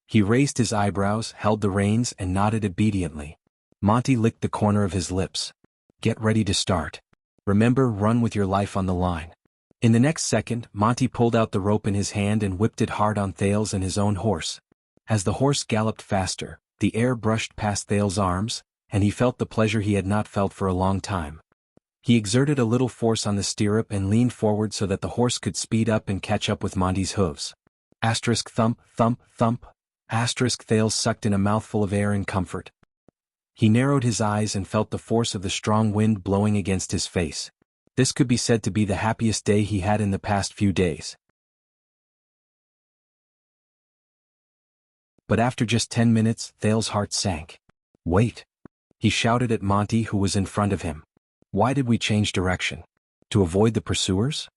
He raised his eyebrows, held the reins, and nodded obediently. Monty licked the corner of his lips. Get ready to start. Remember, run with your life on the line. In the next second, Monty pulled out the rope in his hand and whipped it hard on Thales and his own horse. As the horse galloped faster, the air brushed past Thales' arms, and he felt the pleasure he had not felt for a long time. He exerted a little force on the stirrup and leaned forward so that the horse could speed up and catch up with Monty's hooves. Asterisk thump, thump, thump. Asterisk Thales sucked in a mouthful of air in comfort. He narrowed his eyes and felt the force of the strong wind blowing against his face. This could be said to be the happiest day he had in the past few days. But after just 10 minutes, Thales' heart sank. Wait! He shouted at Monty, who was in front of him. Why did we change direction? To avoid the pursuers?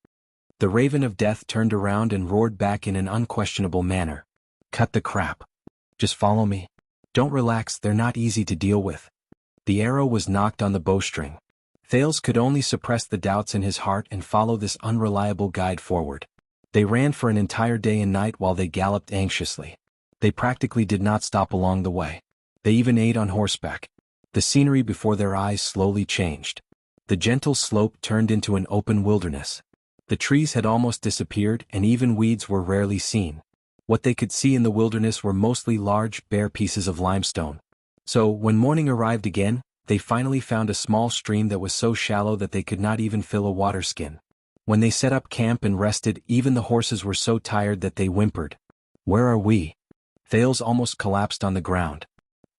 The Raven of Death turned around and roared back in an unquestionable manner. Cut the crap. Just follow me. Don't relax, they're not easy to deal with. The arrow was knocked on the bowstring. Thales could only suppress the doubts in his heart and follow this unreliable guide forward. They ran for an entire day and night while they galloped anxiously. They practically did not stop along the way. They even ate on horseback. The scenery before their eyes slowly changed. The gentle slope turned into an open wilderness. The trees had almost disappeared and even weeds were rarely seen. What they could see in the wilderness were mostly large, bare pieces of limestone. So, when morning arrived again, they finally found a small stream that was so shallow that they could not even fill a water skin. When they set up camp and rested, even the horses were so tired that they whimpered. Where are we? Thales almost collapsed on the ground.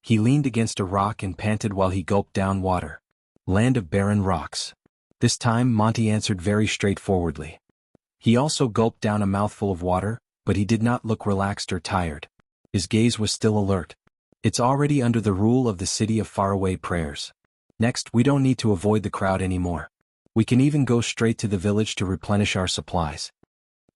He leaned against a rock and panted while he gulped down water. Land of barren rocks. This time Monty answered very straightforwardly. He also gulped down a mouthful of water, but he did not look relaxed or tired. His gaze was still alert. It's already under the rule of the city of faraway prayers. Next, we don't need to avoid the crowd anymore. We can even go straight to the village to replenish our supplies.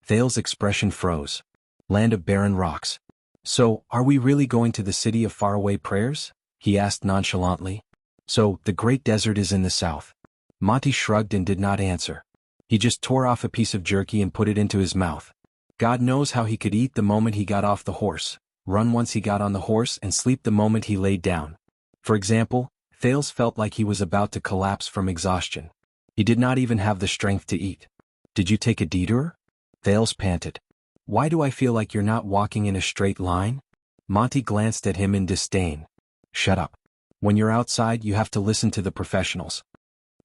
Thales' expression froze. Land of barren rocks. So, are we really going to the city of faraway prayers? He asked nonchalantly. So, the great desert is in the south. Monty shrugged and did not answer. He just tore off a piece of jerky and put it into his mouth. God knows how he could eat the moment he got off the horse, run once he got on the horse and sleep the moment he laid down. For example, Thales felt like he was about to collapse from exhaustion. He did not even have the strength to eat. Did you take a detour? Thales panted. Why do I feel like you're not walking in a straight line? Monty glanced at him in disdain. Shut up. When you're outside, you have to listen to the professionals.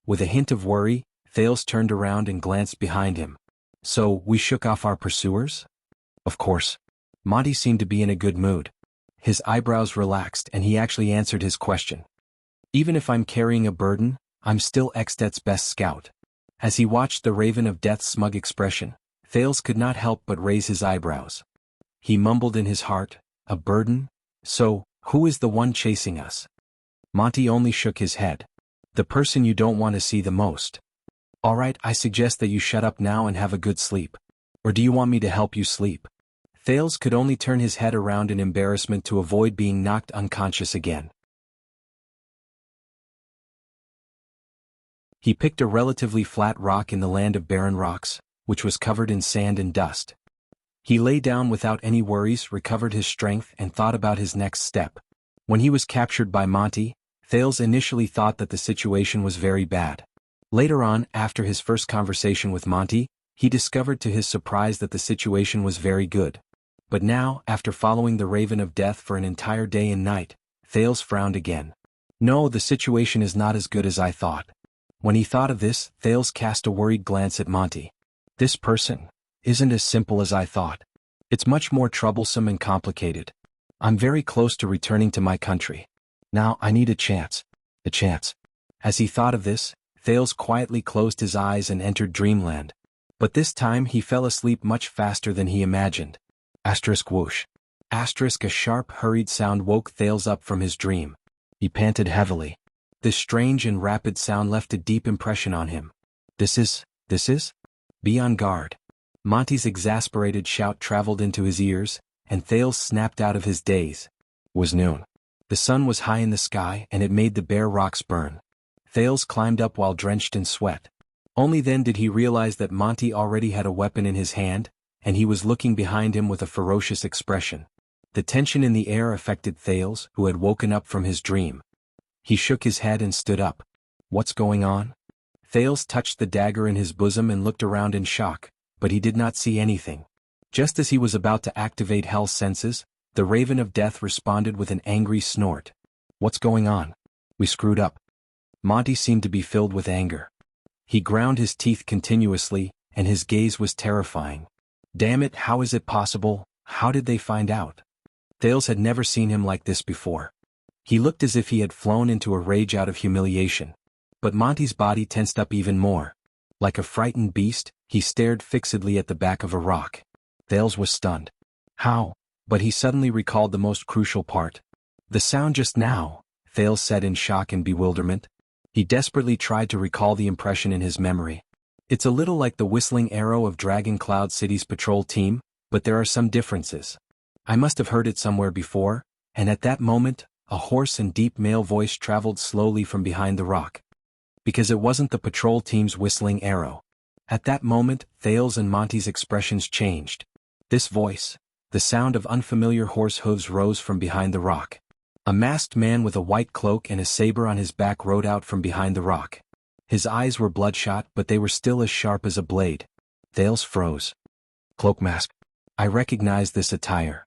With a hint of worry, Thales turned around and glanced behind him. So, we shook off our pursuers? Of course. Monty seemed to be in a good mood. His eyebrows relaxed and he actually answered his question. Even if I'm carrying a burden, I'm still Extet's best scout. As he watched the Raven of Death's smug expression, Thales could not help but raise his eyebrows. He mumbled in his heart, a burden? So, who is the one chasing us? Monty only shook his head. The person you don't want to see the most. All right, I suggest that you shut up now and have a good sleep. Or do you want me to help you sleep? Thales could only turn his head around in embarrassment to avoid being knocked unconscious again. He picked a relatively flat rock in the land of barren rocks, which was covered in sand and dust. He lay down without any worries, recovered his strength, and thought about his next step. When he was captured by Monty, Thales initially thought that the situation was very bad. Later on, after his first conversation with Monty, he discovered to his surprise that the situation was very good. But now, after following the Raven of Death for an entire day and night, Thales frowned again. No, the situation is not as good as I thought. When he thought of this, Thales cast a worried glance at Monty. This person isn't as simple as I thought. It's much more troublesome and complicated. I'm very close to returning to my country. Now I need a chance. A chance. As he thought of this, Thales quietly closed his eyes and entered dreamland. But this time he fell asleep much faster than he imagined. Asterisk whoosh. Asterisk a sharp hurried sound woke Thales up from his dream. He panted heavily. This strange and rapid sound left a deep impression on him. This is? Be on guard. Monty's exasperated shout traveled into his ears, and Thales snapped out of his daze. It was noon. The sun was high in the sky and it made the bare rocks burn. Thales climbed up while drenched in sweat. Only then did he realize that Monty already had a weapon in his hand, and he was looking behind him with a ferocious expression. The tension in the air affected Thales, who had woken up from his dream. He shook his head and stood up. What's going on? Thales touched the dagger in his bosom and looked around in shock, but he did not see anything. Just as he was about to activate Hell's senses, the Raven of Death responded with an angry snort. What's going on? We screwed up. Monty seemed to be filled with anger. He ground his teeth continuously, and his gaze was terrifying. Damn it, how is it possible? How did they find out? Thales had never seen him like this before. He looked as if he had flown into a rage out of humiliation. But Monty's body tensed up even more. Like a frightened beast, he stared fixedly at the back of a rock. Thales was stunned. How? But he suddenly recalled the most crucial part. The sound just now, Thales said in shock and bewilderment. He desperately tried to recall the impression in his memory. It's a little like the whistling arrow of Dragon Cloud City's patrol team, but there are some differences. I must have heard it somewhere before, and at that moment, a hoarse and deep male voice traveled slowly from behind the rock. Because it wasn't the patrol team's whistling arrow. At that moment, Thales and Monty's expressions changed. This voice, the sound of unfamiliar horse hooves rose from behind the rock. A masked man with a white cloak and a saber on his back rode out from behind the rock. His eyes were bloodshot, but they were still as sharp as a blade. Thales froze. Cloak mask. I recognize this attire.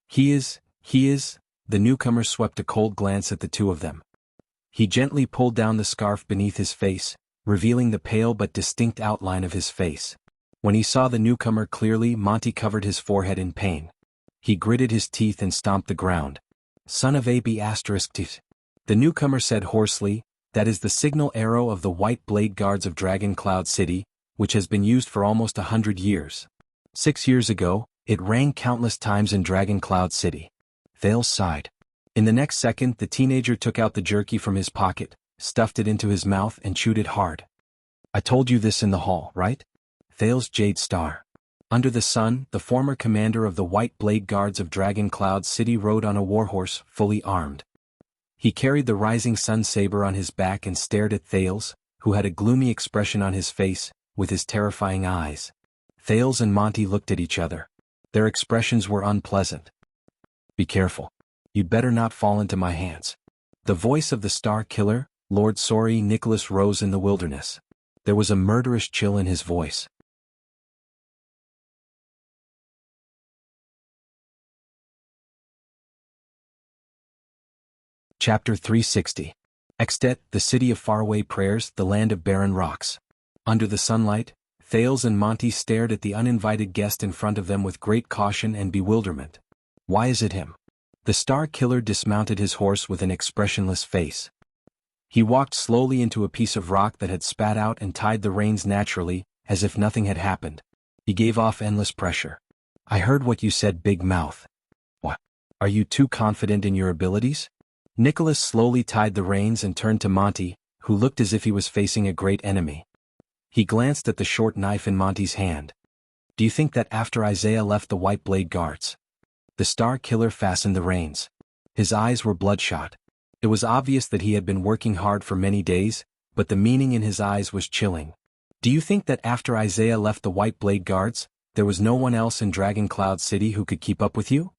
He is, the newcomer swept a cold glance at the two of them. He gently pulled down the scarf beneath his face, revealing the pale but distinct outline of his face. When he saw the newcomer clearly, Monty covered his forehead in pain. He gritted his teeth and stomped the ground. Son of AB***. The newcomer said hoarsely, that is the signal arrow of the White Blade Guards of Dragon Cloud City, which has been used for almost 100 years. 6 years ago, it rang countless times in Dragon Cloud City. Thales sighed. In the next second, the teenager took out the jerky from his pocket, stuffed it into his mouth and chewed it hard. I told you this in the hall, right? Thales Jade Star. Under the sun, the former commander of the White Blade Guards of Dragon Cloud City rode on a warhorse, fully armed. He carried the Rising Sun saber on his back and stared at Thales, who had a gloomy expression on his face, with his terrifying eyes. Thales and Monty looked at each other. Their expressions were unpleasant. Be careful. You'd better not fall into my hands. The voice of the Star Killer, Lord Sori Nicholas, rose in the wilderness. There was a murderous chill in his voice. Chapter 360. Extet, the city of faraway prayers, the land of barren rocks. Under the sunlight, Thales and Monty stared at the uninvited guest in front of them with great caution and bewilderment. Why is it him? The Star Killer dismounted his horse with an expressionless face. He walked slowly into a piece of rock that had spat out and tied the reins naturally, as if nothing had happened. He gave off endless pressure. I heard what you said, Big Mouth. What? Are you too confident in your abilities? Nicholas slowly tied the reins and turned to Monty, who looked as if he was facing a great enemy. He glanced at the short knife in Monty's hand. Do you think that after Isaiah left the White Blade Guards? The Star Killer fastened the reins. His eyes were bloodshot. It was obvious that he had been working hard for many days, but the meaning in his eyes was chilling. Do you think that after Isaiah left the White Blade Guards, there was no one else in Dragon Cloud City who could keep up with you?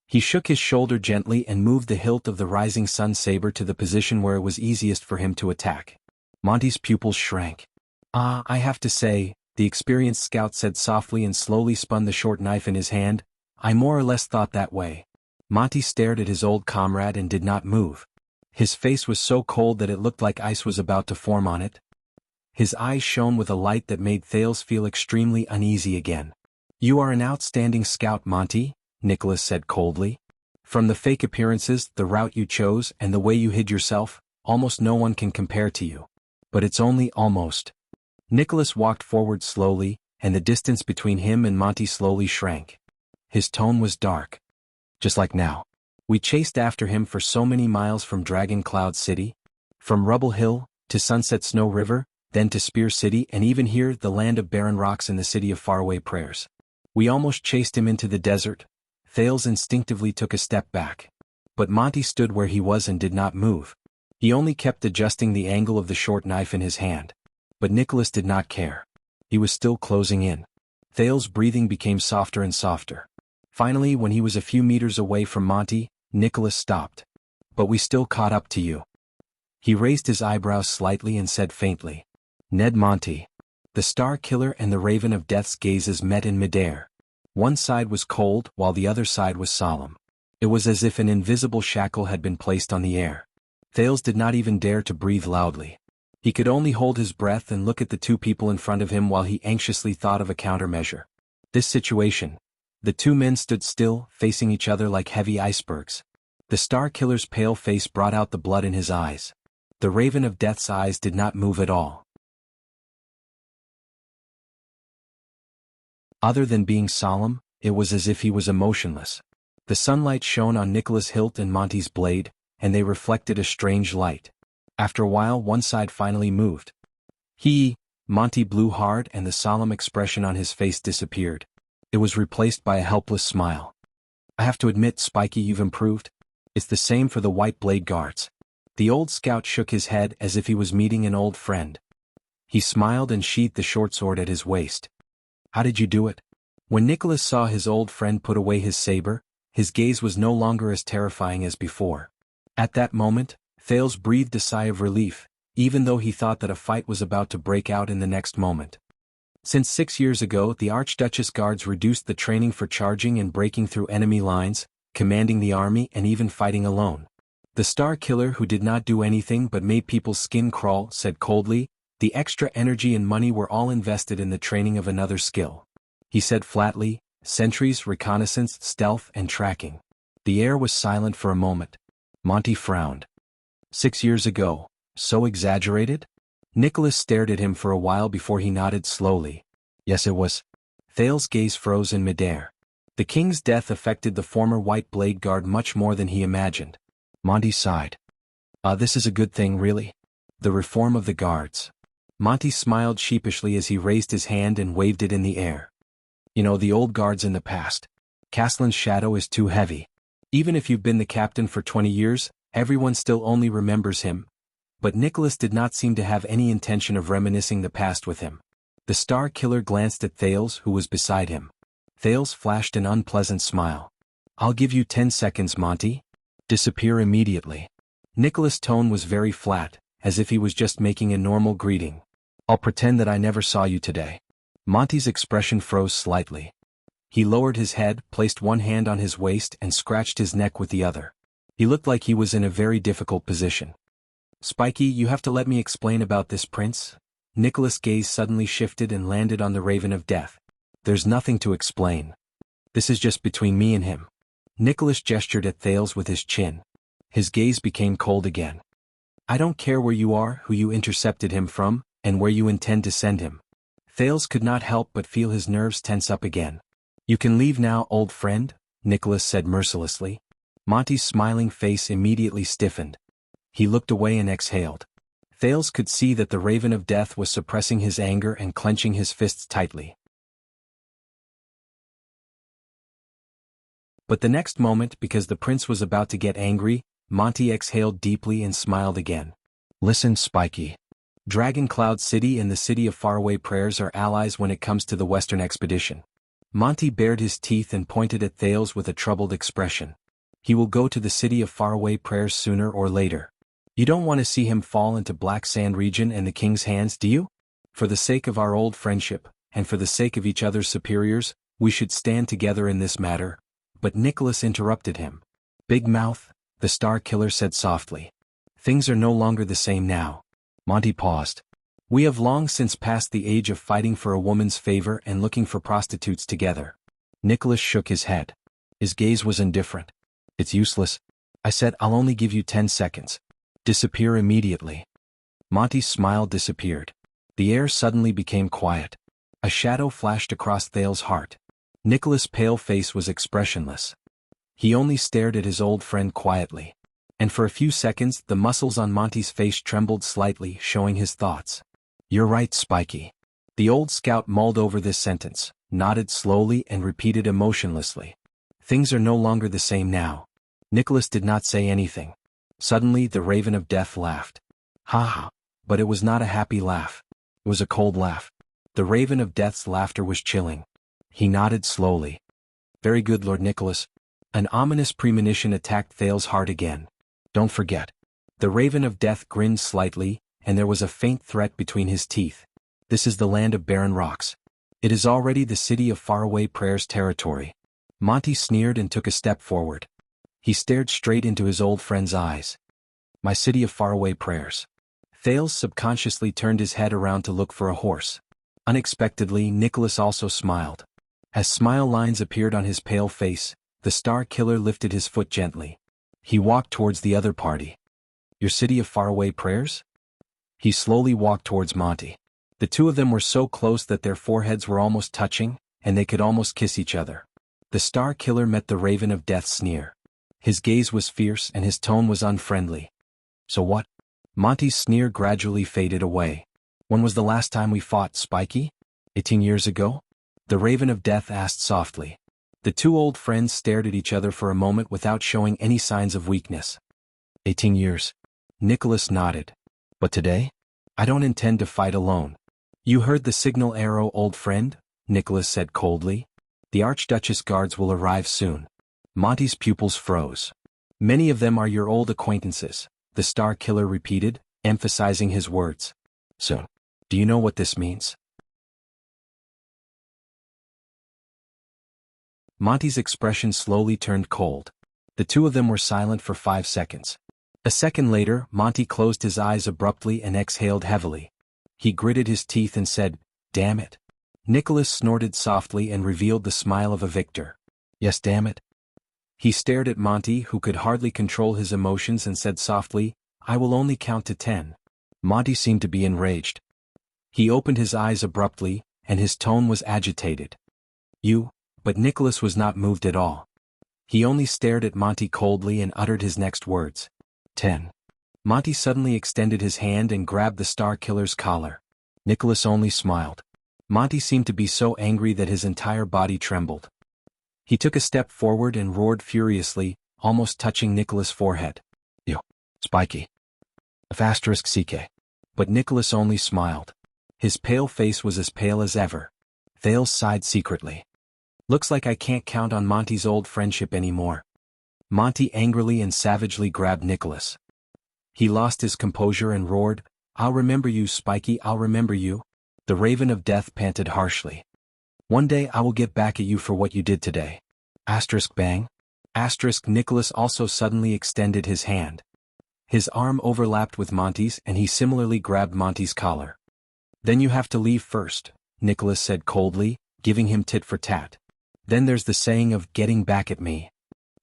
He shook his shoulder gently and moved the hilt of the Rising Sun saber to the position where it was easiest for him to attack. Monty's pupils shrank. I have to say, the experienced scout said softly and slowly spun the short knife in his hand. I more or less thought that way. Monty stared at his old comrade and did not move. His face was so cold that it looked like ice was about to form on it. His eyes shone with a light that made Thales feel extremely uneasy again. You are an outstanding scout, Monty, Nicholas said coldly. From the fake appearances, the route you chose, and the way you hid yourself, almost no one can compare to you. But it's only almost. Nicholas walked forward slowly, and the distance between him and Monty slowly shrank. His tone was dark. Just like now. We chased after him for so many miles from Dragon Cloud City, from Rubble Hill, to Sunset Snow River, then to Spear City, and even here, the land of barren rocks in the city of faraway prayers. We almost chased him into the desert. Thales instinctively took a step back. But Monty stood where he was and did not move. He only kept adjusting the angle of the short knife in his hand. But Nicholas did not care. He was still closing in. Thales' breathing became softer and softer. Finally, when he was a few meters away from Monty, Nicholas stopped. But we still caught up to you. He raised his eyebrows slightly and said faintly. Ned Monty. The Star Killer and the Raven of Death's gazes met in midair. One side was cold, while the other side was solemn. It was as if an invisible shackle had been placed on the air. Thales did not even dare to breathe loudly. He could only hold his breath and look at the two people in front of him while he anxiously thought of a countermeasure. This situation. The two men stood still, facing each other like heavy icebergs. The Star Killer's pale face brought out the blood in his eyes. The Raven of Death's eyes did not move at all. Other than being solemn, it was as if he was emotionless. The sunlight shone on Nicholas' hilt and Monty's blade, and they reflected a strange light. After a while, one side finally moved. Monty blew hard and the solemn expression on his face disappeared. It was replaced by a helpless smile. I have to admit, Spiky, you've improved. It's the same for the White Blade Guards. The old scout shook his head as if he was meeting an old friend. He smiled and sheathed the short sword at his waist. How did you do it? When Nicholas saw his old friend put away his saber, his gaze was no longer as terrifying as before. At that moment, Thales breathed a sigh of relief, even though he thought that a fight was about to break out in the next moment. Since 6 years ago, the Archduchess Guards reduced the training for charging and breaking through enemy lines, commanding the army and even fighting alone. The Star Killer, who did not do anything but made people's skin crawl, said coldly, the extra energy and money were all invested in the training of another skill. He said flatly, sentries, reconnaissance, stealth, and tracking. The air was silent for a moment. Monty frowned. 6 years ago, so exaggerated? Nicholas stared at him for a while before he nodded slowly. Yes, it was. Thales' gaze froze in midair. The king's death affected the former White Blade Guard much more than he imagined. Monty sighed. This is a good thing, really. The reform of the guards. Monty smiled sheepishly as he raised his hand and waved it in the air. You know, the old guards in the past. Castellan's shadow is too heavy. Even if you've been the captain for 20 years, everyone still only remembers him. But Nicholas did not seem to have any intention of reminiscing the past with him. The Star Killer glanced at Thales, who was beside him. Thales flashed an unpleasant smile. I'll give you 10 seconds, Monty. Disappear immediately. Nicholas' tone was very flat, as if he was just making a normal greeting. I'll pretend that I never saw you today. Monty's expression froze slightly. He lowered his head, placed one hand on his waist and scratched his neck with the other. He looked like he was in a very difficult position. Spiky, you have to let me explain about this prince. Nicholas' gaze suddenly shifted and landed on the Raven of Death. There's nothing to explain. This is just between me and him. Nicholas gestured at Thales with his chin. His gaze became cold again. I don't care where you are, who you intercepted him from, and where you intend to send him. Thales could not help but feel his nerves tense up again. You can leave now, old friend, Nicholas said mercilessly. Monty's smiling face immediately stiffened. He looked away and exhaled. Thales could see that the Raven of Death was suppressing his anger and clenching his fists tightly. But the next moment, because the prince was about to get angry, Monty exhaled deeply and smiled again. Listen, Spiky. Dragon Cloud City and the City of Faraway Prayers are allies when it comes to the Western expedition. Monty bared his teeth and pointed at Thales with a troubled expression. He will go to the City of Faraway Prayers sooner or later. You don't want to see him fall into Black Sand region and the king's hands, do you? For the sake of our old friendship, and for the sake of each other's superiors, we should stand together in this matter. But Nicholas interrupted him. Big Mouth, the Star Killer said softly. Things are no longer the same now. Monty paused. We have long since passed the age of fighting for a woman's favor and looking for prostitutes together. Nicholas shook his head. His gaze was indifferent. It's useless. I said I'll only give you 10 seconds. Disappear immediately. Monty's smile disappeared. The air suddenly became quiet. A shadow flashed across Thale's heart. Nicholas' pale face was expressionless. He only stared at his old friend quietly. And for a few seconds the muscles on Monty's face trembled slightly, showing his thoughts. You're right, Spiky. The old scout mulled over this sentence, nodded slowly and repeated emotionlessly. Things are no longer the same now. Nicholas did not say anything. Suddenly the Raven of Death laughed. Ha ha. But it was not a happy laugh. It was a cold laugh. The Raven of Death's laughter was chilling. He nodded slowly. Very good, Lord Nicholas. An ominous premonition attacked Thale's heart again. Don't forget. The Raven of Death grinned slightly, and there was a faint threat between his teeth. This is the land of barren rocks. It is already the city of faraway prayers territory. Monty sneered and took a step forward. He stared straight into his old friend's eyes. My city of faraway prayers. Thales subconsciously turned his head around to look for a horse. Unexpectedly, Nicholas also smiled. As smile lines appeared on his pale face, the Star Killer lifted his foot gently. He walked towards the other party. Your city of faraway prayers? He slowly walked towards Monty. The two of them were so close that their foreheads were almost touching, and they could almost kiss each other. The Star Killer met the Raven of Death's sneer. His gaze was fierce and his tone was unfriendly. So what? Monty's sneer gradually faded away. When was the last time we fought, Spiky? 18 years ago? The Raven of Death asked softly. The two old friends stared at each other for a moment without showing any signs of weakness. 18 years. Nicholas nodded. But today? I don't intend to fight alone. You heard the signal arrow, old friend? Nicholas said coldly. The Archduchess guards will arrive soon. Monty's pupils froze. Many of them are your old acquaintances, the Star Killer repeated, emphasizing his words. Soon. Do you know what this means? Monty's expression slowly turned cold. The two of them were silent for 5 seconds. A second later, Monty closed his eyes abruptly and exhaled heavily. He gritted his teeth and said, Damn it. Nicholas snorted softly and revealed the smile of a victor. Yes, damn it. He stared at Monty, who could hardly control his emotions, and said softly, I will only count to 10. Monty seemed to be enraged. He opened his eyes abruptly, and his tone was agitated. But Nicholas was not moved at all. He only stared at Monty coldly and uttered his next words. 10. Monty suddenly extended his hand and grabbed the Star Killer's collar. Nicholas only smiled. Monty seemed to be so angry that his entire body trembled. He took a step forward and roared furiously, almost touching Nicholas' forehead. You, Spiky. *CK. But Nicholas only smiled. His pale face was as pale as ever. Thales sighed secretly. Looks like I can't count on Monty's old friendship anymore. Monty angrily and savagely grabbed Nicholas. He lost his composure and roared, I'll remember you, Spiky, I'll remember you. The Raven of Death panted harshly. One day I will get back at you for what you did today. Bang. Nicholas also suddenly extended his hand. His arm overlapped with Monty's and he similarly grabbed Monty's collar. Then you have to leave first, Nicholas said coldly, giving him tit for tat. Then there's the saying of getting back at me.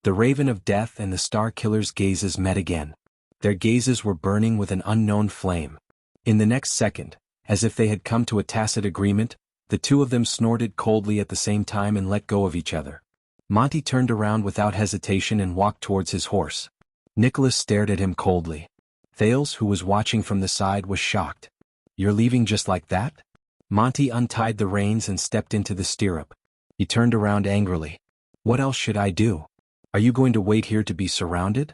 The Raven of Death and the Star Killer's gazes met again. Their gazes were burning with an unknown flame. In the next second, as if they had come to a tacit agreement, the two of them snorted coldly at the same time and let go of each other. Monty turned around without hesitation and walked towards his horse. Nicholas stared at him coldly. Thales, who was watching from the side, was shocked. You're leaving just like that? Monty untied the reins and stepped into the stirrup. He turned around angrily. What else should I do? Are you going to wait here to be surrounded?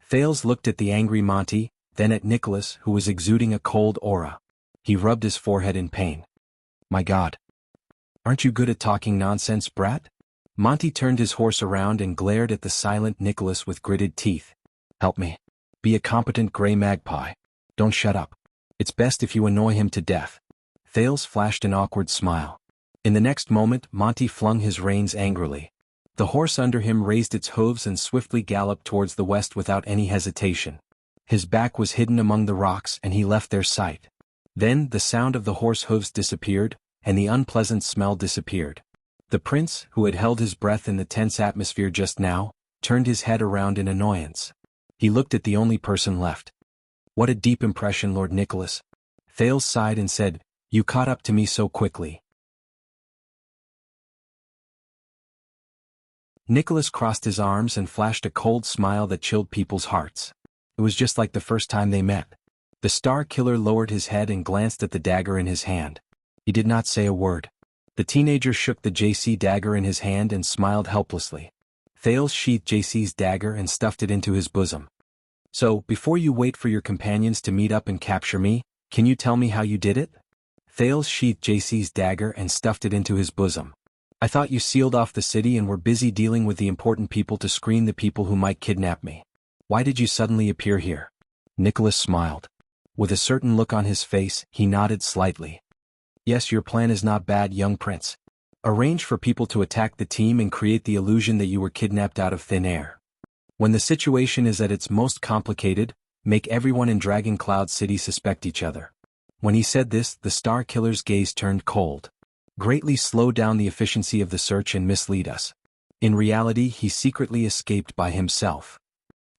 Thales looked at the angry Monty, then at Nicholas, who was exuding a cold aura. He rubbed his forehead in pain. My God. Aren't you good at talking nonsense, brat? Monty turned his horse around and glared at the silent Nicholas with gritted teeth. Help me. Be a competent gray magpie. Don't shut up. It's best if you annoy him to death. Thales flashed an awkward smile. In the next moment, Monty flung his reins angrily. The horse under him raised its hooves and swiftly galloped towards the west without any hesitation. His back was hidden among the rocks and he left their sight. Then the sound of the horse hooves disappeared, and the unpleasant smell disappeared. The prince, who had held his breath in the tense atmosphere just now, turned his head around in annoyance. He looked at the only person left. What a deep impression, Lord Nicholas. Thales sighed and said, "You caught up to me so quickly." Nicholas crossed his arms and flashed a cold smile that chilled people's hearts. It was just like the first time they met. The Star Killer lowered his head and glanced at the dagger in his hand. He did not say a word. The teenager shook the JC dagger in his hand and smiled helplessly. Thales sheathed JC's dagger and stuffed it into his bosom. "So, before you wait for your companions to meet up and capture me, can you tell me how you did it?" Thales sheathed JC's dagger and stuffed it into his bosom. "I thought you sealed off the city and were busy dealing with the important people to screen the people who might kidnap me. Why did you suddenly appear here?" Nicholas smiled. With a certain look on his face, he nodded slightly. "Yes, your plan is not bad, young prince. Arrange for people to attack the team and create the illusion that you were kidnapped out of thin air. When the situation is at its most complicated, make everyone in Dragon Cloud City suspect each other." When he said this, the Star Killer's gaze turned cold. "Greatly slow down the efficiency of the search and mislead us. In reality, he secretly escaped by himself.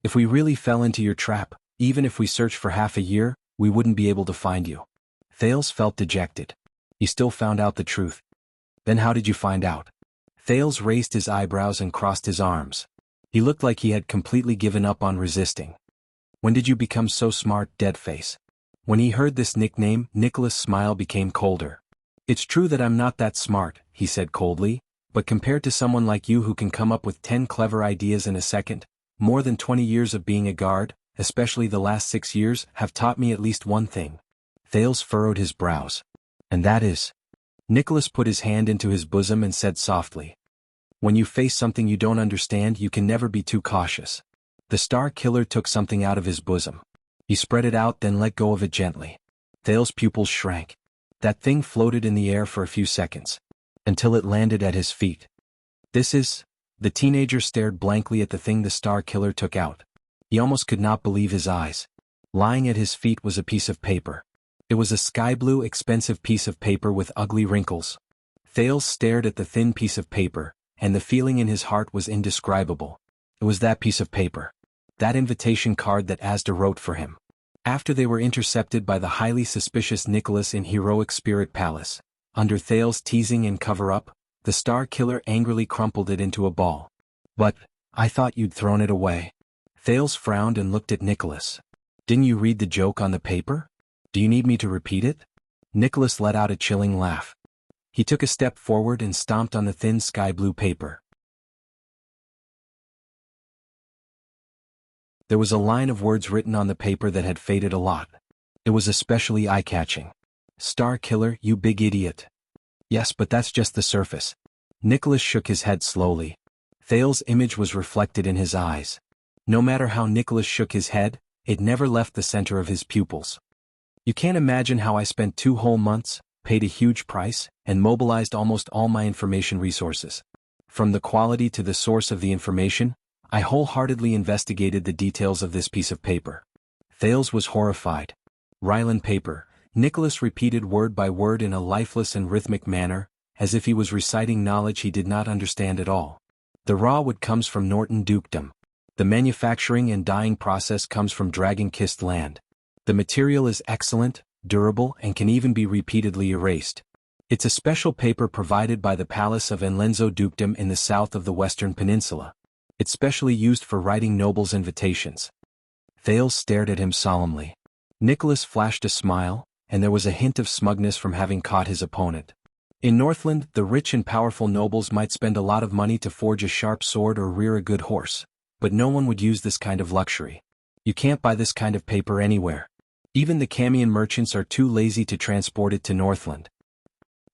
If we really fell into your trap, even if we searched for half a year, we wouldn't be able to find you." Thales felt dejected. He still found out the truth. "Then how did you find out?" Thales raised his eyebrows and crossed his arms. He looked like he had completely given up on resisting. "When did you become so smart, Deadface?" When he heard this nickname, Nicholas' smile became colder. "It's true that I'm not that smart," he said coldly, "but compared to someone like you who can come up with 10 clever ideas in a second, more than 20 years of being a guard, especially the last 6 years, have taught me at least one thing." Thales furrowed his brows. "And that is?" Nicholas put his hand into his bosom and said softly, "When you face something you don't understand, you can never be too cautious." The Star Killer took something out of his bosom. He spread it out, then let go of it gently. Thales' pupils shrank. That thing floated in the air for a few seconds, until it landed at his feet. "This is..." The teenager stared blankly at the thing the Star Killer took out. He almost could not believe his eyes. Lying at his feet was a piece of paper. It was a sky-blue, expensive piece of paper with ugly wrinkles. Thales stared at the thin piece of paper, and the feeling in his heart was indescribable. It was that piece of paper. That invitation card that Asda wrote for him. After they were intercepted by the highly suspicious Nicholas in Heroic Spirit Palace, under Thales' teasing and cover-up, the Star Killer angrily crumpled it into a ball. "But, I thought you'd thrown it away." Thales frowned and looked at Nicholas. "Didn't you read the joke on the paper? Do you need me to repeat it?" Nicholas let out a chilling laugh. He took a step forward and stomped on the thin sky-blue paper. There was a line of words written on the paper that had faded a lot. It was especially eye-catching. "Star Killer, you big idiot." "Yes, but that's just the surface." Nicholas shook his head slowly. Thales' image was reflected in his eyes. No matter how Nicholas shook his head, it never left the center of his pupils. "You can't imagine how I spent 2 whole months, paid a huge price, and mobilized almost all my information resources. From the quality to the source of the information, I wholeheartedly investigated the details of this piece of paper." Thales was horrified. "Rylan paper," Nicholas repeated word by word in a lifeless and rhythmic manner, as if he was reciting knowledge he did not understand at all. "The raw wood comes from Norton Dukedom. The manufacturing and dyeing process comes from Dragon-Kissed Land. The material is excellent, durable, and can even be repeatedly erased. It's a special paper provided by the Palace of Enlenzo Dukedom in the south of the Western Peninsula. It's specially used for writing nobles' invitations." Thales stared at him solemnly. Nicholas flashed a smile, and there was a hint of smugness from having caught his opponent. "In Northland, the rich and powerful nobles might spend a lot of money to forge a sharp sword or rear a good horse, but no one would use this kind of luxury. You can't buy this kind of paper anywhere. Even the Camion merchants are too lazy to transport it to Northland.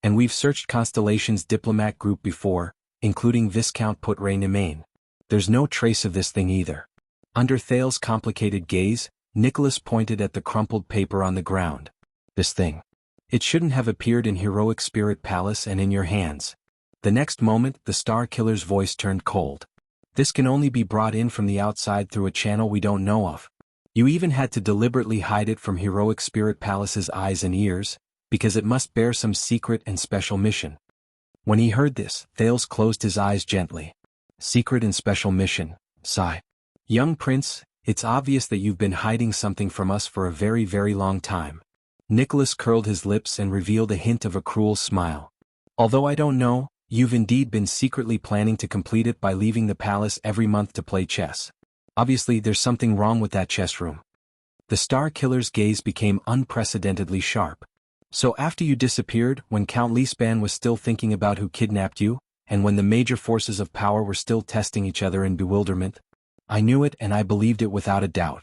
And we've searched Constellation's diplomat group before, including Viscount Putre Nemain. There's no trace of this thing either." Under Thales' complicated gaze, Nicholas pointed at the crumpled paper on the ground. "This thing. It shouldn't have appeared in Heroic Spirit Palace and in your hands. The next moment, the Star Killer's voice turned cold. This can only be brought in from the outside through a channel we don't know of. You even had to deliberately hide it from Heroic Spirit Palace's eyes and ears, because it must bear some secret and special mission. When he heard this, Thales closed his eyes gently. Secret and special mission, sigh. Young prince, it's obvious that you've been hiding something from us for a very, very long time. Nicholas curled his lips and revealed a hint of a cruel smile. Although I don't know, you've indeed been secretly planning to complete it by leaving the palace every month to play chess. Obviously, there's something wrong with that chess room. The Star Killer's gaze became unprecedentedly sharp. So after you disappeared, when Count Lisban was still thinking about who kidnapped you, and when the major forces of power were still testing each other in bewilderment, I knew it and I believed it without a doubt.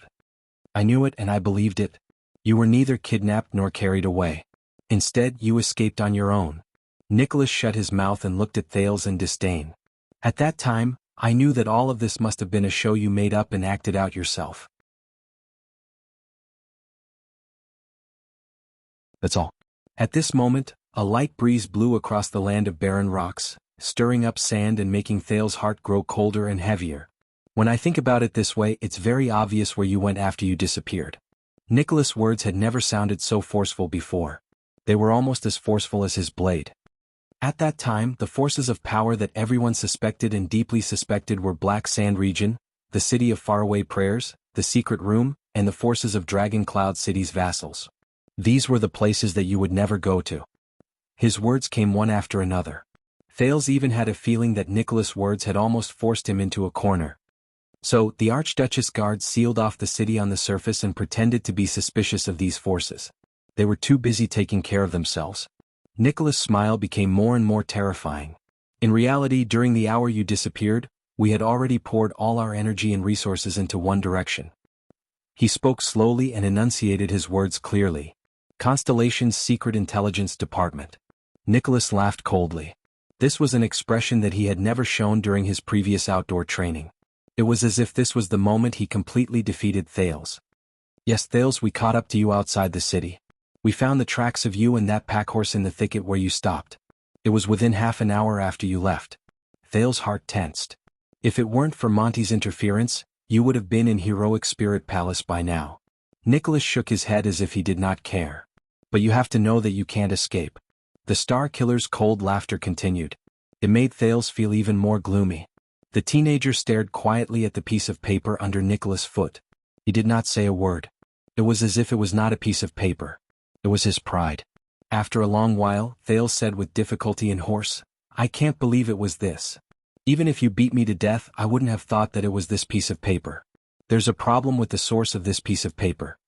I knew it and I believed it. You were neither kidnapped nor carried away. Instead, you escaped on your own. Nicholas shut his mouth and looked at Thales in disdain. At that time, I knew that all of this must have been a show you made up and acted out yourself. That's all. At this moment, a light breeze blew across the land of barren rocks, stirring up sand and making Thales' heart grow colder and heavier. When I think about it this way, it's very obvious where you went after you disappeared. Nicholas' words had never sounded so forceful before. They were almost as forceful as his blade. At that time, the forces of power that everyone suspected and deeply suspected were Black Sand Region, the City of Faraway Prayers, the Secret Room, and the forces of Dragon Cloud City's vassals. These were the places that you would never go to. His words came one after another. Thales even had a feeling that Nicholas' words had almost forced him into a corner. So, the Archduchess guards sealed off the city on the surface and pretended to be suspicious of these forces. They were too busy taking care of themselves. Nicholas' smile became more and more terrifying. In reality, during the hour you disappeared, we had already poured all our energy and resources into one direction. He spoke slowly and enunciated his words clearly. Constellation's Secret Intelligence Department. Nicholas laughed coldly. This was an expression that he had never shown during his previous outdoor training. It was as if this was the moment he completely defeated Thales. Yes, Thales, we caught up to you outside the city. We found the tracks of you and that packhorse in the thicket where you stopped. It was within half an hour after you left. Thales' heart tensed. If it weren't for Monty's interference, you would have been in Heroic Spirit Palace by now. Nicholas shook his head as if he did not care. But you have to know that you can't escape. The Star Killer's cold laughter continued. It made Thales feel even more gloomy. The teenager stared quietly at the piece of paper under Nicholas' foot. He did not say a word. It was as if it was not a piece of paper. It was his pride. After a long while, Thales said with difficulty and hoarse, I can't believe it was this. Even if you beat me to death, I wouldn't have thought that it was this piece of paper. There's a problem with the source of this piece of paper.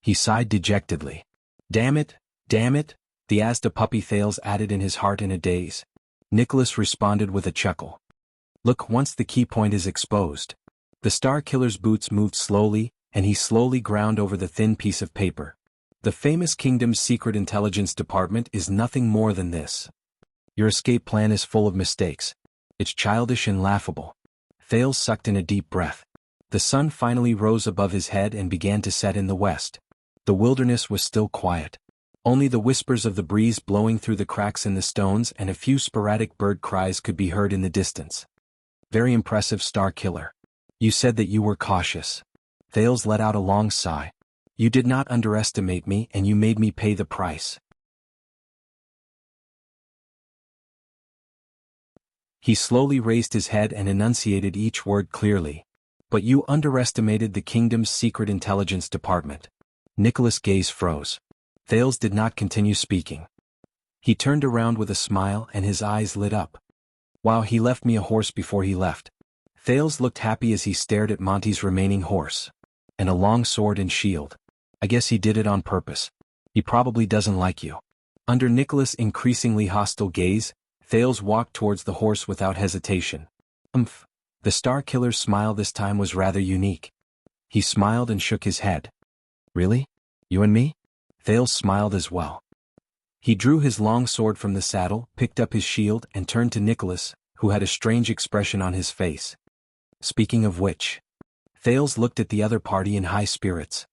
He sighed dejectedly. Damn it, the Asda puppy, Thales added in his heart in a daze. Nicholas responded with a chuckle. Look, once the key point is exposed. The Star Killer's boots moved slowly, and he slowly ground over the thin piece of paper. The famous kingdom's secret intelligence department is nothing more than this. Your escape plan is full of mistakes. It's childish and laughable. Thales sucked in a deep breath. The sun finally rose above his head and began to set in the west. The wilderness was still quiet. Only the whispers of the breeze blowing through the cracks in the stones and a few sporadic bird cries could be heard in the distance. Very impressive, Star Killer. You said that you were cautious. Thales let out a long sigh. You did not underestimate me and you made me pay the price. He slowly raised his head and enunciated each word clearly. But you underestimated the kingdom's secret intelligence department. Nicholas' gaze froze. Thales did not continue speaking. He turned around with a smile and his eyes lit up. Wow, he left me a horse before he left. Thales looked happy as he stared at Monty's remaining horse. And a long sword and shield. I guess he did it on purpose. He probably doesn't like you. Under Nicholas' increasingly hostile gaze, Thales walked towards the horse without hesitation. The Star Killer's smile this time was rather unique. He smiled and shook his head. Really? You and me? Thales smiled as well. He drew his long sword from the saddle, picked up his shield and turned to Nicholas, who had a strange expression on his face. Speaking of which. Thales looked at the other party in high spirits.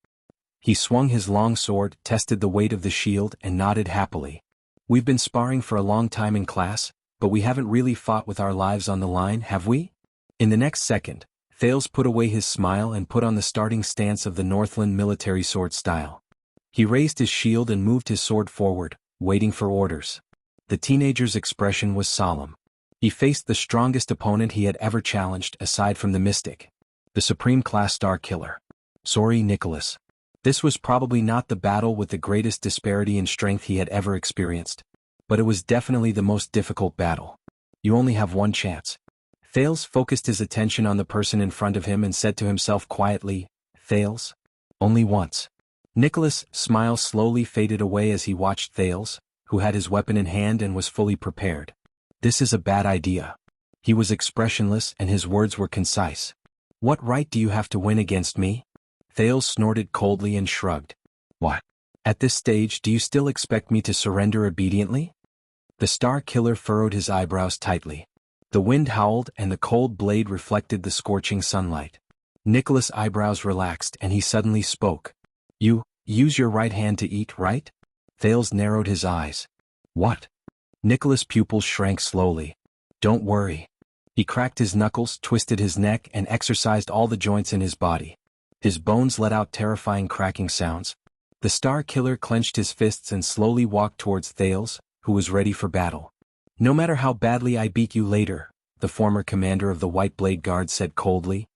He swung his long sword, tested the weight of the shield, and nodded happily. "We've been sparring for a long time in class, but we haven't really fought with our lives on the line, have we?" In the next second, Thales put away his smile and put on the starting stance of the Northland military sword style. He raised his shield and moved his sword forward, waiting for orders. The teenager's expression was solemn. He faced the strongest opponent he had ever challenged aside from the Mystic. The Supreme Class Star Killer. "Sorry, Nicholas. This was probably not the battle with the greatest disparity in strength he had ever experienced. But it was definitely the most difficult battle. You only have one chance." Thales focused his attention on the person in front of him and said to himself quietly, "Thales? Only once." Nicholas' smile slowly faded away as he watched Thales, who had his weapon in hand and was fully prepared. "This is a bad idea." He was expressionless and his words were concise. "What right do you have to win against me?" Thales snorted coldly and shrugged. "What? At this stage do you still expect me to surrender obediently?" The Star Killer furrowed his eyebrows tightly. The wind howled and the cold blade reflected the scorching sunlight. Nicholas' eyebrows relaxed and he suddenly spoke. "You use your right hand to eat, right?" Thales narrowed his eyes. "What?" Nicholas' pupils shrank slowly. "Don't worry." He cracked his knuckles, twisted his neck, and exercised all the joints in his body. His bones let out terrifying cracking sounds. The Star Killer clenched his fists and slowly walked towards Thales, who was ready for battle. "No matter how badly I beat you later," the former commander of the White Blade Guard said coldly.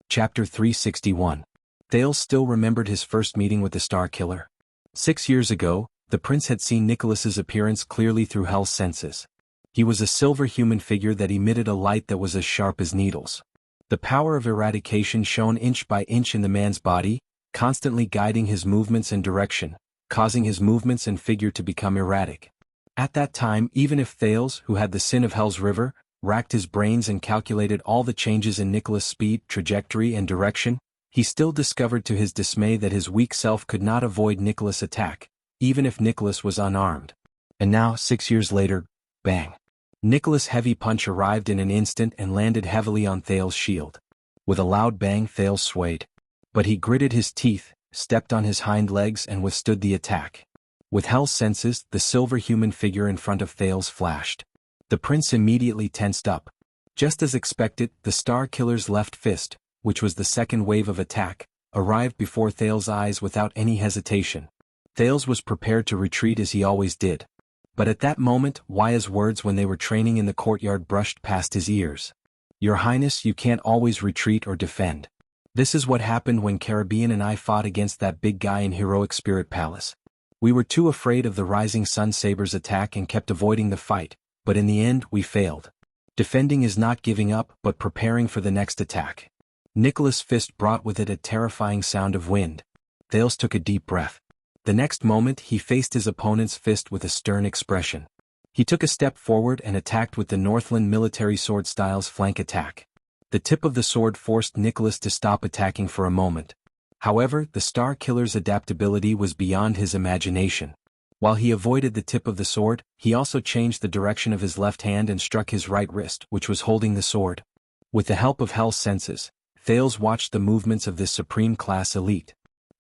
Chapter 361. Thales still remembered his first meeting with the Star Killer. 6 years ago, the prince had seen Nicholas's appearance clearly through Hell's senses. He was a silver human figure that emitted a light that was as sharp as needles. The power of eradication shone inch by inch in the man's body, constantly guiding his movements and direction, causing his movements and figure to become erratic. At that time, even if Thales, who had the sin of Hell's river, racked his brains and calculated all the changes in Nicholas' speed, trajectory, and direction, he still discovered to his dismay that his weak self could not avoid Nicholas' attack, even if Nicholas was unarmed. And now, 6 years later, bang! Nicholas' heavy punch arrived in an instant and landed heavily on Thales' shield. With a loud bang, Thales swayed. But he gritted his teeth, stepped on his hind legs and withstood the attack. With Hell's senses, the silver human figure in front of Thales flashed. The prince immediately tensed up. Just as expected, the Star Killer's left fist, which was the second wave of attack, arrived before Thales' eyes without any hesitation. Thales was prepared to retreat as he always did. But at that moment, Wuxia's words when they were training in the courtyard brushed past his ears. "Your Highness, you can't always retreat or defend. This is what happened when Caribbean and I fought against that big guy in Heroic Spirit Palace. We were too afraid of the Rising Sun Saber's attack and kept avoiding the fight, but in the end we failed. Defending is not giving up but preparing for the next attack." Nicholas' fist brought with it a terrifying sound of wind. Thales took a deep breath. The next moment he faced his opponent's fist with a stern expression. He took a step forward and attacked with the Northland military sword style's flank attack. The tip of the sword forced Nicholas to stop attacking for a moment. However, the Star Killer's adaptability was beyond his imagination. While he avoided the tip of the sword, he also changed the direction of his left hand and struck his right wrist, which was holding the sword. With the help of Hell's senses, Thales watched the movements of this supreme class elite.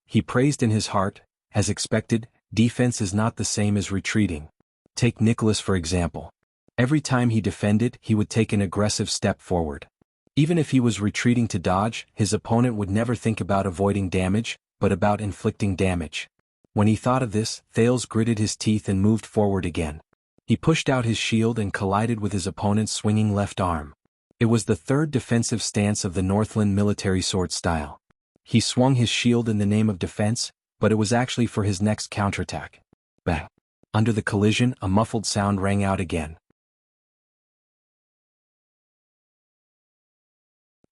He praised in his heart, as expected, defense is not the same as retreating. Take Nicholas for example. Every time he defended, he would take an aggressive step forward. Even if he was retreating to dodge, his opponent would never think about avoiding damage, but about inflicting damage. When he thought of this, Thales gritted his teeth and moved forward again. He pushed out his shield and collided with his opponent's swinging left arm. It was the third defensive stance of the Northland military sword style. He swung his shield in the name of defense, but it was actually for his next counterattack. Bang! Under the collision, a muffled sound rang out again.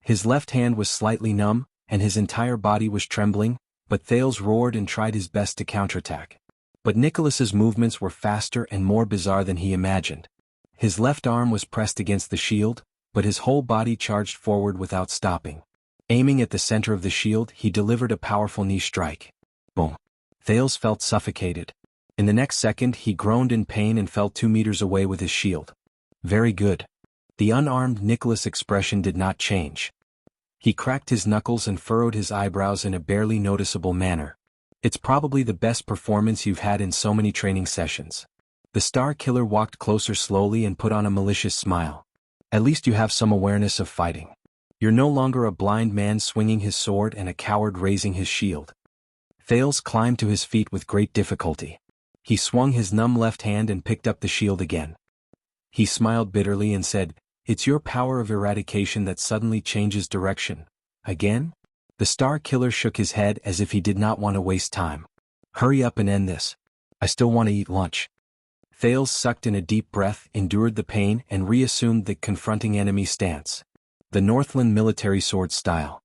His left hand was slightly numb, and his entire body was trembling, but Thales roared and tried his best to counterattack. But Nicholas's movements were faster and more bizarre than he imagined. His left arm was pressed against the shield, but his whole body charged forward without stopping. Aiming at the center of the shield, he delivered a powerful knee strike. Boom! Thales felt suffocated. In the next second he groaned in pain and fell 2 meters away with his shield. Very good. The unarmed Nicholas' expression did not change. He cracked his knuckles and furrowed his eyebrows in a barely noticeable manner. It's probably the best performance you've had in so many training sessions. The Star Killer walked closer slowly and put on a malicious smile. At least you have some awareness of fighting. You're no longer a blind man swinging his sword and a coward raising his shield. Thales climbed to his feet with great difficulty. He swung his numb left hand and picked up the shield again. He smiled bitterly and said, "It's your power of eradication that suddenly changes direction." Again? The Star Killer shook his head as if he did not want to waste time. "Hurry up and end this. I still want to eat lunch." Thales sucked in a deep breath, endured the pain, and reassumed the confronting enemy stance. The Northland military sword style.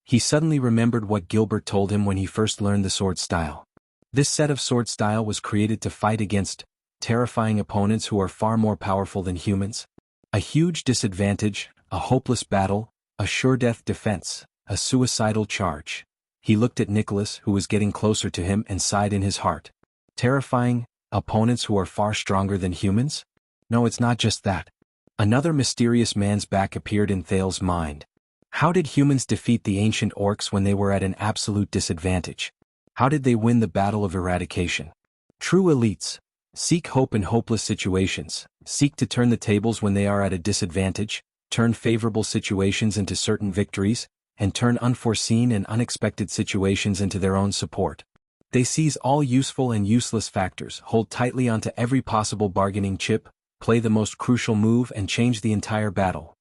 He suddenly remembered what Gilbert told him when he first learned the sword style. This set of sword style was created to fight against terrifying opponents who are far more powerful than humans. A huge disadvantage, a hopeless battle, a sure-death defense, a suicidal charge. He looked at Nicholas, who was getting closer to him, and sighed in his heart. Terrifying opponents who are far stronger than humans? No, it's not just that. Another mysterious man's back appeared in Thales' mind. How did humans defeat the ancient orcs when they were at an absolute disadvantage? How did they win the battle of eradication? True elites seek hope in hopeless situations, seek to turn the tables when they are at a disadvantage, turn favorable situations into certain victories, and turn unforeseen and unexpected situations into their own support. They seize all useful and useless factors, hold tightly onto every possible bargaining chip, play the most crucial move, and change the entire battle.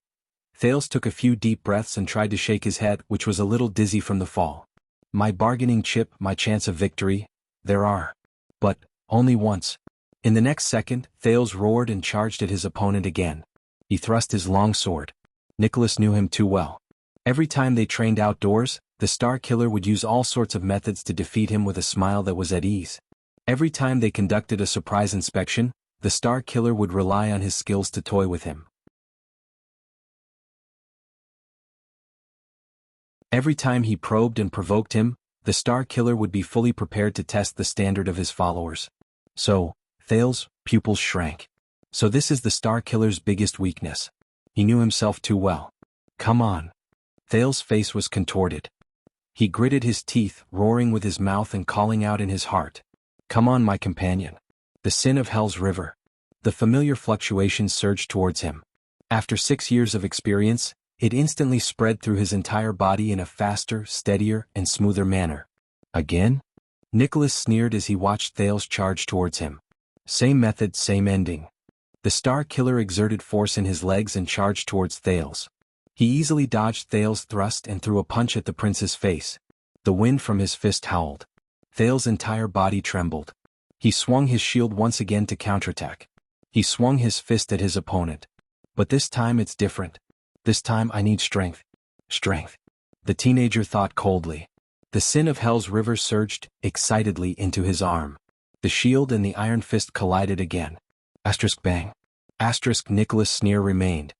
Thales took a few deep breaths and tried to shake his head, which was a little dizzy from the fall. My bargaining chip, my chance of victory? There are. But only once. In the next second, Thales roared and charged at his opponent again. He thrust his long sword. Nicholas knew him too well. Every time they trained outdoors, the Star Killer would use all sorts of methods to defeat him with a smile that was at ease. Every time they conducted a surprise inspection, the Star Killer would rely on his skills to toy with him. Every time he probed and provoked him, the Star Killer would be fully prepared to test the standard of his followers. So, Thales' pupils shrank. So this is the Star Killer's biggest weakness. He knew himself too well. Come on. Thales' face was contorted. He gritted his teeth, roaring with his mouth and calling out in his heart. Come on, my companion. The sin of Hell's River. The familiar fluctuations surged towards him. After 6 years of experience, it instantly spread through his entire body in a faster, steadier, and smoother manner. Again? Nicholas sneered as he watched Thales charge towards him. Same method, same ending. The Star Killer exerted force in his legs and charged towards Thales. He easily dodged Thales' thrust and threw a punch at the prince's face. The wind from his fist howled. Thales' entire body trembled. He swung his shield once again to counterattack. He swung his fist at his opponent. But this time it's different. This time I need strength. Strength. The teenager thought coldly. The sin of Hell's River surged excitedly into his arm. The shield and the iron fist collided again. Asterisk bang. Asterisk Nicholas' sneer remained.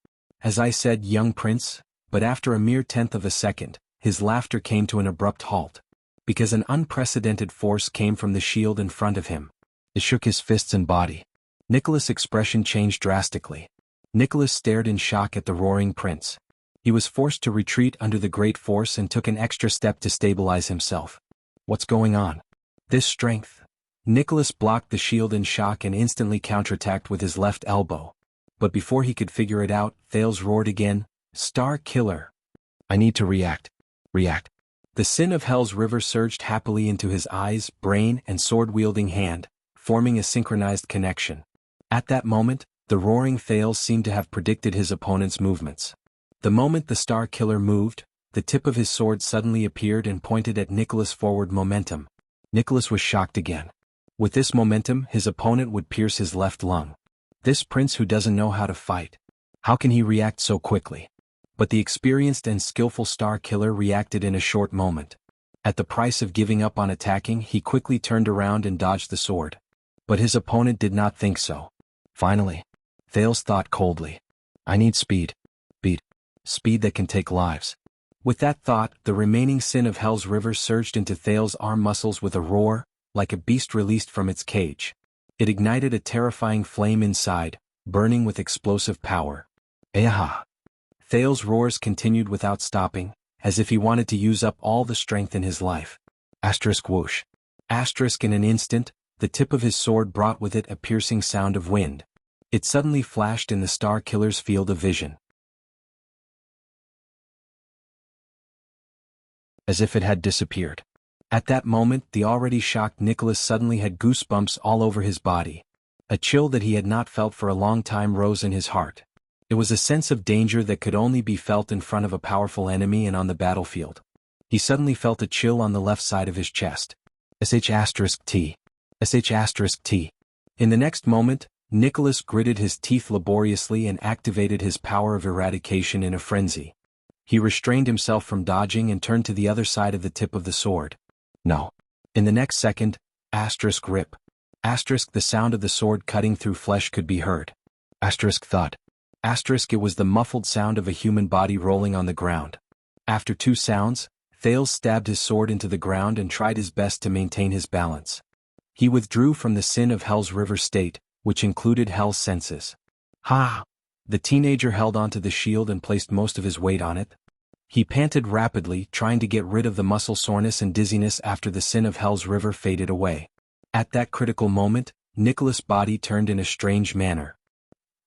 As I said, young prince, but after a mere tenth of a second, his laughter came to an abrupt halt. Because an unprecedented force came from the shield in front of him. It shook his fists and body. Nicholas' expression changed drastically. Nicholas stared in shock at the roaring prince. He was forced to retreat under the great force and took an extra step to stabilize himself. What's going on? This strength. Nicholas blocked the shield in shock and instantly counterattacked with his left elbow. But before he could figure it out, Thales roared again, Star Killer. I need to react. React. The sin of Hell's River surged happily into his eyes, brain, and sword-wielding hand, forming a synchronized connection. At that moment, the roaring Thales seemed to have predicted his opponent's movements. The moment the Star Killer moved, the tip of his sword suddenly appeared and pointed at Nicholas' forward momentum. Nicholas was shocked again. With this momentum, his opponent would pierce his left lung. This prince who doesn't know how to fight. How can he react so quickly? But the experienced and skillful Star Killer reacted in a short moment. At the price of giving up on attacking, he quickly turned around and dodged the sword. But his opponent did not think so. Finally, Thales thought coldly. I need speed. Speed that can take lives. With that thought, the remaining sin of Hell's River surged into Thales' arm muscles with a roar, like a beast released from its cage. It ignited a terrifying flame inside, burning with explosive power. Aha! Thale's roars continued without stopping, as if he wanted to use up all the strength in his life. Asterisk whoosh. Asterisk in an instant, the tip of his sword brought with it a piercing sound of wind. It suddenly flashed in the Star Killer's field of vision. As if it had disappeared. At that moment, the already shocked Nicholas suddenly had goosebumps all over his body. A chill that he had not felt for a long time rose in his heart. It was a sense of danger that could only be felt in front of a powerful enemy and on the battlefield. He suddenly felt a chill on the left side of his chest. *T. *T. In the next moment, Nicholas gritted his teeth laboriously and activated his power of eradication in a frenzy. He restrained himself from dodging and turned to the other side of the tip of the sword. No. In the next second, *rip. The sound of the sword cutting through flesh could be heard. *thud. It was the muffled sound of a human body rolling on the ground. After 2 sounds, Thales stabbed his sword into the ground and tried his best to maintain his balance. He withdrew from the sin of Hell's River state, which included Hell's senses. Ha! The teenager held onto the shield and placed most of his weight on it. He panted rapidly, trying to get rid of the muscle soreness and dizziness after the sin of Hell's River faded away. At that critical moment, Nicholas' body turned in a strange manner.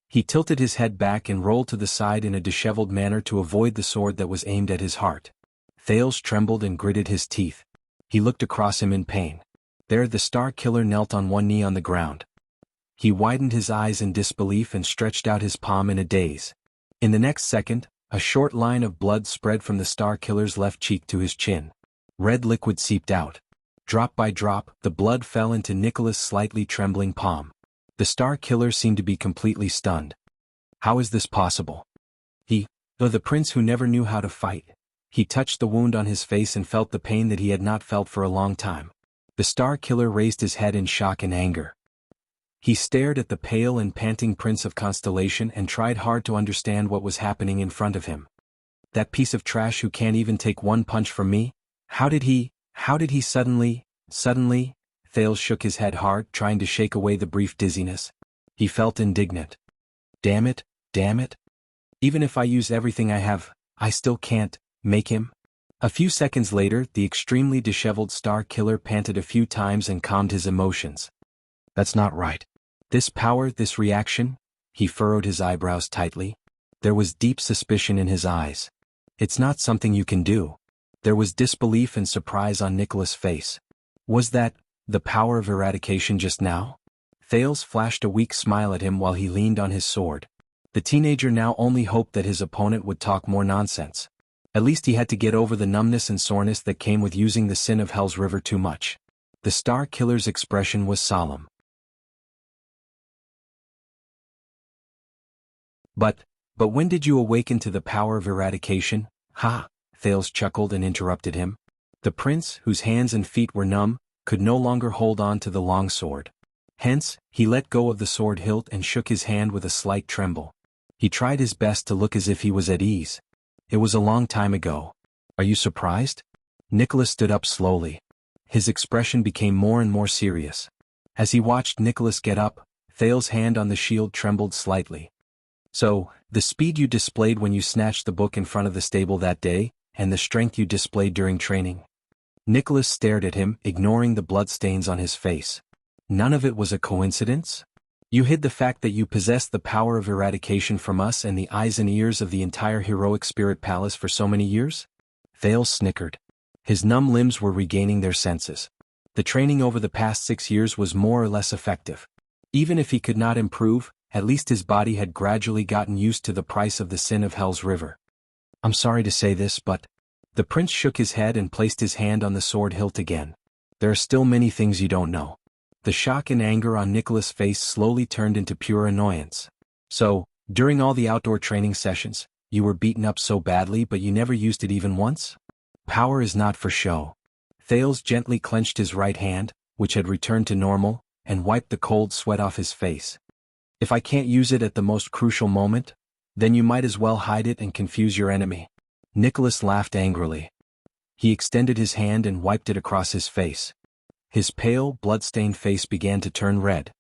He tilted his head back and rolled to the side in a disheveled manner to avoid the sword that was aimed at his heart. Thales trembled and gritted his teeth. He looked across him in pain. There the Star Killer knelt on one knee on the ground. He widened his eyes in disbelief and stretched out his palm in a daze. In the next second, a short line of blood spread from the Star Killer's left cheek to his chin. Red liquid seeped out. Drop by drop, the blood fell into Nicholas' slightly trembling palm. The Star Killer seemed to be completely stunned. How is this possible? The prince who never knew how to fight. He touched the wound on his face and felt the pain that he had not felt for a long time. The Star Killer raised his head in shock and anger. He stared at the pale and panting Prince of Constellation and tried hard to understand what was happening in front of him. That piece of trash who can't even take one punch from me? How did he suddenly? Thales shook his head hard, trying to shake away the brief dizziness. He felt indignant. Damn it. Even if I use everything I have, I still can't make him. A few seconds later, the extremely disheveled Star Killer panted a few times and calmed his emotions. That's not right. This power, this reaction? He furrowed his eyebrows tightly. There was deep suspicion in his eyes. It's not something you can do. There was disbelief and surprise on Nicholas' face. Was that the power of eradication just now? Thales flashed a weak smile at him while he leaned on his sword. The teenager now only hoped that his opponent would talk more nonsense. At least he had to get over the numbness and soreness that came with using the sin of Hell's River too much. The Star Killer's expression was solemn. But when did you awaken to the power of eradication? Ha! Thales chuckled and interrupted him. The prince, whose hands and feet were numb, could no longer hold on to the long sword. Hence, he let go of the sword hilt and shook his hand with a slight tremble. He tried his best to look as if he was at ease. It was a long time ago. Are you surprised? Nicholas stood up slowly. His expression became more and more serious. As he watched Nicholas get up, Thales' hand on the shield trembled slightly. So, the speed you displayed when you snatched the book in front of the stable that day, and the strength you displayed during training. Nicholas stared at him, ignoring the bloodstains on his face. None of it was a coincidence? You hid the fact that you possessed the power of eradication from us and the eyes and ears of the entire heroic spirit palace for so many years? Thales snickered. His numb limbs were regaining their senses. The training over the past 6 years was more or less effective. Even if he could not improve, at least his body had gradually gotten used to the price of the sin of Hell's River. I'm sorry to say this, but... The prince shook his head and placed his hand on the sword hilt again. There are still many things you don't know. The shock and anger on Nicholas' face slowly turned into pure annoyance. So, during all the outdoor training sessions, you were beaten up so badly but you never used it even once? Power is not for show. Thales gently clenched his right hand, which had returned to normal, and wiped the cold sweat off his face. If I can't use it at the most crucial moment, then you might as well hide it and confuse your enemy. Nicholas laughed angrily. He extended his hand and wiped it across his face. His pale, blood-stained face began to turn red.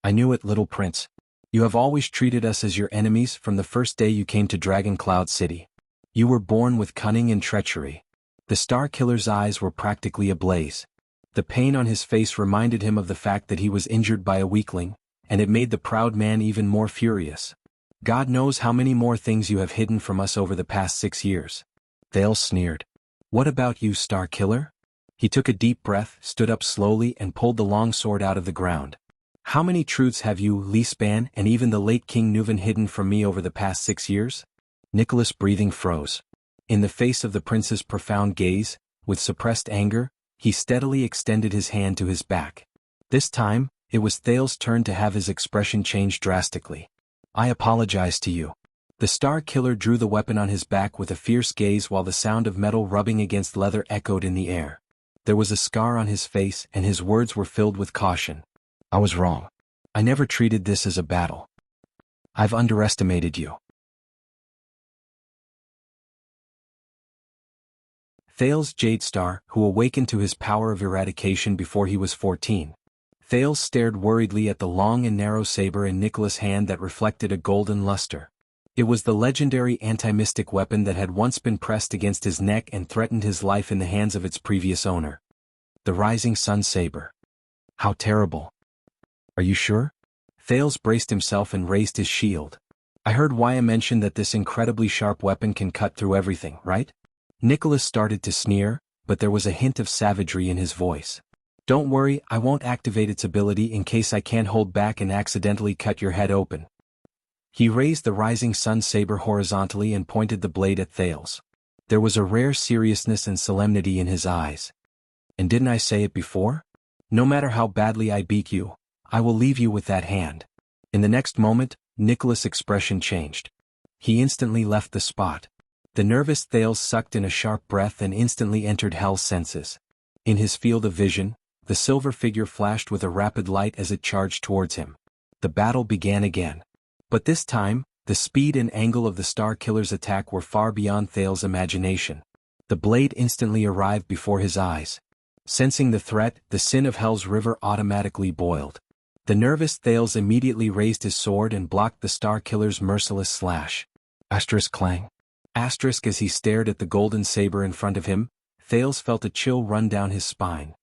I knew it, little prince. You have always treated us as your enemies from the first day you came to Dragon Cloud City. You were born with cunning and treachery. The Star Killer's eyes were practically ablaze. The pain on his face reminded him of the fact that he was injured by a weakling, and it made the proud man even more furious. God knows how many more things you have hidden from us over the past 6 years. Thales sneered. What about you, Star Killer? He took a deep breath, stood up slowly and pulled the long sword out of the ground. How many truths have you, Li Span, and even the late King Nuvan hidden from me over the past 6 years? Nicholas' breathing froze. In the face of the prince's profound gaze, with suppressed anger, he steadily extended his hand to his back. This time, it was Thales' turn to have his expression change drastically. I apologize to you. The Star Killer drew the weapon on his back with a fierce gaze while the sound of metal rubbing against leather echoed in the air. There was a scar on his face and his words were filled with caution. I was wrong. I never treated this as a battle. I've underestimated you. Thales Jadestar, who awakened to his power of eradication before he was 14. Thales stared worriedly at the long and narrow saber in Nicholas' hand that reflected a golden luster. It was the legendary anti-mystic weapon that had once been pressed against his neck and threatened his life in the hands of its previous owner. The Rising Sun Saber. How terrible. Are you sure? Thales braced himself and raised his shield. I heard Waya mention that this incredibly sharp weapon can cut through everything, right? Nicholas started to sneer, but there was a hint of savagery in his voice. Don't worry, I won't activate its ability in case I can't hold back and accidentally cut your head open. He raised the Rising Sun Saber horizontally and pointed the blade at Thales. There was a rare seriousness and solemnity in his eyes. And didn't I say it before? No matter how badly I beat you, I will leave you with that hand. In the next moment, Nicholas' expression changed. He instantly left the spot. The nervous Thales sucked in a sharp breath and instantly entered Hell's senses. In his field of vision, the silver figure flashed with a rapid light as it charged towards him. The battle began again. But this time, the speed and angle of the Star Killer's attack were far beyond Thales' imagination. The blade instantly arrived before his eyes. Sensing the threat, the sin of Hell's river automatically boiled. The nervous Thales immediately raised his sword and blocked the Star Killer's merciless slash. Asterisk clang. Asterisk as he stared at the golden saber in front of him, Thales felt a chill run down his spine.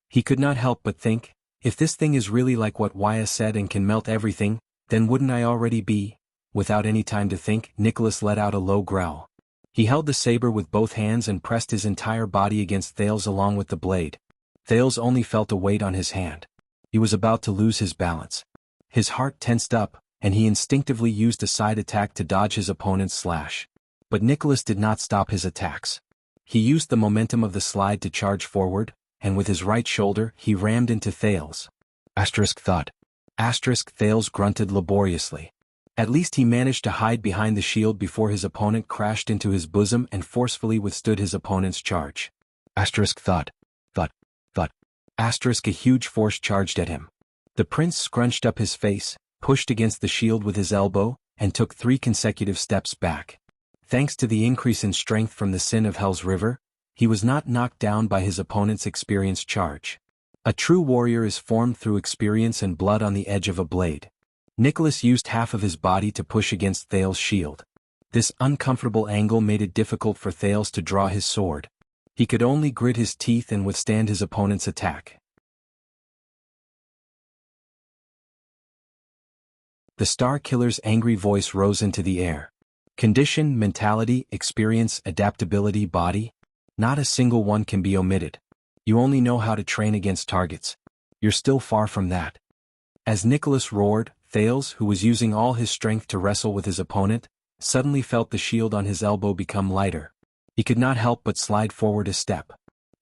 He could not help but think, if this thing is really like what Waya said and can melt everything, then wouldn't I already be? Without any time to think, Nicholas let out a low growl. He held the saber with both hands and pressed his entire body against Thales along with the blade. Thales only felt a weight on his hand. He was about to lose his balance. His heart tensed up, and he instinctively used a side attack to dodge his opponent's slash. But Nicholas did not stop his attacks. He used the momentum of the slide to charge forward, and with his right shoulder he rammed into Thales. Asterisk thud. Asterisk Thales grunted laboriously. At least he managed to hide behind the shield before his opponent crashed into his bosom and forcefully withstood his opponent's charge. Asterisk thud. Thud. Thud. Asterisk a huge force charged at him. The prince scrunched up his face, pushed against the shield with his elbow, and took 3 consecutive steps back. Thanks to the increase in strength from the sin of Hell's river, he was not knocked down by his opponent's experienced charge. A true warrior is formed through experience and blood on the edge of a blade. Nicholas used half of his body to push against Thales' shield. This uncomfortable angle made it difficult for Thales to draw his sword. He could only grit his teeth and withstand his opponent's attack. The Star Killer's angry voice rose into the air. Condition, mentality, experience, adaptability, body. Not a single one can be omitted. You only know how to train against targets. You're still far from that. As Nicholas roared, Thales, who was using all his strength to wrestle with his opponent, suddenly felt the shield on his elbow become lighter. He could not help but slide forward a step.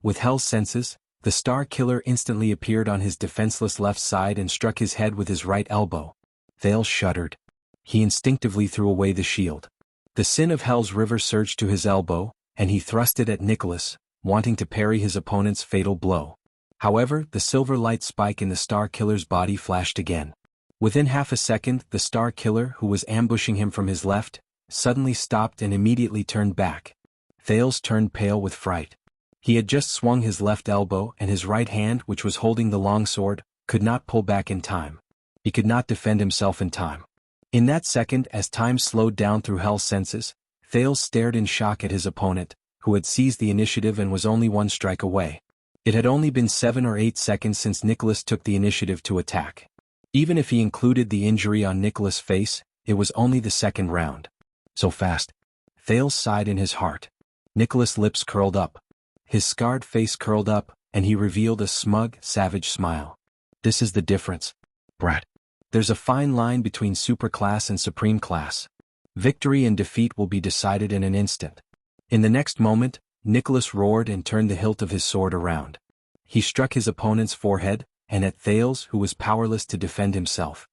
With Hell's senses, the Star Killer instantly appeared on his defenseless left side and struck his head with his right elbow. Thales shuddered. He instinctively threw away the shield. The sin of Hell's river surged to his elbow, and he thrust it at Nicholas, wanting to parry his opponent's fatal blow. However, the silver light spike in the Star Killer's body flashed again. Within half a second, the Star Killer, who was ambushing him from his left, suddenly stopped and immediately turned back. Thales turned pale with fright. He had just swung his left elbow, and his right hand, which was holding the long sword, could not pull back in time. He could not defend himself in time. In that second, as time slowed down through Hell's senses, Thales stared in shock at his opponent, who had seized the initiative and was only one strike away. It had only been 7 or 8 seconds since Nicholas took the initiative to attack. Even if he included the injury on Nicholas' face, it was only the second round. So fast. Thales sighed in his heart. Nicholas' lips curled up. His scarred face curled up, and he revealed a smug, savage smile. This is the difference, brat. There's a fine line between superclass and supreme class. Victory and defeat will be decided in an instant. In the next moment, Nicholas roared and turned the hilt of his sword around. He struck his opponent's forehead, and at Thales, who was powerless to defend himself.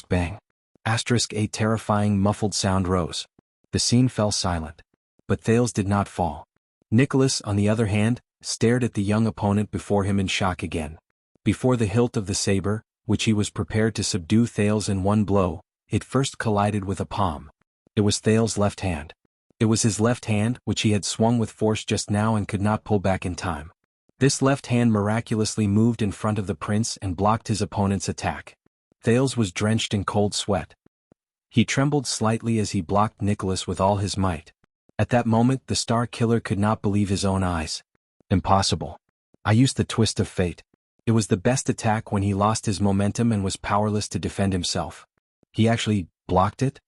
Bang. A terrifying muffled sound rose. The scene fell silent. But Thales did not fall. Nicholas, on the other hand, stared at the young opponent before him in shock again. Before the hilt of the saber, which he was prepared to subdue Thales in one blow, it first collided with a palm. It was Thales' left hand. It was his left hand, which he had swung with force just now and could not pull back in time. This left hand miraculously moved in front of the prince and blocked his opponent's attack. Thales was drenched in cold sweat. He trembled slightly as he blocked Nicholas with all his might. At that moment the Star Killer could not believe his own eyes. Impossible. I used the twist of fate. It was the best attack when he lost his momentum and was powerless to defend himself. He actually blocked it?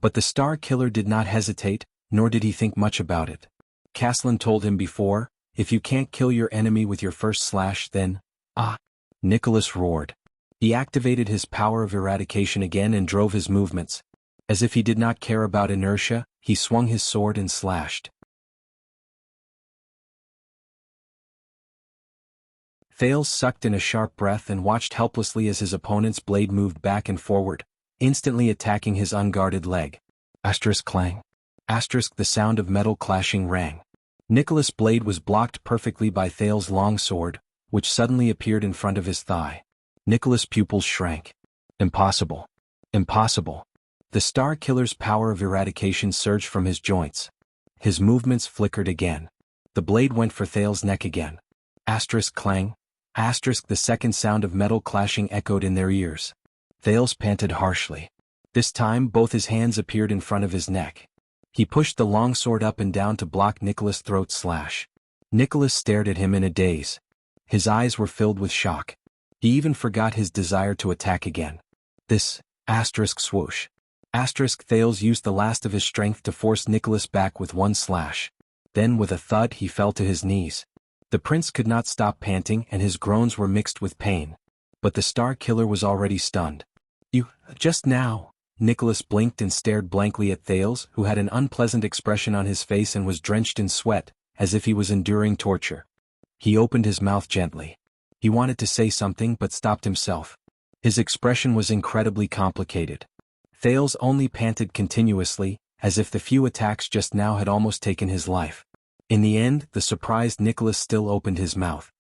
But the Star Killer did not hesitate, nor did he think much about it. Caslin told him before, if you can't kill your enemy with your first slash then, Nicholas roared. He activated his power of eradication again and drove his movements. As if he did not care about inertia, he swung his sword and slashed. Thales sucked in a sharp breath and watched helplessly as his opponent's blade moved back and forward, instantly attacking his unguarded leg. Clang. The sound of metal clashing rang. Nicholas' blade was blocked perfectly by Thales' long sword, which suddenly appeared in front of his thigh. Nicholas' pupils shrank. Impossible. The Star Killer's power of eradication surged from his joints. His movements flickered again. The blade went for Thales' neck again. Clang. The second sound of metal clashing echoed in their ears. Thales panted harshly. This time both his hands appeared in front of his neck. He pushed the long sword up and down to block Nicholas' throat slash. Nicholas stared at him in a daze. His eyes were filled with shock. He even forgot his desire to attack again. This, swoosh. Thales used the last of his strength to force Nicholas back with one slash. Then with a thud he fell to his knees. The prince could not stop panting and his groans were mixed with pain. But the Star Killer was already stunned. Just now. Nicholas blinked and stared blankly at Thales, who had an unpleasant expression on his face and was drenched in sweat, as if he was enduring torture. He opened his mouth gently. He wanted to say something but stopped himself. His expression was incredibly complicated. Thales only panted continuously, as if the few attacks just now had almost taken his life. In the end, the surprised Nicholas still opened his mouth.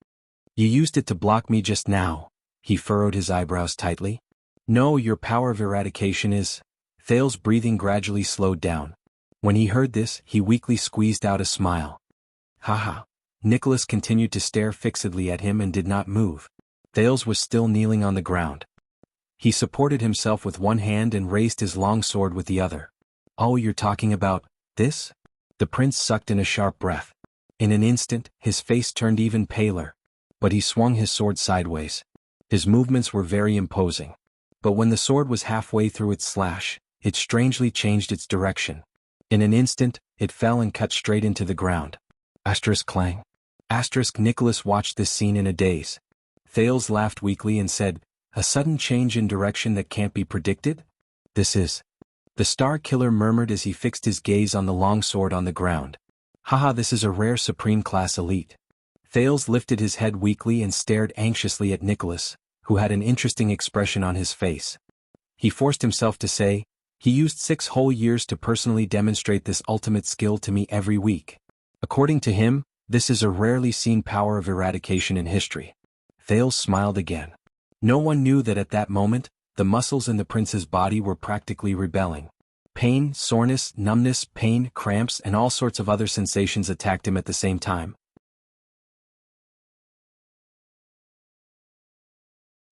You used it to block me just now. He furrowed his eyebrows tightly. No, your power of eradication is... Thales' breathing gradually slowed down. When he heard this, he weakly squeezed out a smile. Haha. Nicholas continued to stare fixedly at him and did not move. Thales was still kneeling on the ground. He supported himself with one hand and raised his long sword with the other. Oh, you're talking about this? The prince sucked in a sharp breath. In an instant, his face turned even paler. But he swung his sword sideways. His movements were very imposing. But when the sword was halfway through its slash, it strangely changed its direction. In an instant, it fell and cut straight into the ground. Clang. Nicholas watched this scene in a daze. Thales laughed weakly and said, a sudden change in direction that can't be predicted? This is. The Star Killer murmured as he fixed his gaze on the long sword on the ground. Haha, this is a rare supreme class elite. Thales lifted his head weakly and stared anxiously at Nicholas, who had an interesting expression on his face. He forced himself to say, he used 6 whole years to personally demonstrate this ultimate skill to me every week. According to him, this is a rarely seen power of eradication in history. Thales smiled again. No one knew that at that moment, the muscles in the prince's body were practically rebelling. Pain, soreness, numbness, pain, cramps, and all sorts of other sensations attacked him at the same time.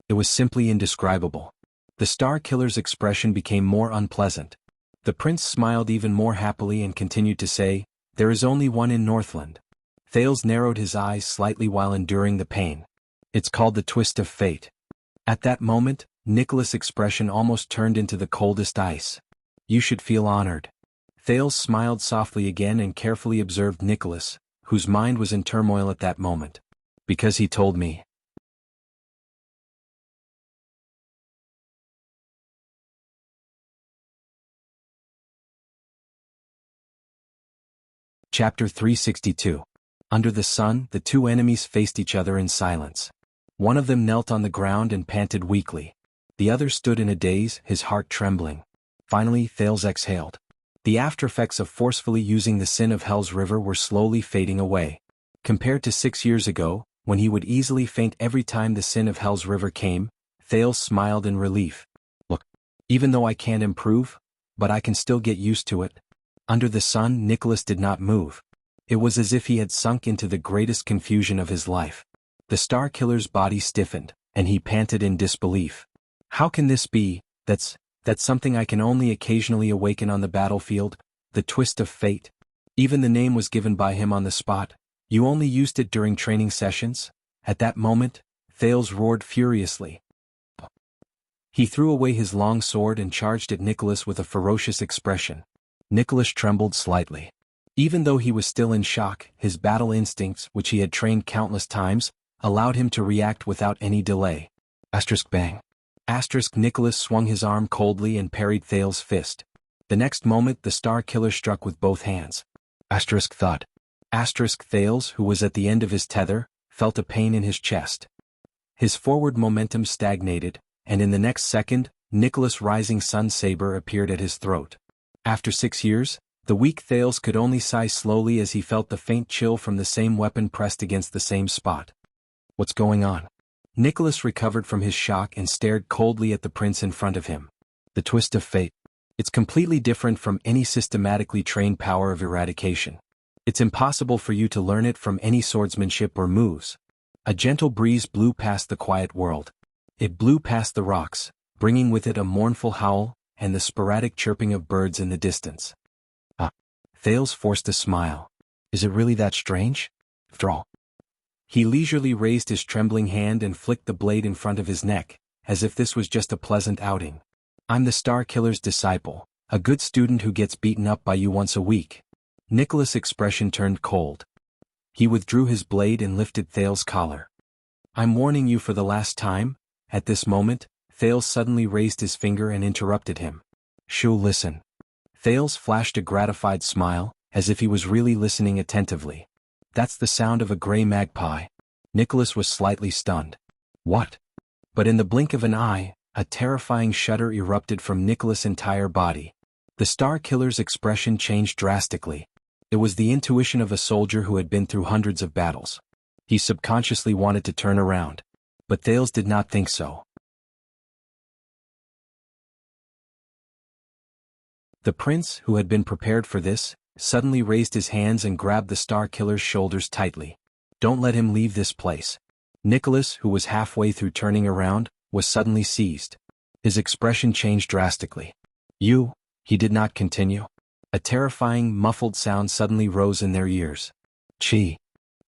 It was simply indescribable. The Star Killer's expression became more unpleasant. The prince smiled even more happily and continued to say, "There is only one in Northland." Thales narrowed his eyes slightly while enduring the pain. "It's called the twist of fate." At that moment, Nicholas' expression almost turned into the coldest ice. "You should feel honored." Thales smiled softly again and carefully observed Nicholas, whose mind was in turmoil at that moment. "Because he told me." Chapter 362. Under the sun, the two enemies faced each other in silence. One of them knelt on the ground and panted weakly. The other stood in a daze, his heart trembling. Finally, Thales exhaled. The aftereffects of forcefully using the sin of Hell's River were slowly fading away. Compared to 6 years ago, when he would easily faint every time the sin of Hell's River came, Thales smiled in relief. "Look, even though I can't improve, but I can still get used to it." Under the sun, Nicholas did not move. It was as if he had sunk into the greatest confusion of his life. The Star Killer's body stiffened, and he panted in disbelief. "How can this be? That's something I can only occasionally awaken on the battlefield, the twist of fate." Even the name was given by him on the spot. "You only used it during training sessions?" At that moment, Thales roared furiously. He threw away his long sword and charged at Nicholas with a ferocious expression. Nicholas trembled slightly. Even though he was still in shock, his battle instincts, which he had trained countless times, allowed him to react without any delay. Bang. Nicholas swung his arm coldly and parried Thales' fist. The next moment the Star Killer struck with both hands. Thud. Thales, who was at the end of his tether, felt a pain in his chest. His forward momentum stagnated, and in the next second, Nicholas' rising sun saber appeared at his throat. After 6 years, the weak Thales could only sigh slowly as he felt the faint chill from the same weapon pressed against the same spot. "What's going on?" Nicholas recovered from his shock and stared coldly at the prince in front of him. "The twist of fate. It's completely different from any systematically trained power of eradication. It's impossible for you to learn it from any swordsmanship or moves." A gentle breeze blew past the quiet world. It blew past the rocks, bringing with it a mournful howl, and the sporadic chirping of birds in the distance. Thales forced a smile. "Is it really that strange?" After all. He leisurely raised his trembling hand and flicked the blade in front of his neck, as if this was just a pleasant outing. "I'm the Star Killer's disciple, a good student who gets beaten up by you once a week." Nicholas' expression turned cold. He withdrew his blade and lifted Thales' collar. "I'm warning you for the last time." At this moment, Thales suddenly raised his finger and interrupted him. "Shoo, listen." Thales flashed a gratified smile, as if he was really listening attentively. "That's the sound of a gray magpie." Nicholas was slightly stunned. "What?" But in the blink of an eye, a terrifying shudder erupted from Nicholas' entire body. The Star Killer's expression changed drastically. It was the intuition of a soldier who had been through hundreds of battles. He subconsciously wanted to turn around. But Thales did not think so. The prince, who had been prepared for this, suddenly raised his hands and grabbed the Star Killer's shoulders tightly. "Don't let him leave this place." Nicholas, who was halfway through turning around, was suddenly seized. His expression changed drastically. "You," he did not continue. A terrifying, muffled sound suddenly rose in their ears. "Chi."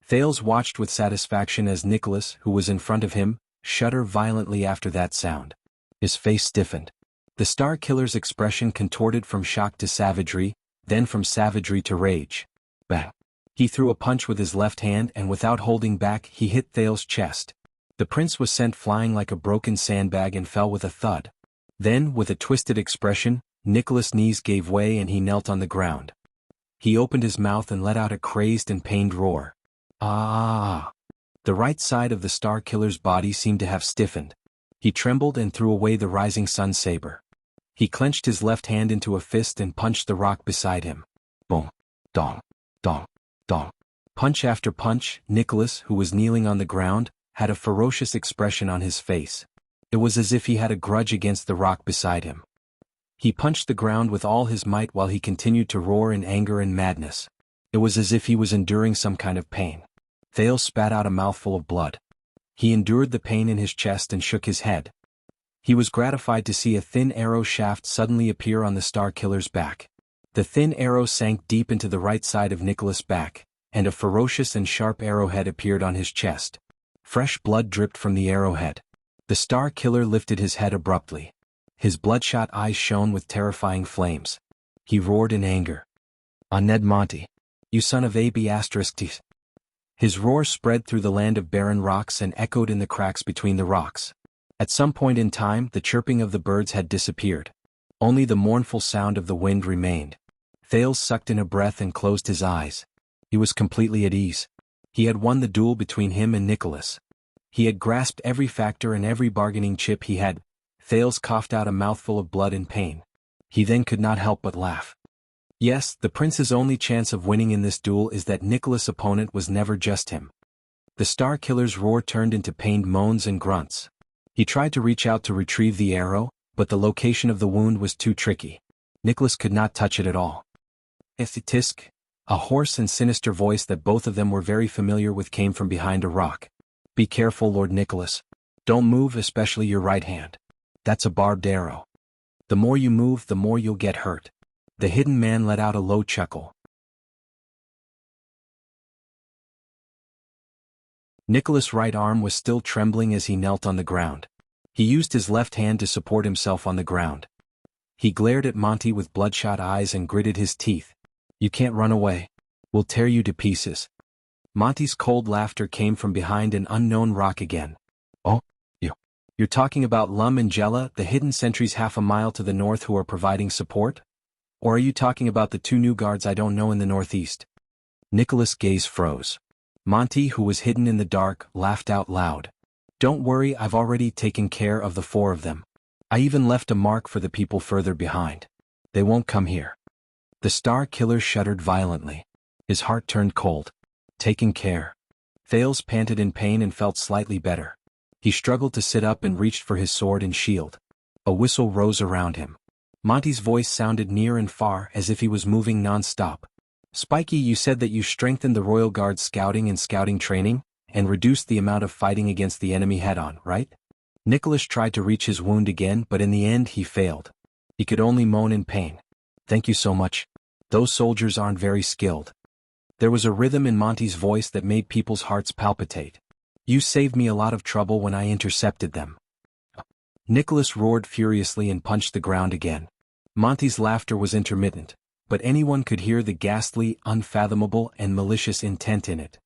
Thales watched with satisfaction as Nicholas, who was in front of him, shuddered violently after that sound. His face stiffened. The Star Killer's expression contorted from shock to savagery, then from savagery to rage. Bang! He threw a punch with his left hand and without holding back he hit Thales' chest. The prince was sent flying like a broken sandbag and fell with a thud. Then, with a twisted expression, Nicholas' knees gave way and he knelt on the ground. He opened his mouth and let out a crazed and pained roar. Ah! The right side of the Star Killer's body seemed to have stiffened. He trembled and threw away the rising sun saber. He clenched his left hand into a fist and punched the rock beside him. Boom! Dong! Dong! Dong! Punch after punch, Nicholas, who was kneeling on the ground, had a ferocious expression on his face. It was as if he had a grudge against the rock beside him. He punched the ground with all his might while he continued to roar in anger and madness. It was as if he was enduring some kind of pain. Thales spat out a mouthful of blood. He endured the pain in his chest and shook his head. He was gratified to see a thin arrow shaft suddenly appear on the Star Killer's back. The thin arrow sank deep into the right side of Nicholas' back, and a ferocious and sharp arrowhead appeared on his chest. Fresh blood dripped from the arrowhead. The Star Killer lifted his head abruptly. His bloodshot eyes shone with terrifying flames. He roared in anger. "On Ned Monty! You son of a b*****!" His roar spread through the land of barren rocks and echoed in the cracks between the rocks. At some point in time, the chirping of the birds had disappeared. Only the mournful sound of the wind remained. Thales sucked in a breath and closed his eyes. He was completely at ease. He had won the duel between him and Nicholas. He had grasped every factor and every bargaining chip he had. Thales coughed out a mouthful of blood in pain. He then could not help but laugh. Yes, the prince's only chance of winning in this duel is that Nicholas' opponent was never just him. The Star Killer's roar turned into pained moans and grunts. He tried to reach out to retrieve the arrow, but the location of the wound was too tricky. Nicholas could not touch it at all. Tisk. A hoarse and sinister voice that both of them were very familiar with came from behind a rock. "Be careful, Lord Nicholas. Don't move, especially your right hand. That's a barbed arrow. The more you move, the more you'll get hurt." The hidden man let out a low chuckle. Nicholas' right arm was still trembling as he knelt on the ground. He used his left hand to support himself on the ground. He glared at Monty with bloodshot eyes and gritted his teeth. "You can't run away. We'll tear you to pieces." Monty's cold laughter came from behind an unknown rock again. "Oh, you're talking about Lum and Jella, the hidden sentries half a mile to the north who are providing support? Or are you talking about the two new guards I don't know in the northeast?" Nicholas' gaze froze. Monty, who was hidden in the dark, laughed out loud. "Don't worry, I've already taken care of the four of them. I even left a mark for the people further behind. They won't come here." The Star Killer shuddered violently. His heart turned cold. "Taken care." Thales panted in pain and felt slightly better. He struggled to sit up and reached for his sword and shield. A whistle rose around him. Monty's voice sounded near and far as if he was moving non-stop. "Spiky, you said that you strengthened the Royal Guard's scouting and scouting training, and reduced the amount of fighting against the enemy head-on, right?" Nicholas tried to reach his wound again, but in the end he failed. He could only moan in pain. "Thank you so much. Those soldiers aren't very skilled." There was a rhythm in Monty's voice that made people's hearts palpitate. "You saved me a lot of trouble when I intercepted them." Nicholas roared furiously and punched the ground again. Monty's laughter was intermittent, but anyone could hear the ghastly, unfathomable, and malicious intent in it.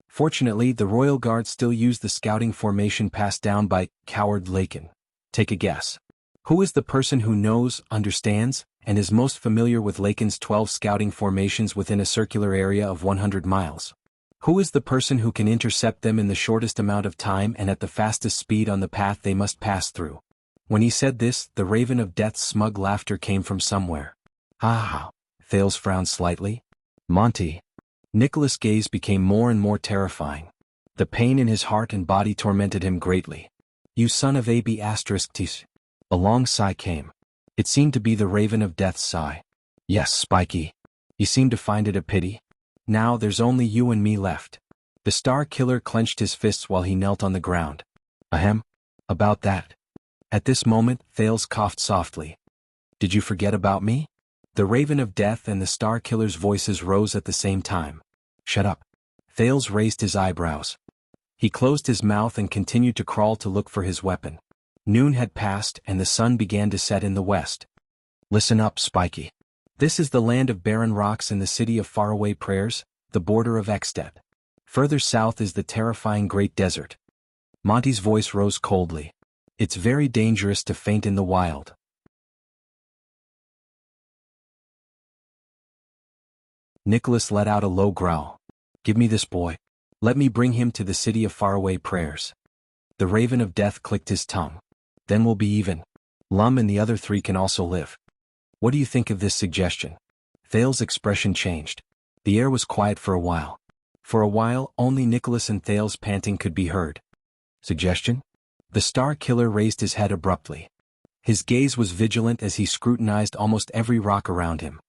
Fortunately, the Royal Guard still used the scouting formation passed down by Coward Lakin. Take a guess. Who is the person who knows, understands, and is most familiar with Lakin's 12 scouting formations within a circular area of 100 miles? Who is the person who can intercept them in the shortest amount of time and at the fastest speed on the path they must pass through? When he said this, the Raven of Death's smug laughter came from somewhere. "Ah!" Thales frowned slightly. "Monty." Nicholas' gaze became more and more terrifying. The pain in his heart and body tormented him greatly. "You son of a b*****!" A long sigh came. It seemed to be the Raven of Death's sigh. "Yes, Spiky. You seem to find it a pity. Now there's only you and me left." The Star Killer clenched his fists while he knelt on the ground. "Ahem. About that." At this moment, Thales coughed softly. "Did you forget about me?" The Raven of Death and the Star Killer's voices rose at the same time. "Shut up." Thales raised his eyebrows. He closed his mouth and continued to crawl to look for his weapon. Noon had passed and the sun began to set in the west. "Listen up, Spiky. This is the land of barren rocks and the city of faraway prayers, the border of Extet. Further south is the terrifying Great Desert." Monty's voice rose coldly. "It's very dangerous to faint in the wild." Nicholas let out a low growl. "Give me this boy. Let me bring him to the city of faraway prayers." The Raven of Death clicked his tongue. "Then we'll be even. Lum and the other three can also live. What do you think of this suggestion?" Thales' expression changed. The air was quiet for a while. For a while, only Nicholas and Thales' panting could be heard. "Suggestion?" The Star Killer raised his head abruptly. His gaze was vigilant as he scrutinized almost every rock around him.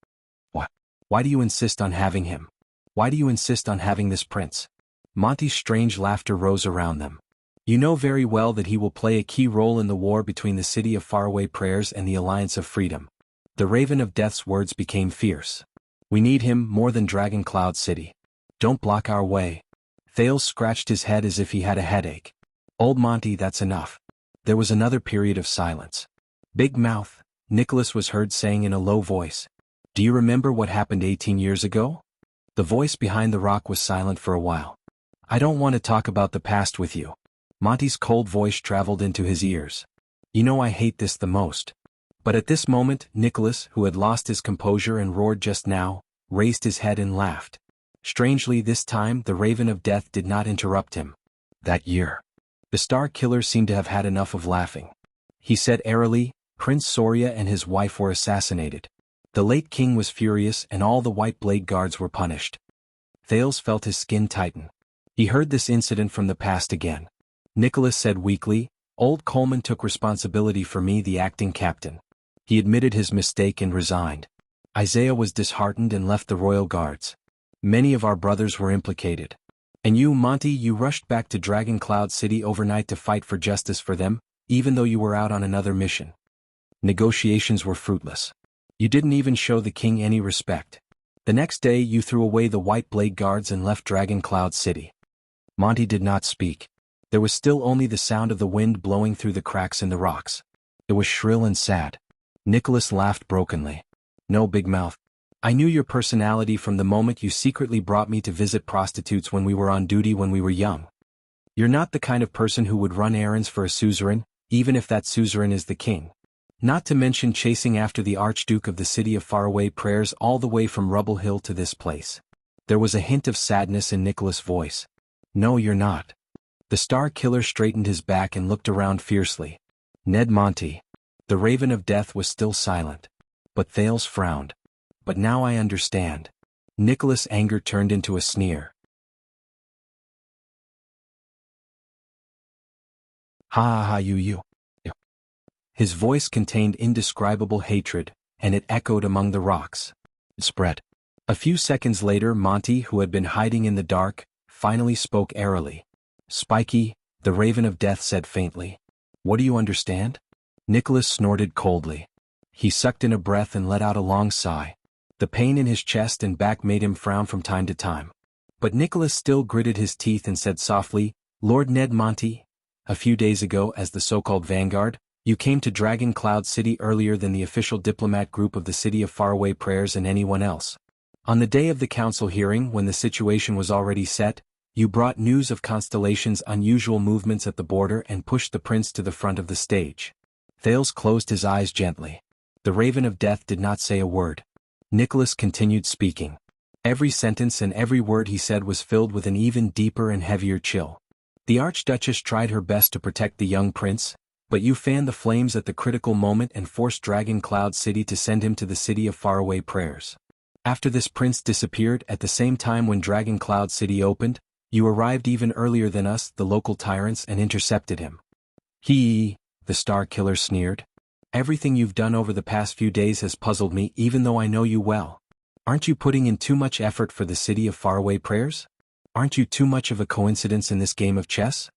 "What? Why do you insist on having him? Why do you insist on having this prince?" Monty's strange laughter rose around them. You know very well that he will play a key role in the war between the City of Faraway Prayers and the Alliance of Freedom. The Raven of Death's words became fierce. We need him more than Dragon Cloud City. Don't block our way. Thales scratched his head as if he had a headache. Old Monty, that's enough. There was another period of silence. Big Mouth, Nicholas was heard saying in a low voice. Do you remember what happened 18 years ago? The voice behind the rock was silent for a while. I don't want to talk about the past with you. Monty's cold voice traveled into his ears. You know I hate this the most. But at this moment, Nicholas, who had lost his composure and roared just now, raised his head and laughed. Strangely, this time the Raven of Death did not interrupt him. That year. The Star Killer seemed to have had enough of laughing. He said airily, Prince Soria and his wife were assassinated. The late king was furious and all the White Blade Guards were punished. Thales felt his skin tighten. He heard this incident from the past again. Nicholas said weakly, Old Coleman took responsibility for me, the acting captain. He admitted his mistake and resigned. Isaiah was disheartened and left the Royal Guards. Many of our brothers were implicated. And you, Monty, you rushed back to Dragon Cloud City overnight to fight for justice for them, even though you were out on another mission. Negotiations were fruitless. You didn't even show the king any respect. The next day you threw away the White Blade Guards and left Dragon Cloud City. Monty did not speak. There was still only the sound of the wind blowing through the cracks in the rocks. It was shrill and sad. Nicholas laughed brokenly. No, Big Mouth. I knew your personality from the moment you secretly brought me to visit prostitutes when we were on duty when we were young. You're not the kind of person who would run errands for a suzerain, even if that suzerain is the king. Not to mention chasing after the Archduke of the City of Faraway Prayers all the way from Rubble Hill to this place. There was a hint of sadness in Nicholas' voice. No, you're not. The Star Killer straightened his back and looked around fiercely. Ned Monty. The Raven of Death was still silent. But Thales frowned. But now I understand. Nicholas' anger turned into a sneer. Ha ha ha, you. His voice contained indescribable hatred, and it echoed among the rocks. It spread. A few seconds later, Monty, who had been hiding in the dark, finally spoke airily. Spiky, the Raven of Death said faintly. What do you understand? Nicholas snorted coldly. He sucked in a breath and let out a long sigh. The pain in his chest and back made him frown from time to time. But Nicholas still gritted his teeth and said softly, Lord Ned Monty, a few days ago as the so-called Vanguard, you came to Dragon Cloud City earlier than the official diplomat group of the City of Faraway Prayers and anyone else. On the day of the council hearing, when the situation was already set, you brought news of Constellation's unusual movements at the border and pushed the prince to the front of the stage. Thales closed his eyes gently. The Raven of Death did not say a word. Nicholas continued speaking. Every sentence and every word he said was filled with an even deeper and heavier chill. The Archduchess tried her best to protect the young prince, but you fanned the flames at the critical moment and forced Dragon Cloud City to send him to the City of Faraway Prayers. After this prince disappeared at the same time when Dragon Cloud City opened, you arrived even earlier than us, the local tyrants, and intercepted him. The Star Killer sneered. Everything you've done over the past few days has puzzled me, even though I know you well. Aren't you putting in too much effort for the City of Faraway Prayers? Aren't you too much of a coincidence in this game of chess?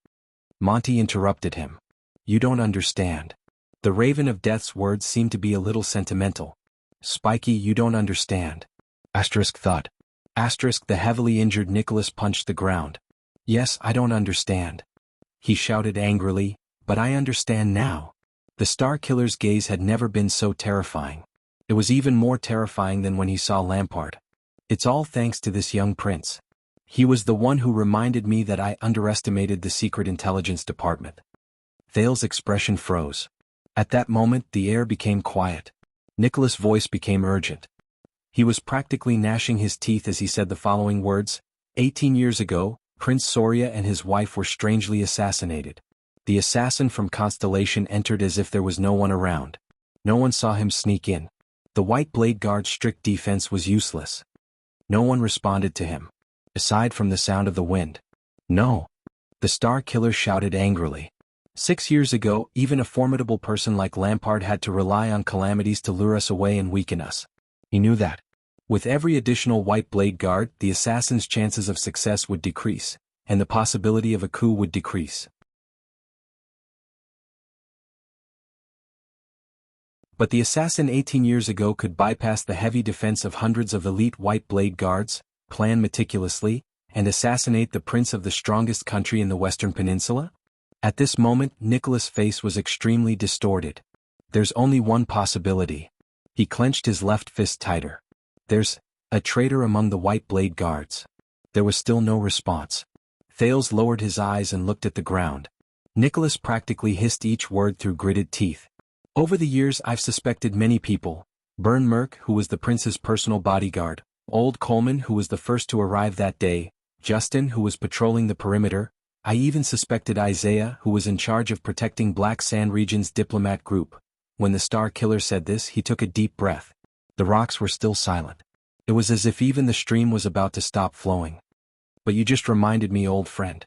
Monty interrupted him. You don't understand. The Raven of Death's words seemed to be a little sentimental. Spiky, you don't understand. Thought. The heavily injured Nicholas punched the ground. Yes, I don't understand. He shouted angrily, but I understand now. The Star Killer's gaze had never been so terrifying. It was even more terrifying than when he saw Lampard. It's all thanks to this young prince. He was the one who reminded me that I underestimated the Secret Intelligence Department. Thales' expression froze. At that moment the air became quiet. Nicholas' voice became urgent. He was practically gnashing his teeth as he said the following words. 18 years ago, Prince Soria and his wife were strangely assassinated. The assassin from Constellation entered as if there was no one around. No one saw him sneak in. The White Blade Guard's strict defense was useless. No one responded to him. Aside from the sound of the wind. No. The Star Killer shouted angrily. 6 years ago, even a formidable person like Lampard had to rely on calamities to lure us away and weaken us. He knew that. With every additional White Blade Guard, the assassin's chances of success would decrease, and the possibility of a coup would decrease. But the assassin 18 years ago could bypass the heavy defense of hundreds of elite white blade guards, plan meticulously, and assassinate the prince of the strongest country in the Western Peninsula? At this moment, Nicholas' face was extremely distorted. There's only one possibility. He clenched his left fist tighter. There's a traitor among the white blade guards. There was still no response. Thales lowered his eyes and looked at the ground. Nicholas practically hissed each word through gritted teeth. Over the years I've suspected many people. Byrne Merk, who was the prince's personal bodyguard, Old Coleman, who was the first to arrive that day, Justin, who was patrolling the perimeter. I even suspected Isaiah, who was in charge of protecting Black Sand Region's diplomat group. When the Star Killer said this, he took a deep breath. The rocks were still silent. It was as if even the stream was about to stop flowing. But you just reminded me, old friend.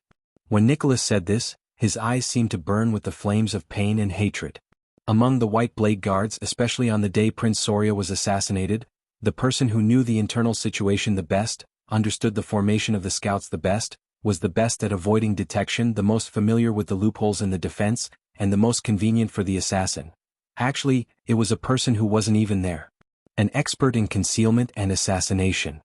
When Nicholas said this, his eyes seemed to burn with the flames of pain and hatred. Among the white blade guards, especially on the day Prince Soria was assassinated, the person who knew the internal situation the best, understood the formation of the scouts the best, was the best at avoiding detection, the most familiar with the loopholes in the defense, and the most convenient for the assassin. Actually, it was a person who wasn't even there. An expert in concealment and assassination.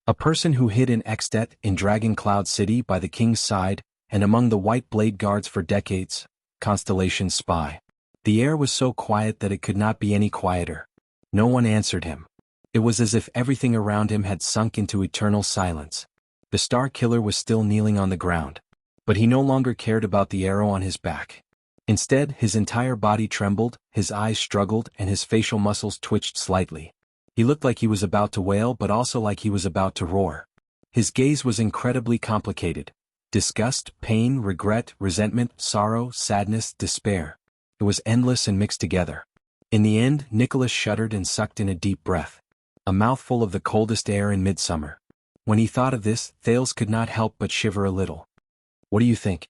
A person who hid in Extet in Dragon Cloud City by the king's side, and among the white blade guards for decades. Constellation's spy. The air was so quiet that it could not be any quieter. No one answered him. It was as if everything around him had sunk into eternal silence. The Star Killer was still kneeling on the ground. But he no longer cared about the arrow on his back. Instead, his entire body trembled, his eyes struggled, and his facial muscles twitched slightly. He looked like he was about to wail, but also like he was about to roar. His gaze was incredibly complicated. Disgust, pain, regret, resentment, sorrow, sadness, despair. It was endless and mixed together. In the end, Nicholas shuddered and sucked in a deep breath. A mouthful of the coldest air in midsummer. When he thought of this, Thales could not help but shiver a little. What do you think?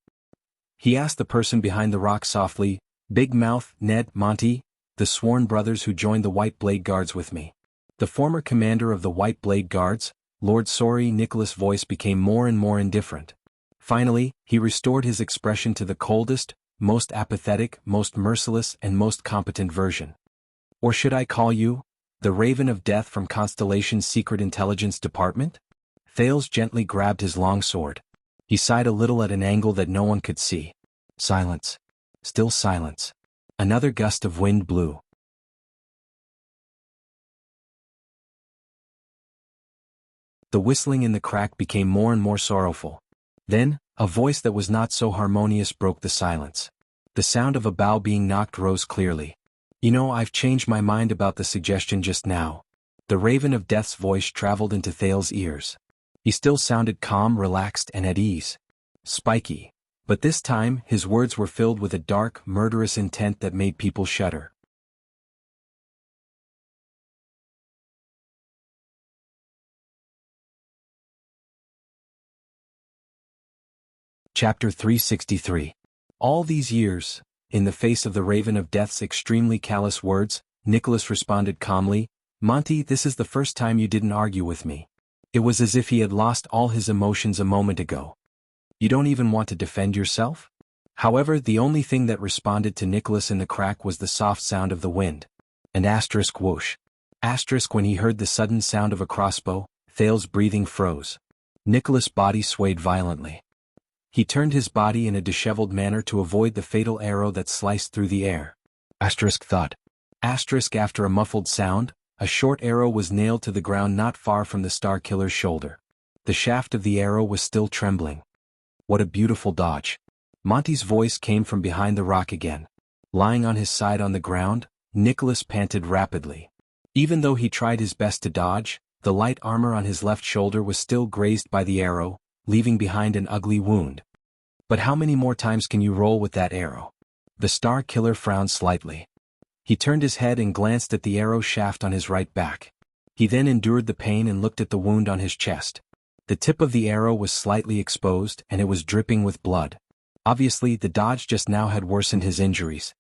He asked the person behind the rock softly. Big Mouth, Ned, Monty, the sworn brothers who joined the White Blade Guards with me. The former commander of the White Blade Guards, Lord Sori. Nicholas' voice became more and more indifferent. Finally, he restored his expression to the coldest, most apathetic, most merciless, and most competent version. Or should I call you the Raven of Death from Constellation's Secret Intelligence Department? Thales gently grabbed his long sword. He sighed a little at an angle that no one could see. Silence. Still silence. Another gust of wind blew. The whistling in the crack became more and more sorrowful. Then, a voice that was not so harmonious broke the silence. The sound of a bough being knocked rose clearly. You know, I've changed my mind about the suggestion just now. The Raven of Death's voice traveled into Thales' ears. He still sounded calm, relaxed, and at ease. Spiky. But this time, his words were filled with a dark, murderous intent that made people shudder. Chapter 363. All these years, in the face of the Raven of Death's extremely callous words, Nicholas responded calmly, Monty, this is the first time you didn't argue with me. It was as if he had lost all his emotions a moment ago. You don't even want to defend yourself? However, the only thing that responded to Nicholas in the crack was the soft sound of the wind. An asterisk whoosh. Asterisk when he heard the sudden sound of a crossbow, Thales' breathing froze. Nicholas' body swayed violently. He turned his body in a disheveled manner to avoid the fatal arrow that sliced through the air. Asterisk thud. Asterisk after a muffled sound, a short arrow was nailed to the ground not far from the Star Killer's shoulder. The shaft of the arrow was still trembling. What a beautiful dodge. Monty's voice came from behind the rock again. Lying on his side on the ground, Nicholas panted rapidly. Even though he tried his best to dodge, the light armor on his left shoulder was still grazed by the arrow, leaving behind an ugly wound. But how many more times can you roll with that arrow? The Star Killer frowned slightly. He turned his head and glanced at the arrow shaft on his right back. He then endured the pain and looked at the wound on his chest. The tip of the arrow was slightly exposed and it was dripping with blood. Obviously, the dodge just now had worsened his injuries.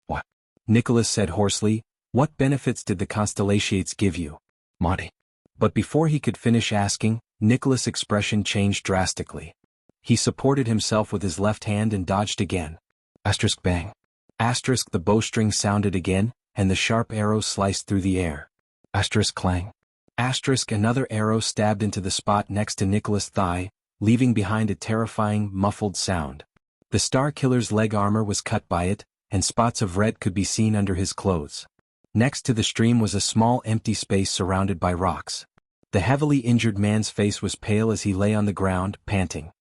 What? Nicholas said hoarsely, what benefits did the Constellations give you, Monty? But before he could finish asking, Nicholas' expression changed drastically. He supported himself with his left hand and dodged again. Asterisk bang. Asterisk the bowstring sounded again, and the sharp arrow sliced through the air. Asterisk clang. Asterisk another arrow stabbed into the spot next to Nicholas' thigh, leaving behind a terrifying, muffled sound. The Star Killer's leg armor was cut by it, and spots of red could be seen under his clothes. Next to the stream was a small empty space surrounded by rocks. The heavily injured man's face was pale as he lay on the ground, panting.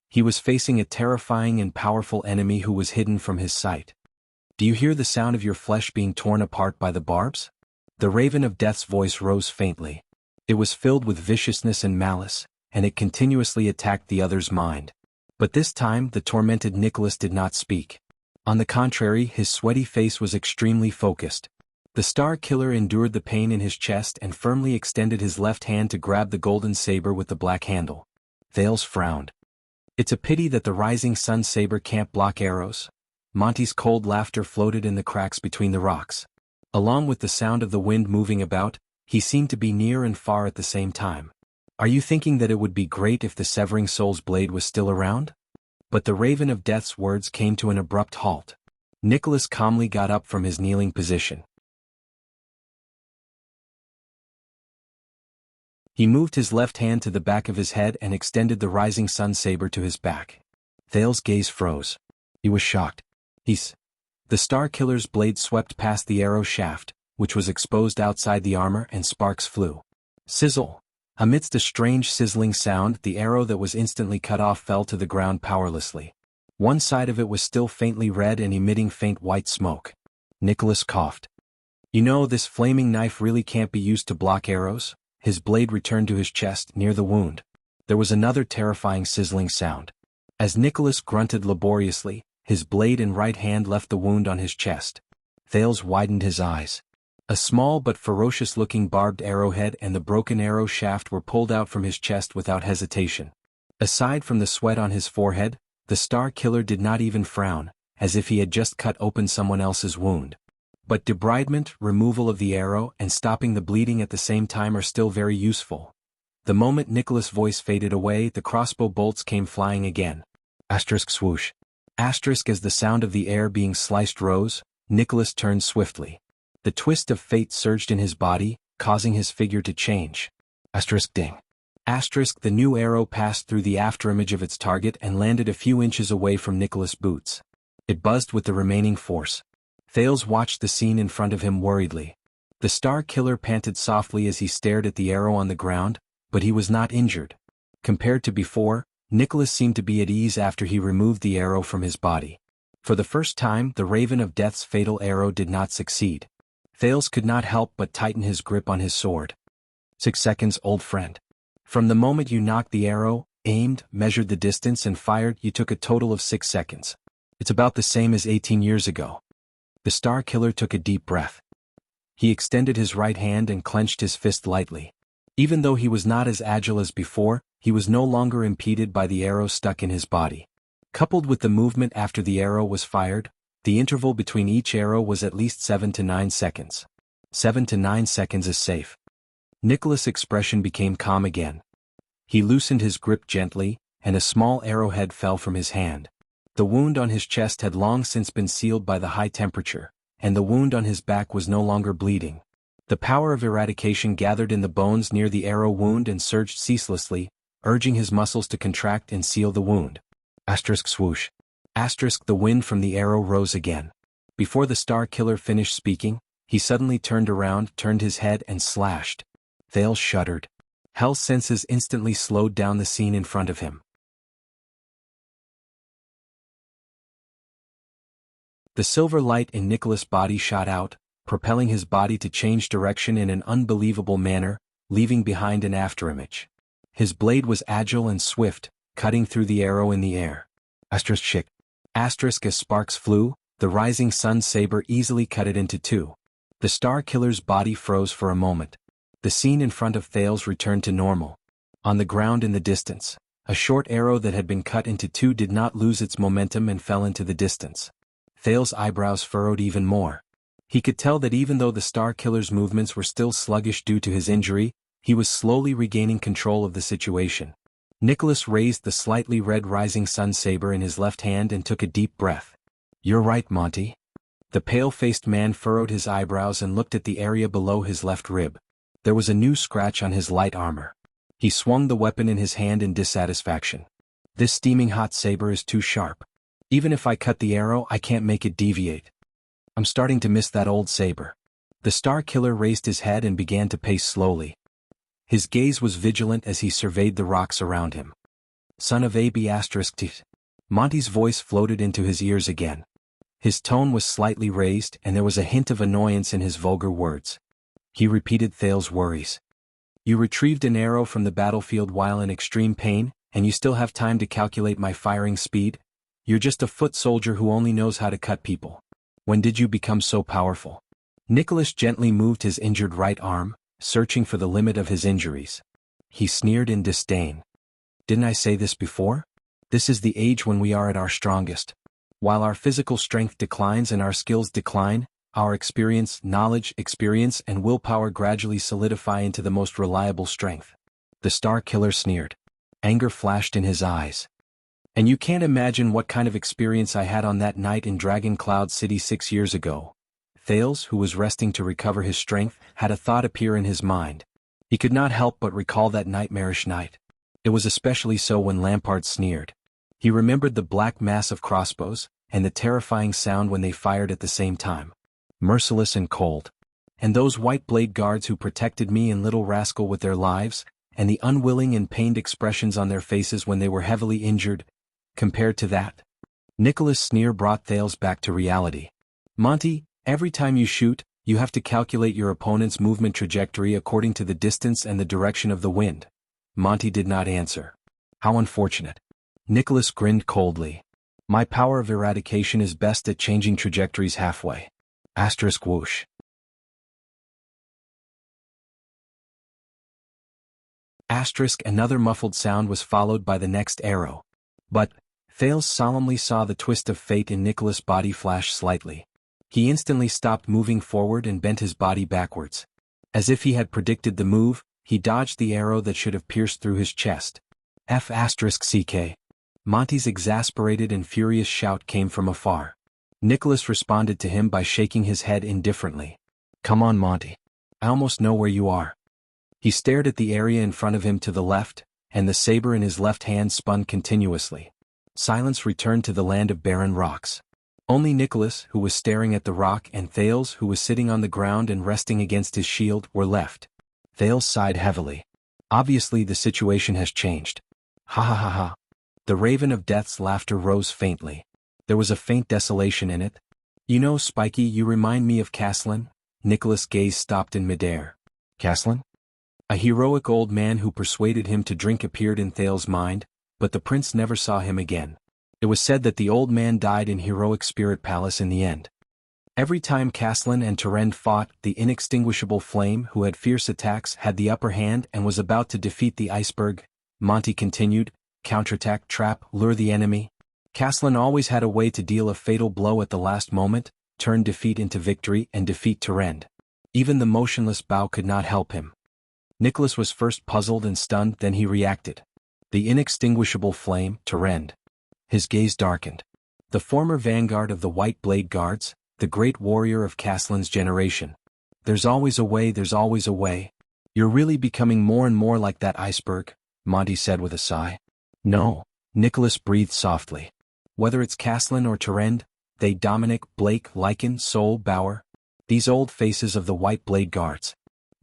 He was facing a terrifying and powerful enemy who was hidden from his sight. "Do you hear the sound of your flesh being torn apart by the barbs?" The Raven of Death's voice rose faintly. It was filled with viciousness and malice, and it continuously attacked the other's mind. But this time the tormented Nicholas did not speak. On the contrary, his sweaty face was extremely focused. The Star Killer endured the pain in his chest and firmly extended his left hand to grab the golden saber with the black handle. Thales frowned. "It's a pity that the rising sun saber can't block arrows." Monty's cold laughter floated in the cracks between the rocks. Along with the sound of the wind moving about, he seemed to be near and far at the same time. "Are you thinking that it would be great if the Severing Soul's blade was still around?" But the Raven of Death's words came to an abrupt halt. Nicholas calmly got up from his kneeling position. He moved his left hand to the back of his head and extended the rising sun saber to his back. Thales' gaze froze. He was shocked. The Star Killer's blade swept past the arrow shaft, which was exposed outside the armor, and sparks flew. Sizzle! Amidst a strange sizzling sound, the arrow that was instantly cut off fell to the ground powerlessly. One side of it was still faintly red and emitting faint white smoke. Nicholas coughed. "You know, this flaming knife really can't be used to block arrows." His blade returned to his chest, near the wound. There was another terrifying sizzling sound. As Nicholas grunted laboriously, his blade and right hand left the wound on his chest. Thales widened his eyes. A small but ferocious-looking barbed arrowhead and the broken arrow shaft were pulled out from his chest without hesitation. Aside from the sweat on his forehead, the Star Killer did not even frown, as if he had just cut open someone else's wound. But debridement, removal of the arrow, and stopping the bleeding at the same time are still very useful. The moment Nicholas' voice faded away, the crossbow bolts came flying again. Asterisk swoosh. Asterisk as the sound of the air being sliced rose, Nicholas turned swiftly. The twist of fate surged in his body, causing his figure to change. Asterisk ding. Asterisk the new arrow passed through the afterimage of its target and landed a few inches away from Nicholas' boots. It buzzed with the remaining force. Thales watched the scene in front of him worriedly. The Star Killer panted softly as he stared at the arrow on the ground, but he was not injured. Compared to before, Nicholas seemed to be at ease after he removed the arrow from his body. For the first time, the Raven of Death's fatal arrow did not succeed. Thales could not help but tighten his grip on his sword. 6 seconds, old friend. From the moment you knocked the arrow, aimed, measured the distance and fired, you took a total of 6 seconds. It's about the same as 18 years ago. The Star Killer took a deep breath. He extended his right hand and clenched his fist lightly. Even though he was not as agile as before, he was no longer impeded by the arrow stuck in his body. Coupled with the movement after the arrow was fired, the interval between each arrow was at least 7 to 9 seconds. 7 to 9 seconds is safe. Nicholas' expression became calm again. He loosened his grip gently, and a small arrowhead fell from his hand. The wound on his chest had long since been sealed by the high temperature, and the wound on his back was no longer bleeding. The power of eradication gathered in the bones near the arrow wound and surged ceaselessly, urging his muscles to contract and seal the wound. Asterisk swoosh. Asterisk the wind from the arrow rose again. Before the Star Killer finished speaking, he suddenly turned around, turned his head and slashed. Thales shuddered. Hell's senses instantly slowed down the scene in front of him. The silver light in Nicholas' body shot out, propelling his body to change direction in an unbelievable manner, leaving behind an afterimage. His blade was agile and swift, cutting through the arrow in the air. Asterisk shik. Asterisk as sparks flew, the rising sun saber easily cut it into two. The Star Killer's body froze for a moment. The scene in front of Thales returned to normal. On the ground in the distance, a short arrow that had been cut into two did not lose its momentum and fell into the distance. Thales' eyebrows furrowed even more. He could tell that even though the Star Killer's movements were still sluggish due to his injury, he was slowly regaining control of the situation. Nicholas raised the slightly red rising sun saber in his left hand and took a deep breath. "You're right, Monty. The pale-faced man furrowed his eyebrows and looked at the area below his left rib. There was a new scratch on his light armor. He swung the weapon in his hand in dissatisfaction. This steaming hot saber is too sharp. Even if I cut the arrow, I can't make it deviate. I'm starting to miss that old saber. The Star Killer raised his head and began to pace slowly. His gaze was vigilant as he surveyed the rocks around him. Son of AB****. Monty's voice floated into his ears again. His tone was slightly raised and there was a hint of annoyance in his vulgar words. He repeated Thale's worries. You retrieved an arrow from the battlefield while in extreme pain, and you still have time to calculate my firing speed? You're just a foot soldier who only knows how to cut people. When did you become so powerful? Nicholas gently moved his injured right arm, searching for the limit of his injuries. He sneered in disdain. Didn't I say this before? This is the age when we are at our strongest. While our physical strength declines and our skills decline, our knowledge, experience, and willpower gradually solidify into the most reliable strength. The Star Killer sneered. Anger flashed in his eyes. And you can't imagine what kind of experience I had on that night in Dragon Cloud City 6 years ago. Thales, who was resting to recover his strength, had a thought appear in his mind. He could not help but recall that nightmarish night. It was especially so when Lampard sneered. He remembered the black mass of crossbows, and the terrifying sound when they fired at the same time. Merciless and cold. And those white blade guards who protected me and little rascal with their lives, and the unwilling and pained expressions on their faces when they were heavily injured, compared to that. Nicholas' sneer brought Thales back to reality. Monty, every time you shoot, you have to calculate your opponent's movement trajectory according to the distance and the direction of the wind. Monty did not answer. How unfortunate. Nicholas grinned coldly. My power of eradication is best at changing trajectories halfway. Asterisk whoosh. Asterisk another muffled sound was followed by the next arrow. But, Thales solemnly saw the twist of fate in Nicholas' body flash slightly. He instantly stopped moving forward and bent his body backwards. As if he had predicted the move, he dodged the arrow that should have pierced through his chest. F***. Monty's exasperated and furious shout came from afar. Nicholas responded to him by shaking his head indifferently. Come on, Monty. I almost know where you are. He stared at the area in front of him to the left, and the saber in his left hand spun continuously. Silence returned to the land of barren rocks. Only Nicholas, who was staring at the rock, and Thales, who was sitting on the ground and resting against his shield, were left. Thales sighed heavily. Obviously the situation has changed. Ha ha ha ha. The Raven of Death's laughter rose faintly. There was a faint desolation in it. You know, Spiky, you remind me of Caslin. Nicholas' gaze stopped in midair. Caslin? A heroic old man who persuaded him to drink appeared in Thales' mind, but the prince never saw him again. It was said that the old man died in heroic Spirit Palace in the end. Every time Caslin and Terend fought, the inextinguishable flame who had fierce attacks had the upper hand and was about to defeat the iceberg. Monty continued, counterattack, trap, lure the enemy. Caslin always had a way to deal a fatal blow at the last moment, turn defeat into victory and defeat Terend. Even the motionless bow could not help him. Nicholas was first puzzled and stunned, then he reacted. The inextinguishable flame, Terend. His gaze darkened. The former vanguard of the White Blade Guards, the great warrior of Caslin's generation. There's always a way, there's always a way. You're really becoming more and more like that iceberg, Monty said with a sigh. No, Nicholas breathed softly. Whether it's Caslin or Terend, they Dominic, Blake, Lycan, Sol, Bauer. These old faces of the White Blade Guards.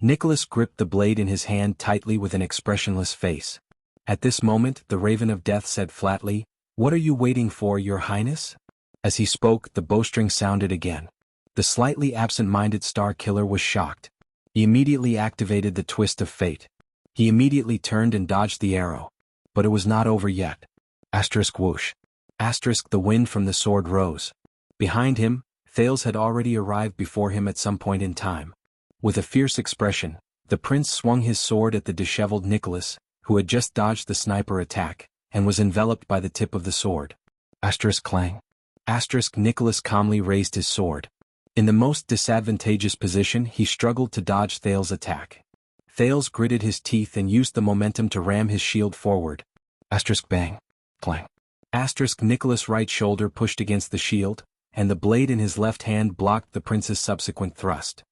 Nicholas gripped the blade in his hand tightly with an expressionless face. At this moment, the Raven of Death said flatly, "What are you waiting for, Your Highness?" As he spoke, the bowstring sounded again. The slightly absent-minded Star Killer was shocked. He immediately activated the twist of fate. He immediately turned and dodged the arrow. But it was not over yet. Asterisk whoosh. Asterisk the wind from the sword rose. Behind him, Thales had already arrived before him at some point in time. With a fierce expression, the prince swung his sword at the disheveled Nicholas, who had just dodged the sniper attack, and was enveloped by the tip of the sword. Asterisk clang. Asterisk Nicholas calmly raised his sword. In the most disadvantageous position, he struggled to dodge Thales' attack. Thales gritted his teeth and used the momentum to ram his shield forward. Asterisk bang. Clang. Asterisk Nicholas' right shoulder pushed against the shield, and the blade in his left hand blocked the prince's subsequent thrust.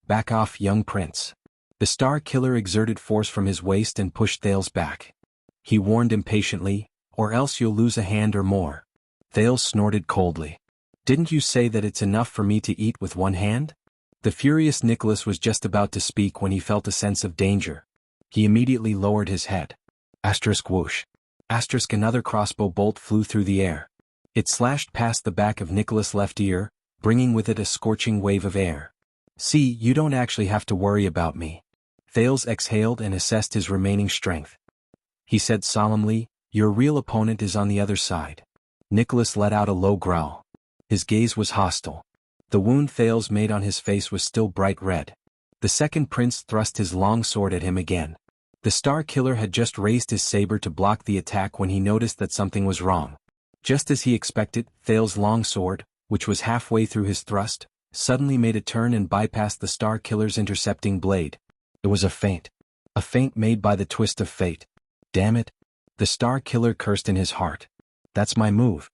Back off, young prince. The Star Killer exerted force from his waist and pushed Thales back. He warned impatiently, or else you'll lose a hand or more. Thales snorted coldly. Didn't you say that it's enough for me to eat with one hand? The furious Nicholas was just about to speak when he felt a sense of danger. He immediately lowered his head. Asterisk whoosh. Asterisk another crossbow bolt flew through the air. It slashed past the back of Nicholas' left ear, bringing with it a scorching wave of air. See, you don't actually have to worry about me. Thales exhaled and assessed his remaining strength. He said solemnly, your real opponent is on the other side. Nicholas let out a low growl. His gaze was hostile. The wound Thales made on his face was still bright red. The second prince thrust his long sword at him again. The Star Killer had just raised his saber to block the attack when he noticed that something was wrong. Just as he expected, Thales' long sword, which was halfway through his thrust, suddenly made a turn and bypassed the Star Killer's intercepting blade. It was a feint. A feint made by the twist of fate. Damn it. The Star Killer cursed in his heart. That's my move.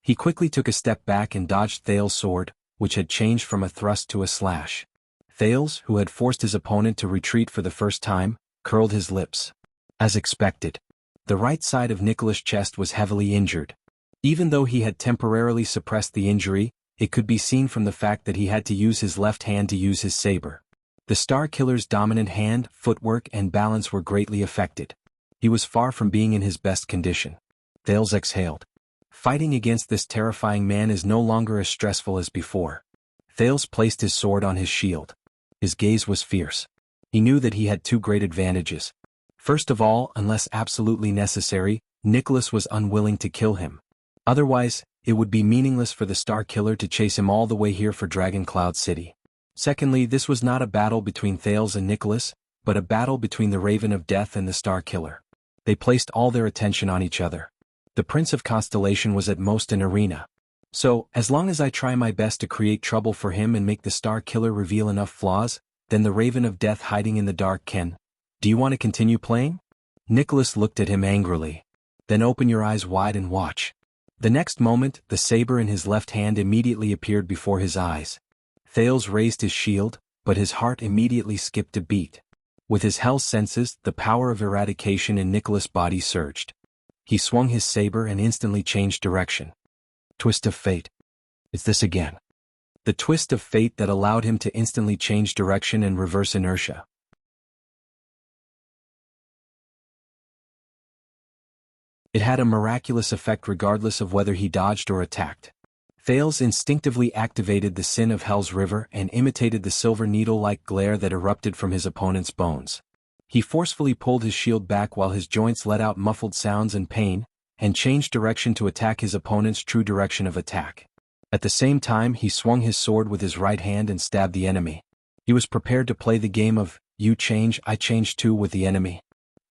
He quickly took a step back and dodged Thales' sword, which had changed from a thrust to a slash. Thales, who had forced his opponent to retreat for the first time, curled his lips. As expected, the right side of Nicholas' chest was heavily injured. Even though he had temporarily suppressed the injury, it could be seen from the fact that he had to use his left hand to use his saber. The Star Killer's dominant hand, footwork, and balance were greatly affected. He was far from being in his best condition. Thales exhaled. Fighting against this terrifying man is no longer as stressful as before. Thales placed his sword on his shield. His gaze was fierce. He knew that he had two great advantages. First of all, unless absolutely necessary, Nicholas was unwilling to kill him. Otherwise, it would be meaningless for the Star Killer to chase him all the way here for Dragon Cloud City. Secondly, this was not a battle between Thales and Nicholas, but a battle between the Raven of Death and the Star Killer. They placed all their attention on each other. The Prince of Constellation was at most an arena. So, as long as I try my best to create trouble for him and make the Star Killer reveal enough flaws, then the Raven of Death hiding in the dark can. Do you want to continue playing? Nicholas looked at him angrily. Then open your eyes wide and watch. The next moment, the saber in his left hand immediately appeared before his eyes. Thales raised his shield, but his heart immediately skipped a beat. With his hell senses, the power of eradication in Nicholas' body surged. He swung his saber and instantly changed direction. Twist of fate. It's this again. The twist of fate that allowed him to instantly change direction and reverse inertia. It had a miraculous effect regardless of whether he dodged or attacked. Thales instinctively activated the Sin of Hell's river and imitated the silver needle-like glare that erupted from his opponent's bones. He forcefully pulled his shield back while his joints let out muffled sounds and pain, and changed direction to attack his opponent's true direction of attack. At the same time, he swung his sword with his right hand and stabbed the enemy. He was prepared to play the game of, you change, I change too with the enemy.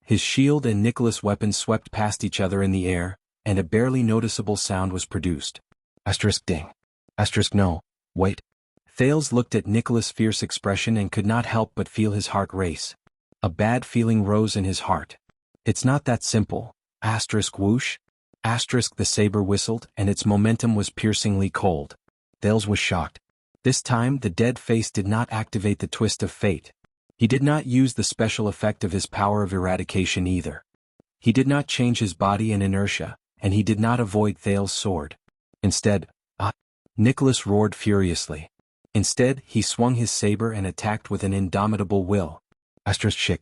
His shield and Nicholas' weapons swept past each other in the air, and a barely noticeable sound was produced. Asterisk ding. Asterisk no, wait. Thales looked at Nicholas' fierce expression and could not help but feel his heart race. A bad feeling rose in his heart. It's not that simple. Asterisk whoosh. Asterisk the saber whistled, and its momentum was piercingly cold. Thales was shocked. This time, the dead face did not activate the twist of fate. He did not use the special effect of his power of eradication either. He did not change his body in inertia, and he did not avoid Thales' sword. Instead, Nicholas roared furiously. Instead, he swung his saber and attacked with an indomitable will. Asterisk shik.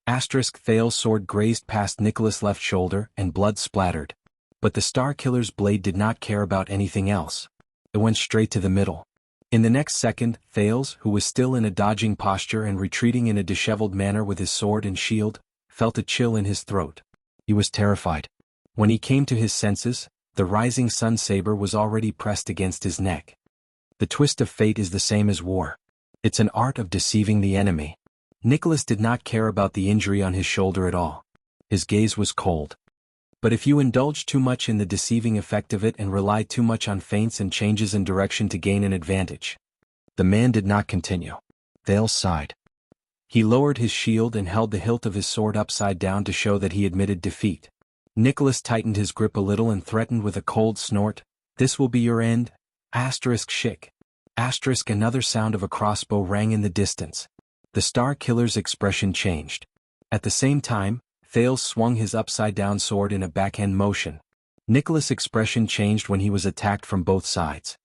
Asterisk Thales' sword grazed past Nicholas' left shoulder and blood splattered. But the Star Killer's blade did not care about anything else. It went straight to the middle. In the next second, Thales, who was still in a dodging posture and retreating in a disheveled manner with his sword and shield, felt a chill in his throat. He was terrified. When he came to his senses, the rising sun saber was already pressed against his neck. The twist of fate is the same as war. It's an art of deceiving the enemy. Nicholas did not care about the injury on his shoulder at all. His gaze was cold. But if you indulge too much in the deceiving effect of it and rely too much on feints and changes in direction to gain an advantage. The man did not continue. Thales sighed. He lowered his shield and held the hilt of his sword upside down to show that he admitted defeat. Nicholas tightened his grip a little and threatened with a cold snort, "This will be your end? Shik. Another sound of a crossbow rang in the distance. The Star Killer's expression changed. At the same time, Thales swung his upside-down sword in a backhand motion. Nicholas' expression changed when he was attacked from both sides.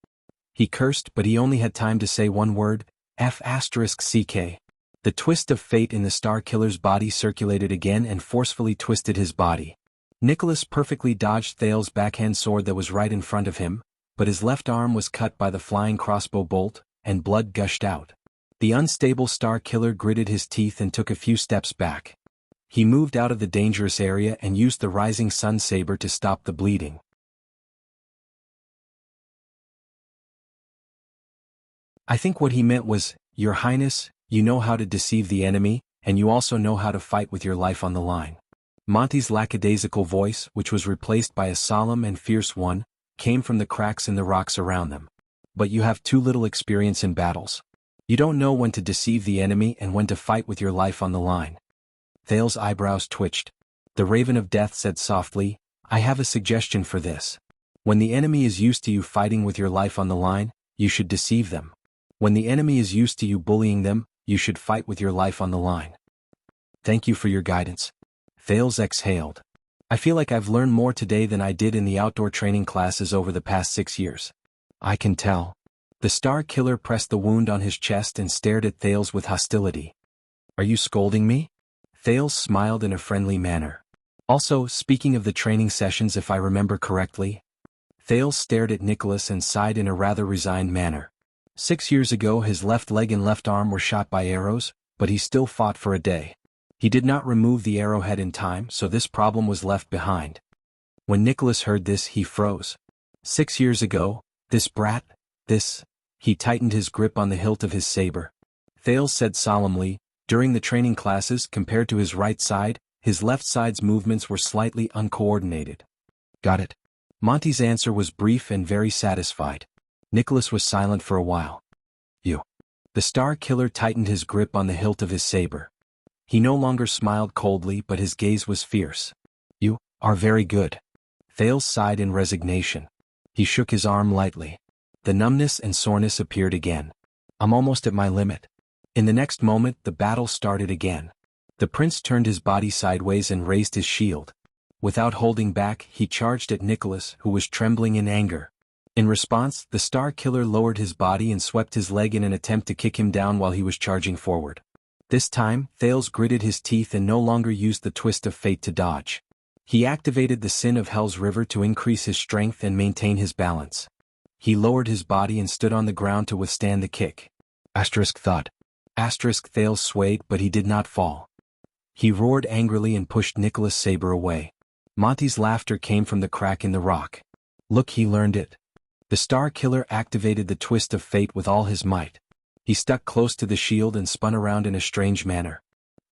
He cursed, but he only had time to say one word, F***ck. The twist of fate in the Star Killer's body circulated again and forcefully twisted his body. Nicholas perfectly dodged Thales' backhand sword that was right in front of him, but his left arm was cut by the flying crossbow bolt, and blood gushed out. The unstable Star Killer gritted his teeth and took a few steps back. He moved out of the dangerous area and used the rising sun saber to stop the bleeding. I think what he meant was, "Your Highness, you know how to deceive the enemy, and you also know how to fight with your life on the line." Monty's lackadaisical voice, which was replaced by a solemn and fierce one, came from the cracks in the rocks around them. "But you have too little experience in battles. You don't know when to deceive the enemy and when to fight with your life on the line." Thales' eyebrows twitched. The Raven of Death said softly, "I have a suggestion for this. When the enemy is used to you fighting with your life on the line, you should deceive them. When the enemy is used to you bullying them, you should fight with your life on the line." "Thank you for your guidance." Thales exhaled. "I feel like I've learned more today than I did in the outdoor training classes over the past 6 years." "I can tell." The Star Killer pressed the wound on his chest and stared at Thales with hostility. "Are you scolding me?" Thales smiled in a friendly manner. "Also, speaking of the training sessions, if I remember correctly." Thales stared at Nicholas and sighed in a rather resigned manner. 6 years ago his left leg and left arm were shot by arrows, but he still fought for a day. He did not remove the arrowhead in time, so this problem was left behind. When Nicholas heard this, he froze. 6 years ago, this brat, he tightened his grip on the hilt of his saber. Thales said solemnly, during the training classes, compared to his right side, his left side's movements were slightly uncoordinated. "Got it." Monty's answer was brief and very satisfied. Nicholas was silent for a while. "You." The Star Killer tightened his grip on the hilt of his saber. He no longer smiled coldly, but his gaze was fierce. "You are very good." Thales sighed in resignation. He shook his arm lightly. The numbness and soreness appeared again. "I'm almost at my limit." In the next moment, the battle started again. The prince turned his body sideways and raised his shield. Without holding back, he charged at Nicholas, who was trembling in anger. In response, the Star Killer lowered his body and swept his leg in an attempt to kick him down while he was charging forward. This time, Thales gritted his teeth and no longer used the twist of fate to dodge. He activated the Sin of Hell's River to increase his strength and maintain his balance. He lowered his body and stood on the ground to withstand the kick. Thud. Thales swayed, but he did not fall. He roared angrily and pushed Nicholas' saber away. Monty's laughter came from the crack in the rock. "Look, he learned it." The Star Killer activated the twist of fate with all his might. He stuck close to the shield and spun around in a strange manner.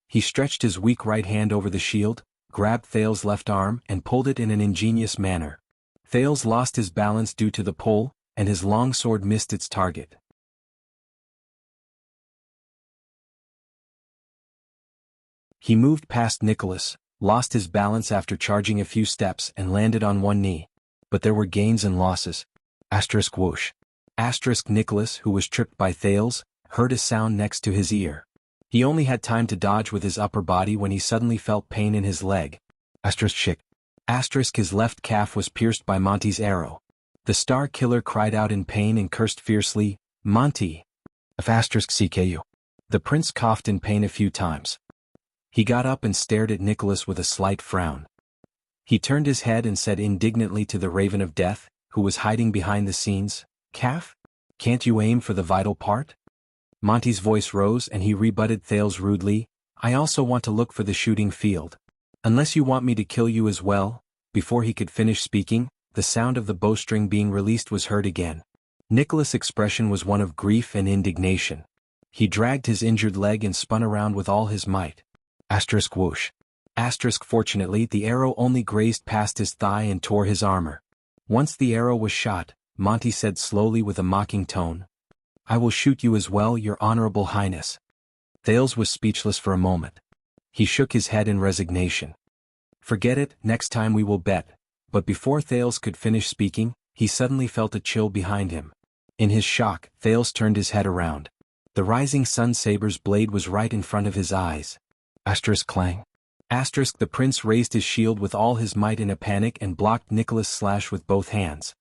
He stretched his weak right hand over the shield, grabbed Thales' left arm and pulled it in an ingenious manner. Thales lost his balance due to the pull, and his long sword missed its target. He moved past Nicholas, lost his balance after charging a few steps and landed on one knee. But there were gains and losses. Whoosh. Nicholas, who was tripped by Thales, heard a sound next to his ear. He only had time to dodge with his upper body when he suddenly felt pain in his leg. Shik. His left calf was pierced by Monty's arrow. The Star Killer cried out in pain and cursed fiercely, "Monty!" CKU. The prince coughed in pain a few times. He got up and stared at Nicholas with a slight frown. He turned his head and said indignantly to the Raven of Death, who was hiding behind the scenes, "Calf? Can't you aim for the vital part?" Monty's voice rose and he rebutted Thales rudely, "I also want to look for the shooting field. Unless you want me to kill you as well." Before he could finish speaking, the sound of the bowstring being released was heard again. Nicholas' expression was one of grief and indignation. He dragged his injured leg and spun around with all his might. Whoosh. Fortunately, the arrow only grazed past his thigh and tore his armor. Once the arrow was shot, Monty said slowly with a mocking tone, "I will shoot you as well, your honorable highness." Thales was speechless for a moment. He shook his head in resignation. Forget it, next time we will bet. But before Thales could finish speaking, he suddenly felt a chill behind him. In his shock, Thales turned his head around. The rising sun saber's blade was right in front of his eyes. Asterisk clang. Asterisk the prince raised his shield with all his might in a panic and blocked Nicholas' slash with both hands.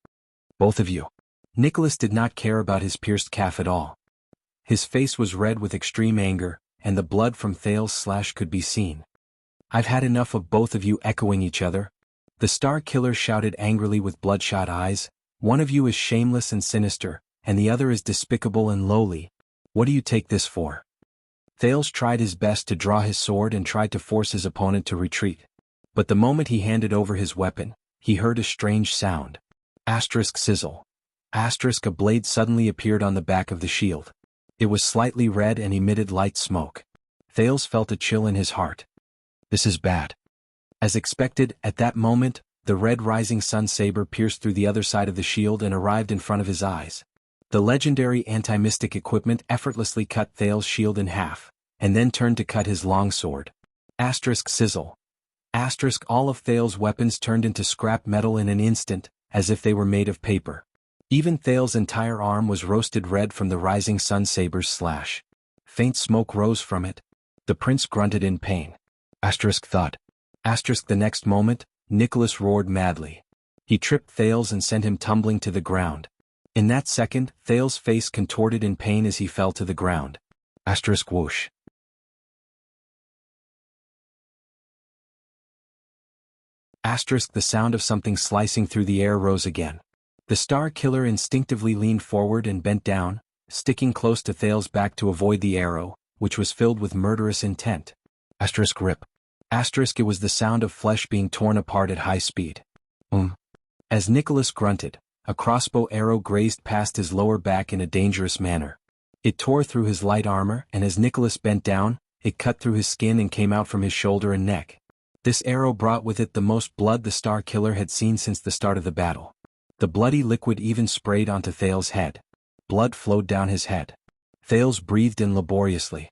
Both of you. Nicholas did not care about his pierced calf at all. His face was red with extreme anger, and the blood from Thales' slash could be seen. I've had enough of both of you echoing each other. The Star Killer shouted angrily with bloodshot eyes. One of you is shameless and sinister, and the other is despicable and lowly. What do you take this for? Thales tried his best to draw his sword and tried to force his opponent to retreat. But the moment he handed over his weapon, he heard a strange sound. Asterisk sizzle. Asterisk a blade suddenly appeared on the back of the shield. It was slightly red and emitted light smoke. Thales felt a chill in his heart. This is bad. As expected, at that moment, the red rising sun saber pierced through the other side of the shield and arrived in front of his eyes. The legendary anti-mystic equipment effortlessly cut Thales' shield in half, and then turned to cut his longsword. Asterisk sizzle. Asterisk all of Thales' weapons turned into scrap metal in an instant, as if they were made of paper. Even Thales' entire arm was roasted red from the rising sun saber's slash. Faint smoke rose from it. The prince grunted in pain. Asterisk thud. Asterisk the next moment, Nicholas roared madly. He tripped Thales and sent him tumbling to the ground. In that second, Thales' face contorted in pain as he fell to the ground. Asterisk whoosh. Asterisk the sound of something slicing through the air rose again. The Star Killer instinctively leaned forward and bent down, sticking close to Thales' back to avoid the arrow, which was filled with murderous intent. Asterisk rip. Asterisk it was the sound of flesh being torn apart at high speed. As Nicholas grunted, a crossbow arrow grazed past his lower back in a dangerous manner. It tore through his light armor, and as Nicholas bent down, it cut through his skin and came out from his shoulder and neck. This arrow brought with it the most blood the Star Killer had seen since the start of the battle. The bloody liquid even sprayed onto Thales' head. Blood flowed down his head. Thales breathed in laboriously.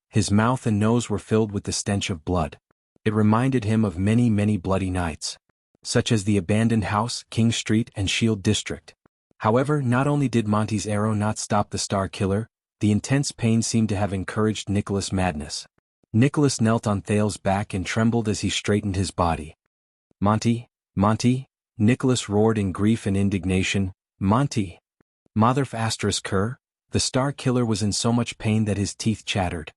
His mouth and nose were filled with the stench of blood. It reminded him of many, many bloody nights, such as the abandoned house, King Street, and Shield District. However, not only did Monty's arrow not stop the Star Killer, the intense pain seemed to have encouraged Nicholas' madness. Nicholas knelt on Thales' back and trembled as he straightened his body. Monty, Monty, Nicholas roared in grief and indignation. Monty! Motherf asterisk cur. The Star Killer was in so much pain that his teeth chattered.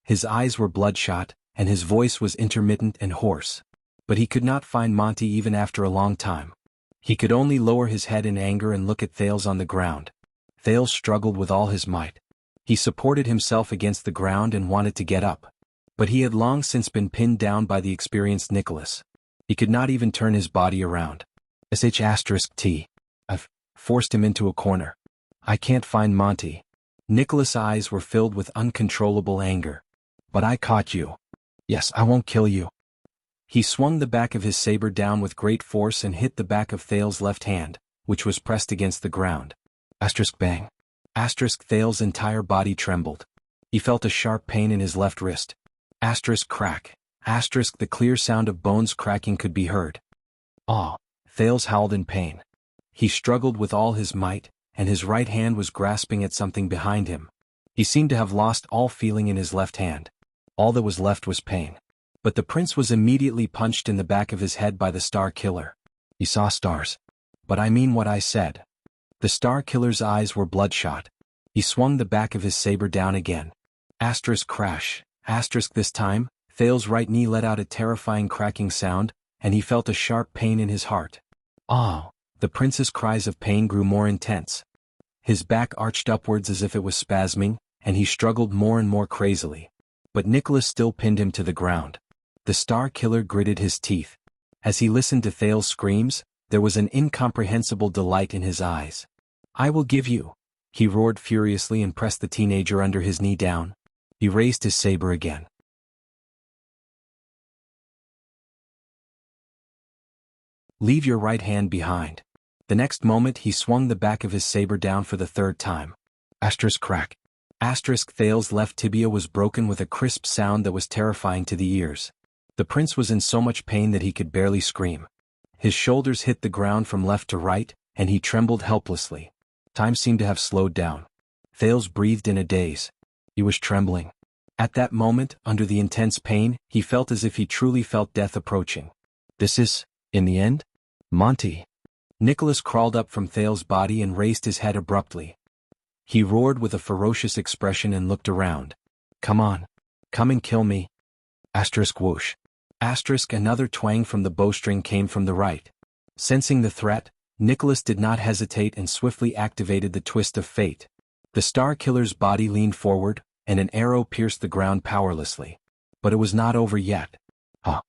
His eyes were bloodshot, and his voice was intermittent and hoarse. But he could not find Monty even after a long time. He could only lower his head in anger and look at Thales on the ground. Thales struggled with all his might. He supported himself against the ground and wanted to get up. But he had long since been pinned down by the experienced Nicholas. He could not even turn his body around. I've forced him into a corner. I can't find Monty. Nicholas' eyes were filled with uncontrollable anger. But I caught you. Yes, I won't kill you. He swung the back of his saber down with great force and hit the back of Thales' left hand, which was pressed against the ground. Asterisk bang. Asterisk Thales' entire body trembled. He felt a sharp pain in his left wrist. Asterisk crack. Asterisk the clear sound of bones cracking could be heard. Ah! Thales howled in pain. He struggled with all his might, and his right hand was grasping at something behind him. He seemed to have lost all feeling in his left hand. All that was left was pain. But the prince was immediately punched in the back of his head by the Star Killer. He saw stars. But I mean what I said. The Star Killer's eyes were bloodshot. He swung the back of his saber down again. Asterisk crash. Asterisk this time, Thales' right knee let out a terrifying cracking sound, and he felt a sharp pain in his heart. Ah! The prince's cries of pain grew more intense. His back arched upwards as if it was spasming, and he struggled more and more crazily. But Nicholas still pinned him to the ground. The Star Killer gritted his teeth. As he listened to Thales' screams, there was an incomprehensible delight in his eyes. I will give you. He roared furiously and pressed the teenager under his knee down. He raised his saber again. Leave your right hand behind. The next moment he swung the back of his saber down for the third time. Asterisk crack. Asterisk Thales' left tibia was broken with a crisp sound that was terrifying to the ears. The prince was in so much pain that he could barely scream. His shoulders hit the ground from left to right, and he trembled helplessly. Time seemed to have slowed down. Thales breathed in a daze. He was trembling. At that moment, under the intense pain, he felt as if he truly felt death approaching. This is, in the end? Monty. Nicholas crawled up from Thales' body and raised his head abruptly. He roared with a ferocious expression and looked around. Come on. Come and kill me. Asterisk whoosh. Asterisk another twang from the bowstring came from the right. Sensing the threat, Nicholas did not hesitate and swiftly activated the twist of fate. The Star Killer's body leaned forward, and an arrow pierced the ground powerlessly. But it was not over yet. The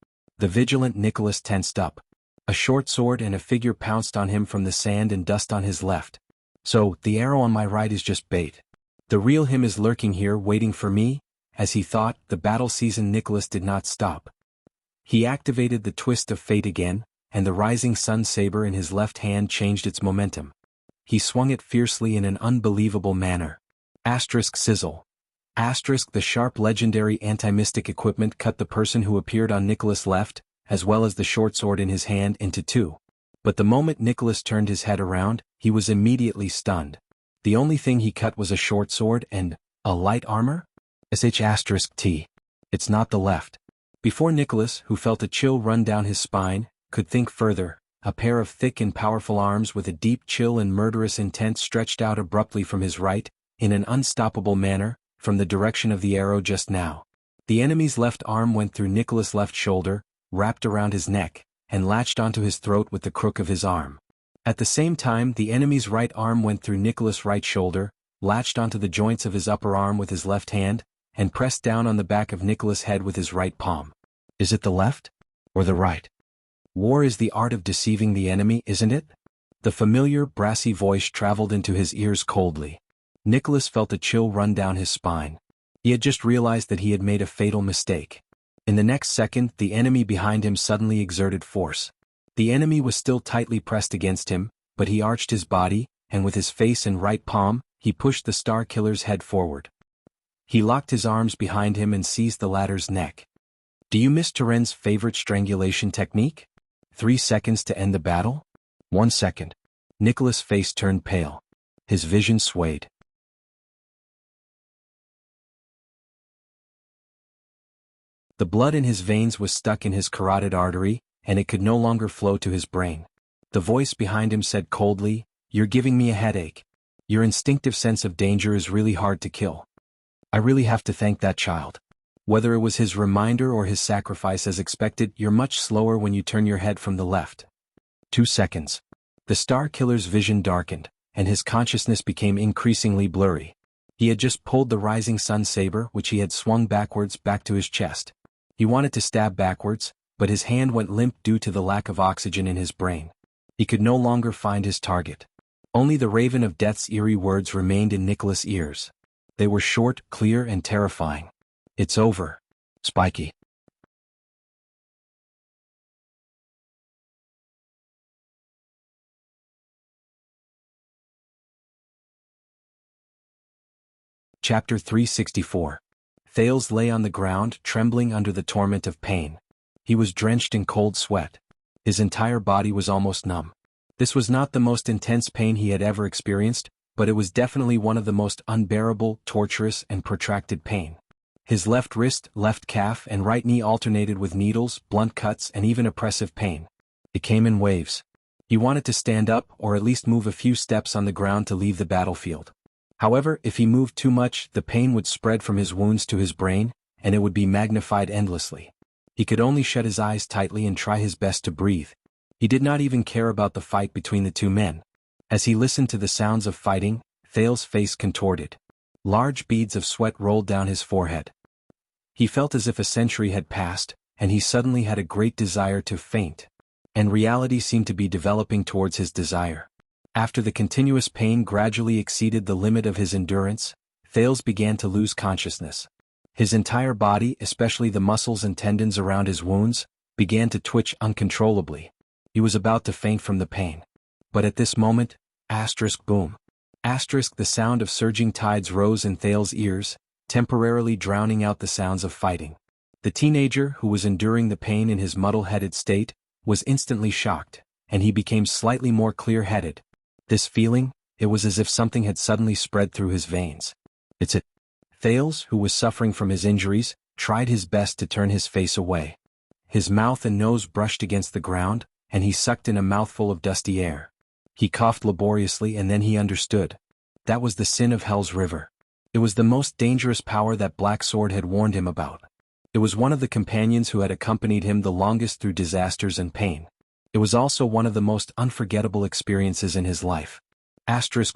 vigilant Nicholas tensed up. A short sword and a figure pounced on him from the sand and dust on his left. So, the arrow on my right is just bait. The real him is lurking here waiting for me? As he thought, the battle-seasoned Nicholas did not stop. He activated the twist of fate again, and the rising sun saber in his left hand changed its momentum. He swung it fiercely in an unbelievable manner. Asterisk sizzle. Asterisk the sharp legendary anti-mystic equipment cut the person who appeared on Nicholas' left, as well as the short sword in his hand, into two. But the moment Nicholas turned his head around, he was immediately stunned. The only thing he cut was a short sword and, a light armor? *T. It's not the left. Before Nicholas, who felt a chill run down his spine, could think further, a pair of thick and powerful arms with a deep chill and murderous intent stretched out abruptly from his right, in an unstoppable manner, from the direction of the arrow just now. The enemy's left arm went through Nicholas' left shoulder, wrapped around his neck, and latched onto his throat with the crook of his arm. At the same time, the enemy's right arm went through Nicholas' right shoulder, latched onto the joints of his upper arm with his left hand, and pressed down on the back of Nicholas' head with his right palm. Is it the left? Or the right? War is the art of deceiving the enemy, isn't it? The familiar, brassy voice traveled into his ears coldly. Nicholas felt a chill run down his spine. He had just realized that he had made a fatal mistake. In the next second, the enemy behind him suddenly exerted force. The enemy was still tightly pressed against him, but he arched his body, and with his face and right palm, he pushed the Star Killer's head forward. He locked his arms behind him and seized the latter's neck. Do you miss Turen's favorite strangulation technique? 3 seconds to end the battle? 1 second. Nicholas' face turned pale. His vision swayed. The blood in his veins was stuck in his carotid artery, and it could no longer flow to his brain. The voice behind him said coldly, "You're giving me a headache. Your instinctive sense of danger is really hard to kill. I really have to thank that child. Whether it was his reminder or his sacrifice as expected, you're much slower when you turn your head from the left." 2 seconds. The Star Killer's vision darkened, and his consciousness became increasingly blurry. He had just pulled the rising sun saber, which he had swung backwards, back to his chest. He wanted to stab backwards, but his hand went limp due to the lack of oxygen in his brain. He could no longer find his target. Only the Raven of Death's eerie words remained in Nicholas' ears. They were short, clear, and terrifying. It's over, Spiky. Chapter 364. Thales lay on the ground, trembling under the torment of pain. He was drenched in cold sweat. His entire body was almost numb. This was not the most intense pain he had ever experienced, but it was definitely one of the most unbearable, torturous, and protracted pain. His left wrist, left calf, and right knee alternated with needles, blunt cuts, and even oppressive pain. It came in waves. He wanted to stand up, or at least move a few steps on the ground to leave the battlefield. However, if he moved too much, the pain would spread from his wounds to his brain, and it would be magnified endlessly. He could only shut his eyes tightly and try his best to breathe. He did not even care about the fight between the two men. As he listened to the sounds of fighting, Thales' face contorted. Large beads of sweat rolled down his forehead. He felt as if a century had passed, and he suddenly had a great desire to faint. And reality seemed to be developing towards his desire. After the continuous pain gradually exceeded the limit of his endurance, Thales began to lose consciousness. His entire body, especially the muscles and tendons around his wounds, began to twitch uncontrollably. He was about to faint from the pain. But at this moment, boom. The sound of surging tides rose in Thales' ears, temporarily drowning out the sounds of fighting. The teenager, who was enduring the pain in his muddle-headed state, was instantly shocked, and he became slightly more clear-headed. This feeling, it was as if something had suddenly spread through his veins. It's it. Thales, who was suffering from his injuries, tried his best to turn his face away. His mouth and nose brushed against the ground, and he sucked in a mouthful of dusty air. He coughed laboriously, and then he understood. That was the sin of Hell's River. It was the most dangerous power that Black Sword had warned him about. It was one of the companions who had accompanied him the longest through disasters and pain. It was also one of the most unforgettable experiences in his life.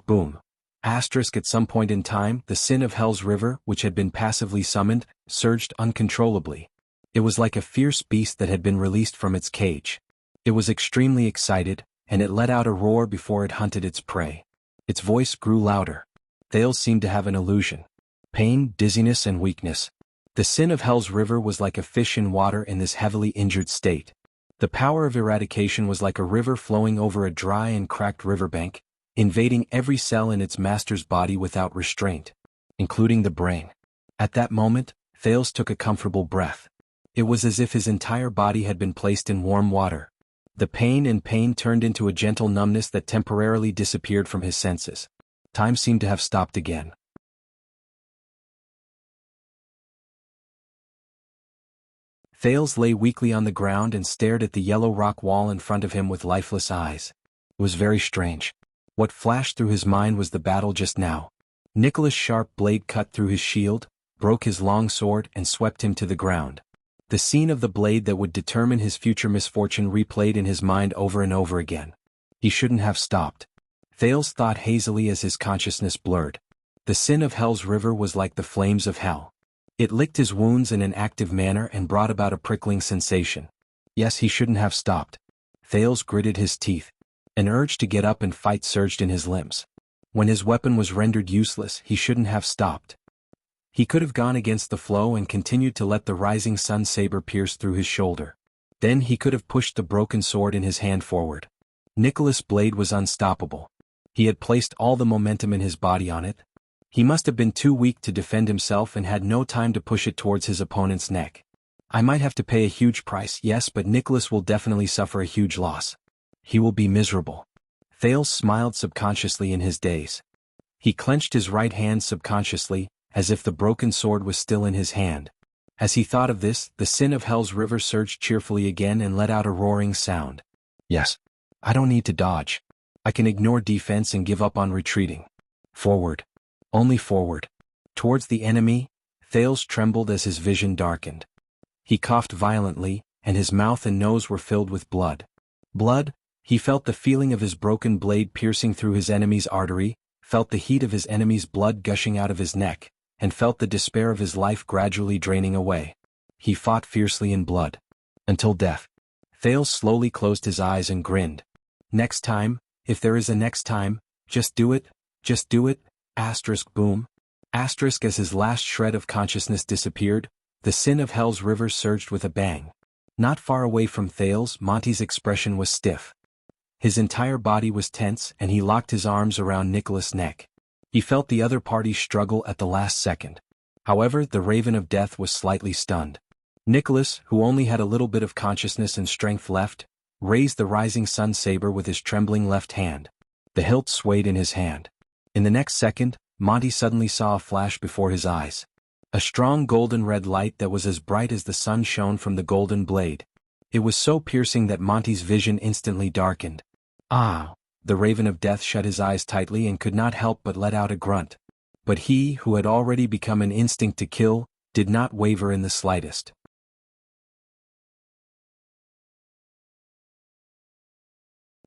Boom. At some point in time, the sin of Hell's River, which had been passively summoned, surged uncontrollably. It was like a fierce beast that had been released from its cage. It was extremely excited, and it let out a roar before it hunted its prey. Its voice grew louder. Thales seemed to have an illusion. Pain, dizziness, and weakness. The sin of Hell's River was like a fish in water in this heavily injured state. The power of eradication was like a river flowing over a dry and cracked riverbank, invading every cell in its master's body without restraint, including the brain. At that moment, Thales took a comfortable breath. It was as if his entire body had been placed in warm water. The pain turned into a gentle numbness that temporarily disappeared from his senses. Time seemed to have stopped again. Thales lay weakly on the ground and stared at the yellow rock wall in front of him with lifeless eyes. It was very strange. What flashed through his mind was the battle just now. Nicholas' sharp blade cut through his shield, broke his long sword, and swept him to the ground. The scene of the blade that would determine his future misfortune replayed in his mind over and over again. He shouldn't have stopped. Thales thought hazily as his consciousness blurred. The sin of Hell's River was like the flames of hell. It licked his wounds in an active manner and brought about a prickling sensation. Yes, he shouldn't have stopped. Thales gritted his teeth. An urge to get up and fight surged in his limbs. When his weapon was rendered useless, he shouldn't have stopped. He could have gone against the flow and continued to let the rising sun saber pierce through his shoulder. Then he could have pushed the broken sword in his hand forward. Nicholas' blade was unstoppable. He had placed all the momentum in his body on it. He must have been too weak to defend himself and had no time to push it towards his opponent's neck. I might have to pay a huge price, yes, but Nicholas will definitely suffer a huge loss. He will be miserable. Thales smiled subconsciously in his daze. He clenched his right hand subconsciously, as if the broken sword was still in his hand. As he thought of this, the sin of Hell's River surged cheerfully again and let out a roaring sound. Yes. I don't need to dodge. I can ignore defense and give up on retreating. Forward. Only forward. Towards the enemy. Thales trembled as his vision darkened. He coughed violently, and his mouth and nose were filled with blood. Blood? He felt the feeling of his broken blade piercing through his enemy's artery, felt the heat of his enemy's blood gushing out of his neck, and felt the despair of his life gradually draining away. He fought fiercely in blood. Until death. Thales slowly closed his eyes and grinned. Next time, if there is a next time, just do it, boom. As his last shred of consciousness disappeared, the sin of Hell's River surged with a bang. Not far away from Thales, Monty's expression was stiff. His entire body was tense and he locked his arms around Nicholas' neck. He felt the other party struggle at the last second. However, the Raven of Death was slightly stunned. Nicholas, who only had a little bit of consciousness and strength left, raised the rising sun saber with his trembling left hand. The hilt swayed in his hand. In the next second, Monty suddenly saw a flash before his eyes. A strong golden-red light that was as bright as the sun shone from the golden blade. It was so piercing that Monty's vision instantly darkened. Ah! The Raven of Death shut his eyes tightly and could not help but let out a grunt. But he, who had already become an instinct to kill, did not waver in the slightest.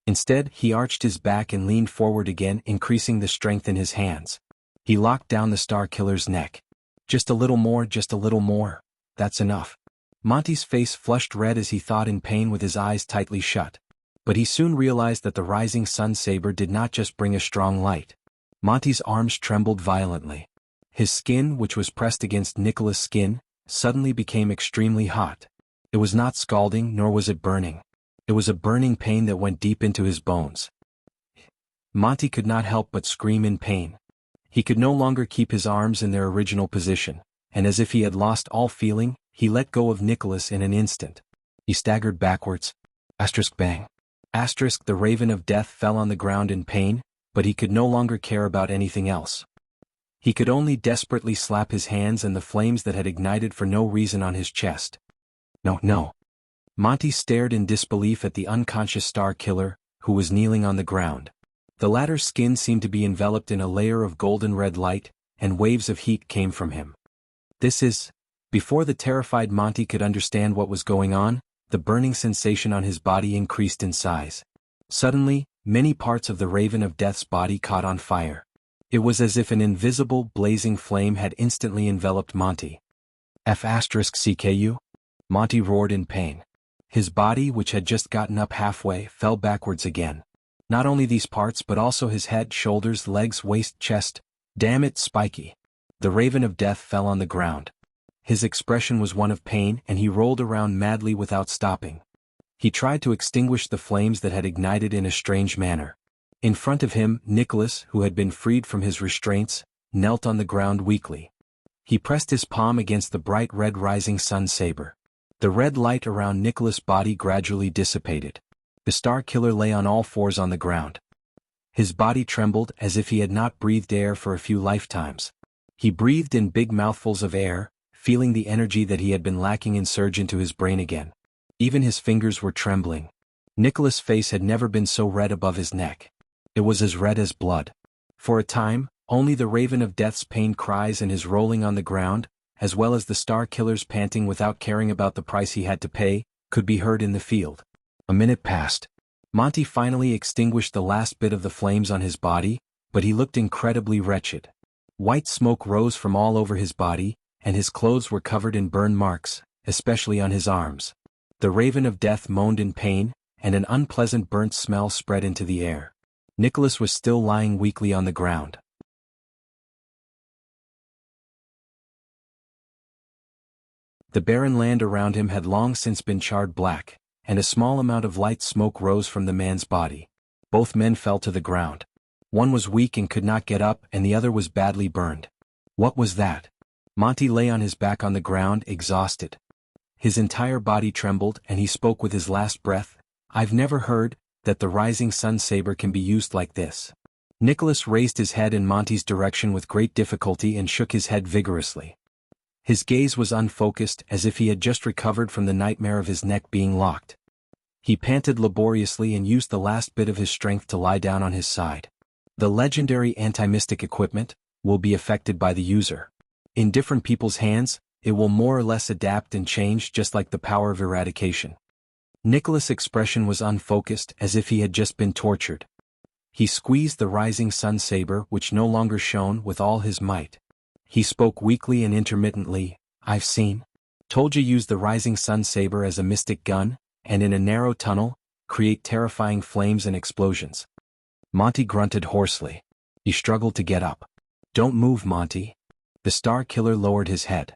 Instead, he arched his back and leaned forward again, increasing the strength in his hands. He locked down the Star Killer's neck. Just a little more, that's enough. Monty's face flushed red as he thought in pain with his eyes tightly shut. But he soon realized that the rising sun saber did not just bring a strong light. Monty's arms trembled violently. His skin, which was pressed against Nicholas' skin, suddenly became extremely hot. It was not scalding, nor was it burning. It was a burning pain that went deep into his bones. Monty could not help but scream in pain. He could no longer keep his arms in their original position, and as if he had lost all feeling, He let go of Nicholas in an instant. He staggered backwards. Bang. The raven of death fell on the ground in pain, but he could no longer care about anything else. He could only desperately slap his hands and the flames that had ignited for no reason on his chest. No. Monty stared in disbelief at the unconscious Star Killer, who was kneeling on the ground. The latter's skin seemed to be enveloped in a layer of golden red light, and waves of heat came from him. Before the terrified Monty could understand what was going on, the burning sensation on his body increased in size. Suddenly, many parts of the Raven of Death's body caught on fire. It was as if an invisible, blazing flame had instantly enveloped Monty. CKU? Monty roared in pain. His body, which had just gotten up halfway, fell backwards again. Not only these parts but also his head, shoulders, legs, waist, chest. Damn it, Spiky. The Raven of Death fell on the ground. His expression was one of pain, and he rolled around madly without stopping. He tried to extinguish the flames that had ignited in a strange manner. In front of him, Nicholas, who had been freed from his restraints, knelt on the ground weakly. He pressed his palm against the bright red rising sun saber. The red light around Nicholas' body gradually dissipated. The Star Killer lay on all fours on the ground. His body trembled as if he had not breathed air for a few lifetimes. He breathed in big mouthfuls of air, feeling the energy that he had been lacking surge into his brain again. Even his fingers were trembling. Nicholas' face had never been so red above his neck. It was as red as blood. For a time, only the Raven of Death's pain cries and his rolling on the ground, as well as the Star Killer's panting without caring about the price he had to pay, could be heard in the field. A minute passed. Monty finally extinguished the last bit of the flames on his body, but he looked incredibly wretched. White smoke rose from all over his body, and his clothes were covered in burn marks, especially on his arms. The Raven of Death moaned in pain, and an unpleasant burnt smell spread into the air. Nicholas was still lying weakly on the ground. The barren land around him had long since been charred black, and a small amount of light smoke rose from the man's body. Both men fell to the ground. One was weak and could not get up, and the other was badly burned. What was that? Monty lay on his back on the ground, exhausted. His entire body trembled, and he spoke with his last breath. I've never heard that the rising sun saber can be used like this. Nicholas raised his head in Monty's direction with great difficulty and shook his head vigorously. His gaze was unfocused, as if he had just recovered from the nightmare of his neck being locked. He panted laboriously and used the last bit of his strength to lie down on his side. The legendary anti-mystic equipment will be affected by the user. In different people's hands, it will more or less adapt and change, just like the power of eradication. Nicholas' expression was unfocused, as if he had just been tortured. He squeezed the rising sun saber, which no longer shone, with all his might. He spoke weakly and intermittently. I've told you use the rising sun saber as a mystic gun, and in a narrow tunnel, create terrifying flames and explosions. Monty grunted hoarsely. He struggled to get up. Don't move, Monty. The Star Killer lowered his head.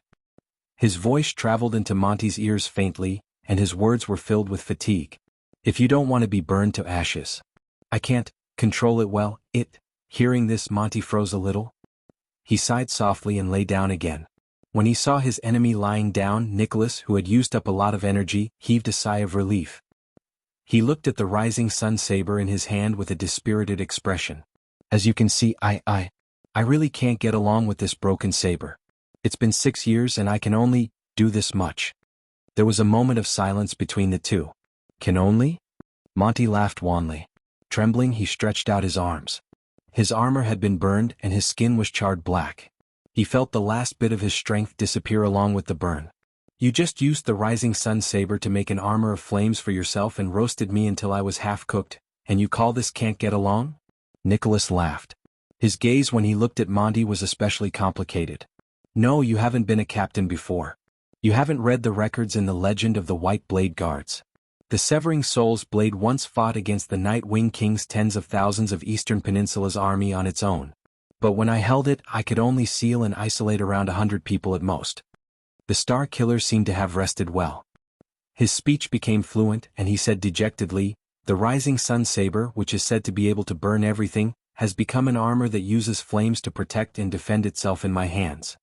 His voice traveled into Monty's ears faintly, and his words were filled with fatigue. If you don't want to be burned to ashes. I can't control it well. Hearing this, Monty froze a little. He sighed softly and lay down again. When he saw his enemy lying down, Nicholas, who had used up a lot of energy, heaved a sigh of relief. He looked at the rising sun saber in his hand with a dispirited expression. As you can see, I really can't get along with this broken saber. It's been 6 years and I can only do this much. There was a moment of silence between the two. Can only? Monty laughed wanly. Trembling, he stretched out his arms. His armor had been burned and his skin was charred black. He felt the last bit of his strength disappear along with the burn. You just used the rising sun saber to make an armor of flames for yourself and roasted me until I was half cooked, and you call this can't get along? Nicholas laughed. His gaze when he looked at Monty was especially complicated. No, you haven't been a captain before. You haven't read the records in the legend of the White Blade Guards. The Severing Soul's blade once fought against the Night Wing King's tens of thousands of Eastern Peninsula's army on its own. But when I held it, I could only seal and isolate around 100 people at most. The Star Killer seemed to have rested well. His speech became fluent, and he said dejectedly, the rising sun saber, which is said to be able to burn everything, has become an armor that uses flames to protect and defend itself in my hands.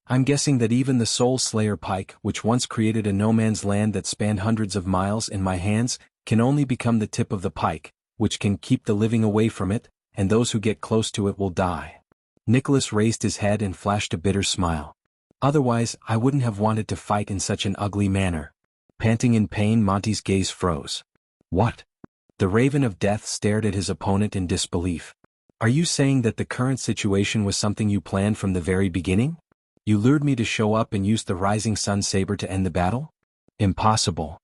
I'm guessing that even the Soul Slayer pike, which once created a no-man's land that spanned hundreds of miles in my hands, can only become the tip of the pike, which can keep the living away from it, and those who get close to it will die. Nicholas raised his head and flashed a bitter smile. Otherwise, I wouldn't have wanted to fight in such an ugly manner. Panting in pain, Monty's gaze froze. What? The Raven of Death stared at his opponent in disbelief. Are you saying that the current situation was something you planned from the very beginning? You lured me to show up and used the Rising Sun Saber to end the battle? Impossible.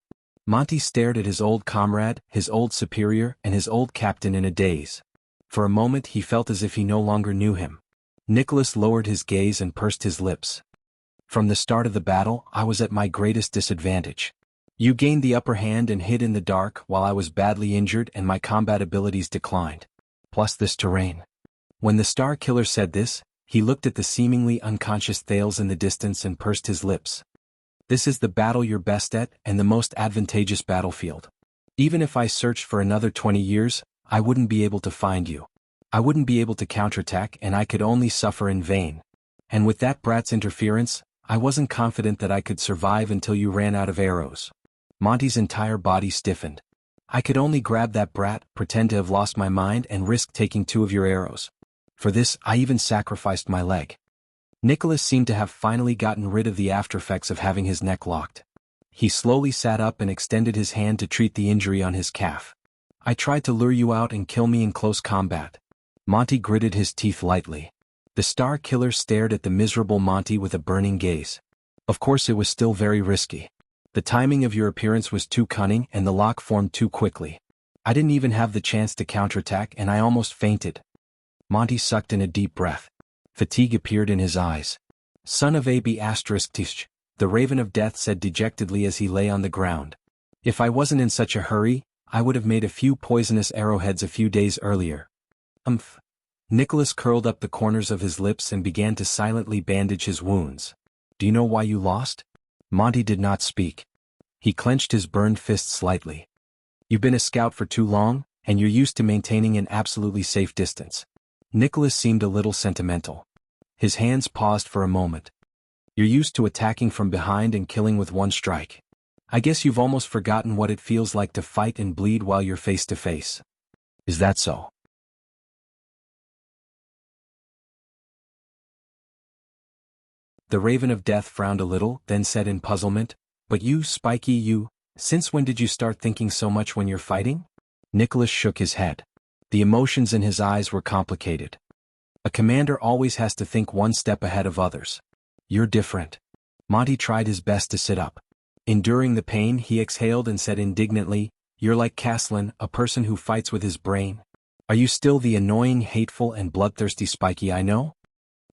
Monty stared at his old comrade, his old superior, and his old captain in a daze. For a moment he felt as if he no longer knew him. Nicholas lowered his gaze and pursed his lips. From the start of the battle, I was at my greatest disadvantage. You gained the upper hand and hid in the dark while I was badly injured and my combat abilities declined. Plus this terrain. When the Star Killer said this, he looked at the seemingly unconscious Thales in the distance and pursed his lips. This is the battle you're best at and the most advantageous battlefield. Even if I searched for another 20 years, I wouldn't be able to find you. I wouldn't be able to counterattack and I could only suffer in vain. And with that brat's interference, I wasn't confident that I could survive until you ran out of arrows. Monty's entire body stiffened. I could only grab that brat, pretend to have lost my mind and risk taking 2 of your arrows. For this, I even sacrificed my leg. Nicholas seemed to have finally gotten rid of the aftereffects of having his neck locked. He slowly sat up and extended his hand to treat the injury on his calf. I tried to lure you out and kill me in close combat. Monty gritted his teeth lightly. The Star Killer stared at the miserable Monty with a burning gaze. Of course it was still very risky. The timing of your appearance was too cunning and the lock formed too quickly. I didn't even have the chance to counterattack and I almost fainted. Monty sucked in a deep breath. Fatigue appeared in his eyes. Son of AB***, the Raven of Death said dejectedly as he lay on the ground. If I wasn't in such a hurry, I would have made a few poisonous arrowheads a few days earlier. Nicholas curled up the corners of his lips and began to silently bandage his wounds. Do you know why you lost? Monty did not speak. He clenched his burned fist slightly. You've been a scout for too long, and you're used to maintaining an absolutely safe distance. Nicholas seemed a little sentimental. His hands paused for a moment. You're used to attacking from behind and killing with one strike. I guess you've almost forgotten what it feels like to fight and bleed while you're face to face. Is that so? The Raven of Death frowned a little, then said in puzzlement, But you, Spiky, since when did you start thinking so much when you're fighting? Nicholas shook his head. The emotions in his eyes were complicated. A commander always has to think one step ahead of others. You're different. Monty tried his best to sit up. Enduring the pain, he exhaled and said indignantly, You're like Caslin, a person who fights with his brain. Are you still the annoying, hateful, and bloodthirsty Spiky I know?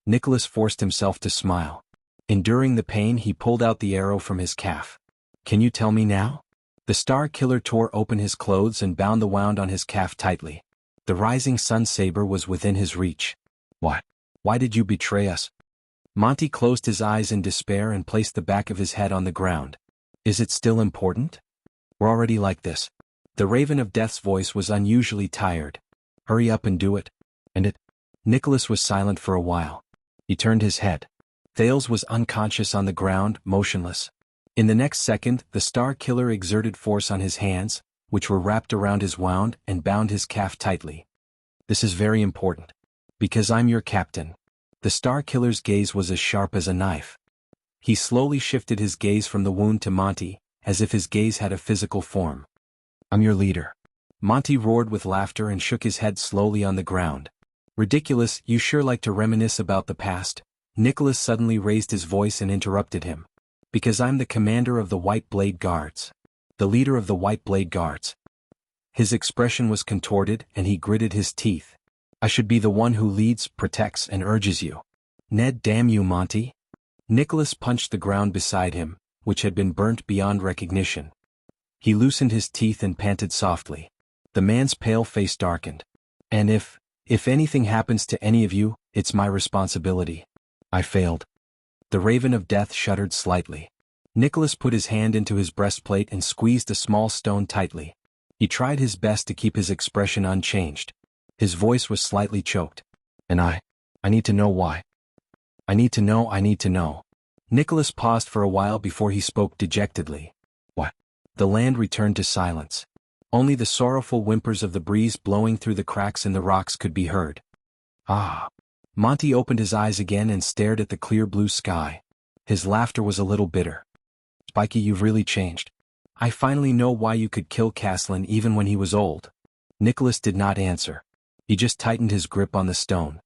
Nicholas forced himself to smile. Enduring the pain, he pulled out the arrow from his calf. Can you tell me now? The Star Killer tore open his clothes and bound the wound on his calf tightly. The Rising Sun Saber was within his reach. What? Why did you betray us? Monty closed his eyes in despair and placed the back of his head on the ground. Is it still important? We're already like this. The Raven of Death's voice was unusually tired. Hurry up and do it. Nicholas was silent for a while. He turned his head. Thales was unconscious on the ground, motionless. In the next second, the Star Killer exerted force on his hands, which were wrapped around his wound, and bound his calf tightly. This is very important. Because I'm your captain. The Star Killer's gaze was as sharp as a knife. He slowly shifted his gaze from the wound to Monty, as if his gaze had a physical form. I'm your leader. Monty roared with laughter and shook his head slowly on the ground. Ridiculous, you sure like to reminisce about the past. Nicholas suddenly raised his voice and interrupted him. Because I'm the commander of the White Blade Guards. The leader of the White Blade Guards. His expression was contorted and he gritted his teeth. I should be the one who leads, protects, and urges you. Ned, damn you, Monty. Nicholas punched the ground beside him, which had been burnt beyond recognition. He loosened his teeth and panted softly. The man's pale face darkened. And if anything happens to any of you, it's my responsibility. I failed. The Raven of Death shuddered slightly. Nicholas put his hand into his breastplate and squeezed a small stone tightly. He tried his best to keep his expression unchanged. His voice was slightly choked. And I need to know why. I need to know, I need to know. Nicholas paused for a while before he spoke dejectedly. What? The land returned to silence. Only the sorrowful whimpers of the breeze blowing through the cracks in the rocks could be heard. Ah. Monty opened his eyes again and stared at the clear blue sky. His laughter was a little bitter. Spiky, you've really changed. I finally know why you could kill Caslin even when he was old. Nicholas did not answer. He just tightened his grip on the stone.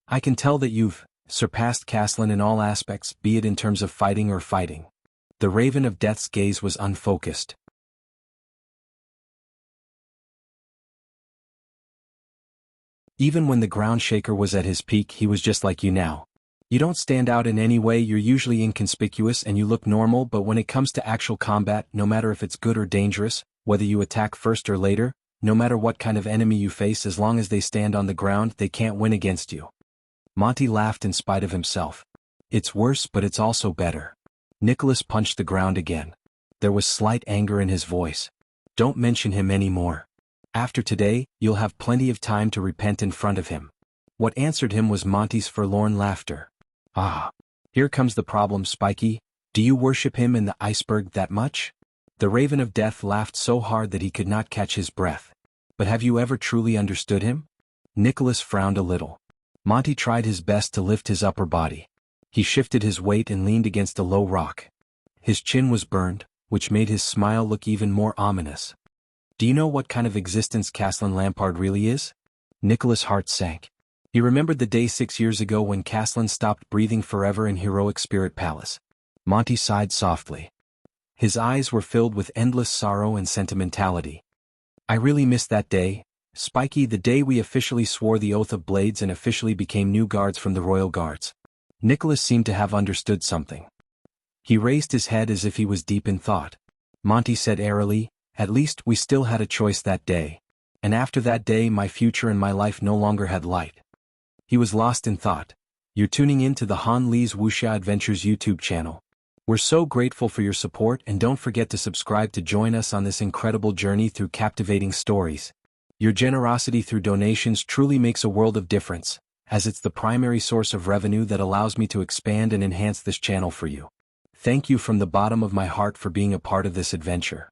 I can tell that you've surpassed Caslin in all aspects, be it in terms of fighting or fighting. The Raven of Death's gaze was unfocused. Even when the ground shaker was at his peak, he was just like you now. You don't stand out in any way, you're usually inconspicuous and you look normal, but when it comes to actual combat, no matter if it's good or dangerous, whether you attack first or later, no matter what kind of enemy you face, as long as they stand on the ground, they can't win against you. Monty laughed in spite of himself. It's worse, but it's also better. Nicholas punched the ground again. There was slight anger in his voice. Don't mention him anymore. After today, you'll have plenty of time to repent in front of him. What answered him was Monty's forlorn laughter. Ah. Here comes the problem, Spiky. Do you worship him in the iceberg that much? The Raven of Death laughed so hard that he could not catch his breath. But have you ever truly understood him? Nicholas frowned a little. Monty tried his best to lift his upper body. He shifted his weight and leaned against a low rock. His chin was burned, which made his smile look even more ominous. Do you know what kind of existence Caslin Lampard really is? Nicholas' heart sank. He remembered the day 6 years ago when Caslin stopped breathing forever in Heroic Spirit Palace. Monty sighed softly. His eyes were filled with endless sorrow and sentimentality. I really miss that day, Spiky, the day we officially swore the Oath of Blades and officially became new guards from the Royal Guards. Nicholas seemed to have understood something. He raised his head as if he was deep in thought. Monty said airily, at least we still had a choice that day. And after that day, my future and my life no longer had light. He was lost in thought. You're tuning in to the Han Lee's Wuxia Adventures YouTube channel. We're so grateful for your support, and don't forget to subscribe to join us on this incredible journey through captivating stories. Your generosity through donations truly makes a world of difference, as it's the primary source of revenue that allows me to expand and enhance this channel for you. Thank you from the bottom of my heart for being a part of this adventure.